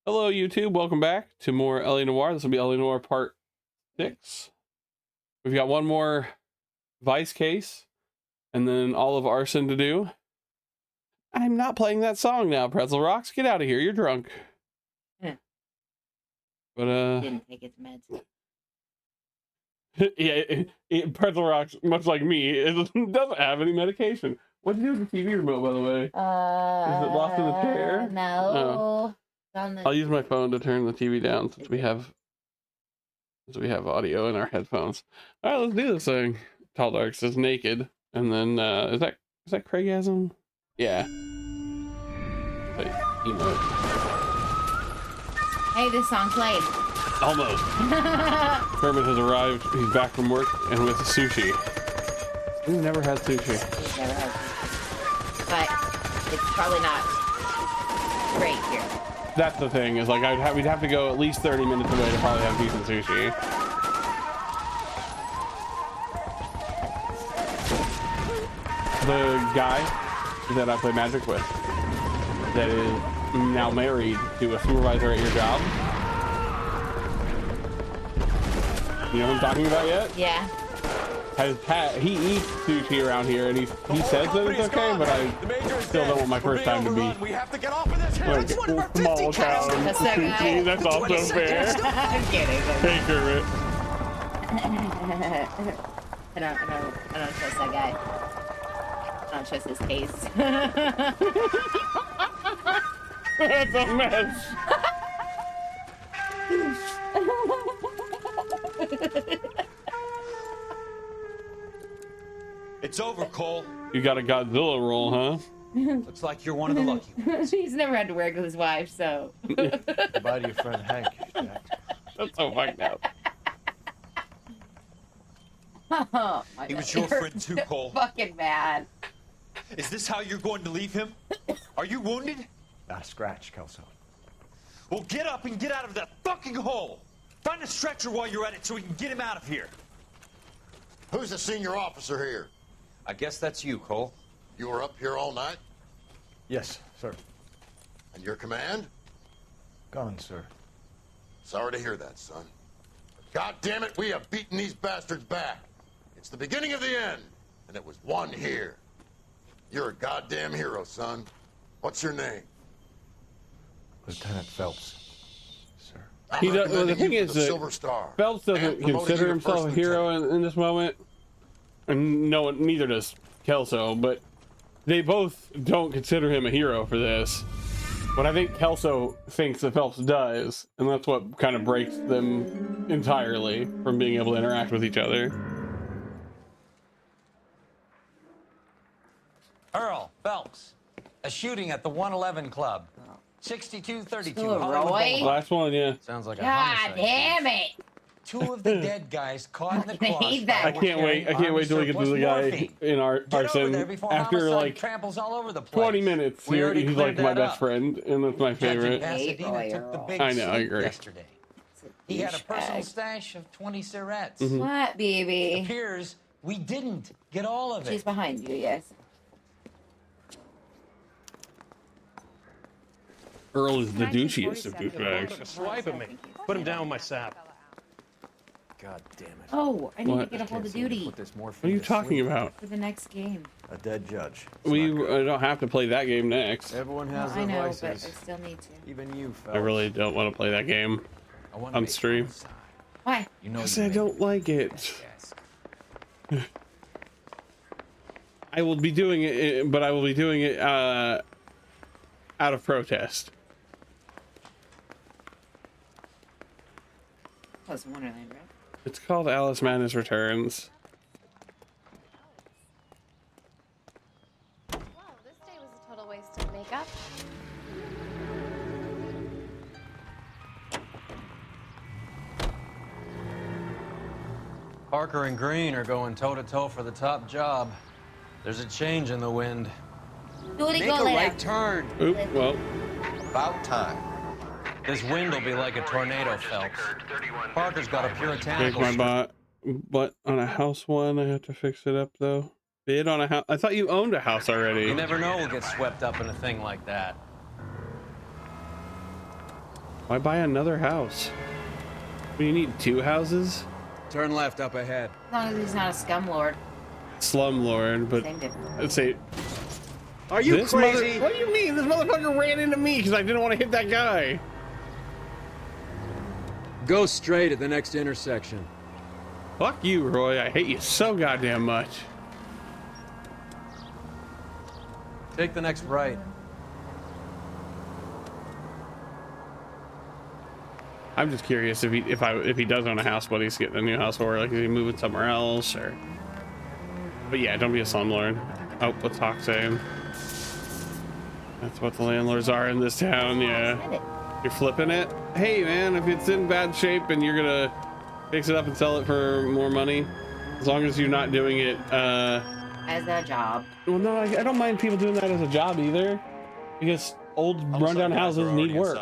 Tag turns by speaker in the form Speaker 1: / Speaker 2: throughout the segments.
Speaker 1: Hello, YouTube. Welcome back to more Noire. This will be Noire Part 6. We've got one more Vice case, and then all of Arson to do. I'm not playing that song now, Pretzel Rocks. Get out of here. You're drunk.
Speaker 2: Yeah.
Speaker 1: But,
Speaker 2: didn't take its meds.
Speaker 1: yeah, Pretzel Rocks, much like me, it doesn't have any medication. What did you do with the TV remote, by the way? Is it lost in the chair?
Speaker 2: No.
Speaker 1: Oh. I'll use my phone to turn the TV down since we have audio in our headphones. All right, let's do this thing. Tall Dark says naked, and then is that Craigasm? Yeah. Wait, emote.
Speaker 2: Hey, this song played.
Speaker 1: Almost. Kermit has arrived. He's back from work and with sushi. We've never had sushi.
Speaker 2: We've never had sushi. But it's probably not great here.
Speaker 1: That's the thing, is like we'd have to go at least 30 minutes away to probably have decent sushi. The guy that I play Magic with, that is now married to a supervisor at your job. You know who I'm talking about yet?
Speaker 2: Yeah.
Speaker 1: He eats sushi around here, and he says that it's okay, but I still don't want my first time to be
Speaker 3: we have to get off of this.
Speaker 1: like small town sushi. That's also fair.
Speaker 2: I'm kidding.
Speaker 1: Hey, Kermit.
Speaker 2: I don't trust that guy. I don't trust his taste.
Speaker 1: That's a mess.
Speaker 3: It's over, Cole.
Speaker 1: You got a Godzilla roll, huh?
Speaker 3: Looks like you're one of the lucky ones.
Speaker 2: He's never had to work with his wife, so.
Speaker 4: Goodbye to your friend Hank, Jack.
Speaker 1: That's so fucked up.
Speaker 2: Oh,
Speaker 3: He was your friend too, Cole.
Speaker 2: Fucking bad.
Speaker 3: Is this how you're going to leave him? Are you wounded?
Speaker 4: Not a scratch, Kelso.
Speaker 3: Well, get up and get out of that fucking hole. Find a stretcher while you're at it so we can get him out of here.
Speaker 5: Who's the senior officer here?
Speaker 3: I guess that's you, Cole.
Speaker 5: You were up here all night?
Speaker 4: Yes, sir.
Speaker 5: And your command?
Speaker 4: Gone, sir.
Speaker 5: Sorry to hear that, son. God damn it, we have beaten these bastards back. It's the beginning of the end, and it was one here. You're a goddamn hero, son. What's your name?
Speaker 4: Lieutenant Phelps, sir.
Speaker 1: He does, well, the
Speaker 5: recommending
Speaker 1: thing
Speaker 5: you for
Speaker 1: is
Speaker 5: the
Speaker 1: that
Speaker 5: Silver Star.
Speaker 1: Phelps doesn't
Speaker 5: And promoting
Speaker 1: consider
Speaker 5: you to
Speaker 1: himself a
Speaker 5: first
Speaker 1: hero
Speaker 5: lieutenant.
Speaker 1: in this moment, and no one, neither does Kelso. But they both don't consider him a hero for this. But I think Kelso thinks that Phelps does, and that's what kind of breaks them entirely from being able to interact with each other.
Speaker 6: Earl Phelps, a shooting at the 111 Club. 6232
Speaker 2: Still a
Speaker 6: Hollywood
Speaker 2: Roy?
Speaker 6: Boulevard.
Speaker 1: Last one, yeah.
Speaker 6: Sounds like a
Speaker 2: God
Speaker 6: homicide.
Speaker 2: damn it.
Speaker 6: Two of the dead guys caught in the
Speaker 2: I hate that.
Speaker 1: I can't wait till we get to the guy in our Arson. After like
Speaker 6: tramples all over the place.
Speaker 1: 20 minutes,
Speaker 6: We already
Speaker 1: he's like
Speaker 6: cleared
Speaker 1: my
Speaker 6: that
Speaker 1: best
Speaker 6: up.
Speaker 1: friend, and that's my
Speaker 6: Judge in
Speaker 1: favorite.
Speaker 6: Pasadena took the big
Speaker 1: I know, I
Speaker 6: sweep
Speaker 1: agree.
Speaker 6: yesterday. He had a personal stash of 20 cigarettes.
Speaker 2: What, baby?
Speaker 6: Appears we didn't get all of it.
Speaker 2: She's behind you, yes.
Speaker 1: Earl is the douchiest of douchebags.
Speaker 7: Took a swipe at me. Put him down with my sap.
Speaker 4: God damn it.
Speaker 2: Oh, I need
Speaker 1: What?
Speaker 2: to get a hold of
Speaker 4: Can't seem to
Speaker 2: duty
Speaker 4: put this
Speaker 1: What are
Speaker 4: morphine
Speaker 1: you
Speaker 4: to
Speaker 1: talking
Speaker 4: sleep.
Speaker 1: about?
Speaker 2: for the next game.
Speaker 4: A dead judge. It's
Speaker 1: We
Speaker 4: not good.
Speaker 1: don't have to play that game next.
Speaker 4: Everyone
Speaker 2: Well,
Speaker 4: has
Speaker 2: I
Speaker 4: their
Speaker 2: know, but I
Speaker 4: vices.
Speaker 2: still need to.
Speaker 4: Even you, Phelps.
Speaker 1: I really don't want to play that game
Speaker 6: I wanna
Speaker 1: on
Speaker 6: make
Speaker 1: stream.
Speaker 6: homicide.
Speaker 2: Why?
Speaker 6: You know
Speaker 1: Because
Speaker 6: you
Speaker 1: I
Speaker 6: made
Speaker 1: don't
Speaker 6: the
Speaker 1: like it.
Speaker 6: desk.
Speaker 1: I will be doing it, but I will be doing it out of protest.
Speaker 2: That was Wonderland, right?
Speaker 1: It's called Alice Madness Returns.
Speaker 8: Wow, this day was a total waste of makeup.
Speaker 6: Parker and Green are going toe-to-toe for the top job. There's a change in the wind.
Speaker 2: Duty
Speaker 9: Make
Speaker 2: go
Speaker 9: a
Speaker 2: later.
Speaker 9: right turn.
Speaker 1: Oop, well,
Speaker 9: About time.
Speaker 6: This wind will be like a tornado, Phelps. Parker's got a
Speaker 1: break
Speaker 6: puritanical
Speaker 1: my bot. But on a house one, I have to fix it up though. Bid on a house. I thought you owned a house already.
Speaker 6: You never know we'll get swept up in a thing like that.
Speaker 1: Why buy another house? Do you need 2 houses?
Speaker 9: Turn left up ahead.
Speaker 2: As long as he's not a scumlord.
Speaker 1: Slumlord, but
Speaker 2: Same difference.
Speaker 1: let's say.
Speaker 9: Are you
Speaker 1: This
Speaker 9: crazy?
Speaker 1: What do you mean? This motherfucker ran into me because I didn't want to hit that guy.
Speaker 9: Go straight at the next intersection.
Speaker 1: Fuck you, Roy. I hate you so goddamn much.
Speaker 6: Take the next right.
Speaker 1: I'm just curious if he does own a house, what he's getting a new house for. Like, is he moving somewhere else or? But yeah, don't be a slumlord. Oh, what's Hawk saying? That's what the landlords are in this town. Yeah, you're flipping it. Hey man, if it's in bad shape and you're gonna fix it up and sell it for more money, as long as you're not doing it
Speaker 2: As a job.
Speaker 1: well, no, I don't mind people doing that as a job either, because old rundown houses need work.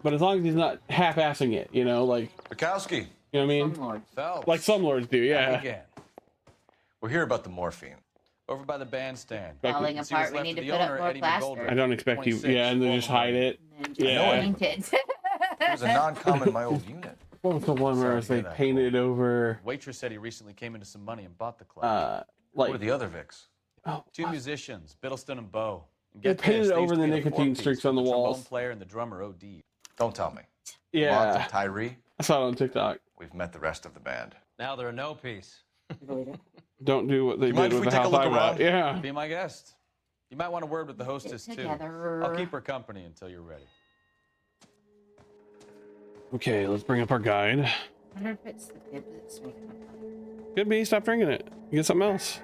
Speaker 1: But as long as he's not half-assing it, you know, like
Speaker 10: Bukowski.
Speaker 1: you know what I mean,
Speaker 2: Slumlord.
Speaker 6: Phelps.
Speaker 1: like some lords do. Yeah.
Speaker 6: Again.
Speaker 10: We're here about the morphine.
Speaker 6: Over by the bandstand.
Speaker 2: Falling
Speaker 6: See what's
Speaker 2: apart. We
Speaker 6: left
Speaker 2: need
Speaker 6: of
Speaker 2: to
Speaker 6: the
Speaker 2: put up
Speaker 6: owner,
Speaker 2: more
Speaker 6: Eddie McGoldrick.
Speaker 2: plaster.
Speaker 1: I don't expect you.
Speaker 6: 26,
Speaker 1: Yeah, and then just hide it.
Speaker 2: And just
Speaker 1: Yeah.
Speaker 2: paint it.
Speaker 10: It was a non-com in my old unit.
Speaker 1: What was the one where
Speaker 10: Sorry to
Speaker 1: they
Speaker 10: hear that.
Speaker 1: painted over,
Speaker 6: Waitress said he recently came into some money and bought the club.
Speaker 10: What are
Speaker 1: like
Speaker 10: the other Vics?
Speaker 6: Two musicians, Biddleston and Bo. And
Speaker 1: They
Speaker 6: get this,
Speaker 1: painted
Speaker 6: they
Speaker 1: over
Speaker 6: used to
Speaker 1: the
Speaker 6: get a
Speaker 1: nicotine
Speaker 6: four-piece
Speaker 1: streaks on
Speaker 6: with
Speaker 1: the
Speaker 6: trombone
Speaker 1: walls.
Speaker 6: player and the drummer OD.
Speaker 10: Don't tell me.
Speaker 1: yeah.
Speaker 10: Mont and Tyree,
Speaker 1: I saw it on TikTok.
Speaker 10: we've met the rest of the band.
Speaker 6: Now they're a no piece.
Speaker 1: Don't do what they
Speaker 10: you mind
Speaker 1: did
Speaker 10: if
Speaker 1: with
Speaker 10: we
Speaker 1: the
Speaker 10: take a
Speaker 1: house
Speaker 10: look
Speaker 1: I bought.
Speaker 10: around?
Speaker 1: Yeah.
Speaker 6: Be my guest. You might want a word with the hostess too.
Speaker 2: Together.
Speaker 6: I'll keep her company until you're ready.
Speaker 1: Okay, let's bring up our guide.
Speaker 2: I wonder if it's the bib that's making it.
Speaker 1: Could be. Stop drinking it. Get something else.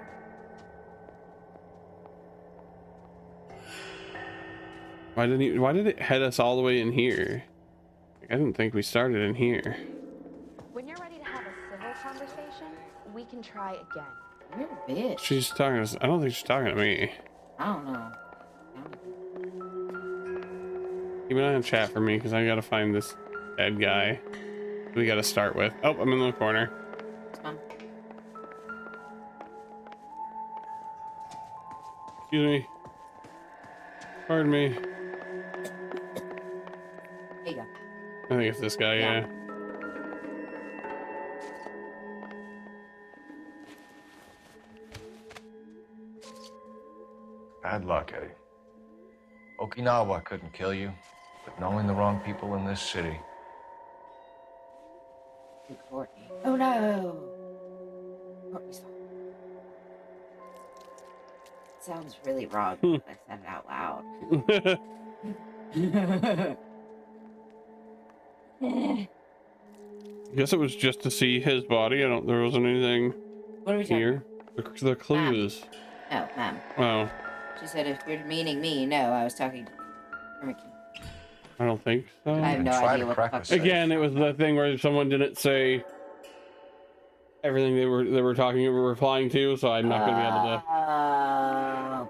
Speaker 1: Why did it head us all the way in here? I didn't think we started in here.
Speaker 8: When you're ready to have a civil conversation, we can try again.
Speaker 2: You're a bitch.
Speaker 1: She's talking to, I don't think she's talking to me.
Speaker 2: I don't know.
Speaker 1: Keep an eye on chat for me, because I gotta find this dead guy we gotta start with. Oh, I'm in the corner.
Speaker 2: It's fun.
Speaker 1: Excuse me. Pardon me.
Speaker 2: There you go.
Speaker 1: I think it's this guy, yeah.
Speaker 10: Bad luck, Eddie. Okinawa couldn't kill you, but knowing the wrong people in this city.
Speaker 2: Courtney. Oh no! Courtney's fault. Sounds really wrong when I said it out loud.
Speaker 1: Guess it was just to see his body. There wasn't anything
Speaker 2: What are we talking
Speaker 1: here. The clues.
Speaker 2: about? No, ma'am.
Speaker 1: Oh,
Speaker 2: She said if you're meaning me, no, I was talking to Ricky.
Speaker 1: I don't think so.
Speaker 2: I have no
Speaker 10: Try
Speaker 2: idea
Speaker 10: to
Speaker 2: what the
Speaker 10: crack
Speaker 2: fuck.
Speaker 10: the safe.
Speaker 1: Again, it was the thing where someone didn't say everything they were replying to, so I'm not gonna be able to.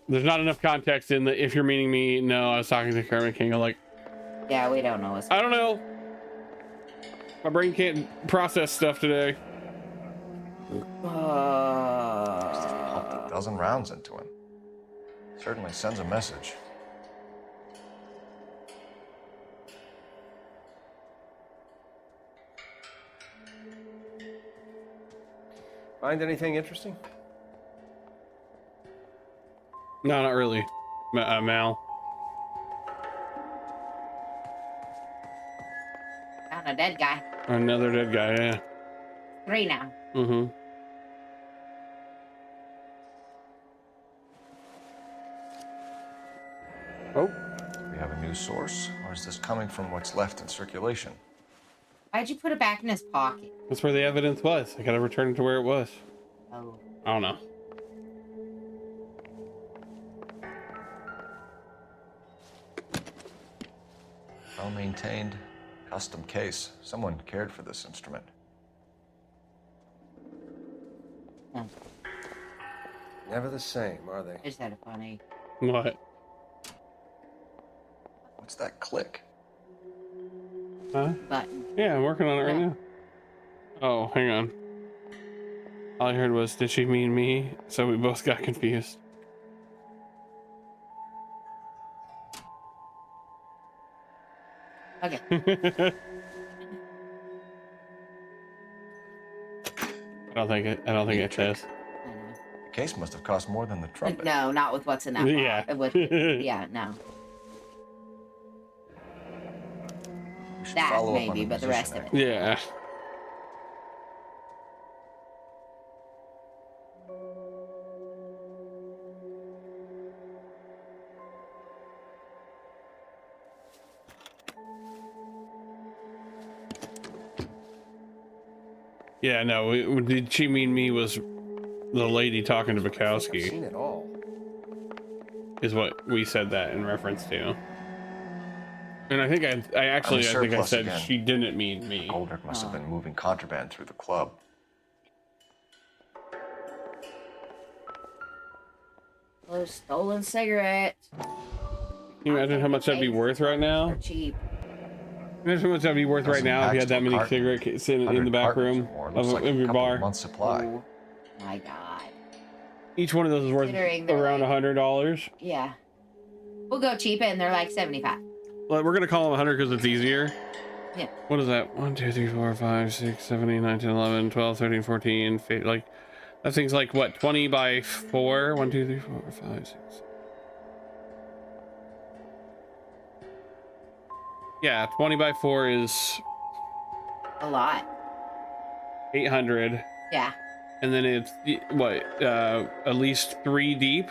Speaker 1: There's not enough context in the if you're meaning me. No, I was talking to Kermit King. I'm like,
Speaker 2: Yeah, we don't know what's.
Speaker 1: I don't know. My brain can't process stuff today.
Speaker 10: Pumped a dozen rounds into him. Certainly sends a message.
Speaker 7: Find anything interesting?
Speaker 1: No, not really. Mal.
Speaker 2: Found a dead guy.
Speaker 1: Another dead guy, yeah.
Speaker 2: 3 now.
Speaker 1: Mm-hmm. Oh,
Speaker 10: Do we have a new source, or is this coming from what's left in circulation?
Speaker 2: Why'd you put it back in his pocket?
Speaker 1: that's where the evidence was. I gotta return it to where it was.
Speaker 2: Oh.
Speaker 1: I don't know.
Speaker 10: Well-maintained, custom case. Someone cared for this instrument.
Speaker 2: No,
Speaker 7: Never the same, are they?
Speaker 2: I just had a funny.
Speaker 1: What?
Speaker 10: What's that click?
Speaker 1: Huh?
Speaker 2: Button.
Speaker 1: Yeah, I'm working on it right
Speaker 2: Yeah.
Speaker 1: now. Oh, hang on. All I heard was, did she mean me? So we both got confused.
Speaker 2: Okay.
Speaker 1: I don't think it says.
Speaker 2: I know.
Speaker 10: The case must have cost more than the trumpet.
Speaker 2: No, not with what's in that
Speaker 1: Yeah.
Speaker 2: box. Yeah, no.
Speaker 10: We should
Speaker 2: That
Speaker 10: follow up on
Speaker 2: maybe, but the rest of
Speaker 10: musician
Speaker 2: it.
Speaker 1: Yeah. Yeah, no, did she mean me was the lady talking to
Speaker 7: I've
Speaker 1: Bukowski,
Speaker 7: seen it all.
Speaker 1: is what we said that in reference to. And I think I think I
Speaker 10: surplus
Speaker 1: said
Speaker 10: again.
Speaker 1: she didn't mean me.
Speaker 10: Goldrick must have been moving contraband through the club.
Speaker 2: Those stolen cigarettes.
Speaker 1: Can you imagine how much that'd be worth right now?
Speaker 2: They're cheap.
Speaker 1: Imagine how much that'd be worth right now if you had that many cigarette cases in the back room of your bar.
Speaker 10: Month supply.
Speaker 2: Oh my god.
Speaker 1: Each one of those is worth
Speaker 2: Considering they're
Speaker 1: around
Speaker 2: like-
Speaker 1: $100.
Speaker 2: Yeah. We'll go cheap and they're like 75.
Speaker 1: Well, we're gonna call them 100 because it's easier.
Speaker 2: Yeah.
Speaker 1: What is that? 1, 2, 3, 4, 5, 6, 7, 8, 9, 10, 11, 12, 13, 14, 15, like that thing's like what, 20 by 4? 1, 2, 3, 4, 5, 6. Yeah, 20 by 4 is
Speaker 2: A lot.
Speaker 1: 800,
Speaker 2: Yeah.
Speaker 1: and then it's what, at least 3 deep.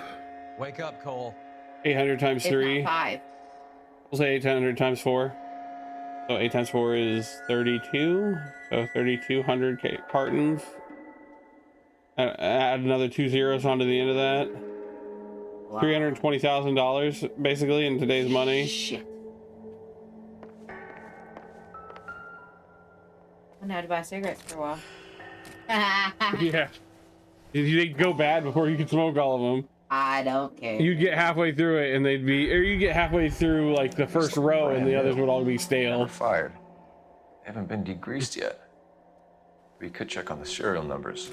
Speaker 6: Wake up, Cole.
Speaker 1: 800 times
Speaker 2: If
Speaker 1: 3.
Speaker 2: not 5.
Speaker 1: We'll say 800 times 4. So 8 times 4 is 32. So 3,200 cartons. Add another 2 zeros onto the end of that.
Speaker 2: Wow.
Speaker 1: $320,000 basically in today's money.
Speaker 2: Shit. I know how to buy cigarettes for a while.
Speaker 1: Yeah. They'd go bad before you could smoke all of them.
Speaker 2: I don't care.
Speaker 1: You'd get halfway through it and they'd be, or you get halfway through like the first row and the others would all be stale.
Speaker 10: Never fired. They haven't been degreased yet. We could check on the serial numbers.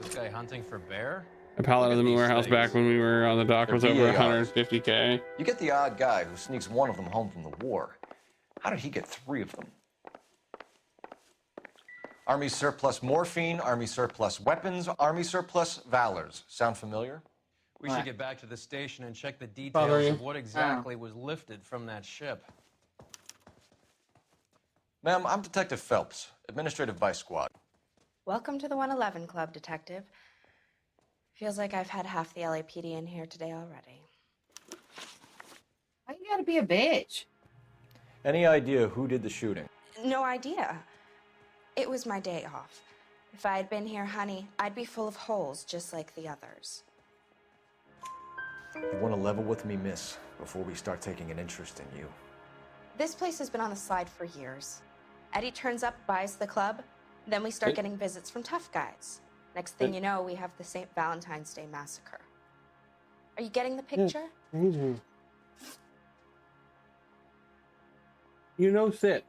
Speaker 9: This guy hunting for bear?
Speaker 1: A pallet of them in the warehouse back when we were on the dock was
Speaker 10: They're
Speaker 1: over
Speaker 10: VARs.
Speaker 1: 150K.
Speaker 10: You get the odd guy who sneaks one of them home from the war. How did he get 3 of them? Army surplus morphine, Army surplus weapons, Army surplus valors. Sound familiar?
Speaker 9: We should get back to the station and check the
Speaker 1: Bother
Speaker 9: details
Speaker 1: you?
Speaker 9: of what exactly was lifted from that ship.
Speaker 10: Ma'am, I'm Detective Phelps, Administrative Vice Squad.
Speaker 8: Welcome to the 111 Club, Detective. Feels like I've had half the LAPD in here today already.
Speaker 2: Why you gotta be a bitch?
Speaker 4: Any idea who did the shooting?
Speaker 8: No idea. It was my day off. If I had been here, honey, I'd be full of holes just like the others.
Speaker 4: You want to level with me, miss, before we start taking an interest in you.
Speaker 8: This place has been on the slide for years. Eddie turns up, buys the club, then we start getting visits from tough guys. Next thing you know, we have the St. Valentine's Day massacre. Are you getting the picture?
Speaker 1: You know, sit.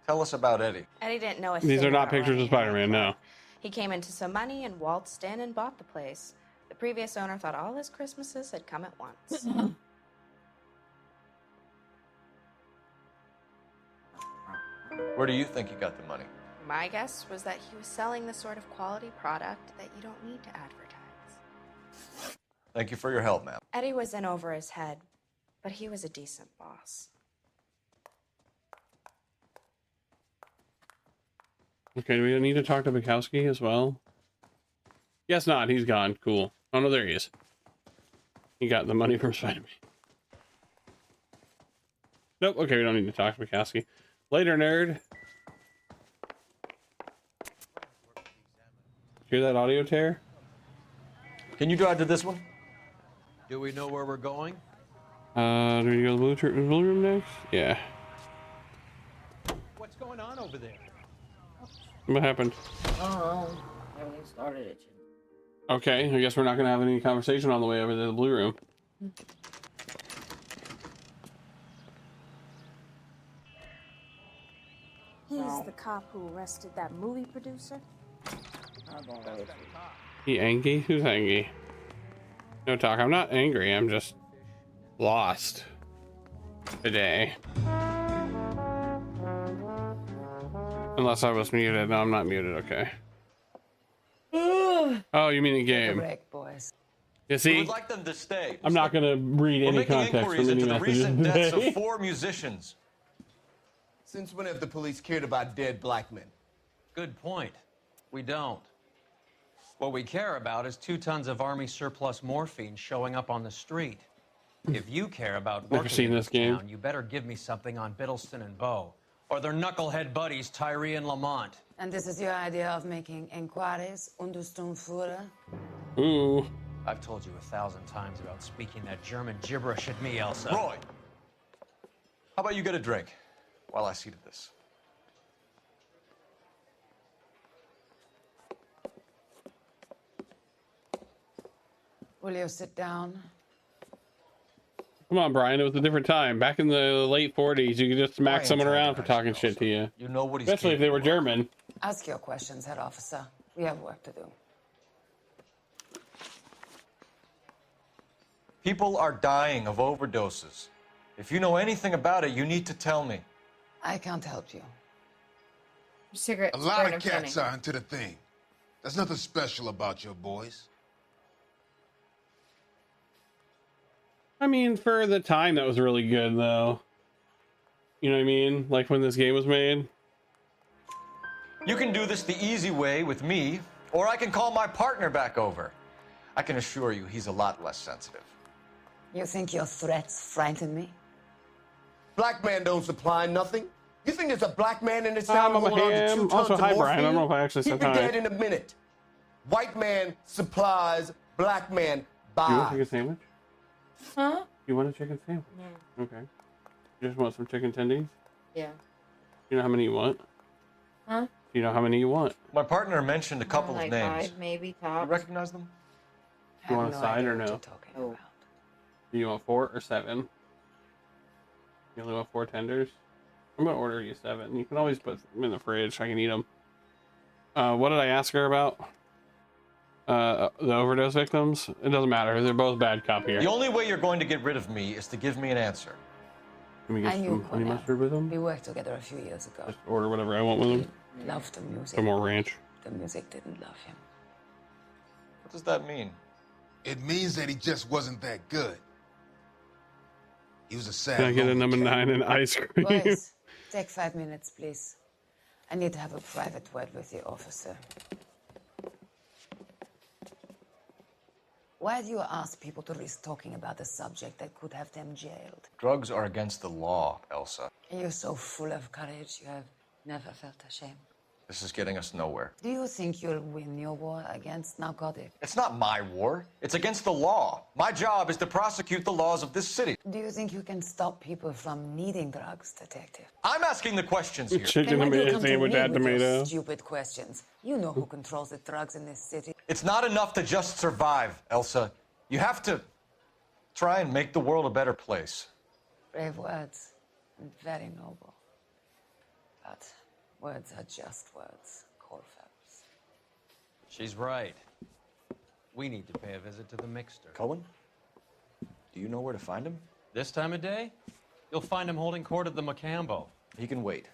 Speaker 10: Tell us about Eddie.
Speaker 8: Eddie didn't know a
Speaker 1: These
Speaker 8: thing
Speaker 1: are not
Speaker 8: about
Speaker 1: pictures of
Speaker 8: running a
Speaker 1: Spider-Man, no.
Speaker 8: nightclub. He came into some money and waltzed in and bought the place. The previous owner thought all his Christmases had come at once.
Speaker 10: Where do you think he got the money?
Speaker 8: My guess was that he was selling the sort of quality product that you don't need to advertise.
Speaker 10: Thank you for your help, ma'am.
Speaker 8: Eddie was in over his head, but he was a decent boss.
Speaker 1: Okay, do we need to talk to Bukowski as well? Guess not, he's gone. Cool. Oh no, there he is. He got the money from Spider-Man. Nope, okay, we don't need to talk to Bukowski. Later, nerd. Hear that audio tear?
Speaker 4: Can you drive to this one?
Speaker 9: Do we know where we're going?
Speaker 1: Do we go to the blue room next? Yeah.
Speaker 9: What's going on over there?
Speaker 1: What happened?
Speaker 2: Oh, everything started itching.
Speaker 1: Okay, I guess we're not gonna have any conversation on the way over to the blue room.
Speaker 8: He's the cop who arrested that movie producer.
Speaker 1: He angry? Who's angry? No talk. I'm not angry. I'm just lost today. Unless I was muted. No, I'm not muted. Okay. Oh, you mean the game?
Speaker 11: Break, boys.
Speaker 1: You
Speaker 6: We
Speaker 1: see,
Speaker 6: would like them to stay.
Speaker 1: I'm not gonna read
Speaker 6: We're
Speaker 1: any
Speaker 6: making
Speaker 1: context
Speaker 6: inquiries
Speaker 1: from any
Speaker 6: into the
Speaker 1: messages
Speaker 6: recent deaths
Speaker 1: today.
Speaker 6: of 4 musicians.
Speaker 12: Since when have the police cared about dead black men?
Speaker 9: Good point. We don't. What we care about is 2 tons of Army surplus morphine showing up on the street. If you care about
Speaker 1: Never
Speaker 9: working
Speaker 1: seen
Speaker 9: in
Speaker 1: this game.
Speaker 9: town, you better give me something on Biddleston and Bow, or their knucklehead buddies Tyree and Lamont.
Speaker 11: And this is your idea of making inquiries, Untersturmführer?
Speaker 1: Ooh.
Speaker 9: I've told you 1,000 times about speaking that German gibberish at me, Elsa.
Speaker 6: Roy, how about you get a drink while I see to this?
Speaker 11: Will you sit down?
Speaker 1: Come on, Brian. It was a different time. Back in the late 40s, you could just smack someone around for talking shit to you.
Speaker 6: You know what he's
Speaker 1: Especially if they were
Speaker 6: capable of.
Speaker 1: German.
Speaker 11: Ask your questions, head officer. We have work to do.
Speaker 6: People are dying of overdoses. If you know anything about it, you need to tell me.
Speaker 11: I can't help you.
Speaker 2: Cigarette.
Speaker 13: A lot of cats are into the thing. There's nothing special about your boys.
Speaker 1: I mean, for the time, that was really good, though. You know what I mean? Like when this game was made.
Speaker 6: You can do this the easy way with me, or I can call my partner back over. I can assure you he's a lot less sensitive.
Speaker 11: You think your threats frighten me?
Speaker 12: Black man don't supply nothing. You think there's a black man in this town
Speaker 1: I'm a
Speaker 12: holding on to 2
Speaker 1: ham.
Speaker 12: tons
Speaker 1: Also,
Speaker 12: of
Speaker 1: hi,
Speaker 12: morphine?
Speaker 1: Brian. I don't know if I actually
Speaker 12: He'd
Speaker 1: said
Speaker 12: be
Speaker 1: hi.
Speaker 12: dead in a minute. White man supplies, black man
Speaker 1: You want a
Speaker 12: buys.
Speaker 1: chicken sandwich?
Speaker 2: Huh?
Speaker 1: You want a chicken sandwich?
Speaker 2: Yeah.
Speaker 1: Okay. You just want some chicken tendies?
Speaker 2: Yeah.
Speaker 1: You know how many you want?
Speaker 2: Huh?
Speaker 1: You know how many you want?
Speaker 6: My partner mentioned a couple
Speaker 2: like
Speaker 6: of names.
Speaker 2: 5, maybe
Speaker 6: You
Speaker 2: top.
Speaker 6: recognize them?
Speaker 1: You want a side
Speaker 11: idea
Speaker 1: or
Speaker 11: what
Speaker 1: no?
Speaker 11: you're talking
Speaker 2: Oh.
Speaker 11: about.
Speaker 1: Do you want 4 or 7? You only want 4 tenders? I'm gonna order you 7. You can always put them in the fridge. I can eat them. What did I ask her about? The overdose victims? It doesn't matter. They're both bad cop here.
Speaker 6: The only way you're going to get rid of me is to give me an answer.
Speaker 1: Can we get
Speaker 11: I knew
Speaker 1: some honey
Speaker 11: Cornell.
Speaker 1: mustard with them?
Speaker 11: We worked together a few years ago.
Speaker 1: Just order whatever I want with them.
Speaker 11: He loved the music.
Speaker 1: Some more ranch.
Speaker 11: The music didn't love him.
Speaker 6: What does that mean?
Speaker 13: It means that he just wasn't that good. He was a sad.
Speaker 1: Can I get a
Speaker 13: lonely
Speaker 1: number
Speaker 13: cat.
Speaker 1: 9 and ice cream?
Speaker 11: Boys, take 5 minutes, please. I need to have a private word with the officer. Why do you ask people to risk talking about a subject that could have them jailed?
Speaker 6: Drugs are against the law, Elsa.
Speaker 11: You're so full of courage, you have never felt ashamed.
Speaker 6: This is getting us nowhere.
Speaker 11: Do you think you'll win your war against narcotics?
Speaker 6: It's not my war. It's against the law. My job is to prosecute the laws of this city.
Speaker 11: Do you think you can stop people from needing drugs, detective?
Speaker 6: I'm asking the questions here.
Speaker 1: Chicken
Speaker 11: Then why do you come to
Speaker 1: sandwich
Speaker 11: me
Speaker 1: add
Speaker 11: with your
Speaker 1: tomato.
Speaker 11: stupid questions. You know who controls the drugs in this city.
Speaker 6: It's not enough to just survive, Elsa. You have to try and make the world a better place.
Speaker 11: Brave words and very noble. But words are just words, Colfax.
Speaker 9: She's right. We need to pay a visit to the mixer.
Speaker 6: Cohen? Do you know where to find him?
Speaker 9: This time of day, you'll find him holding court at the Macambo.
Speaker 6: He can wait.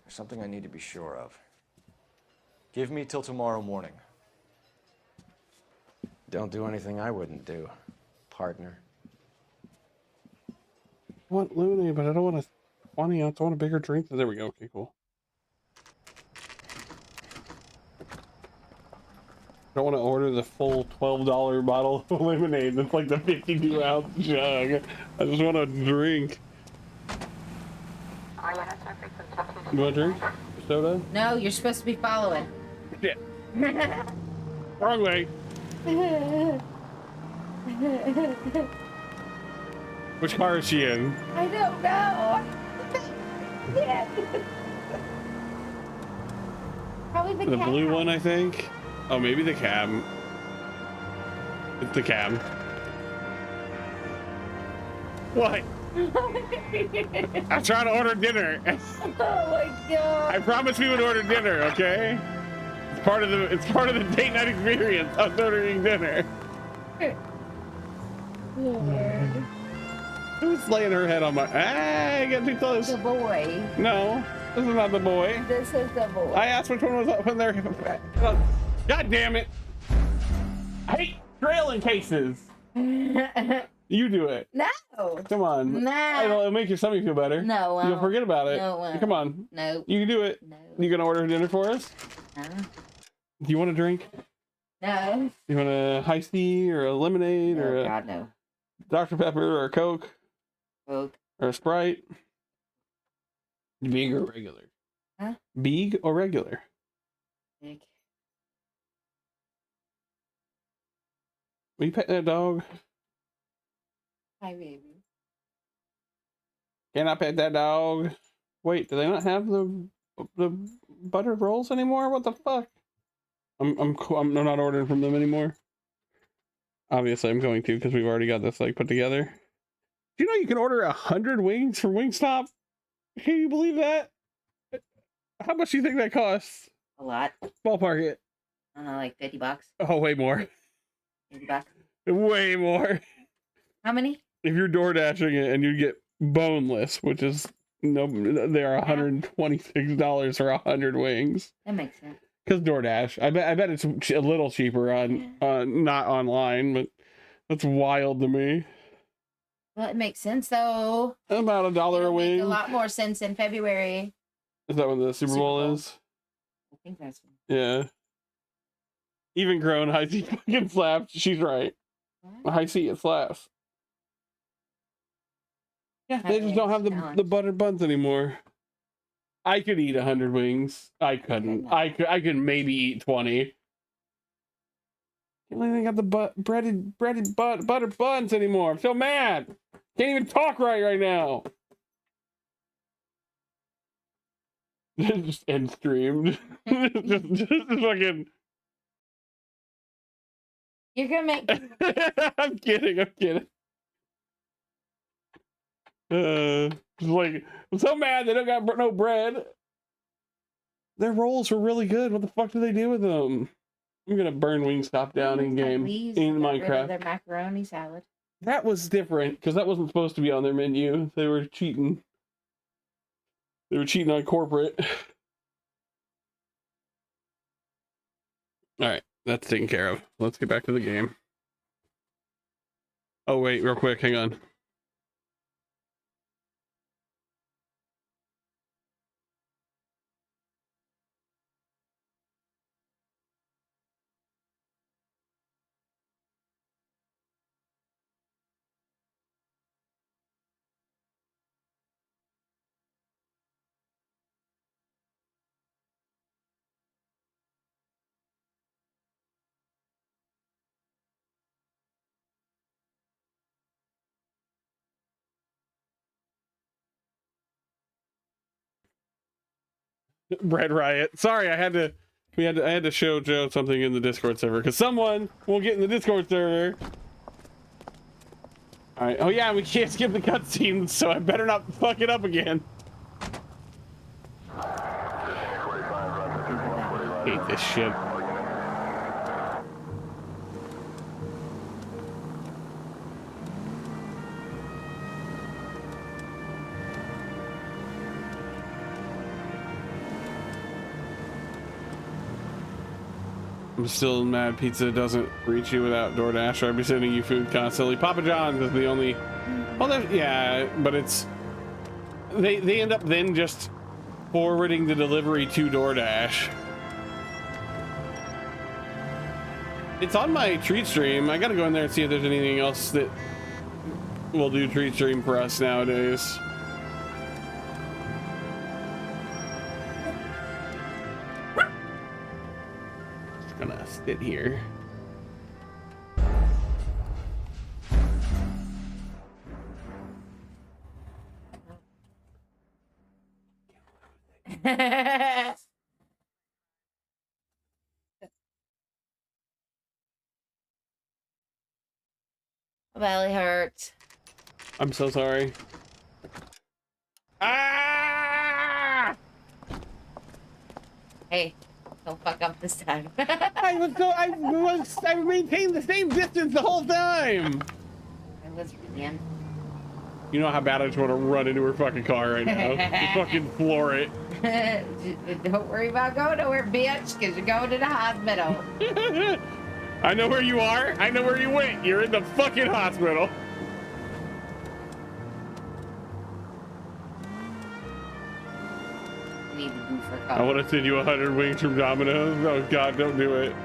Speaker 6: There's something I need to be sure of. Give me till tomorrow morning.
Speaker 7: Don't do anything I wouldn't do, partner.
Speaker 1: I want lemonade, but I don't want a 20 ounce. I want a bigger drink. There we go. Okay, cool. I don't want to order the full $12 bottle of lemonade. That's like the 52 ounce jug. I just want a drink. You want a drink? Soda?
Speaker 2: No, you're supposed to be following.
Speaker 1: Shit. Wrong way. Which car is she in?
Speaker 2: I don't know. Probably
Speaker 1: The blue one, I think. Oh, maybe the cab. It's the cab. What? I'm trying to order dinner.
Speaker 2: Oh my god.
Speaker 1: I promised we would order dinner, okay? It's part of the date night experience. Us ordering dinner.
Speaker 2: Lord.
Speaker 1: Who's laying her head on my... Ah, I got too close.
Speaker 2: The boy.
Speaker 1: No, this is not the boy.
Speaker 2: This is the boy.
Speaker 1: I asked which one was up in there. God damn it. I hate trailing cases. You do it.
Speaker 2: No.
Speaker 1: Come on.
Speaker 2: Nah.
Speaker 1: It'll make your stomach feel better.
Speaker 2: No.
Speaker 1: You'll forget about it.
Speaker 2: No.
Speaker 1: Come on.
Speaker 2: No.
Speaker 1: You can do it.
Speaker 2: No.
Speaker 1: You gonna order dinner for us?
Speaker 2: No.
Speaker 1: Do you want a drink?
Speaker 2: No.
Speaker 1: You want a high tea or a lemonade or a
Speaker 2: God, no.
Speaker 1: Dr. Pepper or a Coke?
Speaker 2: Coke.
Speaker 1: Or a Sprite? Big or regular?
Speaker 2: Huh?
Speaker 1: Big or regular?
Speaker 2: Big.
Speaker 1: Will you pet that dog?
Speaker 2: Hi, baby.
Speaker 1: Can I pet that dog? Wait, do they not have the buttered rolls anymore? What the fuck? I'm not ordering from them anymore. Obviously, I'm going to because we've already got this like put together. Do you know you can order 100 wings from Wingstop? Can you believe that? How much do you think that costs?
Speaker 2: A lot.
Speaker 1: Ballpark it.
Speaker 2: I don't know, like $50.
Speaker 1: Oh, way more.
Speaker 2: $50.
Speaker 1: Way more.
Speaker 2: How many?
Speaker 1: If you're door dashing it and you get boneless, which is no, they are $126 for 100 wings.
Speaker 2: That makes sense.
Speaker 1: Because DoorDash, I bet it's a little cheaper on not online, but that's wild to me.
Speaker 2: Well, it makes sense though.
Speaker 1: About $1 a wing.
Speaker 2: A lot more sense in February.
Speaker 1: Is that when the Super Bowl is?
Speaker 2: I think that's.
Speaker 1: Yeah. Even grown high C fucking slaps. She's right.
Speaker 2: What?
Speaker 1: High C it slaps. Yeah, they just don't have the buttered buns anymore. I could eat 100 wings. I couldn't. I could maybe eat 20. Can't believe they got the breaded buttered buns anymore. I'm so mad. Can't even talk right now. Just end streamed. just fucking.
Speaker 2: You're gonna make.
Speaker 1: I'm kidding. Just like, I'm so mad they don't got no bread. Their rolls were really good. What the fuck do they do with them? I'm gonna burn Wingstop down in game in Minecraft.
Speaker 2: Their macaroni salad.
Speaker 1: That was different because that wasn't supposed to be on their menu. They were cheating. They were cheating on corporate. All right, that's taken care of. Let's get back to the game. Oh wait, real quick, hang on. Bread riot. Sorry, I had to show Joe something in the Discord server because someone will get in the Discord server. All right. Oh yeah, we can't skip the cutscenes, so I better not fuck it up again. Hate this shit. I'm still mad pizza doesn't reach you without DoorDash. I'd be sending you food constantly. Papa John's is the only. Well, yeah, but it's they end up then just forwarding the delivery to DoorDash. It's on my treat stream. I gotta go in there and see if there's anything else that will do treat stream for us nowadays. Gonna sit here.
Speaker 2: My belly hurts.
Speaker 1: I'm so sorry. Ah!
Speaker 2: Hey, don't fuck up this time.
Speaker 1: I maintained the same distance the whole time.
Speaker 2: I was again.
Speaker 1: You know how bad I just want to run into her fucking car right now. Just fucking floor it.
Speaker 2: Don't worry about going nowhere, bitch, because you're going to the hospital.
Speaker 1: I know where you are. I know where you went. You're in the fucking hospital.
Speaker 2: Need to do for
Speaker 1: I want to send you 100 wings from Domino's. Oh God, don't do it.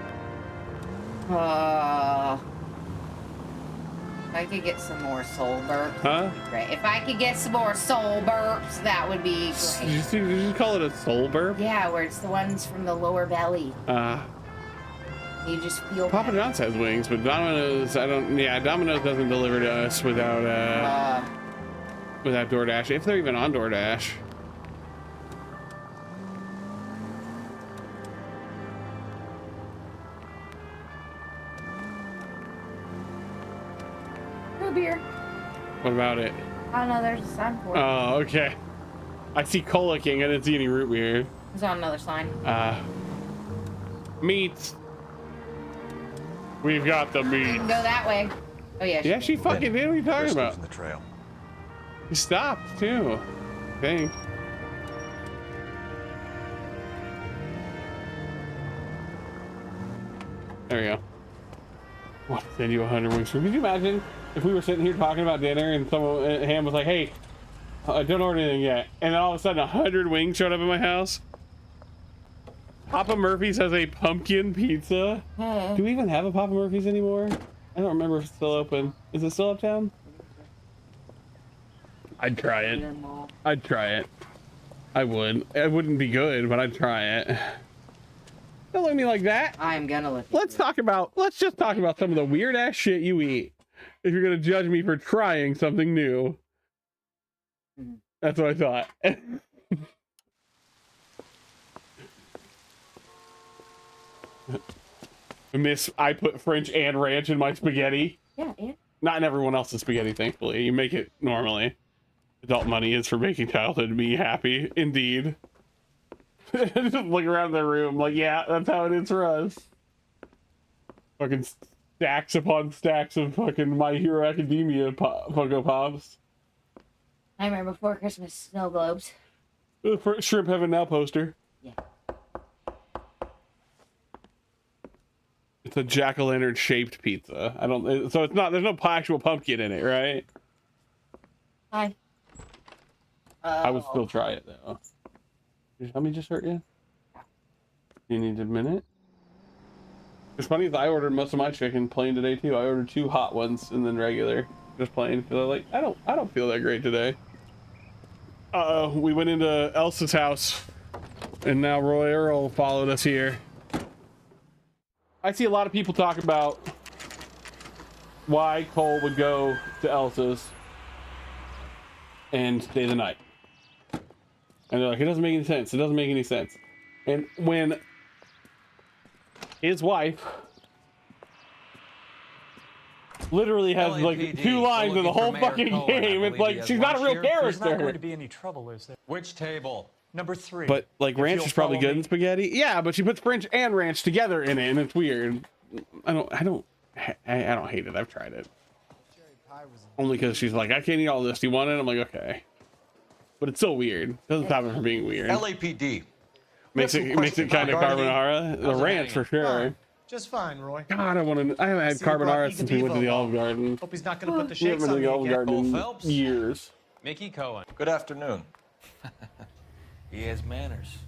Speaker 2: If I could get some more soul burps,
Speaker 1: Huh?
Speaker 2: that would be great. If I could get some more soul burps, that would be great.
Speaker 1: Did you call it a soul burp?
Speaker 2: Yeah, where it's the ones from the lower belly. You just feel
Speaker 1: Papa John's has wings, but Domino's, I don't. Yeah, Domino's doesn't deliver to us without DoorDash, if they're even on DoorDash.
Speaker 2: No beer.
Speaker 1: What about it?
Speaker 2: Oh no, there's a sign for it.
Speaker 1: Oh, okay. I see Cola King. I didn't see any root beer.
Speaker 2: There's on another sign.
Speaker 1: Meats. We've got the
Speaker 2: You
Speaker 1: meat.
Speaker 2: can go that way. Oh yeah.
Speaker 1: Yeah, she fucking did. What are you talking about?
Speaker 4: In the trail.
Speaker 1: He stopped too, I think. There we go. What? Send you 100 wings. Could you imagine if we were sitting here talking about dinner and someone, Ham was like, "Hey, don't order anything yet," and then all of a sudden 100 wings showed up at my house? Papa Murphy's has a pumpkin pizza. Do we even have a Papa Murphy's anymore? I don't remember if it's still open. Is it still uptown? I'd try it. I'd try it. I would. It wouldn't be good, but I'd try it. Don't look at me like that.
Speaker 2: I'm gonna look.
Speaker 1: Let's just talk about some of the weird ass shit you eat. If you're gonna judge me for trying something new. That's what I thought. Miss, I put French and ranch in my spaghetti.
Speaker 2: Yeah, and
Speaker 1: Not in everyone else's spaghetti, thankfully. You make it normally. Adult money is for making childhood me happy, indeed. Just look around the room like, yeah, that's how it is for us. Fucking stacks upon stacks of fucking My Hero Academia Funko Pops.
Speaker 2: I remember before Christmas snow globes.
Speaker 1: Shrimp Heaven Now poster.
Speaker 2: Yeah.
Speaker 1: It's a jack-o'-lantern shaped pizza. So it's not, there's no actual pumpkin in it, right?
Speaker 2: Hi.
Speaker 1: I would still try it though. Did tummy just hurt you? You need a minute? It's funny that I ordered most of my chicken plain today too. I ordered 2 hot ones and then regular, just plain. Because I don't feel that great today. We went into Elsa's house, and now Roy Earl followed us here. I see a lot of people talk about why Cole would go to Elsa's and stay the night. And they're like, it doesn't make any sense. It doesn't make any sense. And when his wife literally has like 2 lines in the whole fucking game, it's like she's not a real character.
Speaker 14: There's not going to be any trouble, is there?
Speaker 9: Which table?
Speaker 14: Number 3.
Speaker 1: But like ranch is probably good in spaghetti. Yeah, but she puts French and ranch together in it, and it's weird. I don't hate it. I've tried it. Only because she's like, I can't eat all this. Do you want it? I'm like, okay. But it's so weird. Doesn't stop it from being weird.
Speaker 6: LAPD.
Speaker 1: Makes it kind of carbonara. The ranch for sure.
Speaker 14: Just fine, Roy.
Speaker 1: God, I haven't had carbonara since we went to the Olive Garden.
Speaker 14: Hope he's not going to put the
Speaker 1: We haven't
Speaker 14: shakes
Speaker 1: been to
Speaker 14: on
Speaker 1: the
Speaker 14: me
Speaker 1: Olive
Speaker 14: again.
Speaker 1: Garden in years.
Speaker 9: Mickey Cohen.
Speaker 6: Good afternoon.
Speaker 10: He has manners.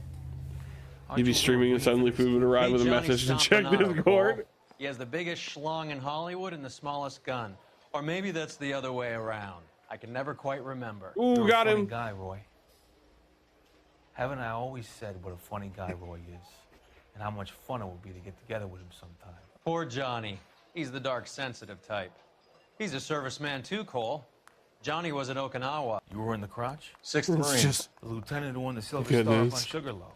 Speaker 1: You'd be streaming and suddenly food would arrive with a message to check Discord.
Speaker 9: He has the biggest schlong in Hollywood and the smallest gun. Or maybe that's the other way around. I can never quite remember.
Speaker 1: Ooh,
Speaker 10: You're
Speaker 1: got
Speaker 10: a funny
Speaker 1: him.
Speaker 10: guy, Roy. Haven't I always said what a funny guy Roy is? And how much fun it would be to get together with him sometime.
Speaker 9: Poor Johnny. He's the dark, sensitive type. He's a serviceman too, Cole. Johnny was at Okinawa.
Speaker 10: You were in the crotch?
Speaker 6: 6th Marines.
Speaker 10: The lieutenant who won the Silver
Speaker 1: Goodness.
Speaker 10: Star on Sugarloaf.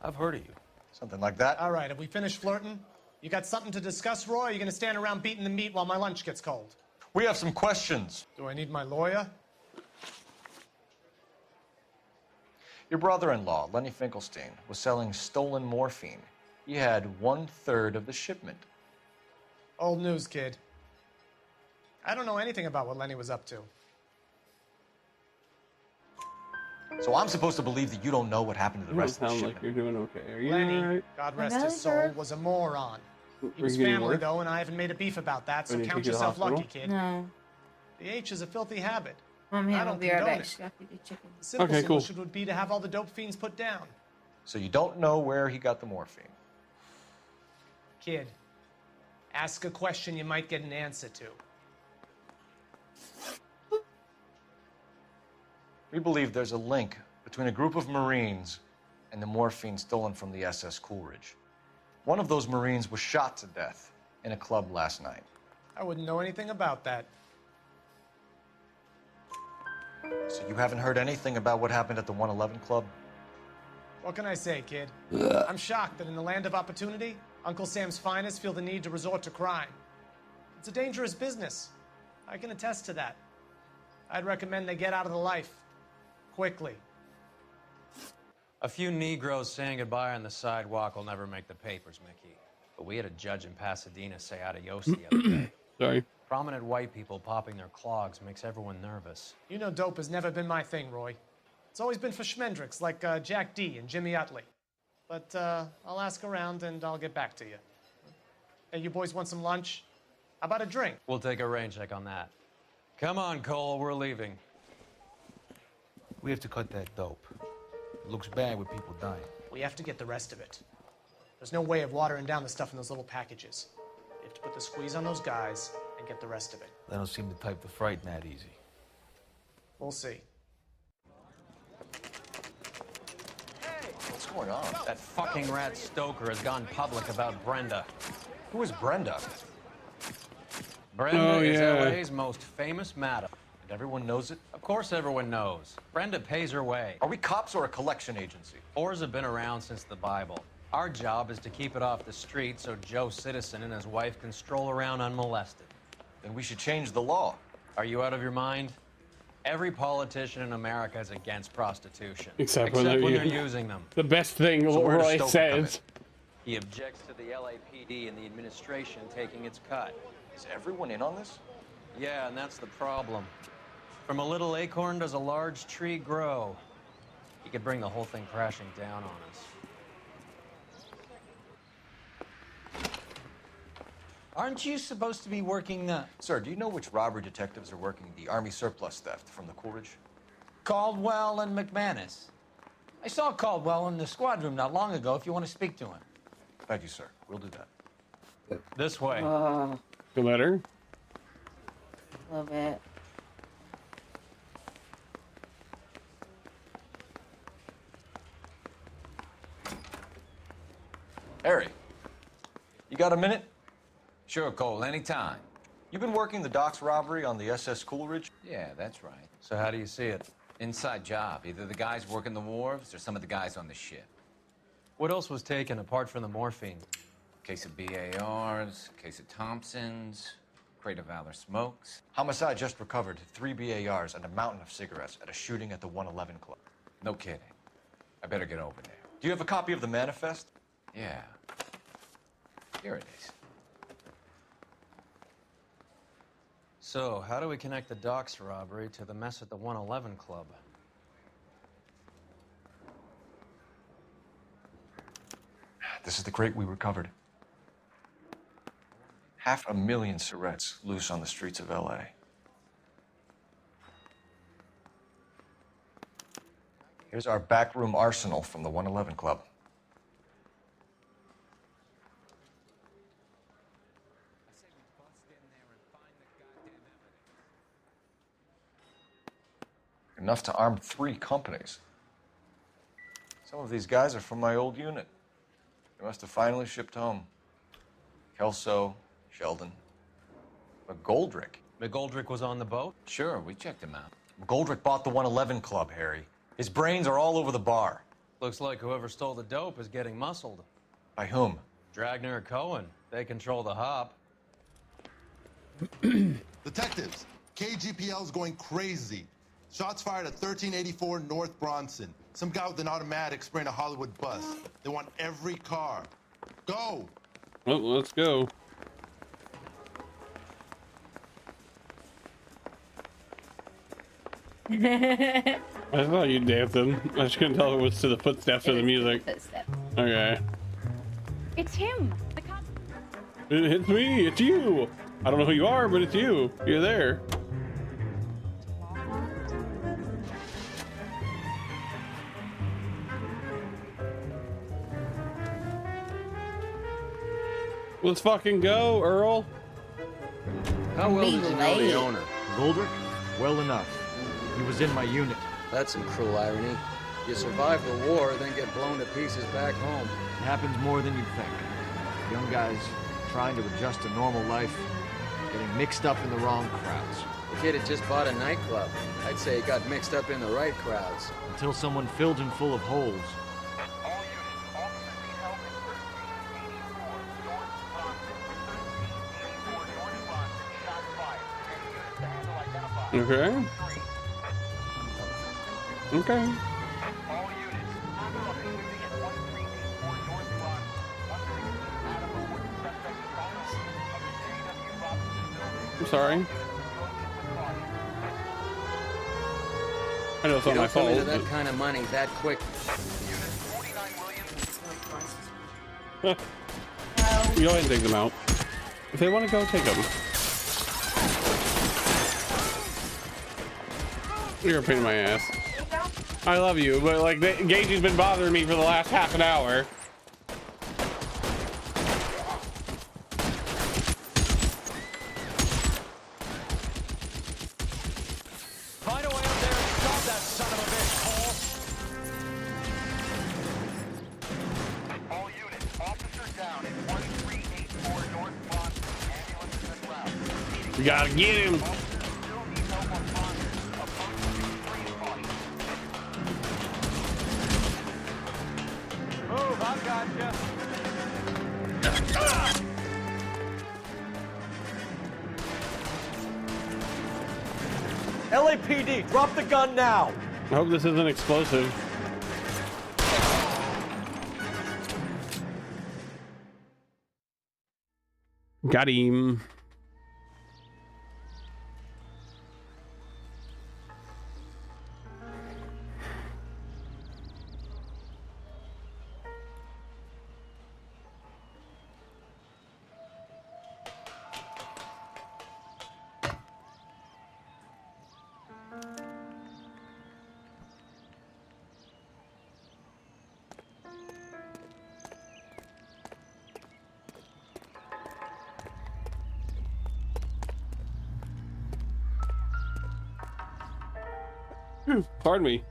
Speaker 10: I've heard of you.
Speaker 6: Something like that.
Speaker 14: All right, have we finished flirting? You got something to discuss, Roy? Or are you going to stand around beating the meat while my lunch gets cold?
Speaker 6: We have some questions.
Speaker 14: Do I need my lawyer?
Speaker 6: Your brother-in-law, Lenny Finkelstein, was selling stolen morphine. He had 1/3 of the shipment.
Speaker 14: Old news, kid. I don't know anything about what Lenny was up to.
Speaker 6: So I'm supposed to believe that you don't know what happened to the
Speaker 1: You don't
Speaker 6: rest of the
Speaker 1: sound
Speaker 6: shipment?
Speaker 1: like you're doing okay. Are you
Speaker 14: Lenny,
Speaker 1: alright?
Speaker 14: God rest his soul, was a moron. He was family, though, and I haven't made a beef about that, so
Speaker 1: Did he
Speaker 14: count
Speaker 1: take you to the
Speaker 14: yourself lucky,
Speaker 1: hospital?
Speaker 14: kid.
Speaker 11: No.
Speaker 14: The H is a filthy habit.
Speaker 11: I'm here.
Speaker 14: I
Speaker 11: I'll
Speaker 14: don't
Speaker 11: be right
Speaker 14: condone
Speaker 11: back.
Speaker 14: it.
Speaker 11: Scrappy the chicken.
Speaker 14: The simple
Speaker 1: Okay, cool.
Speaker 14: solution would be to have all the dope fiends put down.
Speaker 6: So you don't know where he got the morphine?
Speaker 14: Kid, ask a question you might get an answer to.
Speaker 6: We believe there's a link between a group of Marines and the morphine stolen from the SS Coolidge. One of those Marines was shot to death in a club last night.
Speaker 14: I wouldn't know anything about that.
Speaker 6: So you haven't heard anything about what happened at the 111 Club?
Speaker 14: What can I say, kid? I'm shocked that in the land of opportunity, Uncle Sam's finest feel the need to resort to crime. It's a dangerous business. I can attest to that. I'd recommend they get out of the life. Quickly.
Speaker 9: A few Negroes saying goodbye on the sidewalk will never make the papers, Mickey. But we had a judge in Pasadena say adios the other day.
Speaker 1: Sorry.
Speaker 9: Prominent white people popping their clogs makes everyone nervous.
Speaker 14: You know dope has never been my thing, Roy. It's always been for schmendricks like Jack D and Jimmy Utley. But I'll ask around and I'll get back to you. Hey, you boys want some lunch? How about a drink?
Speaker 9: We'll take a rain check on that. Come on, Cole, we're leaving.
Speaker 10: We have to cut that dope. It looks bad with people dying.
Speaker 14: We have to get the rest of it. There's no way of watering down the stuff in those little packages. You have to put the squeeze on those guys and get the rest of it.
Speaker 10: They don't seem the type to frighten that easy.
Speaker 14: We'll see.
Speaker 6: What's going on?
Speaker 9: That fucking rat Stoker has gone public about Brenda.
Speaker 6: Who is Brenda?
Speaker 9: Brenda is LA's most famous madam.
Speaker 6: And everyone knows it?
Speaker 9: Of course everyone knows. Brenda pays her way.
Speaker 6: Are we cops or a collection agency?
Speaker 9: Whores have been around since the Bible. Our job is to keep it off the street so Joe Citizen and his wife can stroll around unmolested.
Speaker 6: Then we should change the law.
Speaker 9: Are you out of your mind? Every politician in America is against prostitution.
Speaker 1: Except
Speaker 9: when
Speaker 1: when
Speaker 9: they're using them.
Speaker 1: The best thing
Speaker 6: So where does
Speaker 1: Roy
Speaker 6: Stoker
Speaker 1: says.
Speaker 9: He objects to the LAPD and the administration taking its cut.
Speaker 6: Is everyone in on this?
Speaker 9: Yeah, and that's the problem. From a little acorn does a large tree grow. He could bring the whole thing crashing down on us.
Speaker 15: Aren't you supposed to be working the...
Speaker 6: Sir, do you know which robbery detectives are working the Army surplus theft from the Coolidge?
Speaker 15: Caldwell and McManus? I saw Caldwell in the squad room not long ago if you want to speak to him.
Speaker 6: Thank you, sir. We'll do that.
Speaker 9: This way.
Speaker 1: The letter?
Speaker 11: A little bit.
Speaker 6: Harry, you got a minute?
Speaker 15: Sure, Cole, anytime.
Speaker 6: You've been working the docks robbery on the SS Coolidge?
Speaker 15: Yeah, that's right.
Speaker 9: So how do you see it?
Speaker 15: Inside job. Either the guys working the wharves or some of the guys on the ship.
Speaker 9: What else was taken apart from the morphine?
Speaker 15: Case of BARs, case of Thompsons, crate of Valor smokes.
Speaker 6: Homicide just recovered 3 BARs and a mountain of cigarettes at a shooting at the 111 Club.
Speaker 15: No kidding. I better get over there.
Speaker 6: Do you have a copy of the manifest?
Speaker 15: Yeah. Here it is.
Speaker 9: So, how do we connect the docks robbery to the mess at the 111 Club?
Speaker 6: This is the crate we recovered. 500,000 cigarettes loose on the streets of LA. Here's our backroom arsenal from the 111 Club. Enough to arm 3 companies. Some of these guys are from my old unit. They must have finally shipped home. Kelso, Sheldon, McGoldrick.
Speaker 9: McGoldrick was on the boat?
Speaker 15: Sure, we checked him out.
Speaker 6: McGoldrick bought the 111 Club, Harry. His brains are all over the bar.
Speaker 9: Looks like whoever stole the dope is getting muscled.
Speaker 6: By whom?
Speaker 9: Dragner or Cohen. They control the hop.
Speaker 16: Detectives, KGPL's going crazy. Shots fired at 1384 North Bronson. Some guy with an automatic spraying a Hollywood bus. They want every car. Go!
Speaker 1: Well, let's go. I thought you dancing. I just couldn't tell if it was to the footsteps or the music.
Speaker 2: Footsteps.
Speaker 1: Okay.
Speaker 17: It's him. The cop.
Speaker 1: It's me. It's you. I don't know who you are, but it's you. You're there. Let's fucking go, Earl.
Speaker 18: How well did you know the owner?
Speaker 19: Goldrick? Well enough. He was in my unit.
Speaker 18: That's some cruel irony. You survive the war, then get blown to pieces back home.
Speaker 19: It happens more than you'd think. Young guys trying to adjust to normal life, getting mixed up in the wrong crowds.
Speaker 18: The kid had just bought a nightclub. I'd say he got mixed up in the right crowds.
Speaker 19: Until someone filled him full of holes.
Speaker 1: Okay. Okay. I'm sorry. I know it's not my fault.
Speaker 18: You don't come into that kind of money that quick.
Speaker 1: Go ahead and take them out. If they want to go, take them. You're a pain in my ass. I love you, but like Gagey's been bothering me for the last half an hour.
Speaker 3: Find a way up there and stop that son of a bitch, Cole. All units, officer down at 1384 North Bronson. Ambulance in the crowd.
Speaker 1: We gotta get him.
Speaker 3: Move, I've got you.
Speaker 19: LAPD, drop the gun now!
Speaker 1: I hope this isn't explosive. Got him. Pardon me.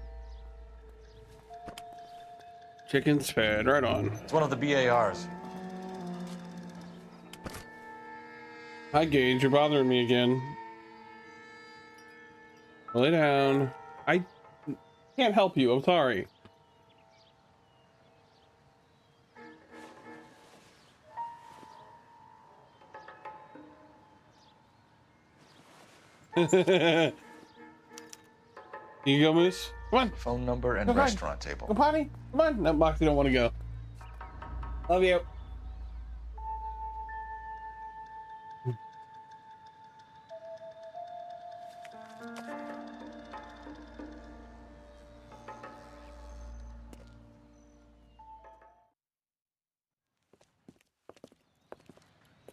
Speaker 1: Chicken spad, right on.
Speaker 6: It's one of the BARs.
Speaker 1: Hi, Gage. You're bothering me again. Lay down. I can't help you. I'm sorry. You go, Moose. Come on.
Speaker 6: Phone number and
Speaker 1: Go
Speaker 6: restaurant table.
Speaker 1: Go potty. Come on. No, Moxie don't want to go. Love you.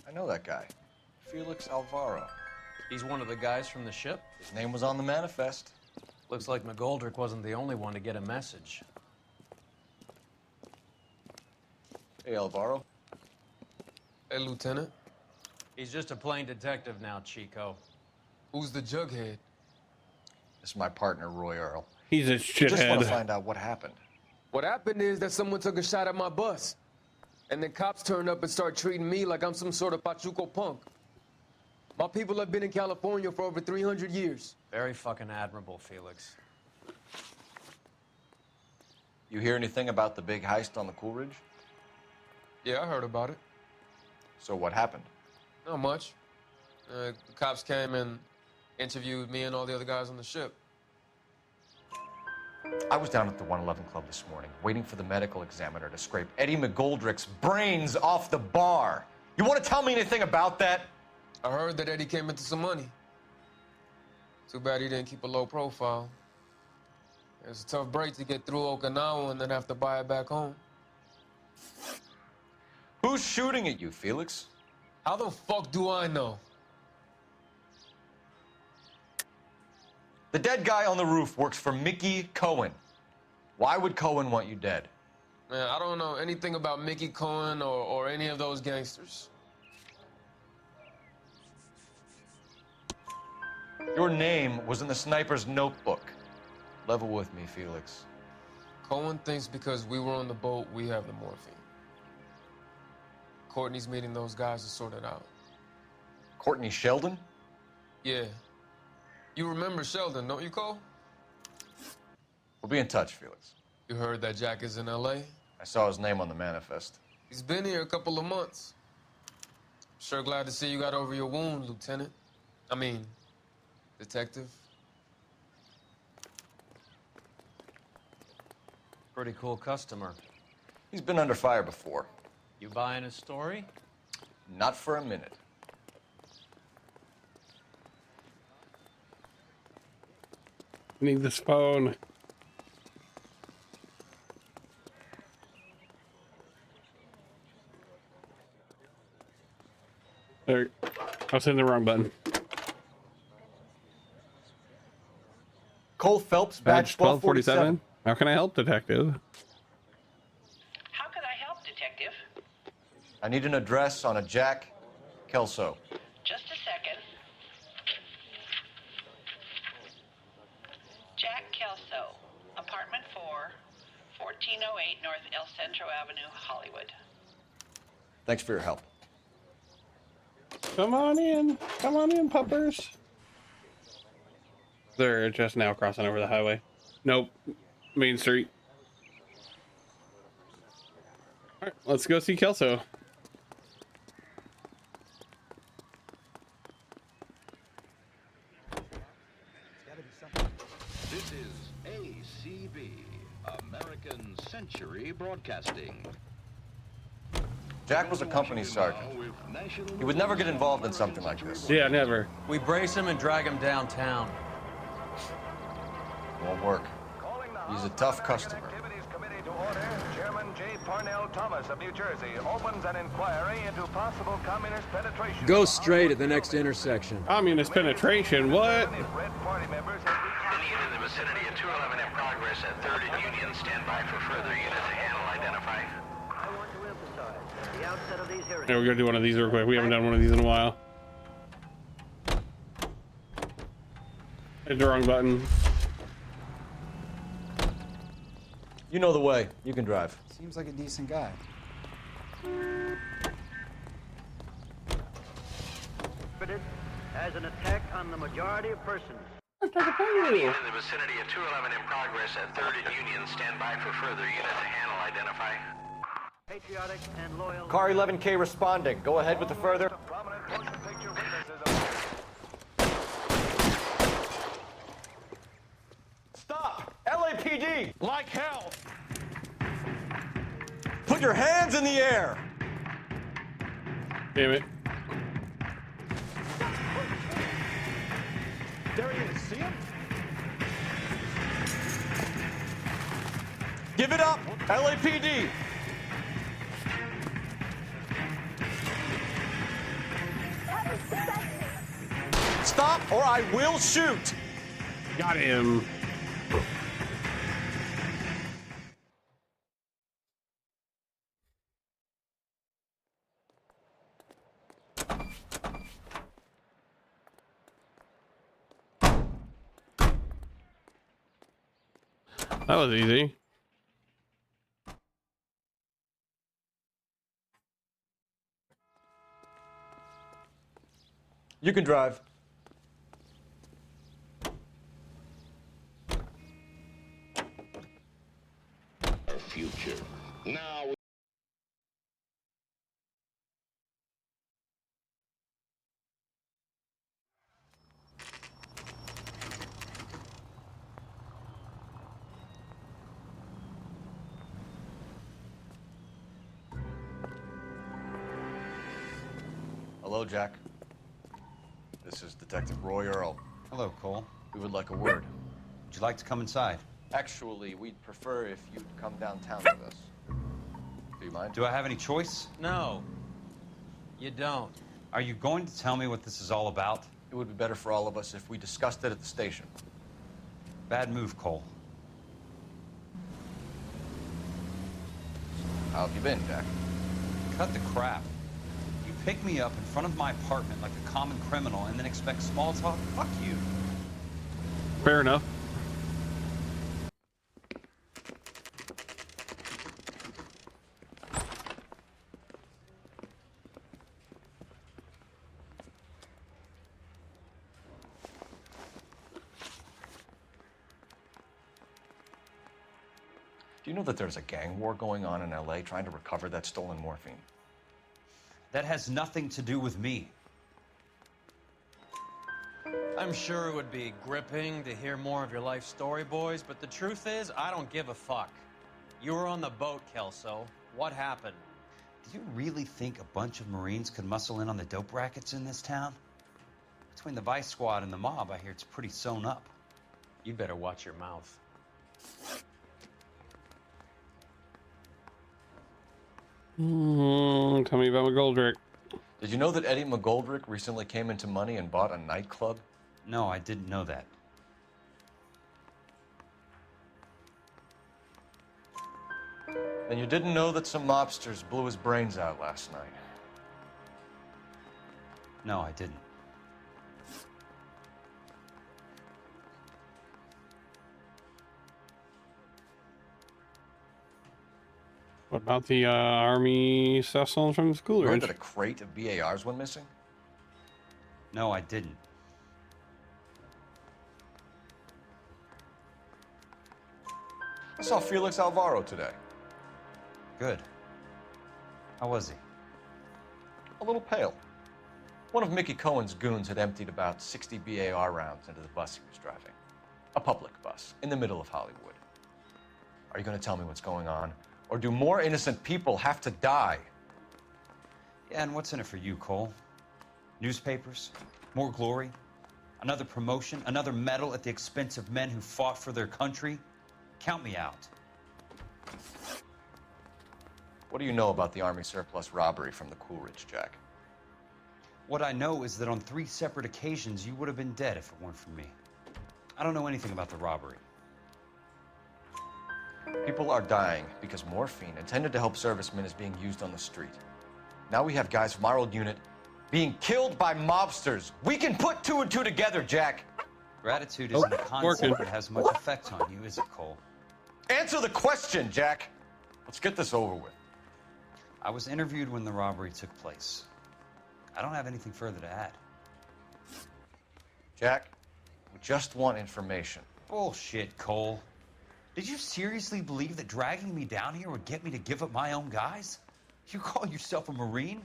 Speaker 6: I know that guy. Felix Alvaro.
Speaker 9: He's one of the guys from the ship?
Speaker 6: His name was on the manifest.
Speaker 9: Looks like McGoldrick wasn't the only one to get a message.
Speaker 6: Hey, Alvaro.
Speaker 20: Hey, Lieutenant.
Speaker 9: He's just a plain detective now, Chico.
Speaker 20: Who's the jughead?
Speaker 6: This is my partner, Roy Earl.
Speaker 1: He's a
Speaker 6: Just want to
Speaker 1: shithead.
Speaker 6: find out what happened.
Speaker 20: What happened is that someone took a shot at my bus. And then cops turned up and started treating me like I'm some sort of Pachuco punk. My people have been in California for over 300 years.
Speaker 9: Very fucking admirable, Felix.
Speaker 6: You hear anything about the big heist on the Coolidge?
Speaker 20: Yeah, I heard about it.
Speaker 6: So what happened?
Speaker 20: Not much. The cops came and interviewed me and all the other guys on the ship.
Speaker 6: I was down at the 111 Club this morning, waiting for the medical examiner to scrape Eddie McGoldrick's brains off the bar. You want to tell me anything about that?
Speaker 20: I heard that Eddie came into some money. Too bad he didn't keep a low profile. It's a tough break to get through Okinawa and then have to buy it back home.
Speaker 6: Who's shooting at you, Felix?
Speaker 20: How the fuck do I know?
Speaker 6: The dead guy on the roof works for Mickey Cohen. Why would Cohen want you dead?
Speaker 20: Man, I don't know anything about Mickey Cohen or any of those gangsters.
Speaker 6: Your name was in the sniper's notebook. Level with me, Felix.
Speaker 20: Cohen thinks because we were on the boat, we have the morphine. Courtney's meeting those guys to sort it out.
Speaker 6: Courtney Sheldon?
Speaker 20: Yeah. You remember Sheldon, don't you, Cole?
Speaker 6: We'll be in touch, Felix.
Speaker 20: You heard that Jack is in L.A.?
Speaker 6: I saw his name on the manifest.
Speaker 20: He's been here a couple of months. Sure glad to see you got over your wound, Lieutenant. I mean, Detective.
Speaker 9: Pretty cool customer.
Speaker 6: He's been under fire before.
Speaker 9: You buying his story?
Speaker 6: Not for a minute.
Speaker 1: I need this phone. There. I was hitting the wrong button.
Speaker 6: Cole Phelps, badge 1247.
Speaker 1: How can I help, Detective?
Speaker 21: How can I help, Detective?
Speaker 6: I need an address on a Jack Kelso.
Speaker 21: Just a second. Jack Kelso, apartment 4, 1408 North El Centro Avenue, Hollywood.
Speaker 6: Thanks for your help.
Speaker 1: Come on in. Come on in, puppers. They're just now crossing over the highway. Nope. Main Street. Alright, let's go see Kelso.
Speaker 22: This is ACB, American Century Broadcasting.
Speaker 6: Jack was a company sergeant. He would never get involved in something like this.
Speaker 1: Yeah, never.
Speaker 9: We brace him and drag him downtown.
Speaker 6: Won't work. He's a tough customer.
Speaker 23: Chairman J. Parnell Thomas of New Jersey opens an inquiry into possible communist penetration.
Speaker 24: Go straight at the next intersection.
Speaker 1: Communist penetration? What?
Speaker 22: Any unit in the vicinity of 211 in progress at 3rd and Union. Stand by for further unit to handle, identify.
Speaker 25: I want to emphasize at the outset of these hearings.
Speaker 1: Yeah, we're gonna do one of these real quick. We haven't done one of these in a while. Hit the wrong button.
Speaker 6: You know the way. You can drive.
Speaker 26: Seems like a decent guy.
Speaker 25: As an attack on the majority of persons.
Speaker 22: Any unit in the vicinity of 211 in progress at 3rd and Union. Stand by for further unit to handle, identify.
Speaker 25: Patriotic and loyal.
Speaker 6: Car 11K responding. Go ahead with the further. Stop! LAPD!
Speaker 3: Like hell!
Speaker 6: Put your hands in the air!
Speaker 1: Damn it.
Speaker 3: There he is. See him?
Speaker 6: Give it up! LAPD! Stop or I will shoot!
Speaker 1: Got him. That was easy.
Speaker 6: You can drive.
Speaker 22: Our future. Now.
Speaker 6: Hello, Jack. This is Detective Roy Earl.
Speaker 27: Hello, Cole.
Speaker 6: We would like a word.
Speaker 9: Would you like to come inside?
Speaker 6: Actually, we'd prefer if you'd come downtown with us. Do you mind?
Speaker 9: Do I have any choice?
Speaker 15: No, you don't.
Speaker 9: Are you going to tell me what this is all about?
Speaker 6: It would be better for all of us if we discussed it at the station.
Speaker 9: Bad move, Cole.
Speaker 6: How have you been, Jack?
Speaker 9: Cut the crap. You pick me up in front of my apartment like a common criminal and then expect small talk? Fuck you.
Speaker 1: Fair enough.
Speaker 6: Do you know that there's a gang war going on in LA trying to recover that stolen morphine?
Speaker 9: That has nothing to do with me.
Speaker 15: I'm sure it would be gripping to hear more of your life story, boys, but the truth is, I don't give a fuck. You were on the boat, Kelso. What happened?
Speaker 9: Do you really think a bunch of Marines could muscle in on the dope rackets in this town? Between the Vice Squad and the mob, I hear it's pretty sewn up.
Speaker 15: You better watch your mouth.
Speaker 1: Tell me about McGoldrick.
Speaker 6: Did you know that Eddie McGoldrick recently came into money and bought a nightclub?
Speaker 9: No, I didn't know that.
Speaker 6: Then you didn't know that some mobsters blew his brains out last night?
Speaker 9: No, I didn't.
Speaker 1: What about the army stuff stolen from the school
Speaker 6: You heard
Speaker 1: range?
Speaker 6: that a crate of BARs went missing?
Speaker 9: No, I didn't.
Speaker 6: I saw Felix Alvaro today.
Speaker 9: Good. How was he?
Speaker 6: A little pale. One of Mickey Cohen's goons had emptied about 60 BAR rounds into the bus he was driving. A public bus, in the middle of Hollywood. Are you going to tell me what's going on? Or do more innocent people have to die?
Speaker 9: Yeah, and what's in it for you, Cole? Newspapers? More glory? Another promotion? Another medal at the expense of men who fought for their country? Count me out.
Speaker 6: What do you know about the Army surplus robbery from the Coolidge, Jack?
Speaker 9: What I know is that on 3 separate occasions, you would have been dead if it weren't for me. I don't know anything about the robbery.
Speaker 6: People are dying because morphine intended to help servicemen is being used on the street. Now we have guys from our old unit being killed by mobsters. We can put 2 and 2 together, Jack.
Speaker 9: Gratitude isn't a concept that has much effect on you, is it, Cole?
Speaker 6: Answer the question, Jack. Let's get this over with.
Speaker 9: I was interviewed when the robbery took place. I don't have anything further to add.
Speaker 6: Jack, we just want information.
Speaker 9: Bullshit, Cole. Did you seriously believe that dragging me down here would get me to give up my own guys? You call yourself a Marine?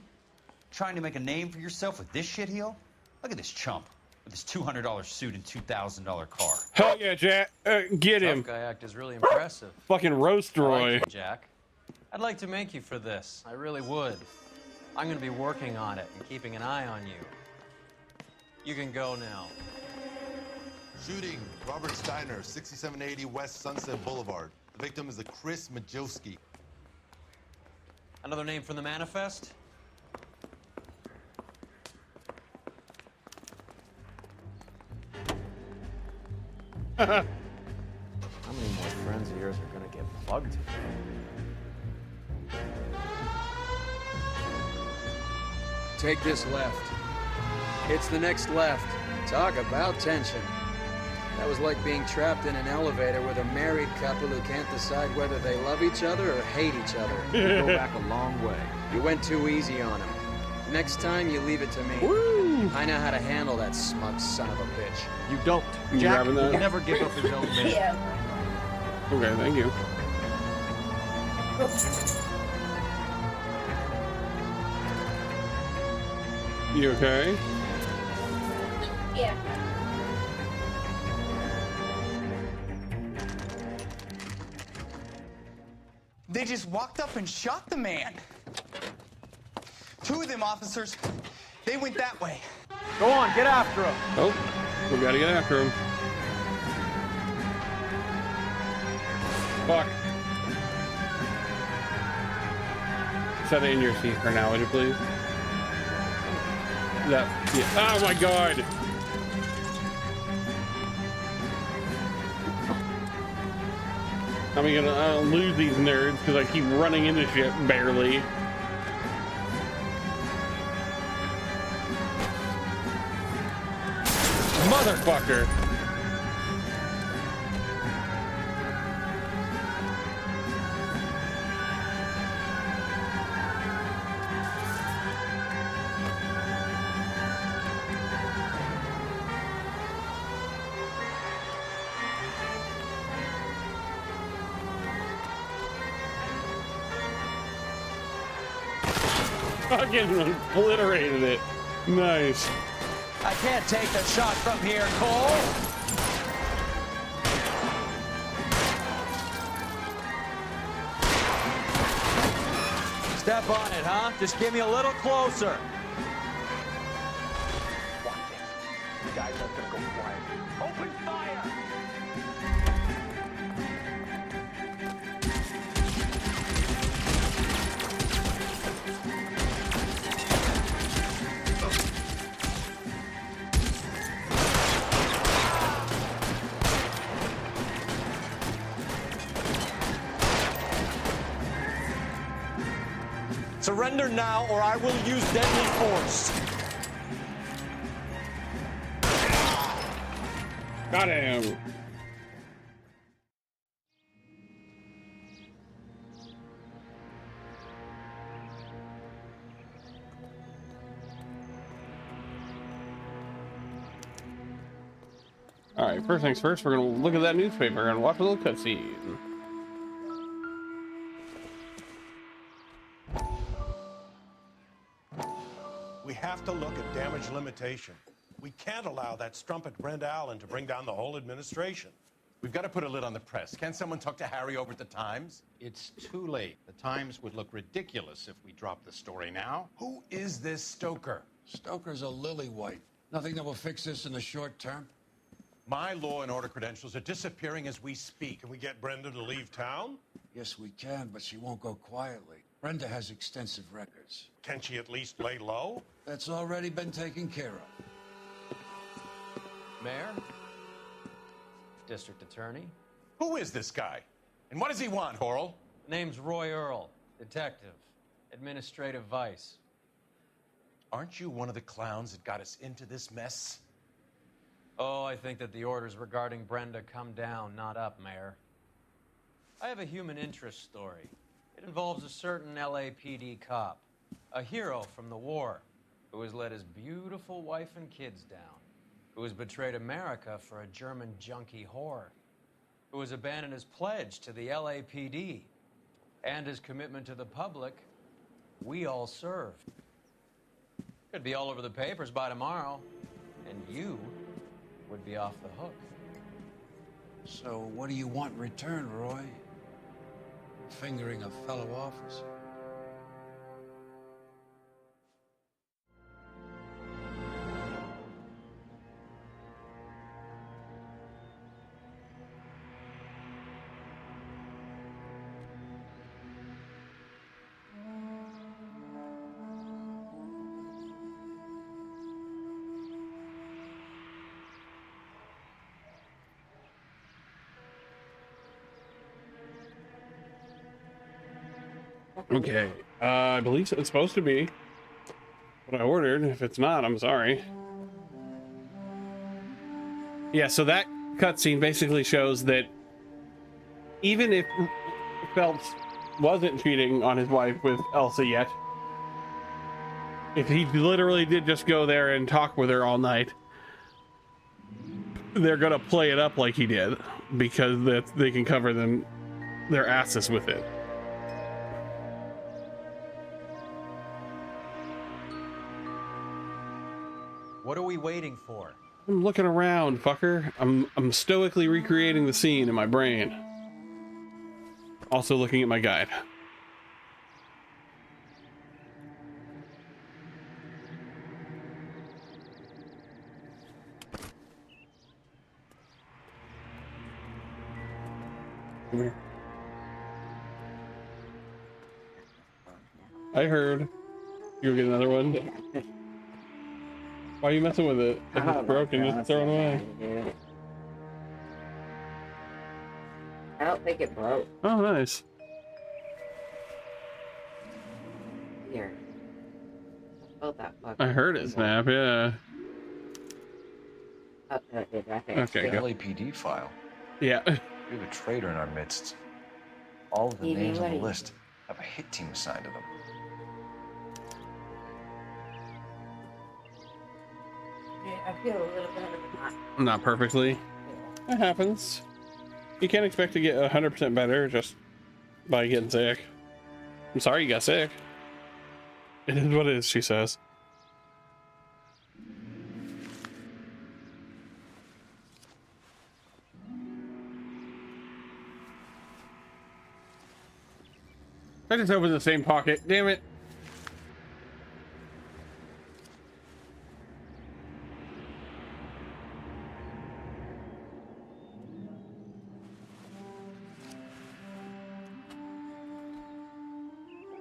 Speaker 9: Trying to make a name for yourself with this shitheel? Look at this chump with his $200 suit and $2,000 car.
Speaker 1: Hell yeah, Jack. Get him.
Speaker 15: Tough guy act is really impressive.
Speaker 1: Fucking roast
Speaker 15: I
Speaker 1: Roy.
Speaker 15: like you, Jack. I'd like to make you for this. I really would. I'm going to be working on it and keeping an eye on you. You can go now.
Speaker 16: Shooting, Robert Steiner, 6780 West Sunset Boulevard. The victim is a Chris Majowski.
Speaker 15: Another name from the manifest?
Speaker 19: How many more friends of yours are gonna get plugged?
Speaker 18: Take this left. It's the next left. Talk about tension. That was like being trapped in an elevator with a married couple who can't decide whether they love each other or hate each other.
Speaker 19: You go back a long way.
Speaker 18: You went too easy on him. Next time, you leave it to me.
Speaker 1: Woo!
Speaker 18: I know how to handle that smug son of a bitch.
Speaker 19: You don't.
Speaker 1: You
Speaker 19: Jack
Speaker 1: grabbing that?
Speaker 19: will never give up his own mission.
Speaker 2: Yeah.
Speaker 1: Okay, thank you. You okay?
Speaker 2: Yeah.
Speaker 5: They just walked up and shot the man. 2 of them officers, they went that way.
Speaker 19: Go on, get after him.
Speaker 1: Oh, we gotta get after him. Fuck. Set it in your seat for now, would you please? That, yeah. Oh my god! I'm gonna lose these nerds because I keep running into shit barely. Motherfucker! Fucking obliterated it. Nice.
Speaker 15: I can't take the shot from here, Cole. Step on it, huh? Just give me a little closer.
Speaker 23: Watch it. The guys aren't gonna go quiet. Open fire!
Speaker 3: Surrender now, or I will use deadly force.
Speaker 1: Got him. All right, first things first, we're gonna look at that newspaper and watch a little cutscene.
Speaker 4: We have to look at damage limitation. We can't allow that strumpet Brenda Allen to bring down the whole administration.
Speaker 7: We've got to put a lid on the press. Can't someone talk to Harry over at the Times?
Speaker 8: It's too late. The Times would look ridiculous if we dropped the story now.
Speaker 4: Who is this Stoker?
Speaker 12: Stoker's a lily-white. Nothing that will fix this in the short term?
Speaker 4: My law and order credentials are disappearing as we speak. Can we get Brenda to leave town?
Speaker 12: Yes, we can, but she won't go quietly. Brenda has extensive records.
Speaker 4: Can she at least lay low?
Speaker 12: That's already been taken care of.
Speaker 15: Mayor? District Attorney?
Speaker 7: Who is this guy? And what does he want, Horrell?
Speaker 15: Name's Roy Earl. Detective. Administrative Vice.
Speaker 7: Aren't you one of the clowns that got us into this mess?
Speaker 15: Oh, I think that the orders regarding Brenda come down, not up, Mayor. I have a human interest story. It involves a certain LAPD cop, a hero from the war, who has let his beautiful wife and kids down, who has betrayed America for a German junkie whore, who has abandoned his pledge to the LAPD and his commitment to the public we all serve. Could be all over the papers by tomorrow, and you would be off the hook.
Speaker 12: So what do you want in return, Roy? Fingering a fellow officer?
Speaker 1: Okay, I believe it's supposed to be what I ordered. If it's not, I'm sorry. Yeah, so that cutscene basically shows that even if Phelps wasn't cheating on his wife with Elsa yet, if he literally did just go there and talk with her all night, they're gonna play it up like he did because they can cover their asses with it.
Speaker 15: What are we waiting for?
Speaker 1: I'm looking around, fucker. I'm stoically recreating the scene in my brain. Also looking at my guide. Come here. I heard. You'll get another one.
Speaker 2: Yeah.
Speaker 1: Why are you messing with it? If
Speaker 2: Oh
Speaker 1: it's
Speaker 2: my
Speaker 1: broken,
Speaker 2: God,
Speaker 1: just throw it away.
Speaker 2: dude. I don't think it broke.
Speaker 1: Oh, nice.
Speaker 2: Here. Oh, that fucking
Speaker 1: I heard it snap, yeah.
Speaker 2: Oh, no, it did right there.
Speaker 1: Okay,
Speaker 6: The
Speaker 1: go.
Speaker 6: LAPD file.
Speaker 1: Yeah.
Speaker 6: We have a traitor in our midst. All of the
Speaker 2: Evie,
Speaker 6: names on
Speaker 2: what
Speaker 6: the
Speaker 2: are you-
Speaker 6: list have a hit team assigned to them.
Speaker 2: Yeah, I feel a little better than
Speaker 1: Not perfectly. It happens. You can't expect to get 100% better just by getting sick. I'm sorry you got sick. It is what it is, she says. I just opened the same pocket. Damn it.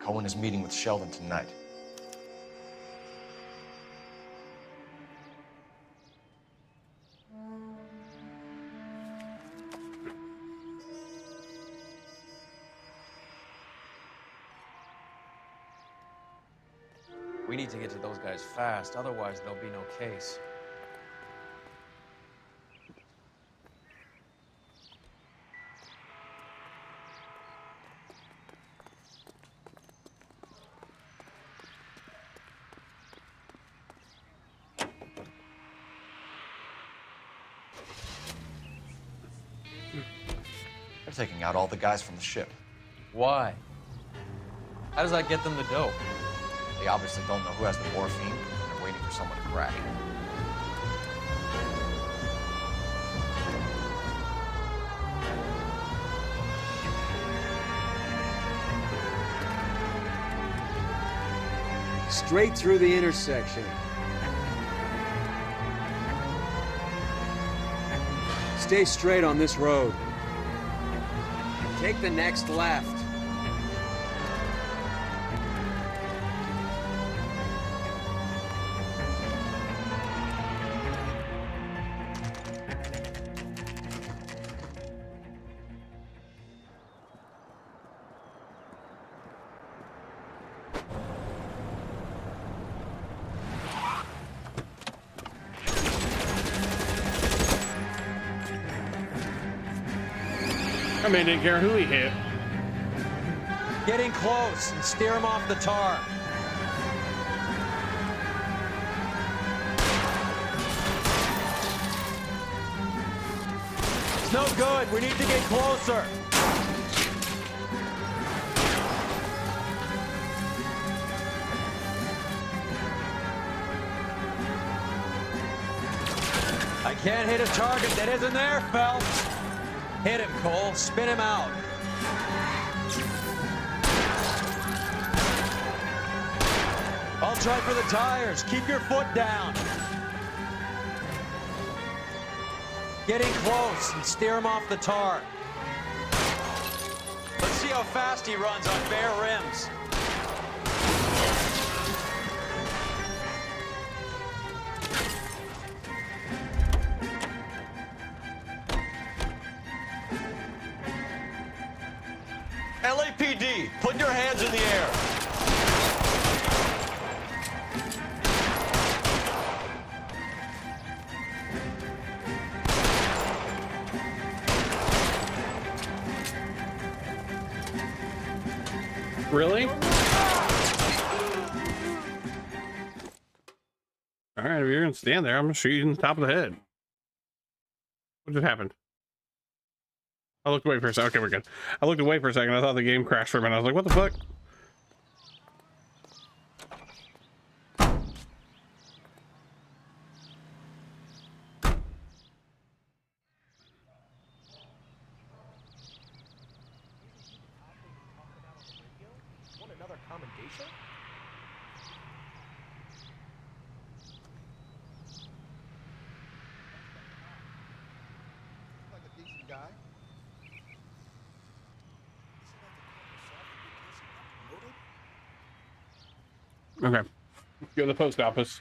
Speaker 6: Cohen is meeting with Sheldon tonight.
Speaker 15: We need to get to those guys fast, otherwise there'll be no case.
Speaker 6: They're taking out all the guys from the ship.
Speaker 15: Why? How does that get them the dope?
Speaker 6: They obviously don't know who has the morphine, and they're waiting for someone to crack it.
Speaker 18: Straight through the intersection. Stay straight on this road. Take the next left.
Speaker 1: I mean, didn't care who he hit.
Speaker 15: Get in close and steer him off the tar. It's no good. We need to get closer. I can't hit a target that isn't there, Phelps. Hit him, Cole. Spin him out. I'll try for the tires. Keep your foot down. Get in close and steer him off the tar. Let's see how fast he runs on bare rims.
Speaker 3: LAPD, put your hands in the air.
Speaker 1: Really? Alright, if you're gonna stand there, I'm gonna shoot you in the top of the head. What just happened? I looked away for a second. Okay, we're good. I looked away for a second. I thought the game crashed for a minute. I was like, what the fuck?
Speaker 10: Want another commendation?
Speaker 16: Like a decent guy.
Speaker 1: Okay. Go to the post office.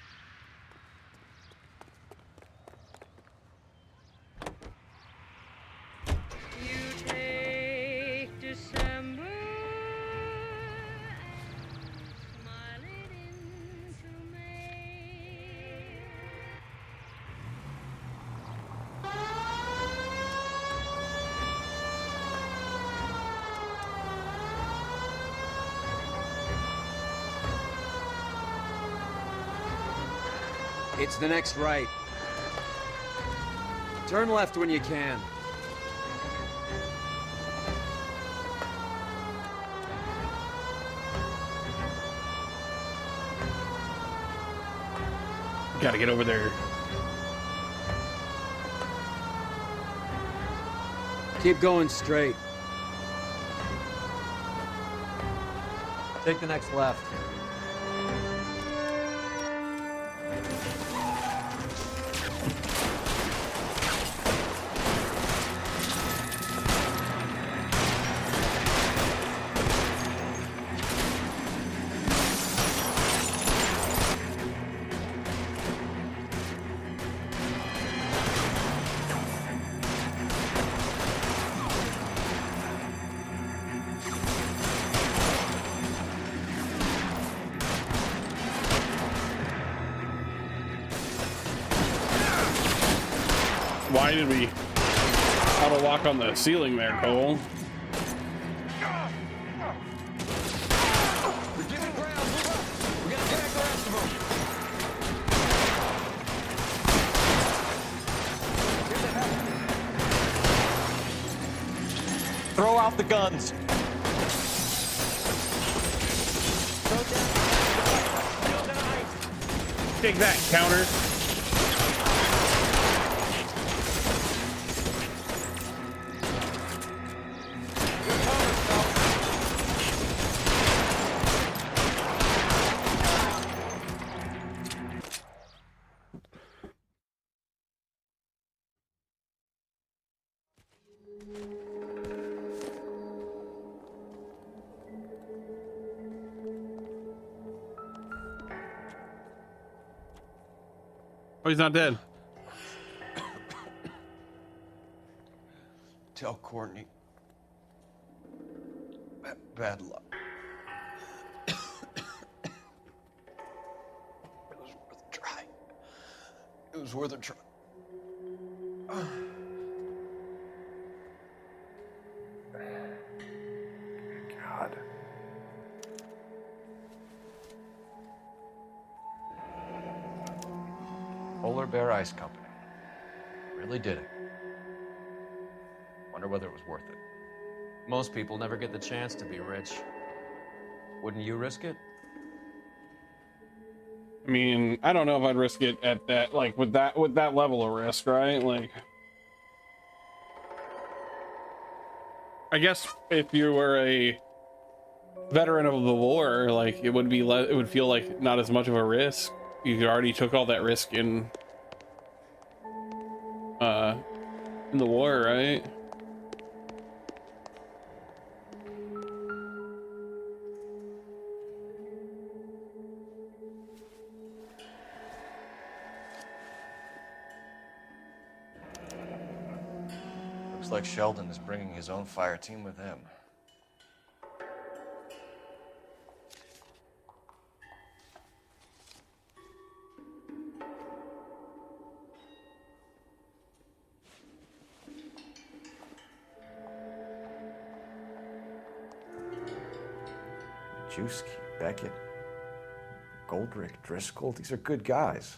Speaker 18: It's the next right. Turn left when you can.
Speaker 1: Gotta get over there.
Speaker 18: Keep going straight.
Speaker 15: Take the next left.
Speaker 1: Why did we auto lock on the ceiling there, Cole?
Speaker 6: Throw out the guns.
Speaker 1: Take that, counter. Oh, he's not dead.
Speaker 6: Tell Courtney. Bad luck. It was worth trying. It was worth a try. God. Polar Bear Ice Company. Really did it. Wonder whether it was worth it.
Speaker 15: Most people never get the chance to be rich. Wouldn't you risk it?
Speaker 1: I mean, I don't know if I'd risk it at that, like, with that level of risk, right? Like, I guess if you were a veteran of the war, like, it would be it would feel like not as much of a risk. You already took all that risk in the war, right?
Speaker 6: Looks like Sheldon is bringing his own fire team with him. Juski, Beckett, Goldrick, Driscoll, these are good guys.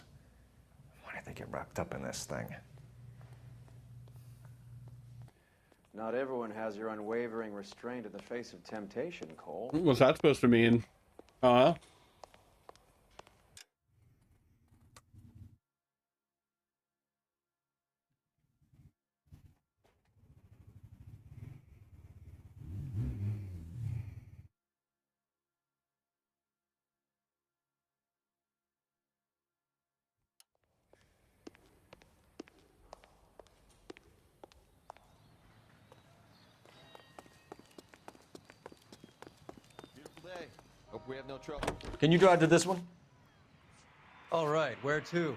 Speaker 6: Why did they get wrapped up in this thing?
Speaker 18: Not everyone has your unwavering restraint in the face of temptation, Cole.
Speaker 1: What's that supposed to mean? Uh-huh.
Speaker 6: Hope We have no trouble. Can you drive to this one?
Speaker 15: All right, where to?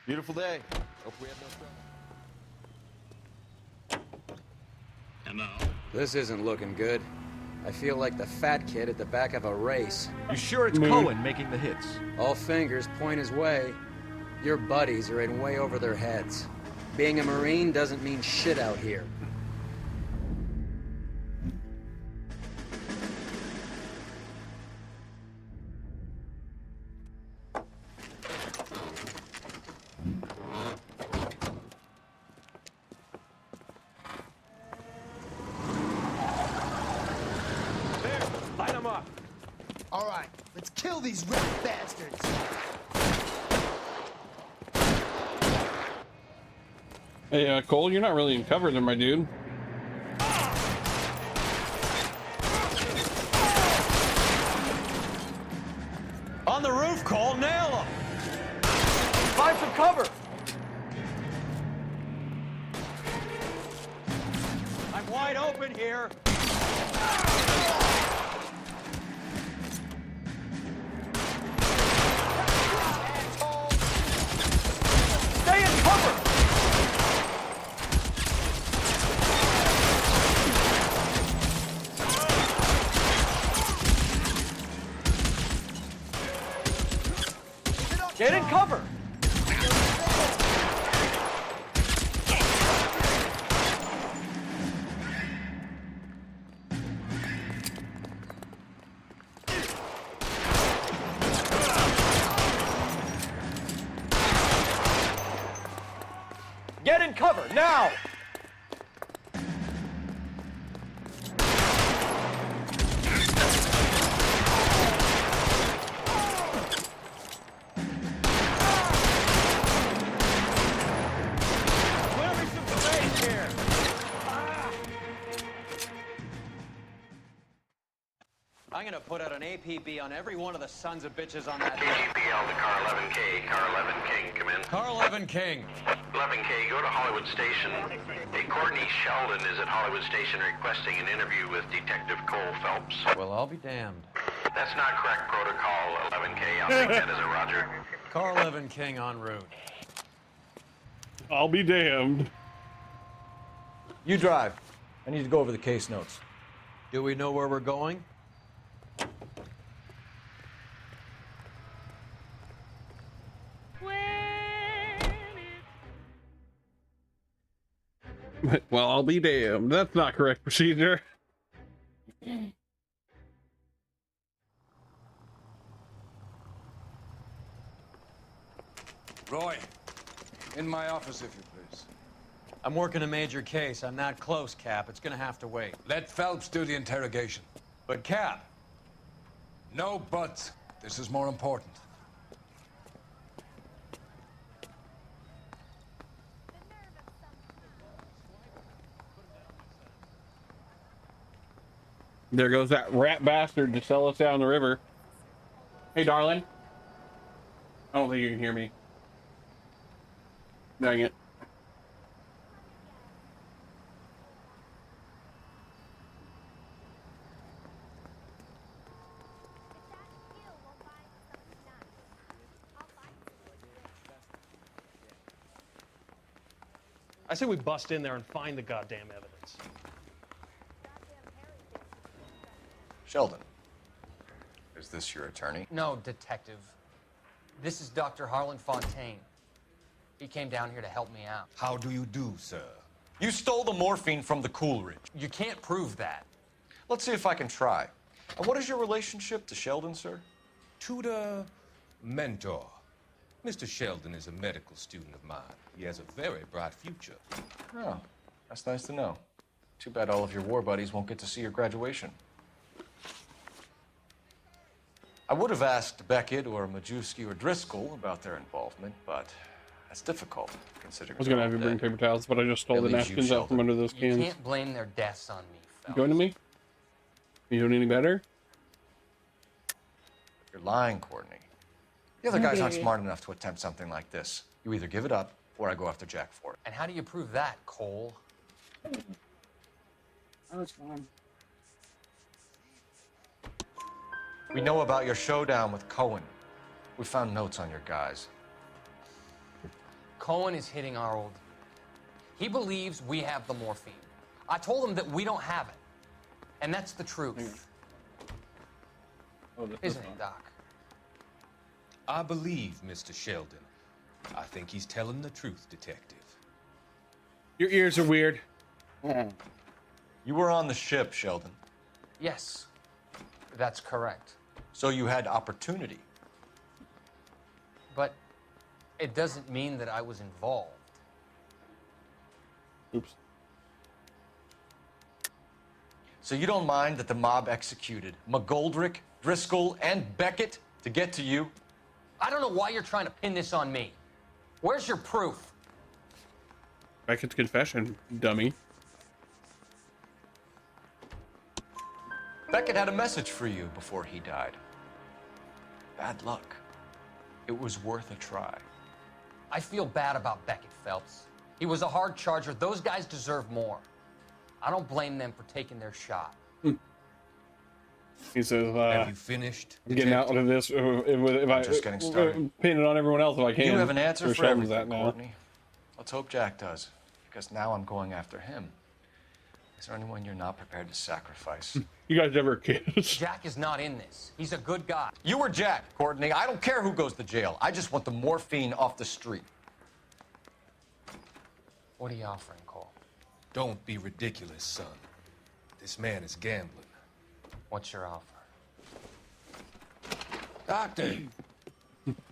Speaker 6: Beautiful day. Hope we have no trouble.
Speaker 18: This isn't looking good. I feel like the fat kid at the back of a race.
Speaker 19: You sure it's Cohen making the hits?
Speaker 18: All fingers point his way. Your buddies are in way over their heads. Being a Marine doesn't mean shit out here.
Speaker 10: Light them up.
Speaker 5: All right, let's kill these red bastards.
Speaker 1: Hey, Cole, you're not really in cover there, my dude.
Speaker 15: On the roof, Cole, nail him!
Speaker 6: Find some cover!
Speaker 15: I'm wide open here.
Speaker 6: Stay in cover! Get in cover! Get in cover, now!
Speaker 15: I'm gonna put out an APB on every one of the sons of bitches on that.
Speaker 22: KGPL to Car 11K. Car 11 King, come in.
Speaker 15: Car 11 King.
Speaker 22: 11K, go to Hollywood Station. Hey, Courtney Sheldon is at Hollywood Station requesting an interview with Detective Cole Phelps.
Speaker 15: Well, I'll be damned.
Speaker 22: That's not correct protocol, 11K. I'll take that as a roger.
Speaker 15: Car 11 King en route.
Speaker 1: I'll be damned.
Speaker 6: You drive. I need to go over the case notes.
Speaker 15: Do we know where we're going?
Speaker 1: Well, I'll be damned. That's not correct procedure.
Speaker 12: Roy, in my office, if you please.
Speaker 15: I'm working a major case. I'm not close, Cap. It's gonna have to wait.
Speaker 12: Let Phelps do the interrogation.
Speaker 15: But, Cap.
Speaker 12: No buts. This is more important.
Speaker 1: There goes that rat bastard to sell us down the river. Hey, darling. I don't think you can hear me. Dang it.
Speaker 10: I say we bust in there and find the goddamn evidence.
Speaker 6: Sheldon, is this your attorney?
Speaker 11: No, detective. This is Dr. Harlan Fontaine. He came down here to help me out.
Speaker 9: How do you do, sir?
Speaker 6: You stole the morphine from the Coolidge.
Speaker 11: You can't prove that.
Speaker 6: Let's see if I can try. And what is your relationship to Sheldon, sir?
Speaker 13: Tutor, mentor. Mr. Sheldon is a medical student of mine. He has a very bright future.
Speaker 6: Oh, that's nice to know. Too bad all of your war buddies won't get to see your graduation. I would have asked Beckett or Majewski or Driscoll about their involvement, but that's difficult, considering.
Speaker 1: I was gonna have you bring paper towels, but I just stole the napkins out from under those cans.
Speaker 11: You can't blame their deaths on me,
Speaker 1: You going to me? You doing any better?
Speaker 6: You're lying, Courtney. The other guys aren't smart enough to attempt something like this. You either give it up, or I go after Jack for it.
Speaker 11: And how do you prove that, Cole?
Speaker 1: Oh, it's fine.
Speaker 6: We know about your showdown with Cohen. We found notes on your guys.
Speaker 11: Cohen is hitting our old. He believes we have the morphine. I told him that we don't have it. And that's the truth. Isn't it, Doc?
Speaker 13: I believe Mr. Sheldon. I think he's telling the truth, Detective.
Speaker 1: Your ears are weird.
Speaker 6: You were on the ship, Sheldon.
Speaker 11: Yes, that's correct.
Speaker 6: So you had opportunity.
Speaker 11: But it doesn't mean that I was involved.
Speaker 1: Oops.
Speaker 6: So you don't mind that the mob executed McGoldrick, Driscoll, and Beckett to get to you?
Speaker 11: I don't know why you're trying to pin this on me. Where's your proof?
Speaker 1: Beckett's confession, dummy.
Speaker 6: Beckett had a message for you before he died. Bad luck. It was worth a try.
Speaker 11: I feel bad about Beckett, Phelps. He was a hard charger. Those guys deserve more. I don't blame them for taking their shot.
Speaker 1: He says,
Speaker 13: Have you finished?
Speaker 1: Getting out of this, if I
Speaker 6: just getting started.
Speaker 1: pin it on everyone else if I can.
Speaker 6: You have an answer for
Speaker 1: Sheldon's
Speaker 6: everything,
Speaker 1: that now.
Speaker 6: Courtney. Let's hope Jack does, because now I'm going after him. Is there anyone you're not prepared to sacrifice?
Speaker 1: You guys never kiss.
Speaker 11: Jack is not in this. He's a good guy.
Speaker 6: You were Jack, Courtney. I don't care who goes to jail. I just want the morphine off the street.
Speaker 11: What are you offering, Cole?
Speaker 13: Don't be ridiculous, son. This man is gambling.
Speaker 11: What's your offer?
Speaker 12: Doctor,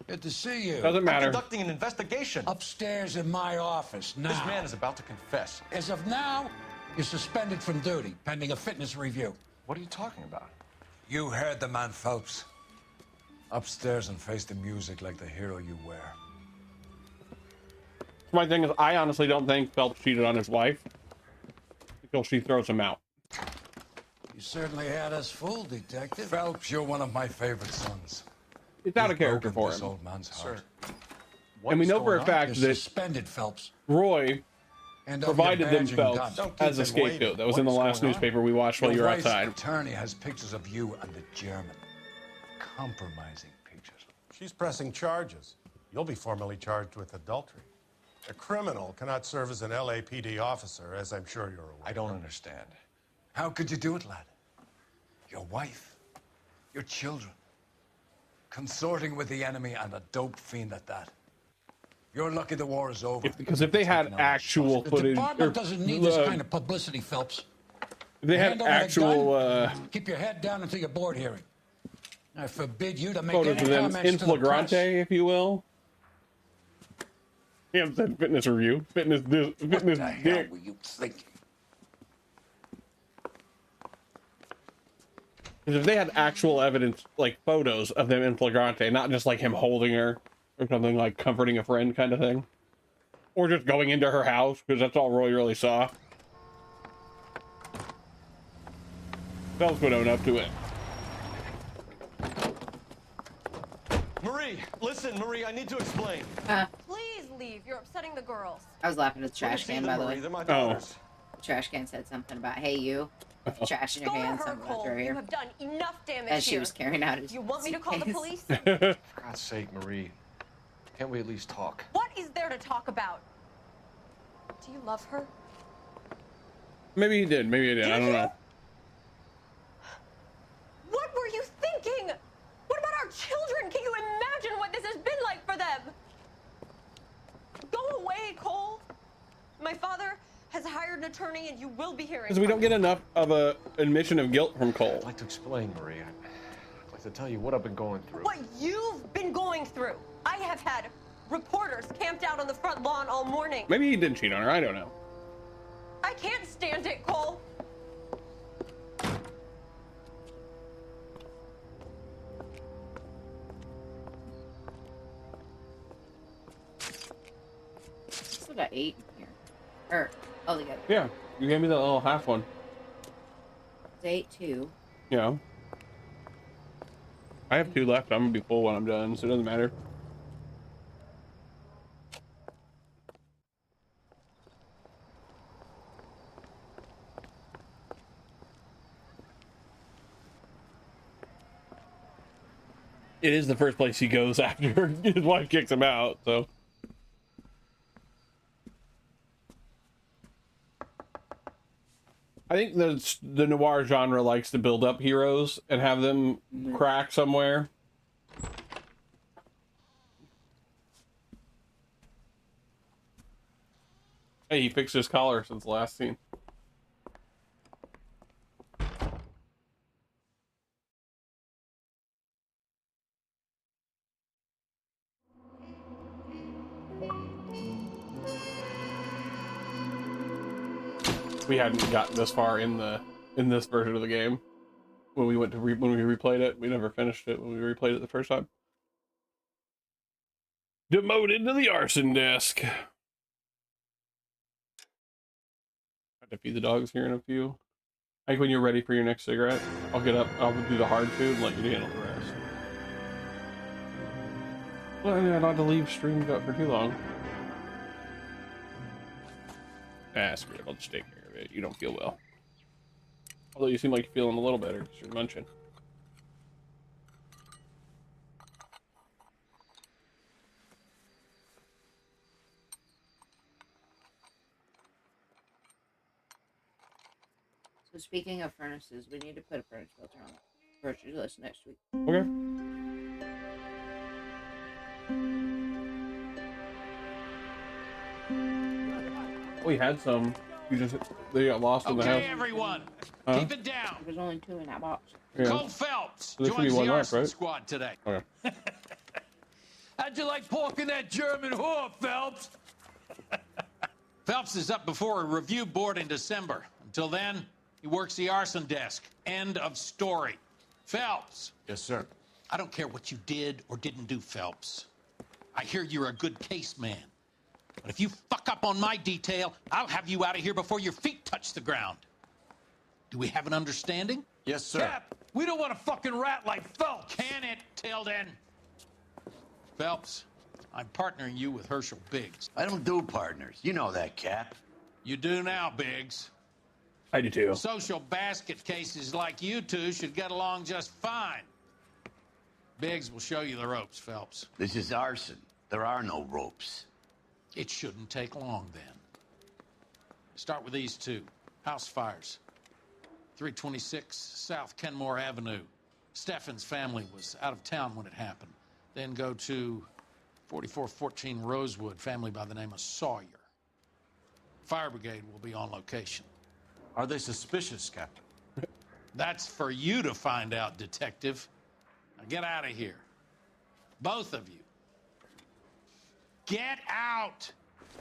Speaker 12: good to see you.
Speaker 1: Doesn't matter.
Speaker 6: I'm conducting an investigation.
Speaker 12: Upstairs in my office now.
Speaker 6: This man is about to confess.
Speaker 12: As of now, you're suspended from duty, pending a fitness review.
Speaker 6: What are you talking about?
Speaker 12: You heard the man, Phelps. Upstairs and face the music like the hero you were.
Speaker 1: My thing is, I honestly don't think Phelps cheated on his wife until she throws him out.
Speaker 12: You certainly had us fooled, Detective. Phelps, you're one of my favorite sons.
Speaker 1: It's out of character for
Speaker 12: this
Speaker 1: him.
Speaker 12: old man's heart.
Speaker 1: And we know for a fact
Speaker 12: You're
Speaker 1: that
Speaker 12: suspended, Phelps.
Speaker 1: Roy
Speaker 12: And
Speaker 1: provided
Speaker 12: of your
Speaker 1: them
Speaker 12: badge and
Speaker 1: Phelps
Speaker 12: gun.
Speaker 1: as a scapegoat. That was in the last newspaper we watched while you
Speaker 12: Your
Speaker 1: were
Speaker 12: wife's
Speaker 1: outside.
Speaker 12: attorney has pictures of you and the German. Compromising pictures.
Speaker 4: She's pressing charges. You'll be formally charged with adultery. A criminal cannot serve as an LAPD officer, as I'm sure you're aware.
Speaker 6: I don't understand.
Speaker 12: How could you do it, lad? Your wife, your children, consorting with the enemy and a dope fiend at that. You're lucky the war is over.
Speaker 1: Because if they had actual
Speaker 12: The
Speaker 1: footage,
Speaker 12: department doesn't need this kind of publicity, Phelps.
Speaker 1: if they had
Speaker 12: Hand over the
Speaker 1: actual
Speaker 12: gun, keep your head down until your board hearing. I forbid you to make
Speaker 1: photos
Speaker 12: any
Speaker 1: of them
Speaker 12: comments
Speaker 1: in
Speaker 12: to the press.
Speaker 1: flagrante, if you will. He hasn't said fitness review. Fitness
Speaker 12: What the hell
Speaker 1: dick.
Speaker 12: were you thinking?
Speaker 1: Because if they had actual evidence, like photos of them in flagrante, not just like him holding her or something, like comforting a friend kind of thing, or just going into her house, because that's all Roy really saw. Phelps would own up to it.
Speaker 3: Marie, listen, Marie, I need to explain.
Speaker 14: Please leave. You're upsetting the girls.
Speaker 2: I was laughing at the trash can, by the way.
Speaker 3: They're my
Speaker 1: Oh.
Speaker 3: daughters.
Speaker 2: The trash can said something about, hey, you. With the trash in your
Speaker 14: Go to
Speaker 2: hand,
Speaker 14: her,
Speaker 2: something about
Speaker 14: Cole.
Speaker 2: her
Speaker 14: You
Speaker 2: here.
Speaker 14: have done enough damage
Speaker 2: As she
Speaker 14: here.
Speaker 2: was carrying out his
Speaker 14: You want me to call the
Speaker 2: suitcase.
Speaker 14: police?
Speaker 6: For God's sake, Marie. Can't we at least talk?
Speaker 14: What is there to talk about? Do you love her?
Speaker 1: Maybe he did. Maybe he did. I don't know.
Speaker 14: What were you thinking? What about our children? Can you imagine what this has been like for them? Go away, Cole. My father has hired an attorney, and you will be hearing.
Speaker 1: Because we don't get enough of a admission of guilt from Cole.
Speaker 6: I'd like to explain, Marie. I'd like to tell you what I've been going through.
Speaker 14: What you've been going through. I have had reporters camped out on the front lawn all morning.
Speaker 1: Maybe he did cheat on her. I don't know.
Speaker 14: I can't stand it, Cole.
Speaker 2: Still got 8 in here. Or, oh, they got
Speaker 1: Yeah, you gave me the little half one.
Speaker 2: 8, 2.
Speaker 1: Yeah. I have 2 left. I'm gonna be full when I'm done, so it doesn't matter. It is the first place he goes after his wife kicks him out, so. I think the noir genre likes to build up heroes and have them crack somewhere. Hey, he fixed his collar since the last scene. We hadn't gotten this far in this version of the game. When we went to when we replayed it, we never finished it when we replayed it the first time. Demoted to the arson desk. Have to feed the dogs here in a few. I think when you're ready for your next cigarette, I'll get up, I'll do the hard food and let you handle the rest. Well, I not to leave streams up for too long. Ah, screw it, I'll just take care of it. You don't feel well. Although you seem like you're feeling a little better because you're munching.
Speaker 2: So speaking of furnaces, we need to put a furnace filter on the grocery list next week.
Speaker 1: Okay. We had some. They got lost in the house.
Speaker 17: Okay, everyone,
Speaker 1: Huh?
Speaker 17: keep it down.
Speaker 2: There's only 2 in that box.
Speaker 1: Yeah.
Speaker 17: Cole Phelps
Speaker 1: So there should be
Speaker 17: joins
Speaker 1: one
Speaker 17: the
Speaker 1: left,
Speaker 17: arson
Speaker 1: right?
Speaker 17: squad today.
Speaker 1: Okay.
Speaker 17: How'd you like porking that German whore, Phelps? Phelps is up before a review board in December. Until then, he works the arson desk. End of story. Phelps.
Speaker 12: Yes, sir.
Speaker 17: I don't care what you did or didn't do, Phelps. I hear you're a good case man. But if you fuck up on my detail, I'll have you out of here before your feet touch the ground. Do we have an understanding?
Speaker 12: Yes, sir.
Speaker 17: Cap, we don't want a fucking rat like Phelps. Can it, Tilden? Phelps, I'm partnering you with Herschel Biggs.
Speaker 20: I don't do partners. You know that, Cap.
Speaker 17: You do now, Biggs.
Speaker 1: I do too.
Speaker 17: Social basket cases like you two should get along just fine. Biggs will show you the ropes, Phelps.
Speaker 20: This is arson. There are no ropes.
Speaker 17: It shouldn't take long, then. Start with these two. House fires. 326 South Kenmore Avenue. Steffen's family was out of town when it happened. Then go to 4414 Rosewood, family by the name of Sawyer. Fire brigade will be on location.
Speaker 12: Are they suspicious, Captain?
Speaker 17: That's for you to find out, detective. Now get out of here. Both of you. Get out!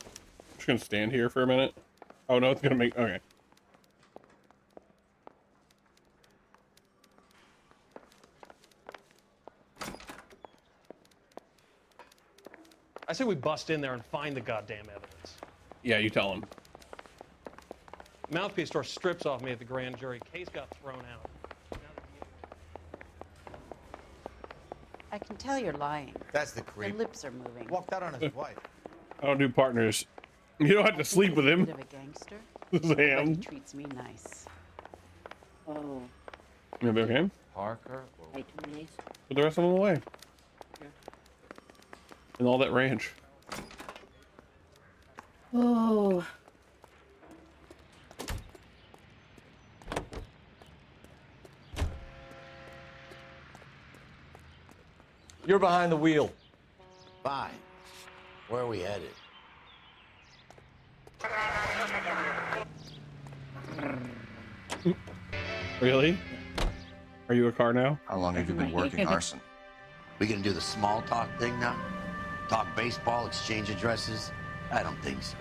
Speaker 1: I'm just gonna stand here for a minute. Oh no, it's gonna make, okay.
Speaker 10: I say we bust in there and find the goddamn evidence.
Speaker 1: Yeah, you tell him.
Speaker 10: Mouthpiece tore strips off me at the grand jury. Case got thrown out.
Speaker 21: I can tell you're lying.
Speaker 7: That's the creep.
Speaker 21: Your lips are moving.
Speaker 7: Walked out on his wife.
Speaker 1: I don't do partners. You don't have to sleep with him.
Speaker 21: Bit of a gangster.
Speaker 1: Sam.
Speaker 21: But he treats me nice.
Speaker 2: Oh.
Speaker 1: You gonna be okay?
Speaker 6: Parker.
Speaker 2: Wait 2 minutes.
Speaker 1: Put the rest of them away. And all that ranch.
Speaker 2: Oh.
Speaker 6: You're behind the wheel.
Speaker 20: Fine. Where are we headed?
Speaker 1: Really? Are you a car now?
Speaker 6: How long have you been working arson?
Speaker 20: We gonna do the small talk thing now? Talk baseball, exchange addresses? I don't think so.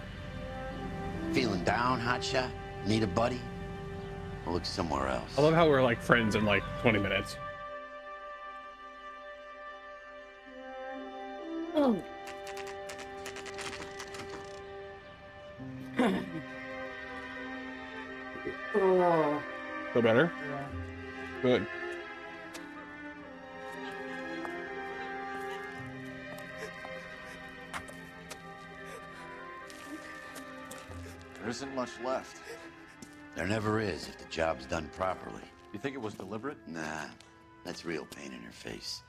Speaker 20: Feeling down, hotshot? Need a buddy? We'll look somewhere else.
Speaker 1: I love how we're like friends in like 20 minutes.
Speaker 2: Oh. Oh.
Speaker 1: Feel better?
Speaker 2: Yeah.
Speaker 1: Good.
Speaker 6: There isn't much left.
Speaker 20: There never is if the job's done properly.
Speaker 6: You think it was deliberate?
Speaker 20: Nah, that's real pain in her face.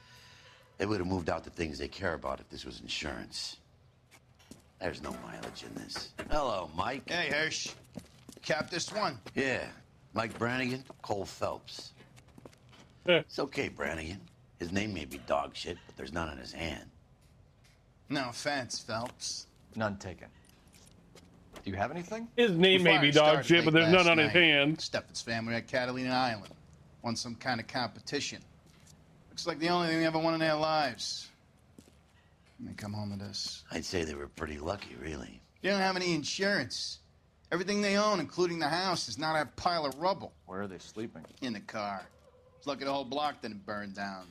Speaker 20: They would have moved out the things they care about if this was insurance. There's no mileage in this. Hello, Mike.
Speaker 5: Hey, Hirsch. Cap this one.
Speaker 20: Yeah. Mike Brannigan, Cole Phelps. It's okay, Brannigan. His name may be dog shit, but there's none on his hand.
Speaker 5: No offense, Phelps.
Speaker 6: None taken. Do you have anything?
Speaker 1: His name may be dog shit, but there's none on his hand.
Speaker 5: Steffen's family at Catalina Island. Won some kind of competition. Looks like the only thing they ever won in their lives. And they come home to this.
Speaker 20: I'd say they were pretty lucky, really.
Speaker 5: They don't have any insurance. Everything they own, including the house, is not a pile of rubble.
Speaker 6: Where are they sleeping?
Speaker 5: In the car. It's lucky the whole block didn't burn down.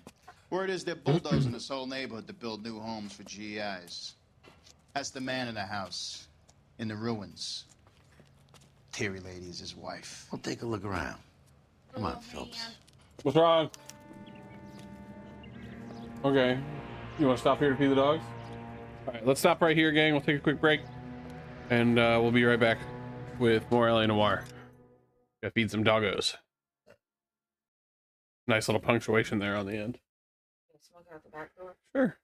Speaker 5: Word is they're bulldozing this whole neighborhood to build new homes for GIs. That's the man in the house. In the ruins. Terry lady is his wife.
Speaker 20: We'll take a look around. Come on, Phelps.
Speaker 1: What's wrong? Okay. You want to stop here to feed the dogs? All right, let's stop right here, gang. We'll take a quick break. And we'll be right back with more LA Noire. Gotta feed some doggos. Nice little punctuation there on the end.
Speaker 2: Can you smoke out the back door?
Speaker 1: Sure.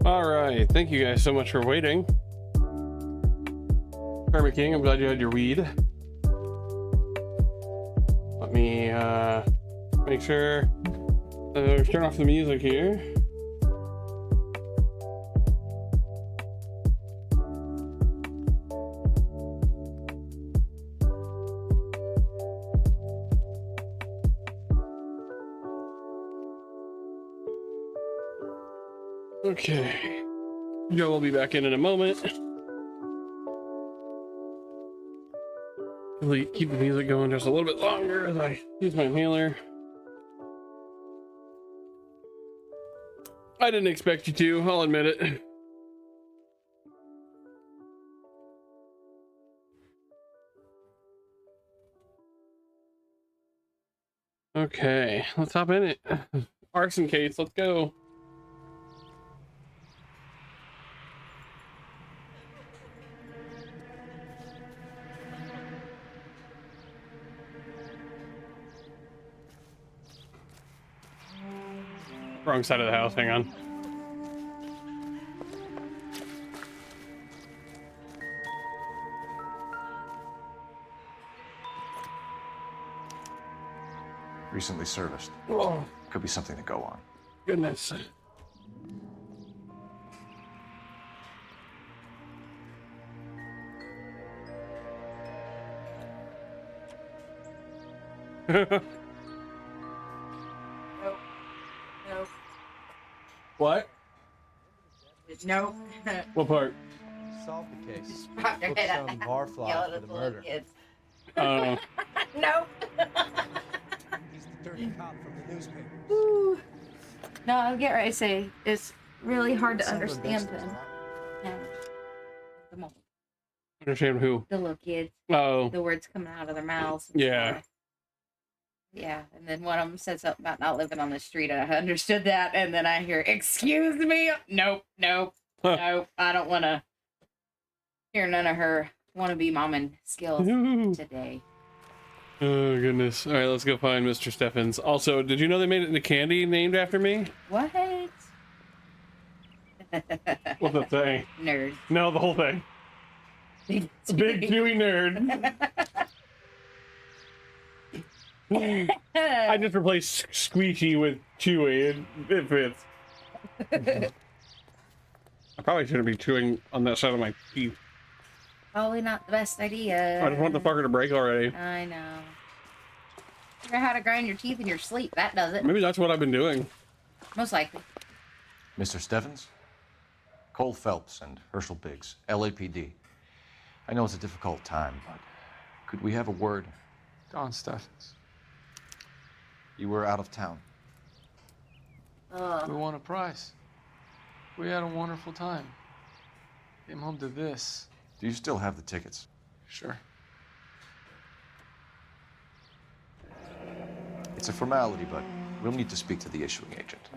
Speaker 1: All right, thank you guys so much for waiting. Karma King, I'm glad you had your weed. Let me make sure turn off the music here. Okay, Joe will be back in a moment. Really keep the music going just a little bit longer as I use my inhaler. I didn't expect you to, I'll admit it. Okay, let's hop in it. Arson case, let's go. Wrong side of the house, hang on.
Speaker 6: Recently serviced.
Speaker 1: Oh.
Speaker 6: Could be something to go on.
Speaker 1: Goodness.
Speaker 2: Nope.
Speaker 1: What?
Speaker 2: Nope.
Speaker 1: What part?
Speaker 8: Solve the case.
Speaker 2: Pop their
Speaker 8: Book
Speaker 2: head
Speaker 8: some
Speaker 2: out.
Speaker 8: barfly
Speaker 2: Yell
Speaker 8: for
Speaker 2: at
Speaker 8: the
Speaker 2: the little
Speaker 8: murder.
Speaker 2: kids.
Speaker 1: Oh.
Speaker 2: Nope.
Speaker 8: He's the dirty cop from the newspaper.
Speaker 2: Ooh. No, I'll get right. Say it's really hard to
Speaker 8: Son of a
Speaker 2: understand
Speaker 8: bitch.
Speaker 2: them. Come on.
Speaker 1: Understand who?
Speaker 2: The little kids.
Speaker 1: Oh.
Speaker 2: The words coming out of their mouths. And
Speaker 1: Yeah.
Speaker 2: stuff. Yeah, and then one of them said something about not living on the street. I understood that, and then I hear, "Excuse me." Nope. Nope. Nope. I don't want to hear none of her wannabe momming skills today.
Speaker 1: Oh, goodness. All right, let's go find Mr. Steffens. Also, did you know they made it into candy named after me?
Speaker 2: What?
Speaker 1: What's that saying?
Speaker 2: Nerd.
Speaker 1: No, the whole thing. Big Chewy nerd. I just replaced Squeaky with Chewy. It fits. I probably shouldn't be chewing on that side of my teeth.
Speaker 2: Probably not the best idea.
Speaker 1: I just want the fucker to break already.
Speaker 2: I know. Figure out how to grind your teeth in your sleep. That does it.
Speaker 1: Maybe that's what I've been doing.
Speaker 2: Most likely.
Speaker 6: Mr. Steffens? Cole Phelps and Herschel Biggs, LAPD. I know it's a difficult time, but could we have a word?
Speaker 16: Don Steffens.
Speaker 6: You were out of town.
Speaker 16: We won a prize. We had a wonderful time. Came home to this.
Speaker 6: Do you still have the tickets?
Speaker 16: Sure.
Speaker 6: It's a formality, but we'll need to speak to the issuing agent.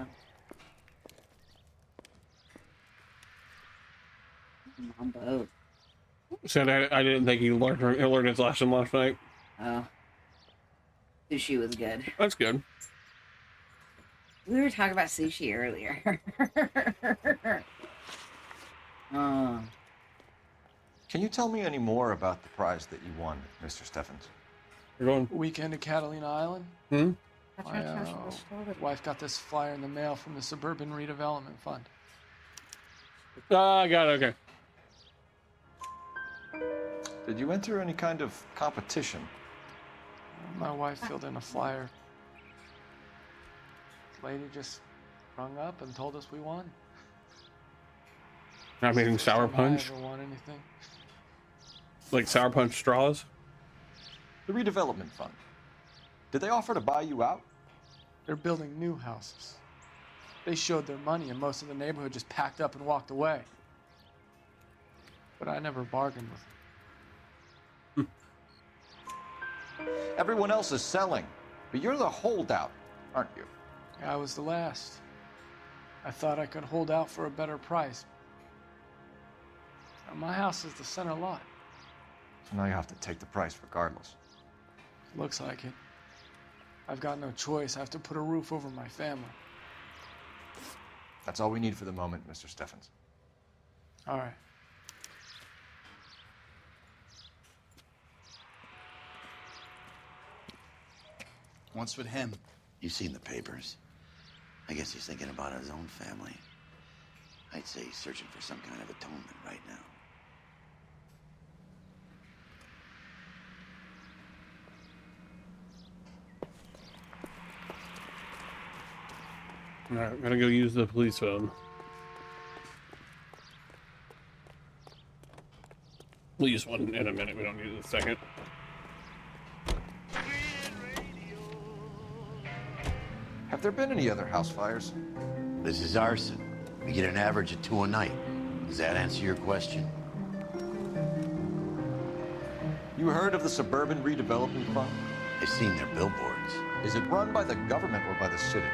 Speaker 2: On boat.
Speaker 1: Said I didn't think he learned his lesson last night.
Speaker 2: Oh. Sushi was good.
Speaker 1: That's good.
Speaker 2: We were talking about sushi earlier.
Speaker 6: Can you tell me any more about the prize that you won, Mr. Steffens?
Speaker 1: You're going
Speaker 16: Weekend at Catalina Island.
Speaker 1: Hmm?
Speaker 16: My wife got this flyer in the mail from the Suburban Redevelopment Fund.
Speaker 1: I got it, okay.
Speaker 6: Did you enter any kind of competition?
Speaker 16: My wife filled in a flyer. Lady just rung up and told us we won.
Speaker 1: Not making sour punch?
Speaker 16: I ever won anything.
Speaker 1: Like sour punch straws?
Speaker 6: The redevelopment fund. Did they offer to buy you out?
Speaker 16: They're building new houses. They showed their money and most of the neighborhood just packed up and walked away. But I never bargained with them.
Speaker 6: Everyone else is selling, but you're the holdout, aren't you?
Speaker 16: I was the last. I thought I could hold out for a better price. Now, my house is the center lot.
Speaker 6: So now you have to take the price regardless.
Speaker 16: Looks like it. I've got no choice. I have to put a roof over my family.
Speaker 6: That's all we need for the moment, Mr. Steffens.
Speaker 16: All right.
Speaker 20: What's with him? You've seen the papers. I guess he's thinking about his own family. I'd say he's searching for some kind of atonement right now.
Speaker 1: Alright, I'm gonna go use the police phone. We'll use one in a minute, we don't need it a second.
Speaker 6: Have there been any other house fires?
Speaker 20: This is arson. We get an average of 2 a night. Does that answer your question?
Speaker 6: You heard of the Suburban Redevelopment Fund?
Speaker 20: I've seen their billboards.
Speaker 6: Is it run by the government or by the city?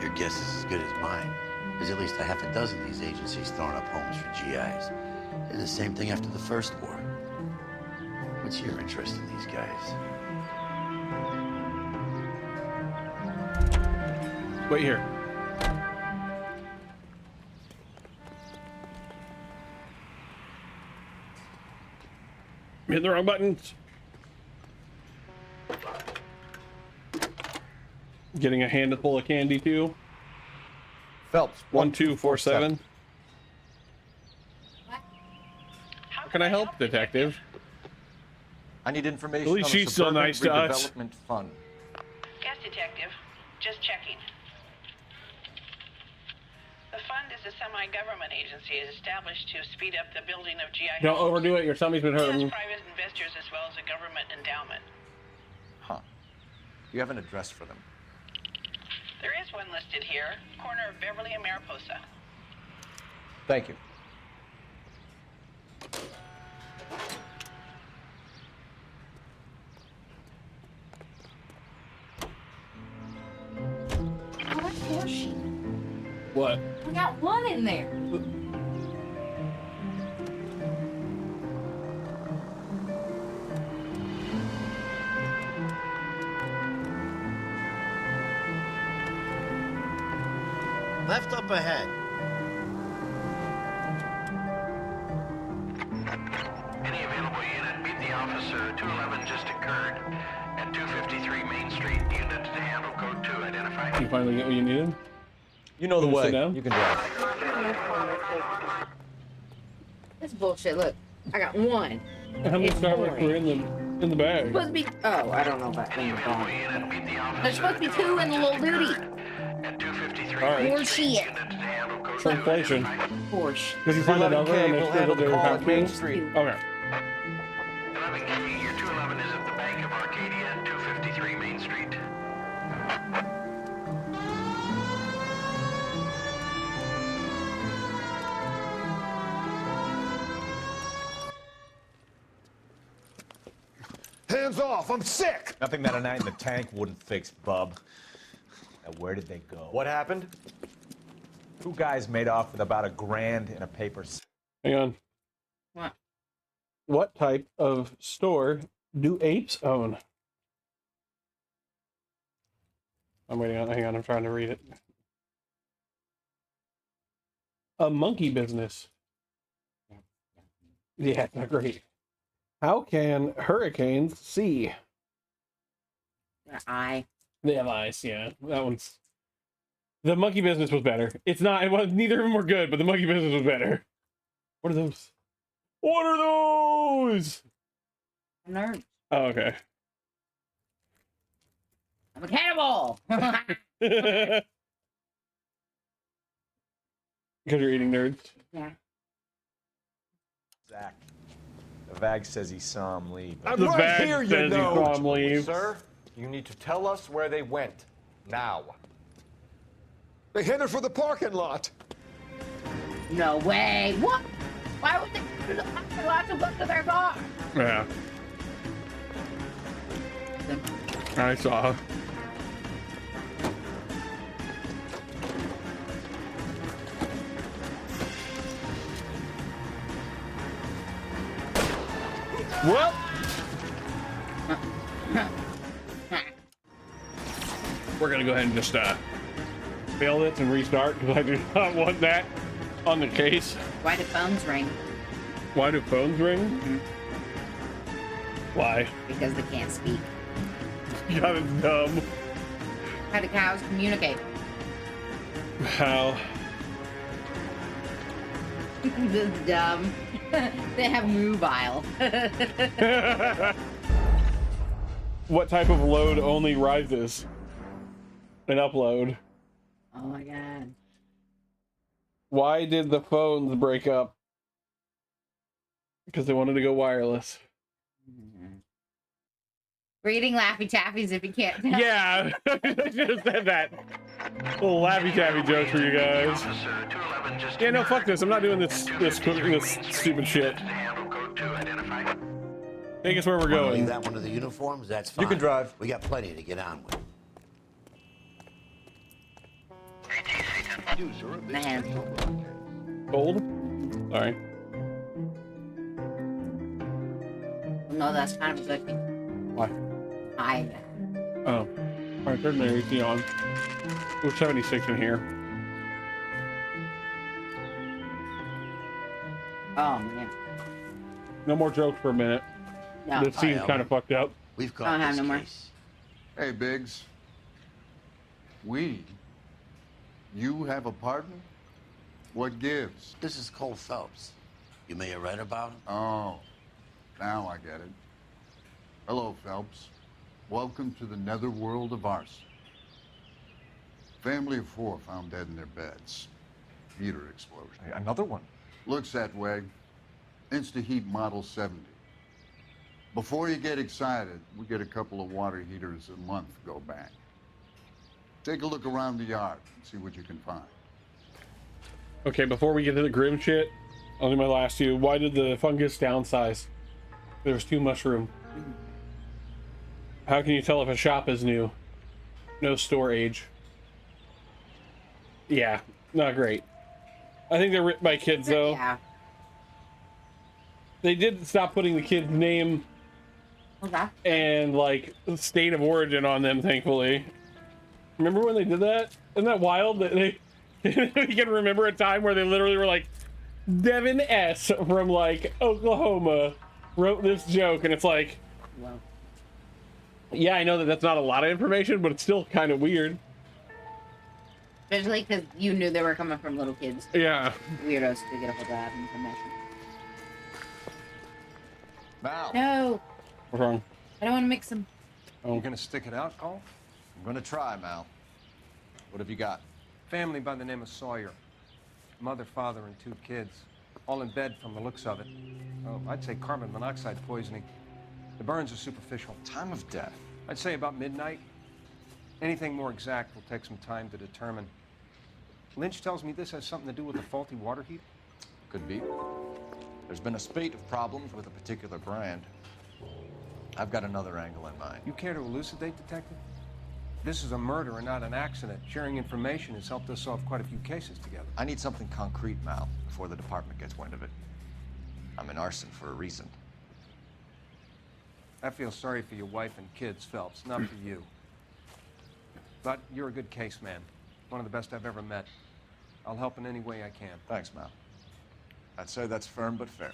Speaker 20: Your guess is as good as mine. There's at least a half a dozen of these agencies throwing up homes for GIs. Did the same thing after the First War. What's your interest in these guys?
Speaker 1: Wait here. Hit the wrong buttons. Getting a handful of candy too.
Speaker 6: Phelps,
Speaker 1: 1247. How can I help, Detective?
Speaker 6: I need information
Speaker 1: At least
Speaker 6: on the
Speaker 1: she's so
Speaker 6: Suburban
Speaker 1: nice to us.
Speaker 6: Redevelopment Fund.
Speaker 22: Yes, Detective. Just checking.
Speaker 21: a semi-government agency is established to speed up the building of GI
Speaker 1: Don't
Speaker 21: homes.
Speaker 1: overdo it. Your tummy's been
Speaker 21: It has
Speaker 1: hurting.
Speaker 21: private investors as well as a government endowment.
Speaker 6: Huh. You have an address for them?
Speaker 21: There is one listed here, corner of Beverly and Mariposa.
Speaker 6: Thank you.
Speaker 2: Oh, that's horseshit.
Speaker 1: What?
Speaker 2: We got one in there.
Speaker 20: Left up ahead.
Speaker 22: Any available unit, meet the officer. 211 just occurred at 253 Main Street. Unit to handle code 2 identified.
Speaker 1: You finally get what you needed?
Speaker 6: You know the
Speaker 1: Can you
Speaker 6: way.
Speaker 1: sit down?
Speaker 6: You can drive.
Speaker 2: That's bullshit. Look, I got one.
Speaker 1: How many
Speaker 2: It's
Speaker 1: Starbucks
Speaker 2: boring.
Speaker 1: were in the bag?
Speaker 2: Supposed to be. Oh, I don't know about in the bag. There's supposed to be two in the little duty.
Speaker 1: Alright.
Speaker 2: Horseshit.
Speaker 1: It's inflation.
Speaker 2: Horse.
Speaker 1: Because you find it over and make sure that they're half
Speaker 6: Main
Speaker 1: full?
Speaker 6: Street.
Speaker 1: Okay.
Speaker 22: 11K, your 211 is at the Bank of Arcadia, 253 Main Street.
Speaker 7: Hands off, I'm sick!
Speaker 13: Nothing that a night in the tank wouldn't fix, bub. Now, where did they go?
Speaker 6: What happened?
Speaker 13: Two guys made off with about $1,000 in a paper.
Speaker 1: Hang on.
Speaker 2: What?
Speaker 1: What type of store do apes own? I'm waiting on. Hang on. I'm trying to read it. A monkey business. Yeah, it's not great. How can hurricanes see?
Speaker 2: Their eye.
Speaker 1: They have eyes. Yeah, that one's. The monkey business was better. It's not. It was. Neither of them were good, but the monkey business was better. What are those? What are those?
Speaker 2: Nerd.
Speaker 1: Oh, okay.
Speaker 2: I'm a cannibal.
Speaker 1: Because you're eating nerds.
Speaker 2: Yeah.
Speaker 13: Zach. The VAG says he saw him leave.
Speaker 1: The VAG says he saw him leave.
Speaker 6: Sir, you need to tell us where they went. Now.
Speaker 7: They headed for the parking lot.
Speaker 2: No way. What? Why would they do the parking lot to look to their car?
Speaker 1: Yeah. I saw. Well, we're gonna go ahead and just fail this and restart because I do not want that on the case.
Speaker 2: Why do phones ring?
Speaker 1: Why do phones ring?
Speaker 2: Mm-hmm.
Speaker 1: Why?
Speaker 2: Because they can't speak.
Speaker 1: God, it's dumb.
Speaker 2: How do cows communicate?
Speaker 1: How?
Speaker 2: This is dumb. They have mobile.
Speaker 1: What type of load only rises? An upload.
Speaker 2: Oh my god.
Speaker 1: Why did the phones break up? Because they wanted to go wireless.
Speaker 2: We're eating Laffy Taffies if you can't tell.
Speaker 1: Yeah, I should have said that. Little Laffy Taffy joke for you guys. Yeah, no, fuck this. I'm not doing this stupid shit. Take us where we're
Speaker 20: Wanna
Speaker 1: going.
Speaker 20: leave that one to the uniforms? That's fine.
Speaker 6: You can drive.
Speaker 20: We got plenty to get on with.
Speaker 2: Man.
Speaker 1: Gold? Sorry.
Speaker 2: No, that's kind of a good thing.
Speaker 1: Why? Oh. Alright, turn the AC on. We're 76 in here.
Speaker 2: Oh man.
Speaker 1: No more jokes for a minute.
Speaker 2: No.
Speaker 1: This seems kind of fucked up.
Speaker 20: We've
Speaker 2: I don't have no more.
Speaker 18: Hey, Biggs. You have a partner? What gives?
Speaker 20: This is Cole Phelps. You may have read about him.
Speaker 18: Oh, now I get it. Hello, Phelps. Welcome to the netherworld of arson. Family of 4 found dead in their beds. heater explosion.
Speaker 6: Another one?
Speaker 18: Looks that way. Insta-heat Model 70. Before you get excited, we get a couple of water heaters a month go back. Take a look around the yard and see what you can find.
Speaker 1: Okay, before we get to the grim shit, only my last two. Why did the fungus downsize? There's 2 mushroom. How can you tell if a shop is new? No store age. Yeah, not great. I think they're written by kids, though.
Speaker 2: Yeah.
Speaker 1: They did stop putting the kid's name and, like, state of origin on them, thankfully. Remember when they did that? Isn't that wild? That they you can remember a time where they literally were like, Devin S. from, like, Oklahoma wrote this joke, and it's like,
Speaker 2: wow.
Speaker 1: Yeah, I know that that's not a lot of information, but it's still kind of weird.
Speaker 2: Especially because you knew they were coming from little kids.
Speaker 1: Yeah.
Speaker 2: Weirdos to get a hold of that information.
Speaker 6: Mal.
Speaker 2: No.
Speaker 1: What's wrong?
Speaker 2: I don't want to mix them.
Speaker 6: You gonna stick it out, Cole? I'm gonna try, Mal. What have you got?
Speaker 8: Family by the name of Sawyer. Mother, father, and 2 kids. All in bed from the looks of it. Oh, I'd say carbon monoxide poisoning. The burns are superficial.
Speaker 6: Time of death?
Speaker 8: I'd say about midnight. Anything more exact will take some time to determine. Lynch tells me this has something to do with the faulty water heater.
Speaker 6: Could be. There's been a spate of problems with a particular brand. I've got another angle in mind.
Speaker 8: You care to elucidate, Detective? This is a murder and not an accident. Sharing information has helped us solve quite a few cases together.
Speaker 6: I need something concrete, Mal, before the department gets wind of it. I'm in arson for a reason.
Speaker 8: I feel sorry for your wife and kids, Phelps, not for you. But you're a good case man. One of the best I've ever met. I'll help in any way I can.
Speaker 6: Thanks, Mal. I'd say that's firm but fair.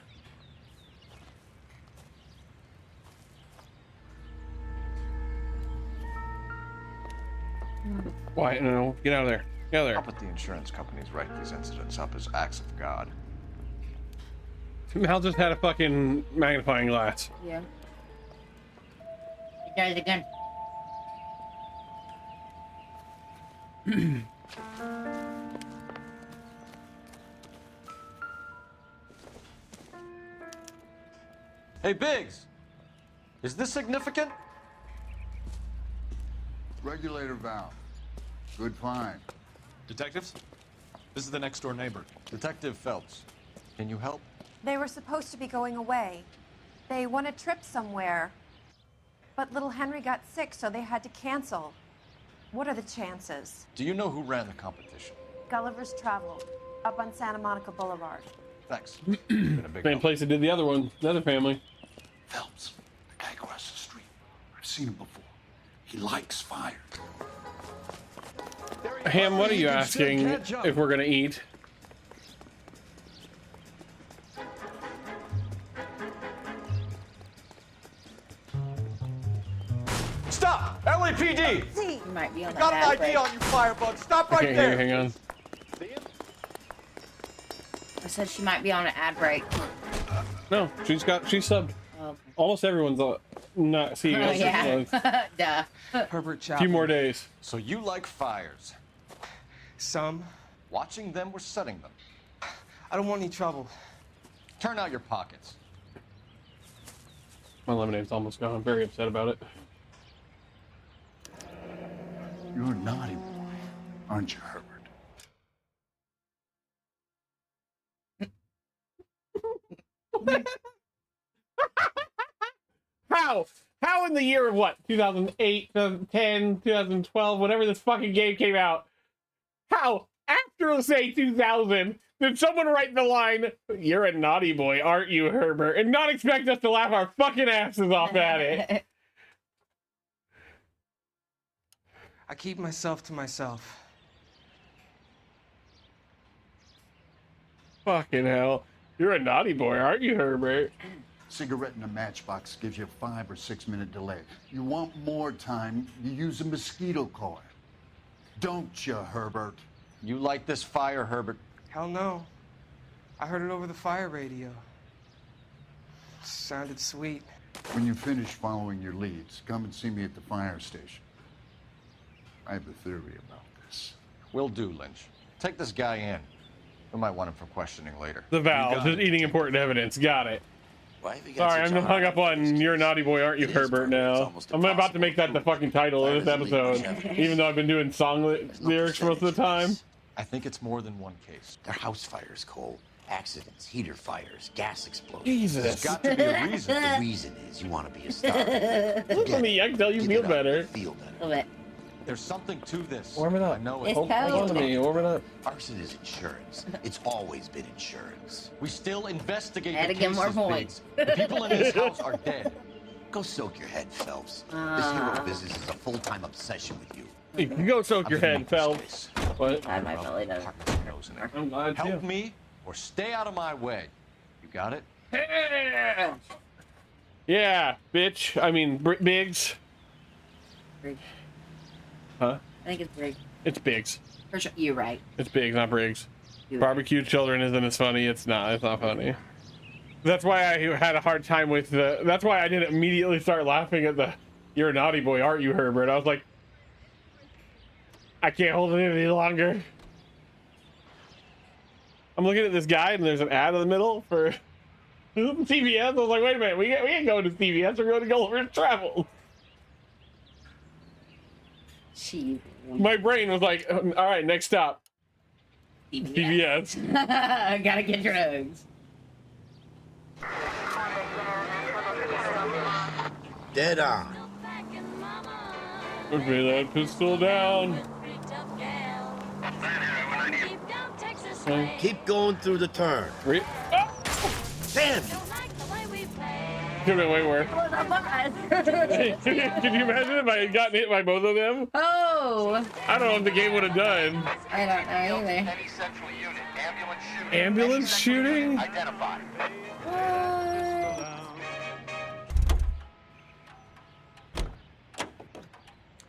Speaker 1: Why? No, get out of there. Get out of there.
Speaker 6: I'll put the insurance companies write these incidents up as acts of God.
Speaker 1: Mal just had a fucking magnifying glass.
Speaker 2: Yeah. He does it again.
Speaker 6: Hey, Biggs! Is this significant?
Speaker 18: Regulator valve. Good find.
Speaker 15: Detectives? This is the next door neighbor.
Speaker 6: Detective Phelps. Can you help?
Speaker 19: They were supposed to be going away. They won a trip somewhere. But little Henry got sick, so they had to cancel. What are the chances?
Speaker 6: Do you know who ran the competition?
Speaker 19: Gulliver's Travel, up on Santa Monica Boulevard.
Speaker 6: Thanks. Been a big
Speaker 1: Same place that did the other one, the other family.
Speaker 12: Phelps, the guy across the street. I've seen him before. He likes fire.
Speaker 1: Ham, what are you asking if we're gonna eat?
Speaker 6: Stop! LAPD!
Speaker 2: You might be on
Speaker 6: Got
Speaker 2: that
Speaker 6: an ID on you, firebug. Stop
Speaker 1: I
Speaker 6: right
Speaker 1: can't
Speaker 6: there.
Speaker 1: hear. Hang on.
Speaker 2: I said she might be on an ad break.
Speaker 1: No, she's subbed.
Speaker 2: Oh, okay.
Speaker 1: Almost everyone's not seeing us.
Speaker 2: Yeah. Duh.
Speaker 8: Herbert
Speaker 1: A
Speaker 8: Chapman.
Speaker 1: few more days.
Speaker 6: So you like fires?
Speaker 8: Some.
Speaker 6: Watching them or setting them?
Speaker 8: I don't want any trouble.
Speaker 6: Turn out your pockets.
Speaker 1: My lemonade's almost gone. I'm very upset about it.
Speaker 18: You're a naughty boy, aren't you, Herbert?
Speaker 1: How in the year of what? 2008, 2010, 2012, whatever this fucking game came out. How, after, say, 2000, did someone write the line, "You're a naughty boy, aren't you, Herbert?" and not expect us to laugh our fucking asses off at it?
Speaker 8: I keep myself to myself.
Speaker 1: Fucking hell. You're a naughty boy, aren't you, Herbert?
Speaker 18: Cigarette in a matchbox gives you a 5 or 6 minute delay. You want more time, you use a mosquito coil. Don't you, Herbert?
Speaker 6: You like this fire, Herbert?
Speaker 8: Hell no. I heard it over the fire radio. Sounded sweet.
Speaker 18: When you finish following your leads, come and see me at the fire station. I have a theory about this.
Speaker 6: Will do, Lynch. Take this guy in. We might want him for questioning later.
Speaker 1: The Val, just eating important evidence. Got it. Sorry, I'm hung up on "You're a Naughty Boy, Aren't You, Herbert?" Now I'm about to make that the fucking title of this episode, even though I've been doing song lyrics most of the time.
Speaker 6: I think it's more than one case.
Speaker 20: They're house fires, Cole. Accidents, heater fires, gas explosions.
Speaker 1: Jesus.
Speaker 20: There's got to be a reason. The reason is you want to be a star.
Speaker 1: Look at me, I can tell you feel better.
Speaker 6: There's something to this.
Speaker 1: Warm it up.
Speaker 6: I know
Speaker 1: It's
Speaker 6: it.
Speaker 1: Hold on to me, warm it up.
Speaker 20: Arson is insurance. It's always been insurance.
Speaker 6: We still investigate
Speaker 2: Had
Speaker 6: the
Speaker 2: to get more
Speaker 6: cases,
Speaker 2: points.
Speaker 6: Biggs. The people in this house are dead.
Speaker 20: Go soak your head, Phelps. This hero business is a full-time obsession with you.
Speaker 1: You can go soak your head, Phelps. What?
Speaker 2: I might belly does.
Speaker 1: I'm glad
Speaker 6: Help me or stay out of my way. You got it?
Speaker 1: Yeah, bitch. I mean, Biggs.
Speaker 2: Briggs.
Speaker 1: Huh?
Speaker 2: I think it's Briggs.
Speaker 1: It's Biggs.
Speaker 2: For sure. You're right.
Speaker 1: It's Biggs, not Briggs.
Speaker 2: You're
Speaker 1: Barbecued children isn't as funny. It's not. It's not funny. That's why I had a hard time with the. That's why I didn't immediately start laughing at the "You're a naughty boy, aren't you, Herbert?" I was like, I can't hold it any longer. I'm looking at this guy, and there's an ad in the middle for CVS. I was like, wait a minute, we ain't going to CVS. We're going to Gulliver's Travel.
Speaker 2: She.
Speaker 1: My brain was like, all right, next stop. CVS.
Speaker 2: Gotta get drugs.
Speaker 20: Dead on.
Speaker 1: Put me that pistol down.
Speaker 20: Keep going through the turn. Damn!
Speaker 1: Could have been way worse. Can you imagine if I had gotten hit by both of them?
Speaker 2: Oh!
Speaker 1: I don't know what the game would have done.
Speaker 2: I don't know either.
Speaker 1: Ambulance shooting?
Speaker 22: Identify.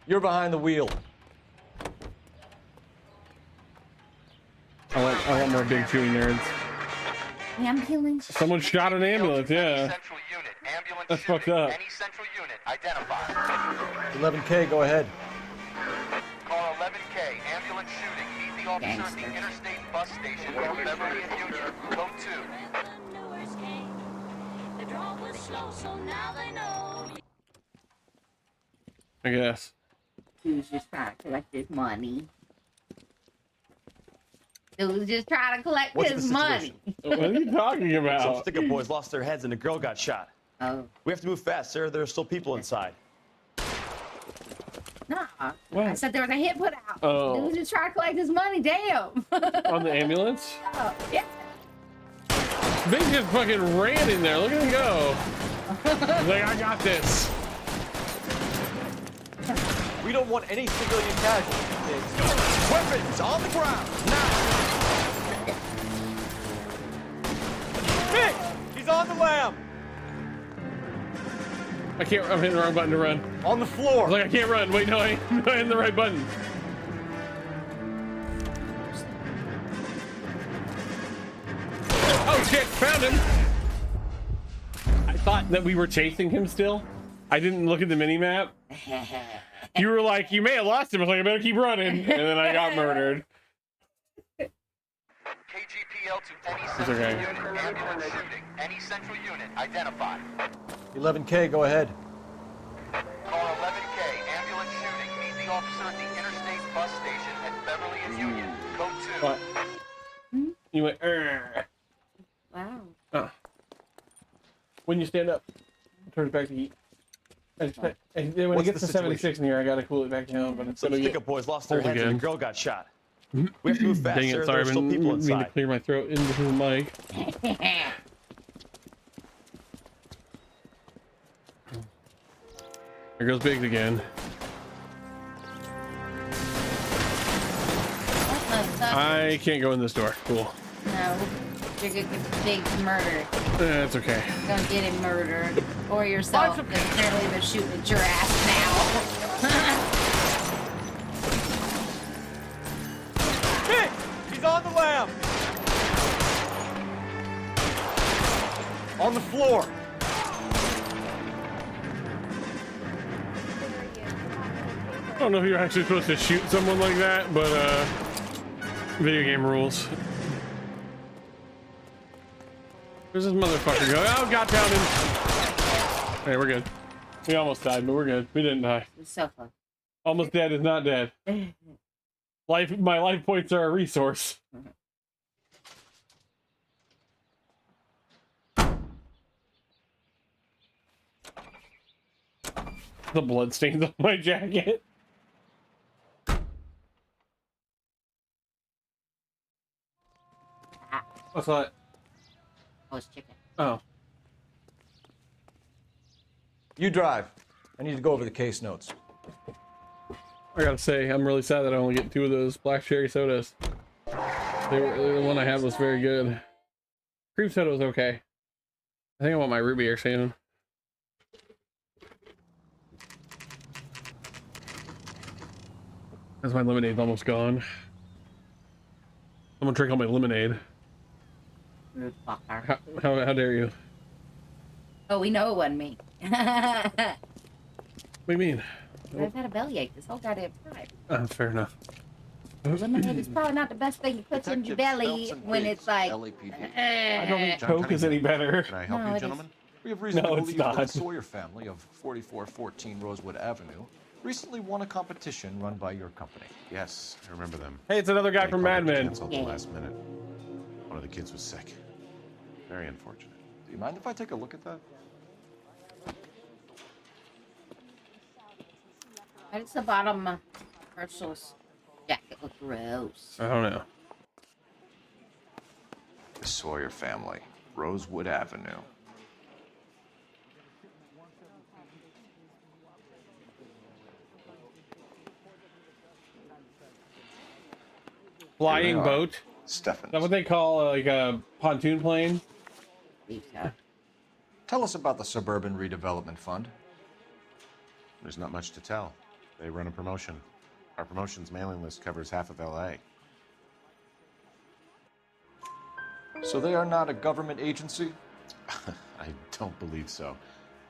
Speaker 6: You're behind the wheel.
Speaker 1: I want more big shooting nerds.
Speaker 2: Ambulance?
Speaker 1: Someone shot an ambulance, yeah. That's fucked up.
Speaker 6: 11K, go ahead.
Speaker 22: Call 11K. Ambulance shooting. Meet the officer at the interstate bus station. Beverly and Union. Code 2.
Speaker 1: I guess.
Speaker 2: Who's just trying to collect his money? Who's just trying to collect his money?
Speaker 1: What are you talking about?
Speaker 15: Some stick-up boys lost their heads and a girl got shot.
Speaker 2: Oh.
Speaker 15: We have to move fast, sir. There are still people inside.
Speaker 2: Nah. I said there was a hit put out.
Speaker 1: Oh.
Speaker 2: Who's just trying to collect his money? Damn.
Speaker 1: On the ambulance?
Speaker 2: Oh, yeah.
Speaker 1: Big just fucking ran in there. Look at him go. He's like, I got this.
Speaker 15: We don't want any civilian casualties. Weapons on the ground, now! Nick! He's on the lam!
Speaker 1: I'm hitting the wrong button to run.
Speaker 15: On the floor!
Speaker 1: I was like, I can't run. Wait, no, I'm hitting the right button. Oh shit, found him! I thought that we were chasing him still. I didn't look at the mini-map. You were like, you may have lost him. I was like, I better keep running. And then I got murdered.
Speaker 22: KGPL to any
Speaker 1: It's
Speaker 22: central
Speaker 1: okay.
Speaker 22: unit. Ambulance shooting. Any central unit. Identify.
Speaker 6: 11K, go ahead.
Speaker 22: Call 11K. Ambulance shooting. Meet the officer at the interstate bus station at Beverly and Union. Code 2.
Speaker 1: What? You went, Urgh.
Speaker 2: Wow.
Speaker 1: Oh. When you stand up, turn it back to heat. When it gets to 76 in here, I gotta cool it back down. But it's
Speaker 15: Some
Speaker 1: gonna get
Speaker 15: stick-up boys lost their
Speaker 1: cold
Speaker 15: heads and a
Speaker 1: again.
Speaker 15: girl got shot. We have to move fast,
Speaker 1: Dang
Speaker 15: sir.
Speaker 1: it,
Speaker 15: There
Speaker 1: sorry,
Speaker 15: are
Speaker 1: I've
Speaker 15: still
Speaker 1: been
Speaker 15: people
Speaker 1: meaning to
Speaker 15: inside.
Speaker 1: clear my throat into the mic. There goes Biggs again. I can't go in this door. Cool.
Speaker 2: No. You're gonna get big murder.
Speaker 1: That's okay.
Speaker 2: Don't get him murdered. Or yourself. Because apparently they're shooting at your ass now.
Speaker 15: Nick! He's on the lam! On the floor!
Speaker 1: I don't know if you're actually supposed to shoot someone like that, but video game rules. Where's this motherfucker going? Oh, got down in. Hey, we're good. We almost died, but we're good. We didn't die.
Speaker 2: It's so fun.
Speaker 1: Almost dead is not dead. My life points are a resource. The blood stains on my jacket. What's that?
Speaker 2: Oh, it's chicken.
Speaker 1: Oh.
Speaker 6: You drive. I need to go over the case notes.
Speaker 1: I gotta say, I'm really sad that I only get 2 of those black cherry sodas. The one I had was very good. Cream soda was okay. I think I want my root beer soon. Because my lemonade's almost gone. I'm gonna drink all my lemonade.
Speaker 2: Rude fucker.
Speaker 1: How dare you?
Speaker 2: Oh, we know it wasn't me.
Speaker 1: What do you mean?
Speaker 2: I've had a bellyache this whole goddamn time.
Speaker 1: Fair enough.
Speaker 2: Lemonade is probably not the best thing to put in your belly when it's like.
Speaker 1: I don't think Coke is any better.
Speaker 6: Can I help
Speaker 2: No,
Speaker 6: you,
Speaker 2: it
Speaker 6: gentlemen?
Speaker 2: is.
Speaker 6: We have reason
Speaker 1: No,
Speaker 6: to
Speaker 1: it's
Speaker 6: believe that the
Speaker 1: not.
Speaker 6: Sawyer family of 4414 Rosewood Avenue recently won a competition run by your company.
Speaker 7: Yes, I remember them.
Speaker 1: Hey, it's another guy from Mad Men.
Speaker 7: Canceled the last minute. One of the kids was sick. Very unfortunate.
Speaker 6: Do you mind if I take a look at that?
Speaker 2: Why does the bottom of Herschel's jacket look gross?
Speaker 1: I don't know.
Speaker 6: The Sawyer family, Rosewood Avenue.
Speaker 1: Flying boat.
Speaker 6: Stefan.
Speaker 1: Is that what they call like a pontoon plane?
Speaker 6: Tell us about the Suburban Redevelopment Fund.
Speaker 7: There's not much to tell. They run a promotion. Our promotions mailing list covers half of LA.
Speaker 6: So they are not a government agency?
Speaker 7: I don't believe so.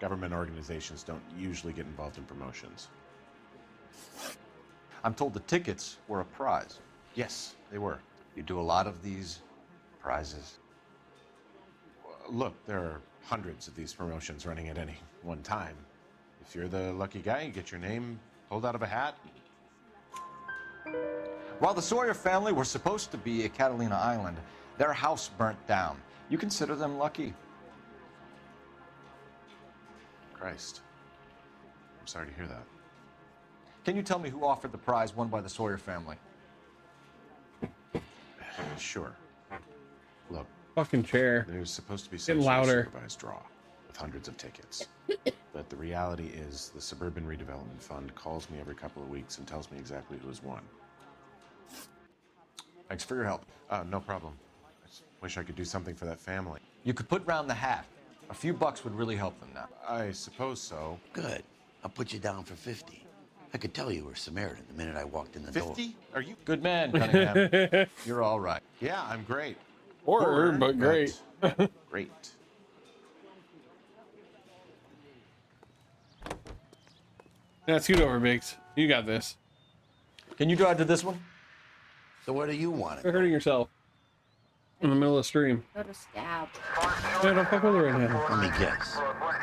Speaker 7: Government organizations don't usually get involved in promotions.
Speaker 6: I'm told the tickets were a prize.
Speaker 7: Yes, they were.
Speaker 6: You do a lot of these prizes.
Speaker 7: Look, there are hundreds of these promotions running at any one time. If you're the lucky guy, you get your name pulled out of a hat.
Speaker 6: While the Sawyer family were supposed to be at Catalina Island, their house burnt down. You consider them lucky?
Speaker 7: Christ. I'm sorry to hear that.
Speaker 6: Can you tell me who offered the prize won by the Sawyer family?
Speaker 7: Sure. Look.
Speaker 1: Fucking chair.
Speaker 7: There's supposed to be
Speaker 1: Getting
Speaker 7: some sort of
Speaker 1: louder.
Speaker 7: supervised draw with hundreds of tickets. But the reality is the Suburban Redevelopment Fund calls me every couple of weeks and tells me exactly who has won.
Speaker 6: Thanks for your help.
Speaker 7: No problem. I just wish I could do something for that family.
Speaker 6: You could put round the hat. A few bucks would really help them now.
Speaker 7: I suppose so.
Speaker 20: Good. I'll put you down for 50. I could tell you were Samaritan the minute I walked in the door.
Speaker 7: 50? Are you?
Speaker 6: Good man, Cunningham. You're all right.
Speaker 7: Yeah, I'm great.
Speaker 1: Or but great.
Speaker 7: Great.
Speaker 1: Yeah, scoot over, Biggs. You got this.
Speaker 6: Can you drive to this one?
Speaker 20: So what do you want?
Speaker 1: You're hurting yourself. In the middle of the stream.
Speaker 2: Go to Scab.
Speaker 1: Yeah, don't fuck with her right now.
Speaker 20: Let me guess.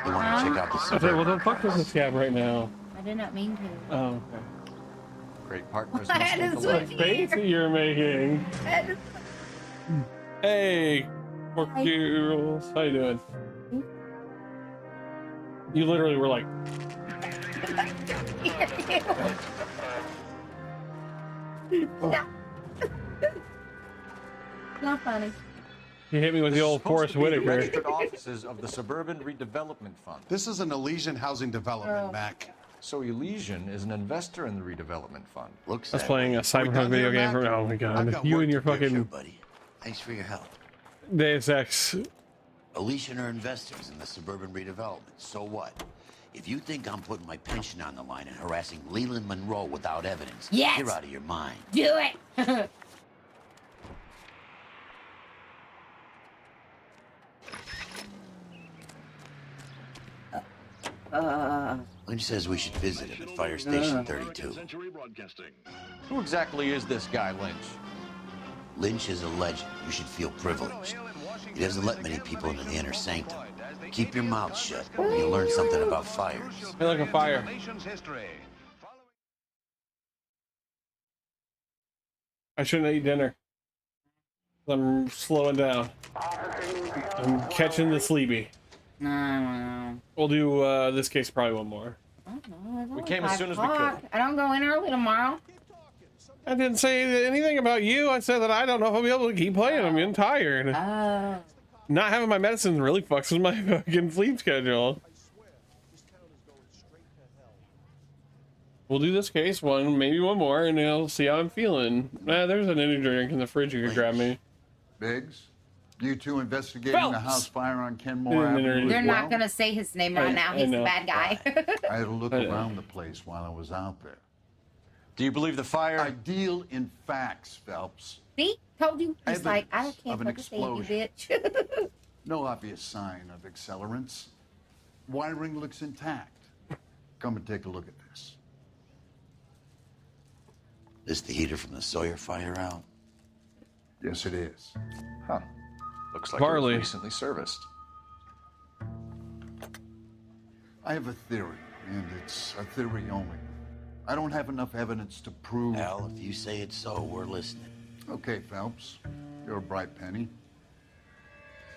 Speaker 20: You want to check out the
Speaker 1: I said, well,
Speaker 20: Suburban?
Speaker 1: don't fuck with the scab right now.
Speaker 2: I did not mean to.
Speaker 1: Oh, okay.
Speaker 6: Great partners.
Speaker 2: I had to switch
Speaker 1: Face that you're making. Hey, pork girls. How you doing? You literally were like.
Speaker 2: Not funny.
Speaker 1: He hit me with the old Forrest
Speaker 6: The
Speaker 1: Whitaker.
Speaker 6: registered offices of the Suburban Redevelopment Fund.
Speaker 4: This is an Elysian housing development, Mac.
Speaker 6: So Elysian is an investor in the redevelopment fund.
Speaker 20: Looks
Speaker 1: I was
Speaker 20: that
Speaker 1: playing
Speaker 20: way.
Speaker 1: a Cyberpunk video game from. Oh my god! You and your fucking
Speaker 20: buddy. Thanks for your help.
Speaker 1: Deus Ex.
Speaker 20: Elysian are investors in the Suburban Redevelopment. So what? If you think I'm putting my pension on the line and harassing Leland Monroe without evidence,
Speaker 2: Yes.
Speaker 20: you're out of your mind.
Speaker 2: Do it.
Speaker 20: Lynch says we should visit him at Fire Station 32.
Speaker 6: Who exactly is this guy, Lynch?
Speaker 20: Lynch is a legend. You should feel privileged. He doesn't let many people into the inner sanctum. Keep your mouth shut, and you'll learn something about fires.
Speaker 1: I feel like a fire. I shouldn't eat dinner. I'm slowing down. I'm catching the sleepy.
Speaker 2: No.
Speaker 1: We'll do this case probably one more.
Speaker 2: We
Speaker 1: came as soon as we could.
Speaker 2: I don't go in early tomorrow.
Speaker 1: I didn't say anything about you. I said that I don't know if I'll be able to keep playing. I'm getting tired. Not having my medicine really fucks with my fucking sleep schedule. We'll do this case one, maybe one more, and I'll see how I'm feeling. There's an energy drink in the fridge you could grab me.
Speaker 18: Biggs, you two investigating the house fire on Kenmore Avenue.
Speaker 2: They're not gonna say his name right now. He's the bad guy.
Speaker 18: I had to look around the place while I was out there.
Speaker 6: Do you believe the fire?
Speaker 18: I deal in facts, Phelps.
Speaker 2: See? Told you. He's like, I
Speaker 18: Evidence
Speaker 2: can't
Speaker 18: of an
Speaker 2: fucking say you,
Speaker 18: explosion.
Speaker 2: bitch.
Speaker 18: No obvious sign of accelerants. Wiring looks intact. Come and take a look at this.
Speaker 20: This the heater from the Sawyer fire out?
Speaker 18: Yes, it is.
Speaker 6: Huh. Looks like
Speaker 1: Barley.
Speaker 6: it was recently serviced.
Speaker 18: I have a theory, and it's a theory only. I don't have enough evidence to prove...
Speaker 20: Al, if you say it's so, we're listening.
Speaker 18: Okay, Phelps. You're a bright penny.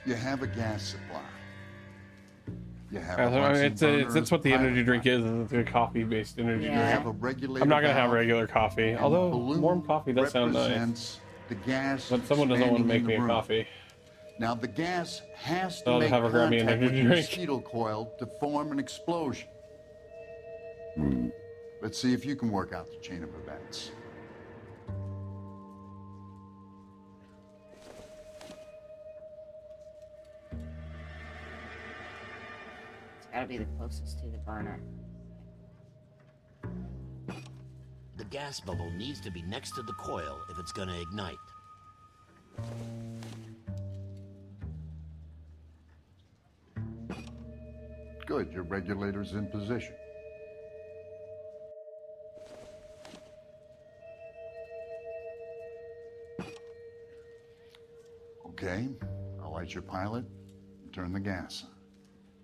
Speaker 18: You have a gas supply. You have a Bunsen burner
Speaker 1: That's what the
Speaker 18: as
Speaker 1: energy
Speaker 18: pilot
Speaker 1: drink is. It's a coffee-based energy
Speaker 18: You
Speaker 1: drink.
Speaker 18: have a regulator
Speaker 1: I'm not gonna have
Speaker 18: valve,
Speaker 1: regular coffee,
Speaker 18: and
Speaker 1: although
Speaker 18: the balloon
Speaker 1: warm coffee does sound nice.
Speaker 18: represents the gas
Speaker 1: But someone doesn't want to make
Speaker 18: expanding
Speaker 1: me
Speaker 18: in
Speaker 1: a
Speaker 18: the room.
Speaker 1: coffee.
Speaker 18: Now, the gas has to
Speaker 1: I'll
Speaker 18: make
Speaker 1: have her grab me an
Speaker 18: contact with
Speaker 1: energy
Speaker 18: the
Speaker 1: drink.
Speaker 18: mosquito coil to form an explosion. Let's see if you can work out the chain of events.
Speaker 2: It's gotta be the closest to the burner.
Speaker 20: The gas bubble needs to be next to the coil if it's gonna ignite.
Speaker 18: Good, your regulator's in position. Okay, I'll light your pilot and turn the gas on.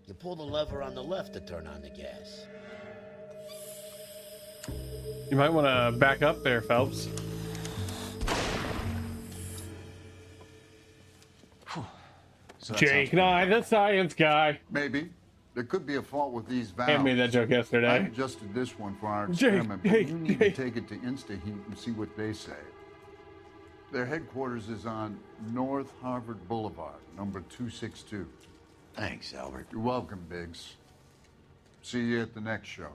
Speaker 20: You pull the lever on the left to turn on the gas.
Speaker 1: You might want to back up there, Phelps.
Speaker 18: So that
Speaker 1: Jake
Speaker 18: sounds
Speaker 1: Nye, the science guy.
Speaker 18: Maybe. There could be a fault with these valves.
Speaker 1: Cam made that joke yesterday.
Speaker 18: I adjusted this one for our
Speaker 1: Jake,
Speaker 18: experiment, but
Speaker 1: Jake,
Speaker 18: you need
Speaker 1: Jake.
Speaker 18: to take it to InstaHeat and see what they say. Their headquarters is on North Harvard Boulevard, number 262.
Speaker 20: Thanks, Albert.
Speaker 18: You're welcome, Biggs. See you at the next show.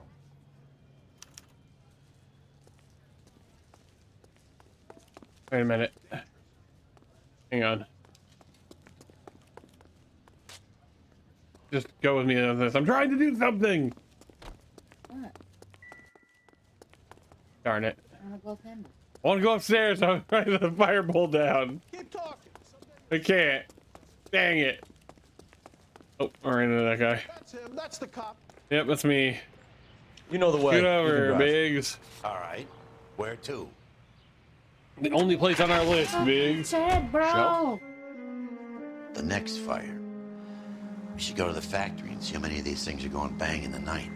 Speaker 1: Wait a minute. Hang on. Just go with me on this. I'm trying to do something.
Speaker 2: What?
Speaker 1: Darn it.
Speaker 2: I wanna go with him.
Speaker 1: I want to go upstairs. I'm trying to the fireball down.
Speaker 17: Keep talking.
Speaker 1: I can't. Dang it. Oh, I ran into that guy.
Speaker 17: That's him. That's the cop.
Speaker 1: Yep, that's me.
Speaker 6: You know the way.
Speaker 1: Get
Speaker 6: You can
Speaker 1: over,
Speaker 6: drive.
Speaker 1: Biggs.
Speaker 20: All right. Where to?
Speaker 1: The only place on our list, Biggs.
Speaker 2: Said, bro.
Speaker 20: The next fire. We should go to the factory and see how many of these things are going bang in the night.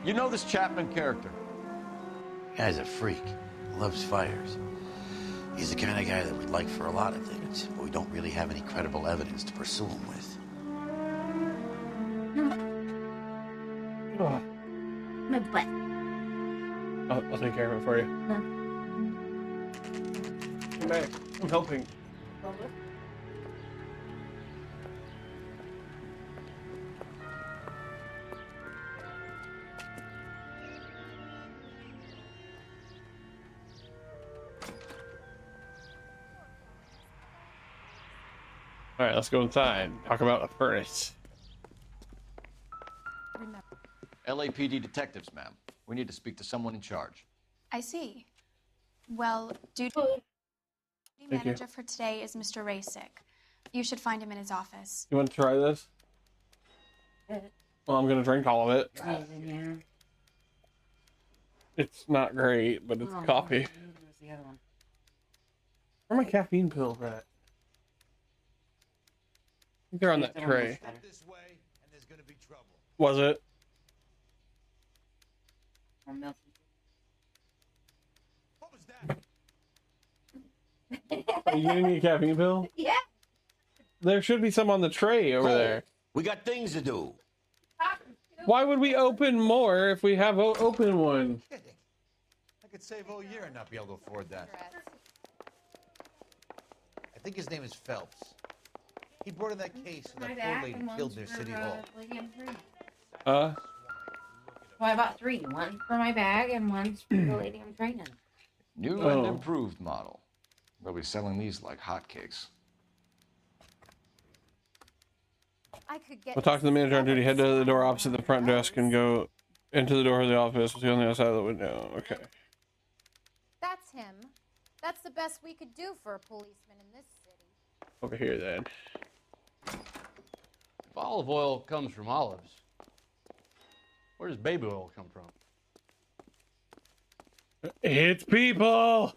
Speaker 6: You know this Chapman character?
Speaker 20: Guy's a freak. Loves fires. He's the kind of guy that we'd like for a lot of things, but we don't really have any credible evidence to pursue him with.
Speaker 2: My butt.
Speaker 1: I'll take care of it for you. Come back. I'm helping. All right, let's go inside. Talk about a furnace.
Speaker 6: LAPD detectives, ma'am. We need to speak to someone in charge.
Speaker 9: I see. Well, duty
Speaker 1: Thank
Speaker 9: manager for today is Mr. Rasick. You should find him in his office.
Speaker 1: You want to try this? Well, I'm gonna drink all of it. It's not great, but it's coffee.
Speaker 2: Where's the other one?
Speaker 1: Where are my caffeine pills at? They're on that tray. Was it? Are you getting me a caffeine pill?
Speaker 2: Yeah.
Speaker 1: There should be some on the tray over there.
Speaker 20: We got things to do.
Speaker 1: Why would we open more if we have open one?
Speaker 7: I could save all year and not be able to afford that. I think his name is Phelps. He brought in that case of that poor lady killed near City Hall.
Speaker 2: Well, I bought 3. One for my bag and one's for the lady I'm training.
Speaker 6: New and improved model. They'll be selling these like hotcakes.
Speaker 19: I could get.
Speaker 1: We'll talk to the manager on duty. Head to the door opposite the front desk and go into the door of the office. We'll see on the other side of the window. Okay.
Speaker 3: That's him. That's the best we could do for a policeman in this city.
Speaker 1: Over here then.
Speaker 11: If olive oil comes from olives, where does baby oil come from?
Speaker 1: It's people.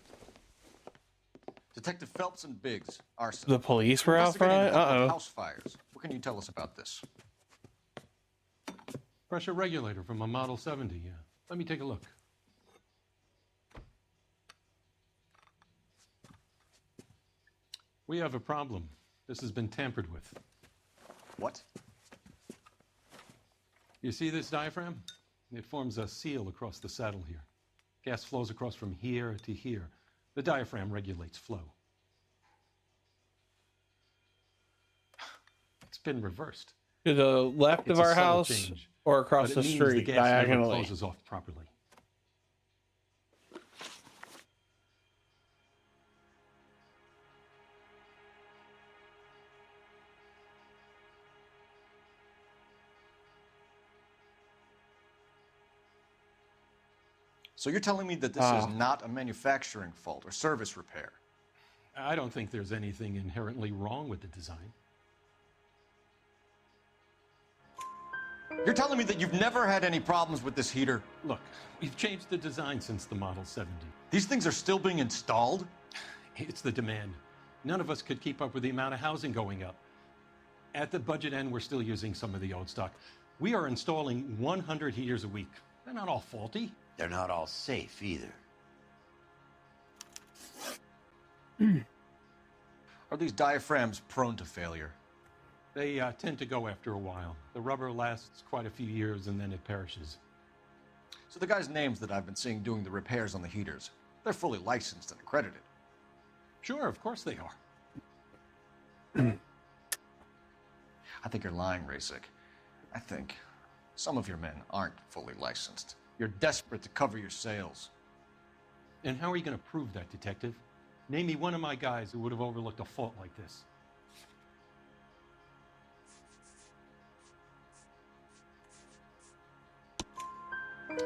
Speaker 6: Detective Phelps and Biggs, arson.
Speaker 1: The police were out front? Uh-oh.
Speaker 6: House fires. What can you tell us about this?
Speaker 17: Pressure regulator from a Model 70, yeah. Let me take a look. We have a problem. This has been tampered with.
Speaker 6: What?
Speaker 17: You see this diaphragm? It forms a seal across the saddle here. Gas flows across from here to here. The diaphragm regulates flow. It's been reversed.
Speaker 1: To the left of our house or across the street diagonally?
Speaker 17: Closes off properly.
Speaker 6: So you're telling me that this is not a manufacturing fault or service repair?
Speaker 17: I don't think there's anything inherently wrong with the design.
Speaker 6: You're telling me that you've never had any problems with this heater?
Speaker 17: Look, we've changed the design since the Model 70.
Speaker 6: These things are still being installed?
Speaker 17: It's the demand. None of us could keep up with the amount of housing going up. At the budget end, we're still using some of the old stock. We are installing 100 heaters a week. They're not all faulty.
Speaker 20: They're not all safe either.
Speaker 6: Are these diaphragms prone to failure?
Speaker 17: They tend to go after a while. The rubber lasts quite a few years and then it perishes.
Speaker 6: So the guys' names that I've been seeing doing the repairs on the heaters, they're fully licensed and accredited.
Speaker 17: Sure, of course they are.
Speaker 6: I think you're lying, Rasik. I think some of your men aren't fully licensed. You're desperate to cover your sales.
Speaker 17: And how are you going to prove that, Detective? Name me one of my guys who would have overlooked a fault like this.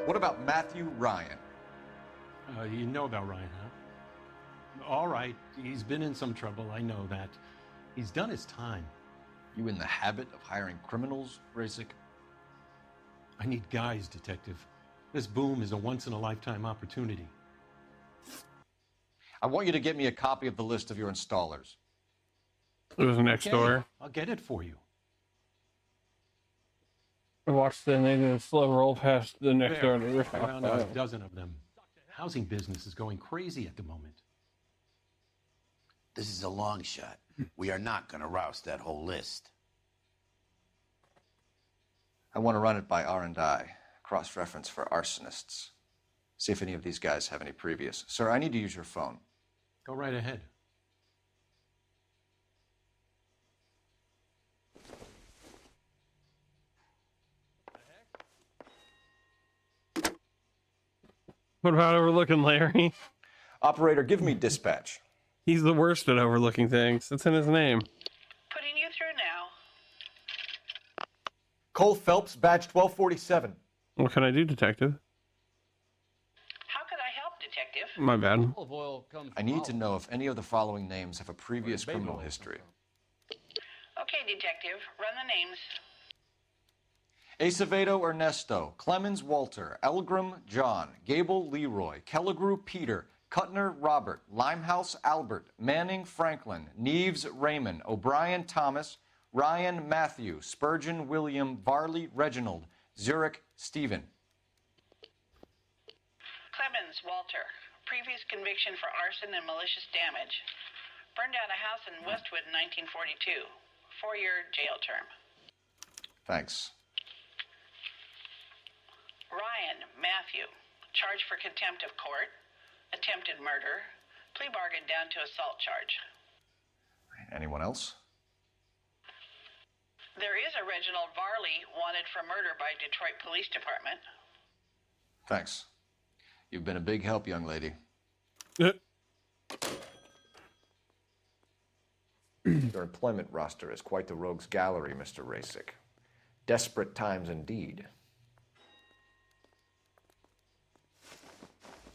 Speaker 6: What about Matthew Ryan?
Speaker 17: You know about Ryan, huh? All right, he's been in some trouble, I know that. He's done his time.
Speaker 6: You in the habit of hiring criminals, Rasik?
Speaker 17: I need guys, Detective. This boom is a once-in-a-lifetime opportunity.
Speaker 6: I want you to get me a copy of the list of your installers.
Speaker 1: It was next door.
Speaker 17: I'll get it for you.
Speaker 1: I watched the slow roll past the next door.
Speaker 17: Around a dozen of them. Housing business is going crazy at the moment.
Speaker 20: This is a long shot. We are not going to roust that whole list.
Speaker 6: I want to run it by R&I, cross-reference for arsonists. See if any of these guys have any previous. Sir, I need to use your phone.
Speaker 17: Go right ahead.
Speaker 1: What about overlooking Larry?
Speaker 6: Operator, give me dispatch.
Speaker 1: He's the worst at overlooking things. It's in his name.
Speaker 21: Putting you through now.
Speaker 15: Cole Phelps, badge 1247.
Speaker 1: What can I do, Detective?
Speaker 21: How could I help, Detective?
Speaker 1: My bad.
Speaker 11: Olive oil comes
Speaker 6: I need to know if any of the following names have a previous criminal history.
Speaker 21: Okay, Detective. Run the names.
Speaker 6: Acevedo Ernesto, Clemens Walter, Elgram John, Gable Leroy, Kelligrew Peter, Kuttner Robert, Limehouse Albert, Manning Franklin, Neves Raymond, O'Brien Thomas, Ryan Matthew, Spurgeon William, Varley Reginald, Zurich Stephen.
Speaker 21: Clemens Walter. Previous conviction for arson and malicious damage. Burned down a house in Westwood in 1942. 4-year jail term.
Speaker 6: Thanks.
Speaker 21: Ryan Matthew. Charged for contempt of court. Attempted murder. Plea bargain down to assault charge.
Speaker 6: Anyone else?
Speaker 21: There is a Reginald Varley wanted for murder by Detroit Police Department.
Speaker 6: Thanks. You've been a big help, young lady. Your employment roster is quite the rogues gallery, Mr. Rasick. Desperate times indeed.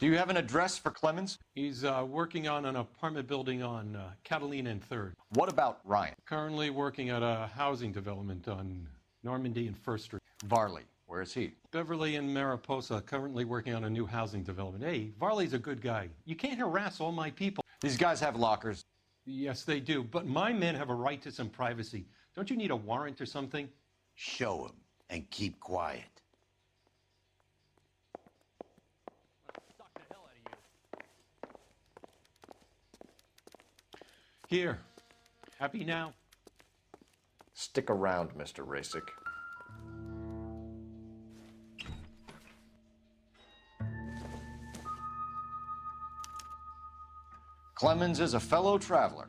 Speaker 6: Do you have an address for Clemens?
Speaker 10: He's working on an apartment building on Catalina and 3rd.
Speaker 6: What about Ryan?
Speaker 10: Currently working at a housing development on Normandy and 1st Street.
Speaker 6: Varley, where is he?
Speaker 10: Beverly and Mariposa, currently working on a new housing development. Hey, Varley's a good guy. You can't harass all my people.
Speaker 6: These guys have lockers.
Speaker 10: Yes, they do, but my men have a right to some privacy. Don't you need a warrant or something?
Speaker 20: Show him and keep quiet.
Speaker 10: Here. Happy now?
Speaker 6: Stick around, Mr. Rasick. Clemens is a fellow traveler.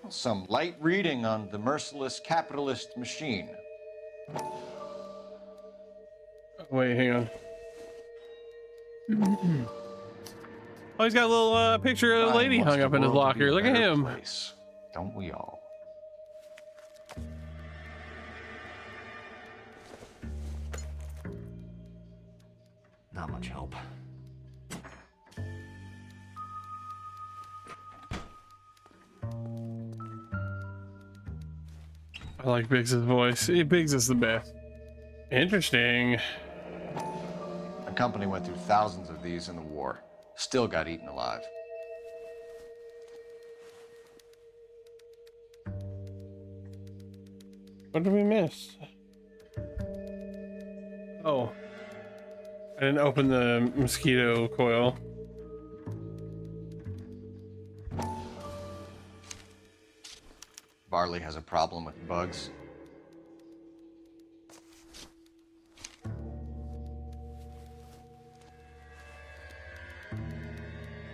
Speaker 6: Some light reading on the merciless capitalist machine.
Speaker 1: Wait, hang on. Oh, he's got a little picture of a lady hung up in his locker. Look at him.
Speaker 6: Place, don't we all? Not much help.
Speaker 1: I like Biggs' voice. Biggs is the best. Interesting.
Speaker 6: A company went through thousands of these in the war. Still got eaten alive.
Speaker 1: What did we miss? Oh. I didn't open the mosquito coil.
Speaker 6: Varley has a problem with bugs.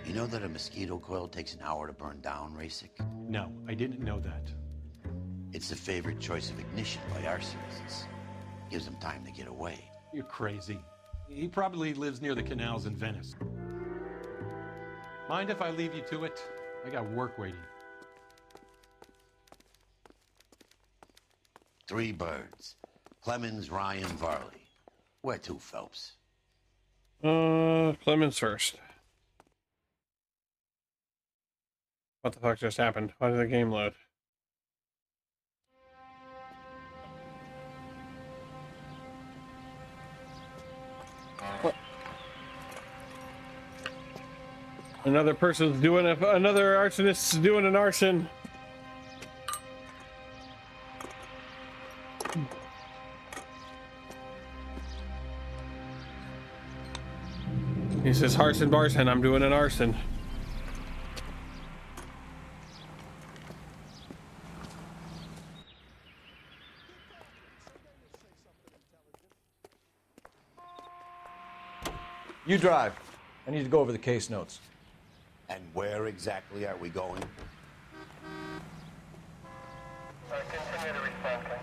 Speaker 20: You know that a mosquito coil takes an hour to burn down, Rasick?
Speaker 10: No, I didn't know that.
Speaker 20: It's the favorite choice of ignition by arsonists. Gives them time to get away.
Speaker 10: You're crazy. He probably lives near the canals in Venice. Mind if I leave you to it? I got work waiting.
Speaker 20: 3 birds. Clemens, Ryan, Varley. Where to, Phelps?
Speaker 1: Clemens first. What the fuck just happened? Why did the game load? What? Another person's doing another arsonist's doing an arson. He says, "Arson Barson, I'm doing an arson."
Speaker 6: You drive. I need to go over the case notes.
Speaker 20: And where exactly are we going?
Speaker 22: Continue to respond, Ken.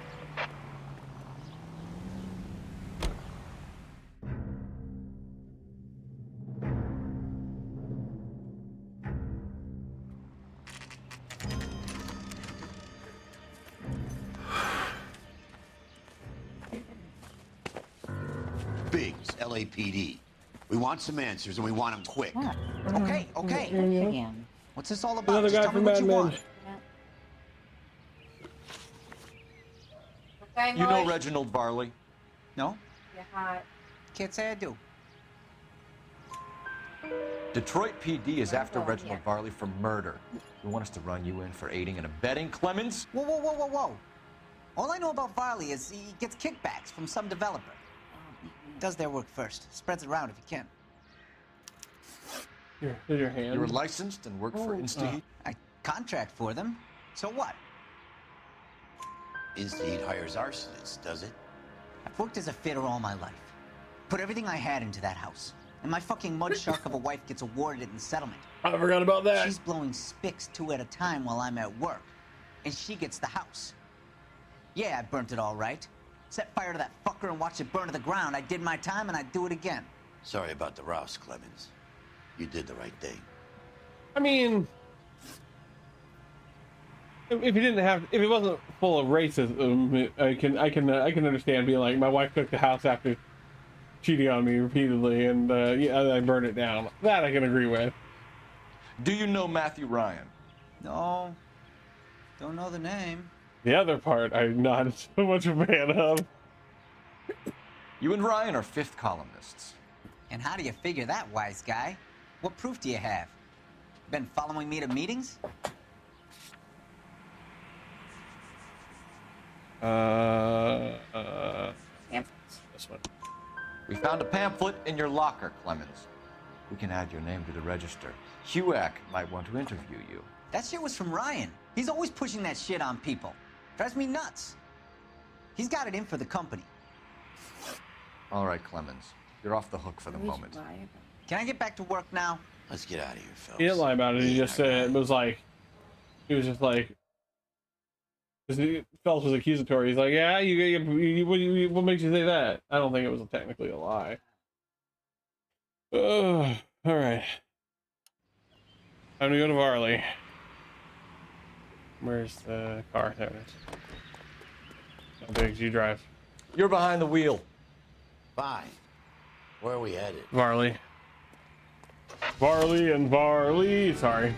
Speaker 20: Biggs, LAPD. We want some answers, and we want them quick.
Speaker 5: Okay, okay. What's this all about?
Speaker 1: Another
Speaker 5: Just
Speaker 1: guy
Speaker 5: tell me
Speaker 1: from
Speaker 5: what
Speaker 1: Mad
Speaker 5: you
Speaker 1: Men.
Speaker 5: want.
Speaker 2: Okay,
Speaker 6: You know
Speaker 2: Mosh.
Speaker 6: Reginald Varley?
Speaker 5: No?
Speaker 2: You're hot.
Speaker 5: Can't say I do.
Speaker 6: Detroit PD is after
Speaker 2: Oh,
Speaker 6: Reginald
Speaker 2: yeah.
Speaker 6: Varley for murder. You want us to run you in for aiding and abetting Clemens?
Speaker 5: Whoa, whoa, whoa, whoa, whoa. All I know about Varley is he gets kickbacks from some developer. Does their work first. Spreads it around if he can.
Speaker 1: Here's your hand.
Speaker 6: You were licensed and worked for InstaHeat?
Speaker 5: I contract for them. So what?
Speaker 20: InstaHeat hires arsonists, does it?
Speaker 5: I've worked as a fitter all my life. Put everything I had into that house. And my fucking mud shark of a wife gets awarded it in settlement.
Speaker 1: I forgot about that.
Speaker 5: She's blowing spics 2 at a time while I'm at work. And she gets the house. Yeah, I burnt it all right. Set fire to that fucker and watched it burn to the ground. I did my time and I'd do it again.
Speaker 20: Sorry about the rouse, Clemens. You did the right thing.
Speaker 1: I mean, if it wasn't full of racism, I can understand being like, my wife took the house after cheating on me repeatedly, and yeah, I burned it down. That I can agree with.
Speaker 6: Do you know Matthew Ryan?
Speaker 5: No. Don't know the name.
Speaker 1: The other part, I'm not so much a fan of.
Speaker 6: You and Ryan are fifth columnists.
Speaker 5: And how do you figure that, wise guy? What proof do you have? Been following me to meetings?
Speaker 1: This one.
Speaker 6: We found a pamphlet in your locker, Clemens. We can add your name to the register. HUAC might want to interview you.
Speaker 5: That shit was from Ryan. He's always pushing that shit on people. Drives me nuts. He's got it in for the company.
Speaker 6: All right, Clemens. You're off the hook for the moment.
Speaker 5: Can I get back to work now?
Speaker 20: Let's get out of here, Phelps.
Speaker 1: He didn't lie about it. He just said, it was like, he was just like, Phelps was accusatory. He's like, yeah, what makes you say that? I don't think it was technically a lie. All right. Time to go to Varley. Where's the car? There it is. How big do you drive?
Speaker 6: You're behind the wheel.
Speaker 20: Fine. Where are we headed?
Speaker 1: Varley. Varley and Varley. Sorry.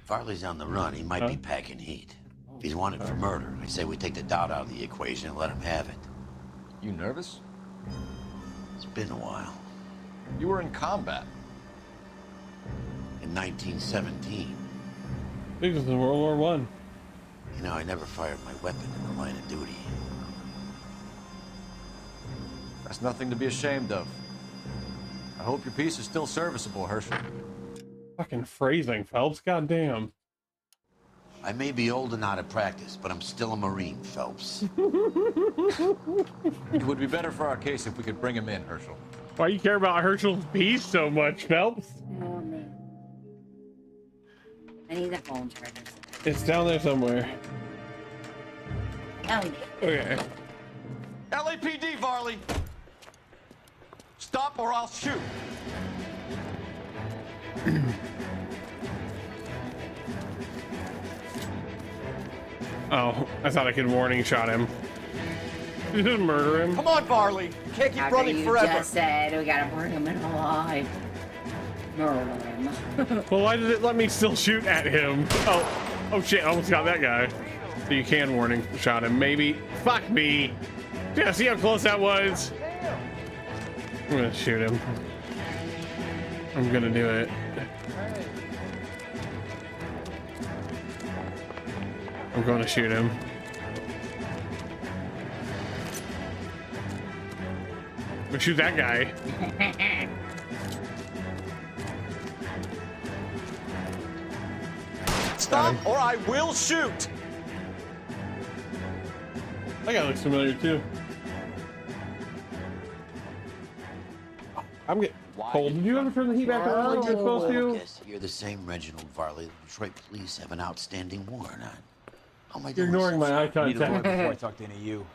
Speaker 20: Varley's on the run. He might be packing heat. If he's wanted for murder, I say we take the doubt out of the equation and let him have it.
Speaker 6: You nervous?
Speaker 20: It's been a while.
Speaker 6: You were in combat.
Speaker 20: In 1917.
Speaker 1: I think this is World War One.
Speaker 20: You know, I never fired my weapon in the line of duty.
Speaker 6: That's nothing to be ashamed of. I hope your piece is still serviceable, Herschel.
Speaker 1: Fucking phrasing, Phelps. Goddamn.
Speaker 20: I may be old and out of practice, but I'm still a Marine, Phelps.
Speaker 6: It would be better for our case if we could bring him in, Herschel.
Speaker 1: Why you care about Herschel's piece so much, Phelps?
Speaker 2: Oh, man. I need the phone charger.
Speaker 1: It's down there somewhere.
Speaker 2: Oh,
Speaker 1: Okay.
Speaker 6: LAPD, Varley! Stop or I'll shoot!
Speaker 1: Oh, I thought I could warning shot him. You didn't murder him.
Speaker 6: Come on, Varley! You can't keep
Speaker 2: After
Speaker 6: running
Speaker 2: you
Speaker 6: forever!
Speaker 2: just said we gotta burn him in alive. Murder him.
Speaker 1: Well, why did it let me still shoot at him? Oh shit, I almost got that guy. So you can warning shot him, maybe. Fuck me. Yeah, see how close that was? I'm gonna shoot him. I'm gonna do it. I'm gonna shoot him. I'm gonna shoot that guy.
Speaker 6: Stop or I will shoot!
Speaker 1: That guy looks familiar too. I'm getting cold. Did you ever turn the heat back on like you're supposed to?
Speaker 20: Yes, you're the same Reginald Varley the Detroit police have an outstanding warrant on. How am I
Speaker 1: You're
Speaker 20: doing?
Speaker 1: ignoring my eye
Speaker 6: Need a lawyer
Speaker 1: contact.
Speaker 6: before I talk to any of you.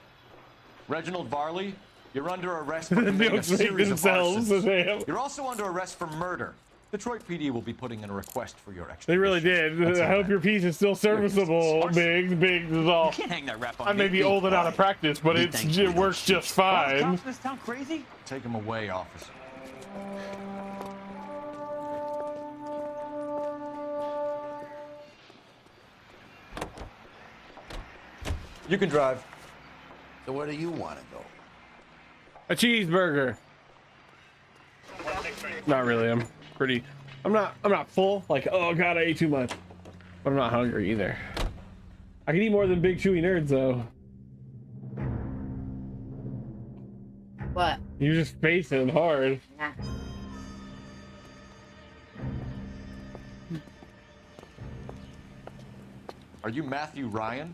Speaker 6: Reginald Varley, you're under arrest for
Speaker 1: The
Speaker 6: committing a
Speaker 1: jokes make
Speaker 6: series of
Speaker 1: themselves,
Speaker 6: arsons.
Speaker 1: damn.
Speaker 6: You're also under arrest for murder. Detroit PD will be putting in a request for your extradition.
Speaker 1: They really did. I hope your piece is still serviceable. Biggs is all.
Speaker 5: You can't hang that rap on
Speaker 1: I may be old and out of practice, but it works just fine.
Speaker 5: Cops in this town crazy?
Speaker 6: Take him away, officer. You can drive.
Speaker 20: So where do you want to go?
Speaker 1: A cheeseburger. Not really. I'm not full. Like, oh god, I ate too much. But I'm not hungry either. I can eat more than big chewy nerds though.
Speaker 2: What?
Speaker 1: You're just facing hard.
Speaker 2: Yeah.
Speaker 6: Are you Matthew Ryan?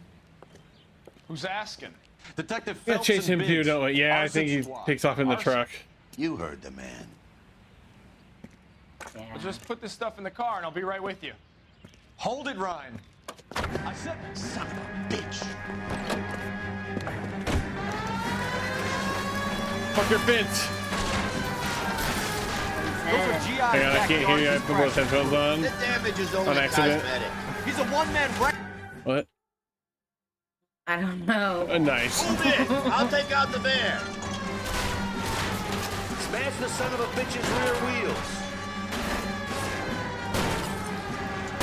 Speaker 15: Who's asking?
Speaker 6: Detective
Speaker 1: Yeah,
Speaker 6: Phelps
Speaker 1: chase
Speaker 6: and
Speaker 1: him too,
Speaker 6: Biggs.
Speaker 1: don't we? Yeah, I
Speaker 6: Arson
Speaker 1: think he
Speaker 6: squad.
Speaker 1: takes off in the
Speaker 15: Arson?
Speaker 1: truck.
Speaker 20: You heard the man.
Speaker 2: Yeah.
Speaker 15: Well, just put this stuff in the car and I'll be right with you.
Speaker 6: Hold it, Ryan. I said,
Speaker 20: Son of a bitch.
Speaker 1: Fuck your fence.
Speaker 15: Those are GI
Speaker 1: Hang on, I can't hear you. I put both headphones on.
Speaker 20: The damage is
Speaker 1: On
Speaker 20: only
Speaker 1: accident.
Speaker 20: cosmetic.
Speaker 15: He's a one-man wreck.
Speaker 1: What?
Speaker 2: I don't know.
Speaker 1: Nice.
Speaker 20: Move in. I'll take out the bear. Smash the son of a bitch's rear wheels.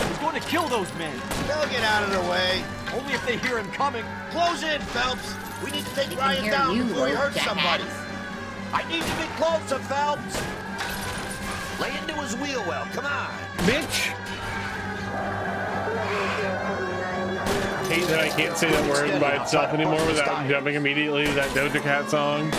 Speaker 15: He's going to kill those men.
Speaker 20: They'll get out of the way.
Speaker 15: Only if they hear him coming.
Speaker 20: Close in, Phelps. We need to take
Speaker 2: He can
Speaker 20: Ryan
Speaker 2: hear
Speaker 20: down
Speaker 2: you,
Speaker 20: before he hurts
Speaker 2: jackass.
Speaker 20: somebody. I need to get closer, Phelps. Lay into his wheel well. Come on.
Speaker 1: Bitch. Hate that I can't say that word by itself anymore without jumping immediately to that Doja Cat song.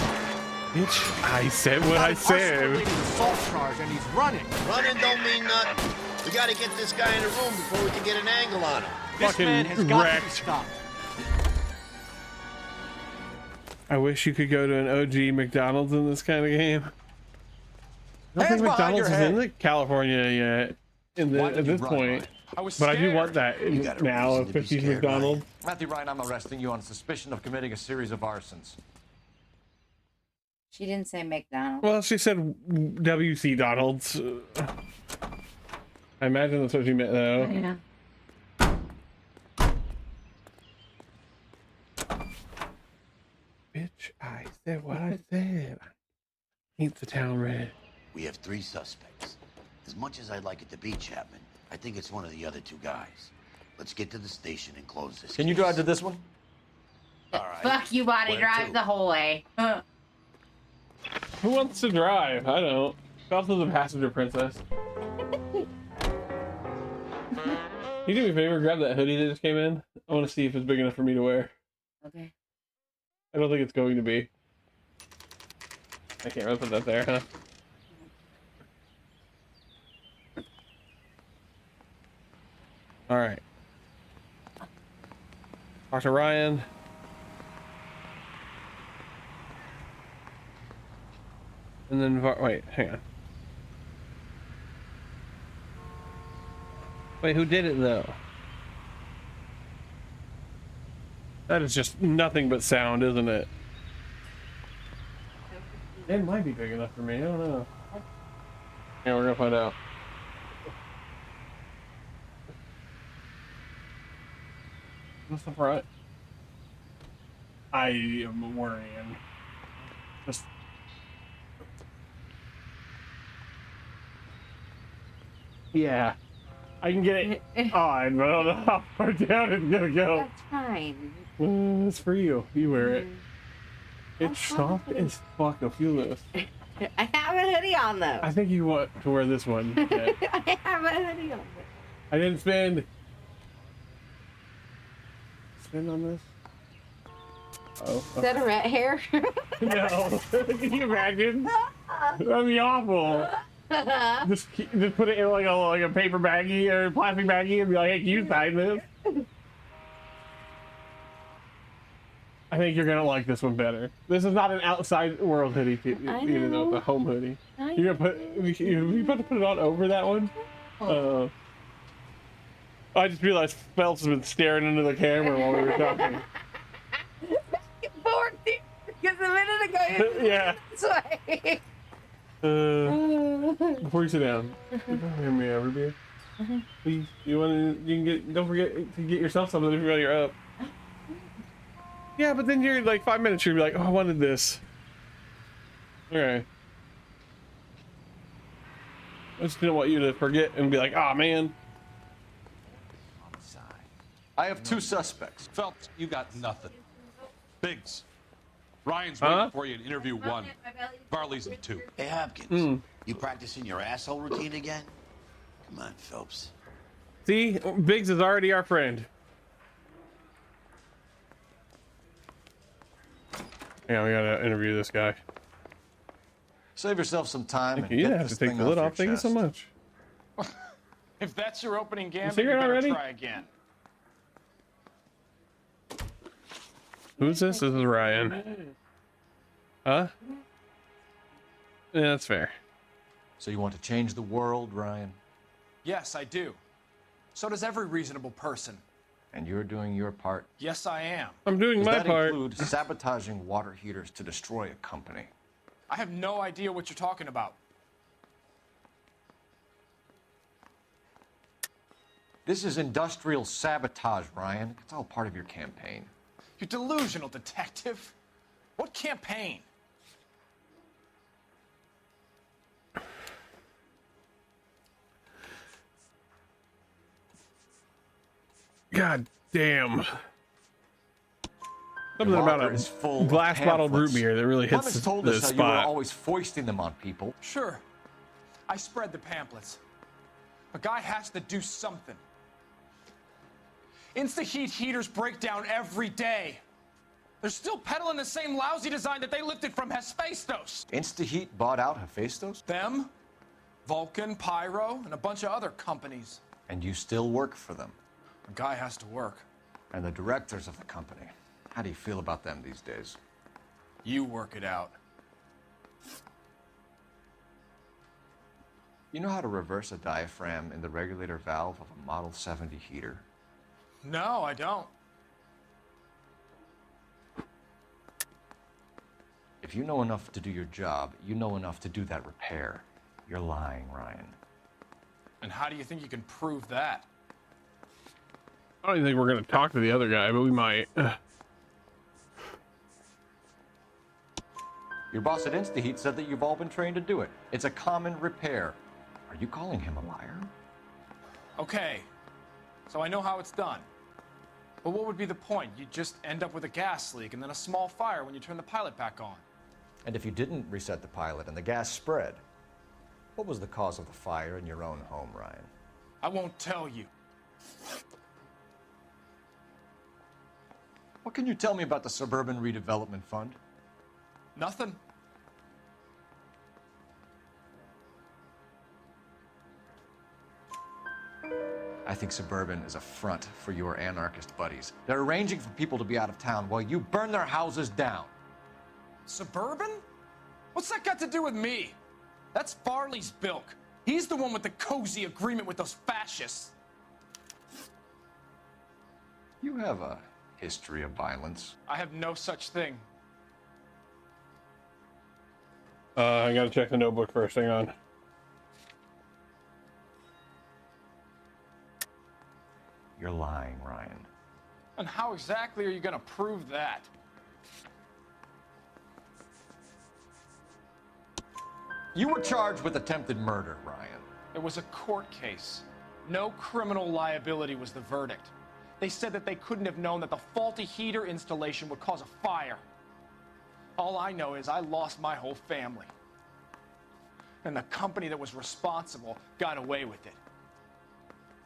Speaker 1: Bitch, I said what I said.
Speaker 15: Assault charge and he's running.
Speaker 20: Running don't mean nothing. We got to get this guy in a room before we can get an angle on him.
Speaker 15: This man has got to be stopped.
Speaker 1: I wish you could go to an OG McDonald's in this kind of game. I don't
Speaker 6: Hands
Speaker 1: think
Speaker 6: behind
Speaker 1: McDonald's
Speaker 6: your
Speaker 1: is in
Speaker 6: head.
Speaker 1: California yet at this point.
Speaker 15: I was
Speaker 1: But I
Speaker 15: scared.
Speaker 1: do want that
Speaker 20: got a
Speaker 1: now, a
Speaker 20: reason to be
Speaker 1: 50s
Speaker 20: scared,
Speaker 1: McDonald's.
Speaker 6: Matthew Ryan, I'm arresting you on suspicion of committing a series of arsons.
Speaker 2: She didn't say McDonald's.
Speaker 1: Well, she said WC Donald's. I imagine that's what she meant, though.
Speaker 2: Yeah.
Speaker 1: Bitch, I said what I said. Paint the town red.
Speaker 20: We have 3 suspects. As much as I'd like it to be Chapman, I think it's one of the other 2 guys. Let's get to the station and close this.
Speaker 6: Can you
Speaker 20: case.
Speaker 6: drive to this one?
Speaker 20: All right.
Speaker 2: Fuck you, body
Speaker 20: Where
Speaker 2: drive
Speaker 20: to?
Speaker 2: the whole way. Huh.
Speaker 1: Who wants to drive? I don't. Phelps is a passenger princess. You do me a favor, grab that hoodie that just came in. I want to see if it's big enough for me to wear.
Speaker 2: Okay.
Speaker 1: I don't think it's going to be. I can't really put that there, huh? Alright. Talk to Ryan. And then, wait, hang on. Wait, who did it though? That is just nothing but sound, isn't it? It might be big enough for me, I don't know. Yeah, we're gonna find out. What's the front? I am worrying. Just... Yeah. I can get it on, but I don't know how far down it's gonna go.
Speaker 2: That's fine.
Speaker 1: It's for you. You wear it. It's soft as fuck. I'll feel this.
Speaker 2: I have a hoodie on though.
Speaker 1: I think you want to wear this one.
Speaker 2: I have a hoodie on.
Speaker 1: I didn't spend on this. Oh.
Speaker 2: Is that a rat hair?
Speaker 1: No. Can you imagine? That'd be awful. Just put it in like a paper baggie or a plastic baggie and be like, hey, can you sign this? I think you're gonna like this one better. This is not an outside world hoodie, you know, it's a home hoodie. You're gonna you about to put it on over that one? I just realized Phelps has been staring into the camera while we were talking.
Speaker 2: Because a minute ago you
Speaker 1: Yeah.
Speaker 2: this way.
Speaker 1: Before you sit down, hear me over beer. Please, don't forget to get yourself something if you're up. Yeah, but then you're like 5 minutes, you'll be like, oh, I wanted this. Okay. I just didn't want you to forget and be like, oh man.
Speaker 6: I have 2 suspects.
Speaker 17: Phelps, you got nothing. Biggs. Ryan's waiting for you in interview 1. Varley's in 2.
Speaker 20: Hey, Hopkins, you practicing your asshole routine again? Come on, Phelps.
Speaker 1: See, Biggs is already our friend. Yeah, we gotta interview this guy.
Speaker 6: Save yourself some time.
Speaker 1: Thank you. You didn't have to take the lid off. Thank you so much.
Speaker 14: If that's your opening gambit,
Speaker 1: see
Speaker 14: you
Speaker 1: it
Speaker 14: better
Speaker 1: already?
Speaker 14: try again.
Speaker 1: Who's this? This is Ryan. Huh? Yeah, that's fair.
Speaker 6: So you want to change the world, Ryan?
Speaker 14: Yes, I do. So does every reasonable person.
Speaker 6: And you're doing your part?
Speaker 14: Yes, I am.
Speaker 1: I'm doing
Speaker 6: Does
Speaker 1: my
Speaker 6: that
Speaker 1: part.
Speaker 6: include sabotaging water heaters to destroy a company?
Speaker 14: I have no idea what you're talking about.
Speaker 6: This is industrial sabotage, Ryan. It's all part of your campaign.
Speaker 14: You delusional detective. What campaign?
Speaker 1: God damn. Something
Speaker 6: Your
Speaker 1: about
Speaker 6: locker
Speaker 1: a
Speaker 6: is full of
Speaker 1: glass bottled root
Speaker 6: pamphlets.
Speaker 1: beer that really hits
Speaker 6: Clemens told
Speaker 1: the
Speaker 6: us how you were
Speaker 1: spot.
Speaker 6: always foisting them on people.
Speaker 14: Sure. I spread the pamphlets. A guy has to do something. Insta-heat heaters break down every day. They're still peddling the same lousy design that they lifted from Hephaestus.
Speaker 6: InstaHeat bought out Hephaestus?
Speaker 14: Them, Vulcan, Pyro, and a bunch of other companies.
Speaker 6: And you still work for them.
Speaker 14: A guy has to work.
Speaker 6: And the directors of the company. How do you feel about them these days?
Speaker 14: You work it out.
Speaker 6: You know how to reverse a diaphragm in the regulator valve of a Model 70 heater?
Speaker 14: No, I don't.
Speaker 6: If you know enough to do your job, you know enough to do that repair. You're lying, Ryan.
Speaker 14: And how do you think you can prove that?
Speaker 1: I don't even think we're gonna talk to the other guy, but we might.
Speaker 6: Your boss at InstaHeat said that you've all been trained to do it. It's a common repair. Are you calling him a liar?
Speaker 14: Okay, so I know how it's done. But what would be the point? You just end up with a gas leak and then a small fire when you turn the pilot back on.
Speaker 6: And if you didn't reset the pilot and the gas spread, what was the cause of the fire in your own home, Ryan?
Speaker 14: I won't tell you.
Speaker 6: What can you tell me about the Suburban Redevelopment Fund?
Speaker 14: Nothing.
Speaker 6: I think Suburban is a front for your anarchist buddies. They're arranging for people to be out of town while you burn their houses down.
Speaker 14: Suburban? What's that got to do with me? That's Farley's bilk. He's the one with the cozy agreement with those fascists.
Speaker 6: You have a history of violence.
Speaker 14: I have no such thing.
Speaker 1: I gotta check the notebook first. Hang on.
Speaker 6: You're lying, Ryan.
Speaker 14: And how exactly are you going to prove that?
Speaker 6: You were charged with attempted murder, Ryan.
Speaker 14: It was a court case. No criminal liability was the verdict. They said that they couldn't have known that the faulty heater installation would cause a fire. All I know is I lost my whole family. And the company that was responsible got away with it.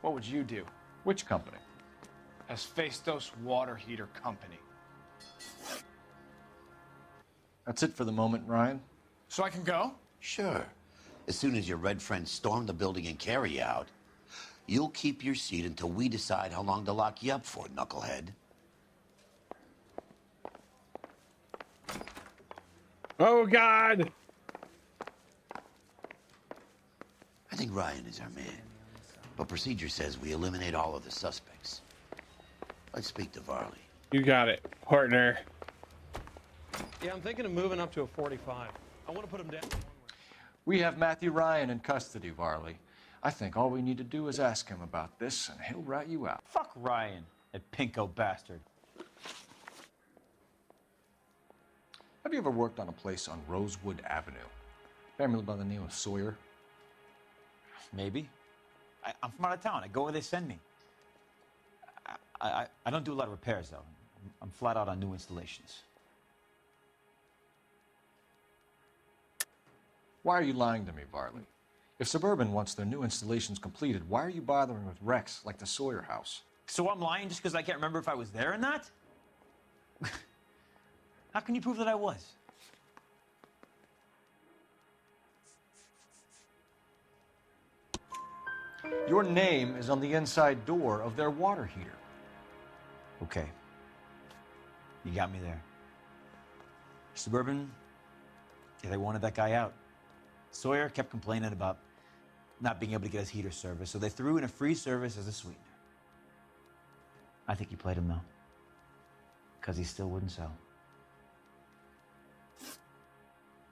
Speaker 14: What would you do?
Speaker 6: Which company?
Speaker 14: Hephaestus Water Heater Company.
Speaker 6: That's it for the moment, Ryan.
Speaker 14: So I can go?
Speaker 20: Sure. As soon as your red friends storm the building and carry you out, you'll keep your seat until we decide how long to lock you up for, knucklehead.
Speaker 1: Oh, God!
Speaker 20: I think Ryan is our man. But procedure says we eliminate all of the suspects. Let's speak to Varley.
Speaker 1: You got it, partner.
Speaker 10: Yeah, I'm thinking of moving up to a 45. I want to put him down.
Speaker 6: We have Matthew Ryan in custody, Varley. I think all we need to do is ask him about this, and he'll rat you out.
Speaker 16: Fuck Ryan, that pinko bastard.
Speaker 6: Have you ever worked on a place on Rosewood Avenue? Family by the name of Sawyer?
Speaker 16: Maybe. I'm from out of town. I go where they send me. I don't do a lot of repairs, though. I'm flat out on new installations.
Speaker 6: Why are you lying to me, Varley? If Suburban wants their new installations completed, why are you bothering with wrecks like the Sawyer house?
Speaker 16: So I'm lying just because I can't remember if I was there or not? How can you prove that I was?
Speaker 6: Your name is on the inside door of their water heater.
Speaker 16: Okay. You got me there. Suburban, yeah, they wanted that guy out. Sawyer kept complaining about not being able to get his heater service, so they threw in a free service as a sweetener. I think he played him, though, because he still wouldn't sell.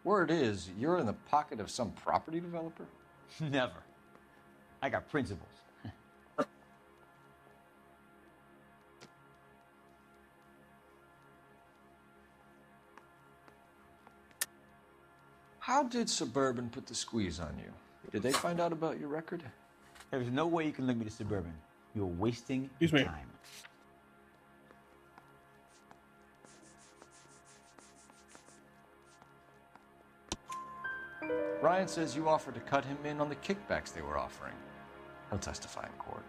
Speaker 6: Word is, you're in the pocket of some property developer?
Speaker 16: Never. I got principles.
Speaker 6: How did Suburban put the squeeze on you? Did they find out about your record?
Speaker 16: There's no way you can link me to Suburban. You're wasting
Speaker 1: Excuse me.
Speaker 16: time.
Speaker 6: Ryan says you offered to cut him in on the kickbacks they were offering. He'll testify in court.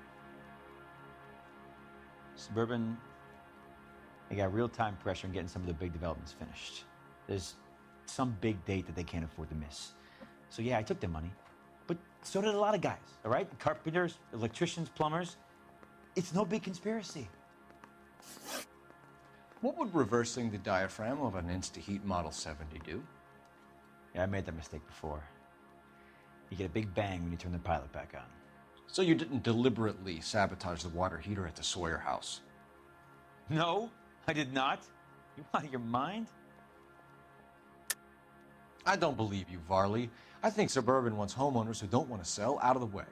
Speaker 16: Suburban, they got real time pressure on getting some of the big developments finished. There's some big date that they can't afford to miss. So yeah, I took their money, but so did a lot of guys, all right? Carpenters, electricians, plumbers. It's no big conspiracy.
Speaker 6: What would reversing the diaphragm of an Insta-Heat Model 70 do?
Speaker 16: Yeah, I made that mistake before. You get a big bang when you turn the pilot back on.
Speaker 6: So you didn't deliberately sabotage the water heater at the Sawyer house?
Speaker 16: No, I did not. You out of your mind?
Speaker 6: I don't believe you, Varley. I think Suburban wants homeowners who don't want to sell out of the way.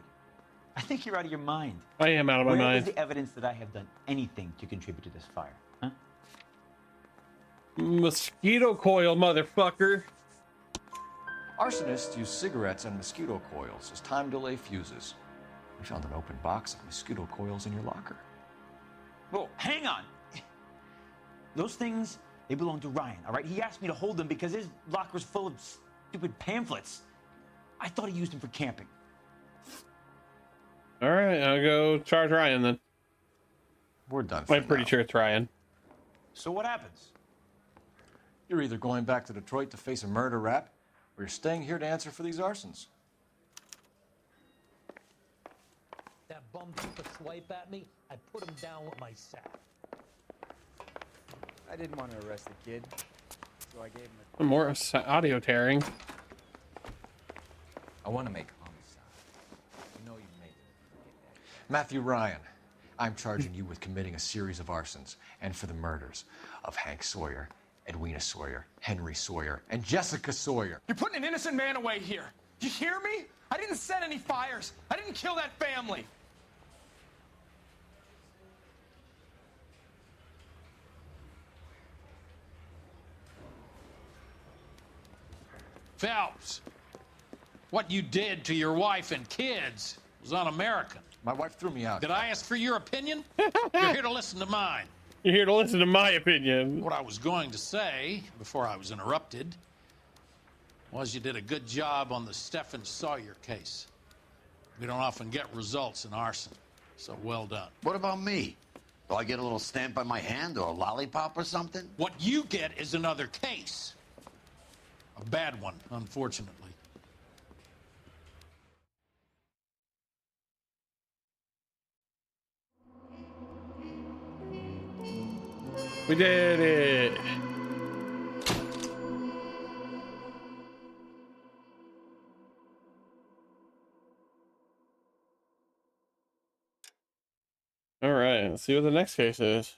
Speaker 16: I think you're out of your mind.
Speaker 1: I am out of my
Speaker 16: Where
Speaker 1: mind.
Speaker 16: is the evidence that I have done anything to contribute to this fire? Huh?
Speaker 1: Mosquito coil, motherfucker.
Speaker 6: Arsonists use cigarettes and mosquito coils as time delay fuses. We found an open box of mosquito coils in your locker.
Speaker 16: Whoa, hang on. Those things, they belong to Ryan, all right? He asked me to hold them because his locker's full of stupid pamphlets. I thought he used them for camping.
Speaker 1: All right, I'll go charge Ryan then.
Speaker 6: We're done.
Speaker 1: I'm pretty sure it's Ryan.
Speaker 16: So what happens?
Speaker 6: You're either going back to Detroit to face a murder rap, or you're staying here to answer for these arsons.
Speaker 12: That bum took a swipe at me. I put him down with my sack.
Speaker 13: I didn't want to arrest the kid, so I gave him a...
Speaker 1: More audio tearing.
Speaker 13: I want to make homicide. You know you made it.
Speaker 6: Matthew Ryan, I'm charging you with committing a series of arsons and for the murders of Hank Sawyer, Edwina Sawyer, Henry Sawyer, and Jessica Sawyer.
Speaker 14: You're putting an innocent man away here. You hear me? I didn't set any fires. I didn't kill that family.
Speaker 17: Phelps, what you did to your wife and kids was un-American.
Speaker 6: My wife threw me out.
Speaker 17: Did I ask for your opinion? You're here to listen to mine.
Speaker 1: You're here to listen to my opinion.
Speaker 17: What I was going to say, before I was interrupted, was you did a good job on the Stephen Sawyer case. We don't often get results in arson, so well done.
Speaker 20: What about me? Do I get a little stamp by my hand or a lollipop or something?
Speaker 17: What you get is another case. A bad one, unfortunately.
Speaker 1: We did it. All right, let's see what the next case is.